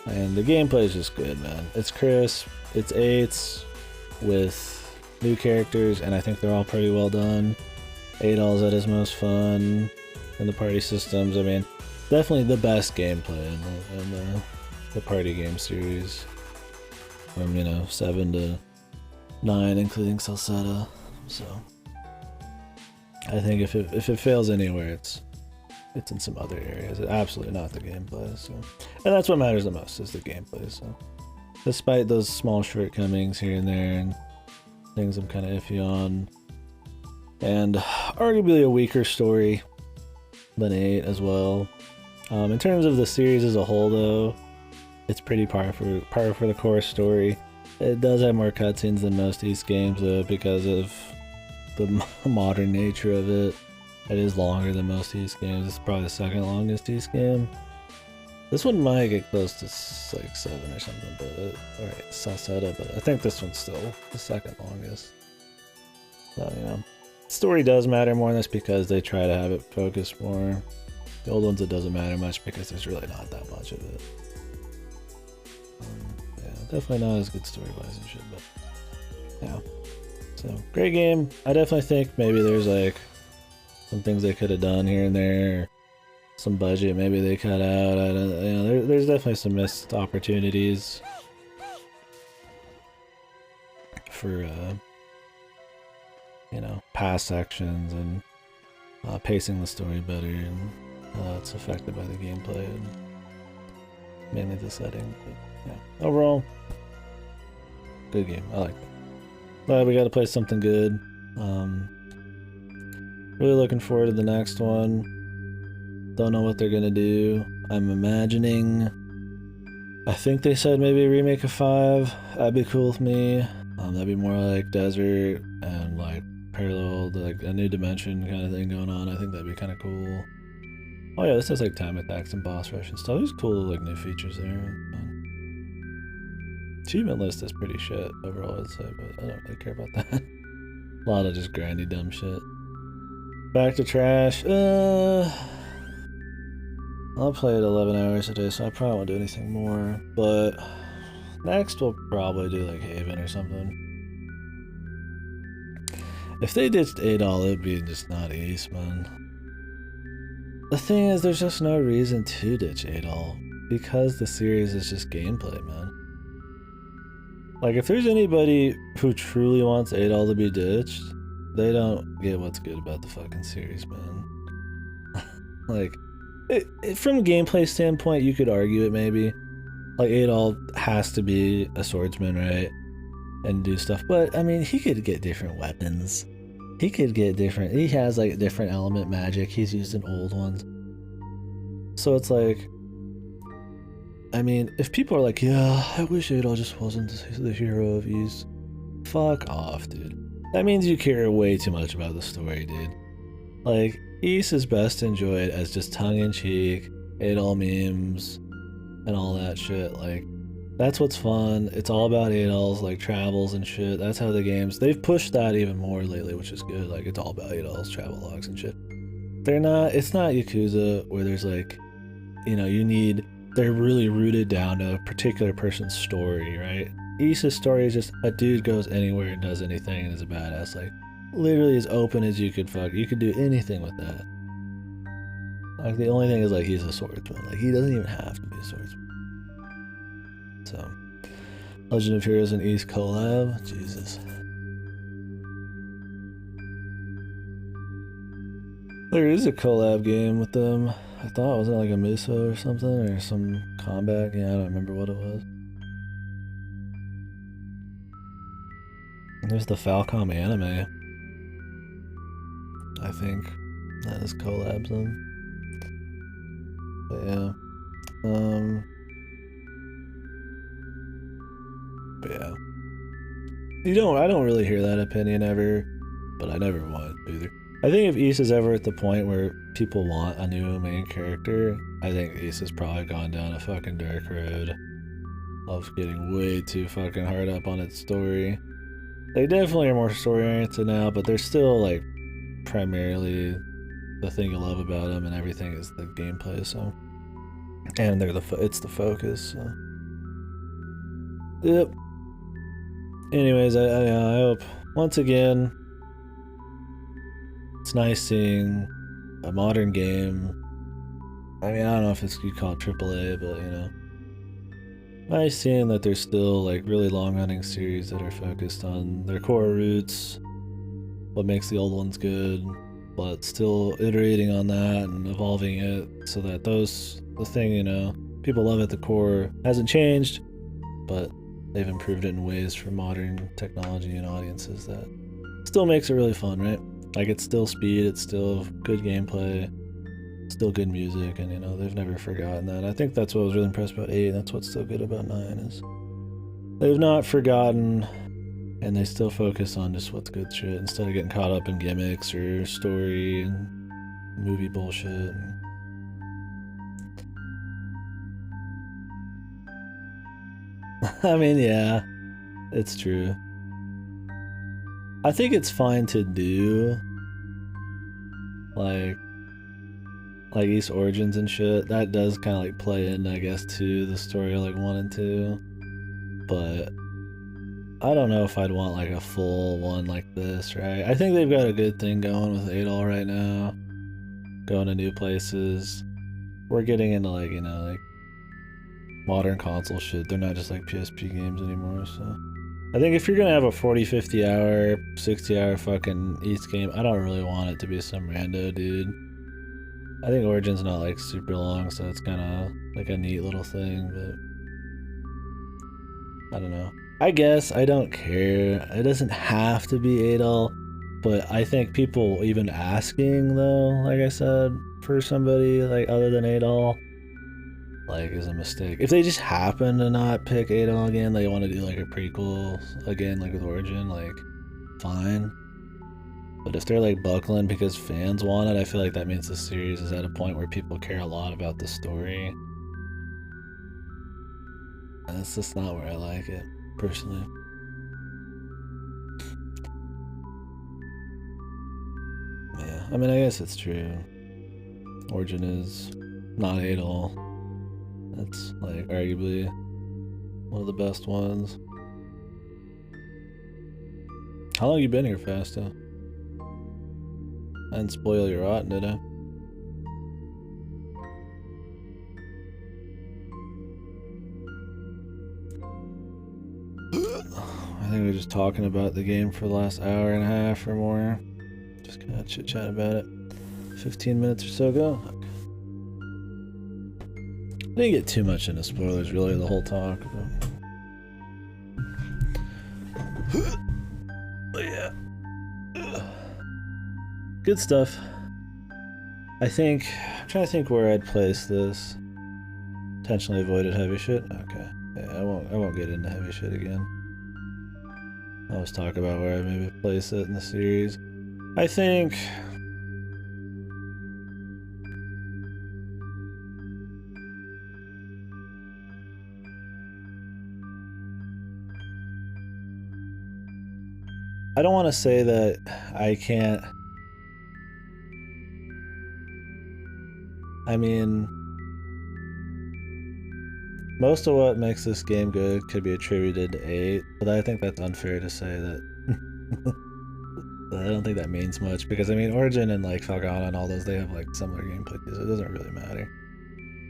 And the gameplay is just good, man. It's crisp, it's 8s with new characters, and I think they're all pretty well done. Adol's at his most fun, and the party systems, I mean, definitely the best gameplay in the party game series. From, you know, 7 to 9, including Salsetta. So I think if it fails anywhere, it's in some other areas. It's absolutely not the gameplay. So, and that's what matters the most, is the gameplay. So despite those small shortcomings here and there and things I'm kind of iffy on, and arguably a weaker story than 8 as well. In terms of the series as a whole, though, it's pretty par for the core story. It does have more cutscenes than most East games, though, because of the modern nature of it. It is longer than most East games. It's probably the second longest East game. This one might get close to like 7 or something, but alright, Salsetta, but I think this one's still the second longest. So, you know, story does matter more in this because they try to have it focused more. The old ones, it doesn't matter much because there's really not that much of it. Yeah, definitely not as good story-wise and shit, but yeah. So, great game. I definitely think maybe there's like some things they could have done here and there. Some budget maybe they cut out. I don't, you know, there's definitely some missed opportunities for you know, past sections and pacing the story better, and it's affected by the gameplay and mainly the setting. But yeah, overall, good game. I like it. Glad we got to play something good. Really looking forward to the next one. Don't know what they're gonna do. I'm imagining, I think they said maybe a remake of 5. That'd be cool with me. That'd be more like desert and like parallel, like a new dimension kind of thing going on. I think that'd be kind of cool. Oh yeah, this has like time attacks and boss rush and stuff. There's cool like new features there. Achievement list is pretty shit overall, I'd say, but I don't really care about that. A lot of just grindy dumb shit. Back to trash. I'll play it 11 hours a day, so I probably won't do anything more. But next we'll probably do like Haven or something. If they ditched Adol, it'd be just not East, man. The thing is, there's just no reason to ditch Adol, because the series is just gameplay, man. Like, if there's anybody who truly wants Adol to be ditched, they don't get what's good about the fucking series, man. Like, from a gameplay standpoint, you could argue it maybe. Like, Adol has to be a swordsman, right? And do stuff. But, I mean, he could get different weapons. He has, like, different element magic. He's using old ones. So it's like, I mean, if people are like, yeah, I wish Adol just wasn't the hero of Ys. Fuck off, dude. That means you care way too much about the story, dude. Like, Ys is best enjoyed as just tongue-in-cheek, Adol memes, and all that shit. Like, that's what's fun. It's all about Adol's, like, travels and shit. That's how the games... They've pushed that even more lately, which is good. Like, it's all about Adol's travel logs and shit. They're not... It's not Yakuza, where there's, like, you know, you need... They're really rooted down to a particular person's story, right? Ys's story is just a dude goes anywhere and does anything and is a badass. Like, literally as open as you could fuck. You could do anything with that. Like, the only thing is, like, he's a swordsman. Like, he doesn't even have to be a swordsman. So, Legend of Heroes and Ys collab? Jesus. There is a collab game with them. I thought, was it like a Miso or something? Or some combat? Yeah, I don't remember what it was. There's the Falcom anime. I think that is collabs in. But yeah. But yeah. I don't really hear that opinion ever, but I never want it either. I think if Ys is ever at the point where people want a new main character, I think Ys has probably gone down a fucking dark road of getting way too fucking hard up on its story. They definitely are more story-oriented now, but they're still, like, primarily the thing you love about them and everything is the gameplay, so... And they're it's the focus, so... Yep. Anyways, I hope, once again, it's nice seeing a modern game. I mean, I don't know if you call it AAA, but, you know. Nice seeing that there's still, like, really long-running series that are focused on their core roots, what makes the old ones good, but still iterating on that and evolving it so that the thing, you know, people love at the core hasn't changed, but they've improved it in ways for modern technology and audiences that still makes it really fun, right? Like, it's still speed, it's still good gameplay, still good music, and, you know, they've never forgotten that. I think that's what I was really impressed about 8, and that's what's so good about 9, is they've not forgotten, and they still focus on just what's good shit, instead of getting caught up in gimmicks or story and movie bullshit. I mean, yeah, it's true. I think it's fine to do, like Ys Origins and shit. That does kind of, like, play in, I guess, to the story of, like, 1 and 2. But I don't know if I'd want, like, a full one like this, right? I think they've got a good thing going with Adol right now. Going to new places. We're getting into, like, you know, like, modern console shit. They're not just, like, PSP games anymore, so... I think if you're gonna have a 40, 50 hour, 60 hour fucking Ys game, I don't really want it to be some rando dude. I think Origin's not, like, super long, so it's kinda like a neat little thing, but... I don't know. I guess I don't care. It doesn't have to be Adol, but I think people even asking, though, like I said, for somebody, like, other than Adol, like, is a mistake. If they just happen to not pick Adol again, they want to do, like, a prequel again, like with Origin, like, fine. But if they're, like, buckling because fans want it, I feel like that means the series is at a point where people care a lot about the story. And that's just not where I like it, personally. Yeah, I mean, I guess it's true. Origin is not Adol. That's, like, arguably one of the best ones. How long you been here, Fasta? I didn't spoil your rotten, did I? I think we were just talking about the game for the last hour and a half or more. Just kind of chit-chat about it. 15 minutes or so ago. I didn't get too much into spoilers, really, the whole talk. But yeah. Good stuff. I'm trying to think where I'd place this. Intentionally avoided heavy shit? Okay. Yeah, I won't get into heavy shit again. I'll just talk about where I maybe place it in the series. I think... I don't want to say that I can't... I mean... Most of what makes this game good could be attributed to 8, but I think that's unfair to say that. I don't think that means much, because I mean, Origin and like Falcon and all those, they have like similar gameplay too, so it doesn't really matter.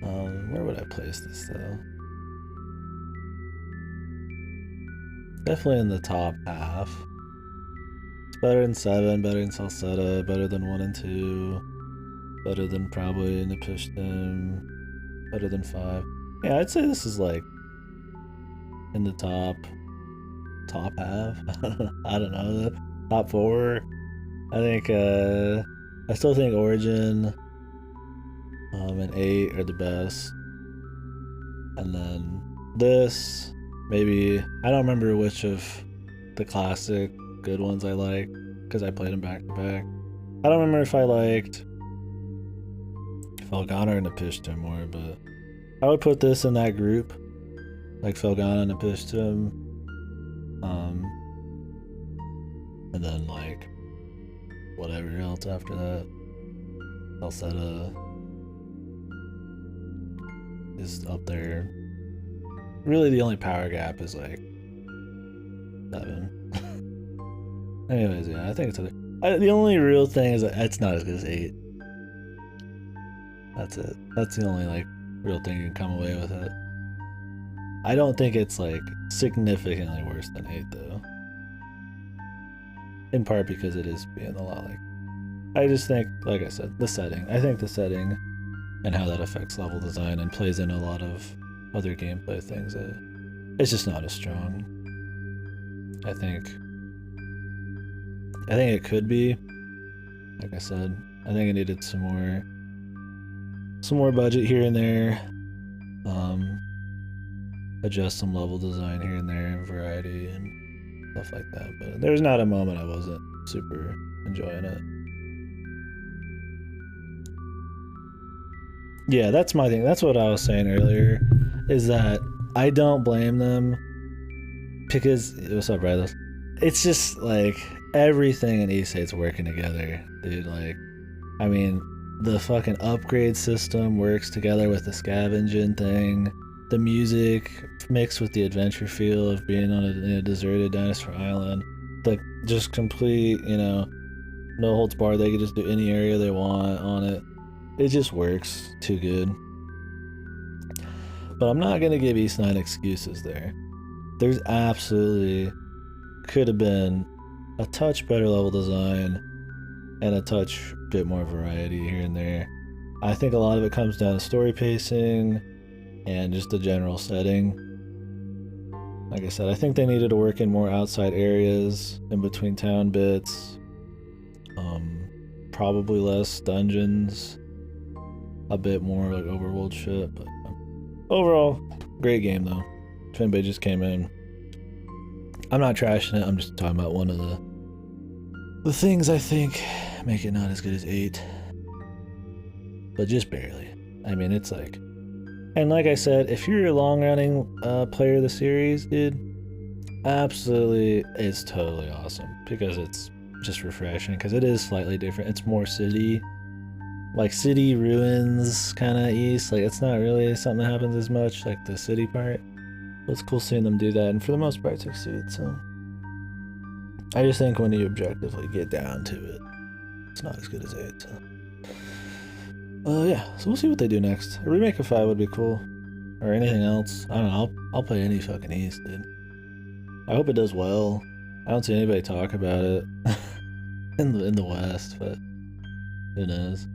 Where would I place this though? Definitely in the top half. It's better than 7, better than Salsetta, better than 1 and 2, better than probably Napishtim, better than 5. Yeah, I'd say this is like in the top half. I don't know, the top 4. I think I still think Origin and 8 are the best. And then this, maybe, I don't remember which of the classic good ones I like, because I played them back to back. I don't remember if I liked Felghana or Napishtim more, but I would put this in that group, like Felghana and Napishtim. And then like whatever else after that. Salsetta is up there. Really the only power gap is like 7. Anyways, yeah, I think it's the only real thing is that it's not as good as 8. That's it. That's the only like real thing you can come away with it. I don't think it's like significantly worse than 8 though. In part because it is being a lot like... I just think, like I said, the setting. I think the setting and how that affects level design and plays in a lot of other gameplay things. It's just not as strong. I think it could be. Like I said, I think it needed some more budget here and there. Adjust some level design here and there and variety and stuff like that. But there's not a moment I wasn't super enjoying it. Yeah, that's my thing. That's what I was saying earlier, is that I don't blame them because... What's up, brothers? It's just like everything in East 8's working together, dude. Like, I mean, the fucking upgrade system works together with the scavenging thing. The music mixed with the adventure feel of being on a deserted dinosaur island. The just complete, no holds barred. They can just do any area they want on it. It just works too good. But I'm not gonna give East 9 excuses there. There's absolutely could have been a touch better level design and a touch bit more variety here and there. I think a lot of it comes down to story pacing and just the general setting. Like I said, I think they needed to work in more outside areas in between town bits. Probably less dungeons. A bit more like overworld shit, but overall, great game though. If anybody just came in, I'm not trashing it, I'm just talking about one of the things I think make it not as good as 8. But just barely. I mean, it's like... And like I said, if you're a long-running player of the series, dude, absolutely, it's totally awesome. Because it's just refreshing, because it is slightly different. It's more city. Like city ruins kind of East. Like it's not really something that happens as much, like the city part. But it's cool seeing them do that, and for the most part, it succeeds. So I just think when you objectively get down to it, it's not as good as 8. So. Yeah. So we'll see what they do next. A remake of 5 would be cool, or anything else. I don't know. I'll play any fucking East, dude. I hope it does well. I don't see anybody talk about it in the West, but who knows?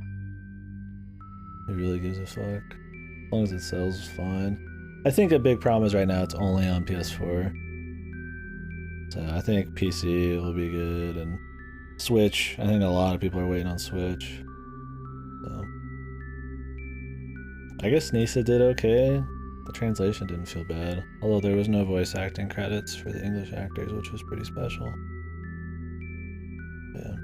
Who really gives a fuck? As long as it sells, fine. I think a big problem is right now it's only on PS4. So I think PC will be good, and Switch. I think a lot of people are waiting on Switch. So I guess Nisa did okay. The translation didn't feel bad, although there was no voice acting credits for the English actors, which was pretty special. Yeah.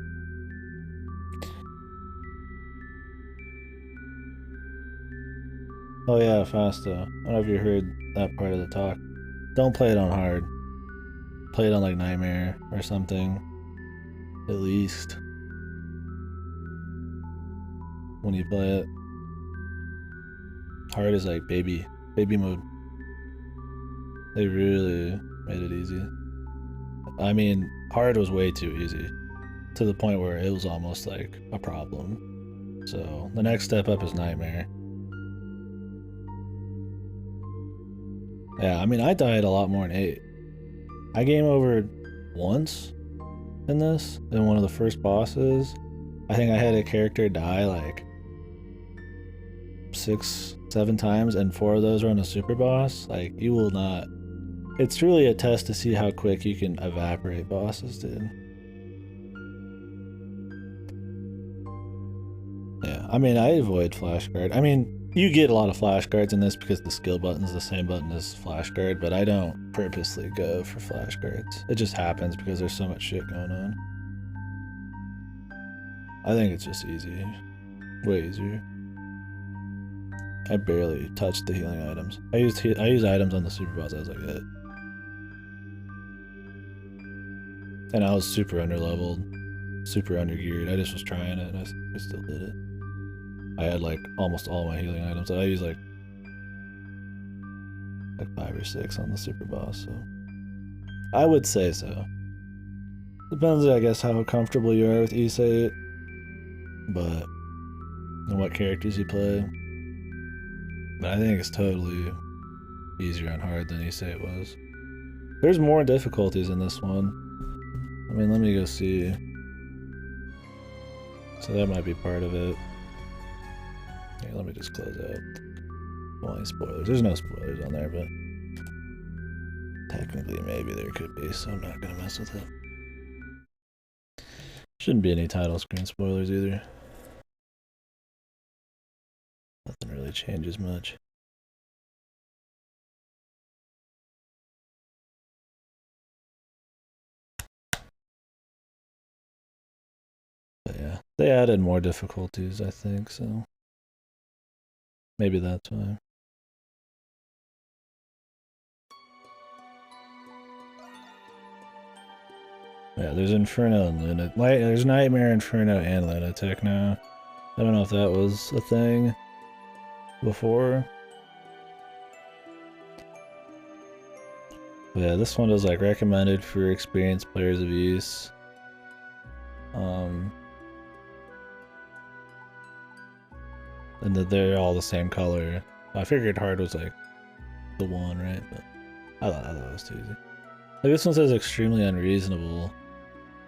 Oh yeah, Fasta. I don't know if you heard that part of the talk. Don't play it on hard. Play it on like Nightmare or something. At least. When you play it. Hard is like baby mode. They really made it easy. I mean, hard was way too easy. To the point where it was almost like a problem. So the next step up is Nightmare. Yeah, I mean, I died a lot more in 8. I game over once in this, in one of the first bosses. I think I had a character die like 6, 7 times, and 4 of those were on a super boss. Like, you will not... It's really a test to see how quick you can evaporate bosses, dude. Yeah, I mean, I avoid flash guard. I mean, you get a lot of flash guards in this because the skill button's the same button as flash guard, but I don't purposely go for flash guards. It just happens because there's so much shit going on. I think it's just easy. Way easier. I barely touched the healing items. I use items on the super boss. I was like, it. And I was super underleveled, super undergeared. I just was trying it, and I still did it. I had like almost all my healing items. I used like 5 or 6 on the super boss, so I would say so. Depends, I guess, how comfortable you are with Issei, but and what characters you play. But I think it's totally easier on hard than Issei was. There's more difficulties in this one. I mean, let me go see. So that might be part of it. Yeah, let me just close out. Only spoilers. There's no spoilers on there, but technically maybe there could be, so I'm not gonna mess with it. Shouldn't be any title screen spoilers either. Nothing really changes much. But yeah, they added more difficulties, I think, so maybe that's why. Yeah, there's Inferno and Lunatic. There's Nightmare, Inferno, and Lunatic now. I don't know if that was a thing before. But yeah, this one is like recommended for experienced players of use. And that they're all the same color. I figured hard was like the one, right? But I thought it was too easy. Like this one says extremely unreasonable,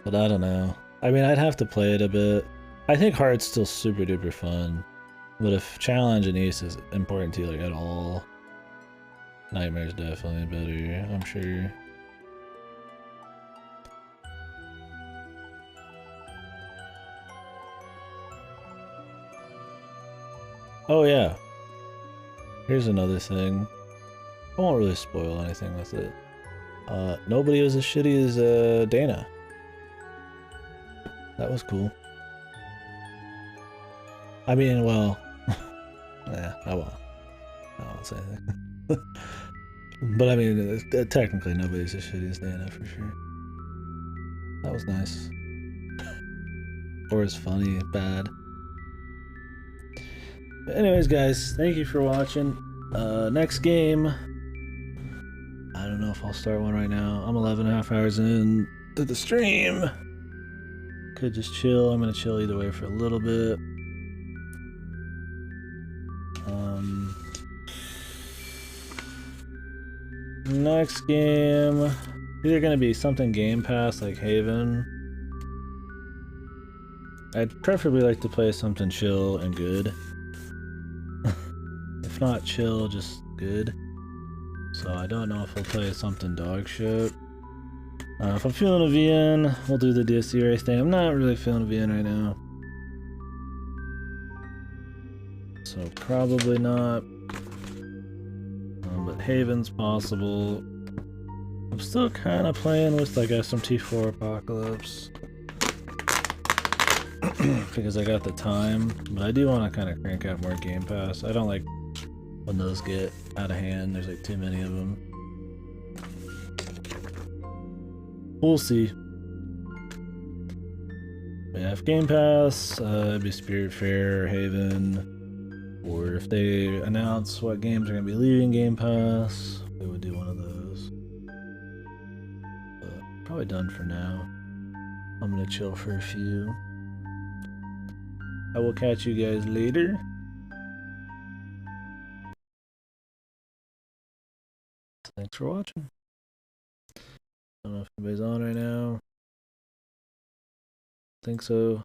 but I don't know. I mean, I'd have to play it a bit. I think hard's still super duper fun, but if challenge and ease is important to you like at all, Nightmare's definitely better, I'm sure. Oh yeah. Here's another thing. I won't really spoil anything with it. Nobody was as shitty as Dana. That was cool. I mean, well, yeah, I won't say anything. But I mean, technically nobody's as shitty as Dana for sure. That was nice. Or as funny, bad. But anyways, guys, thank you for watching. Next game. I don't know if I'll start one right now. I'm 11.5 hours in to the stream. Could just chill. I'm gonna chill either way for a little bit. Next game, either gonna be something Game Pass like Haven. I'd preferably like to play something chill and good. If not chill, just good. So I don't know if I'll play something dog shit. If I'm feeling a VN, we'll do the DSC race thing. I'm not really feeling a VN right now. so probably not. But Haven's possible. I'm still kind of playing with like SMT4 Apocalypse because I got the time, but I do want to kind of crank out more Game Pass. I don't like when those get out of hand. There's like too many of them. We'll see. Yeah, if Game Pass, it'd be Spiritfarer or Haven, or if they announce what games are going to be leaving Game Pass, we would do one of those. But probably done for now. I'm going to chill for a few. I will catch you guys later. Thanks for watching. I don't know if anybody's on right now. I think so.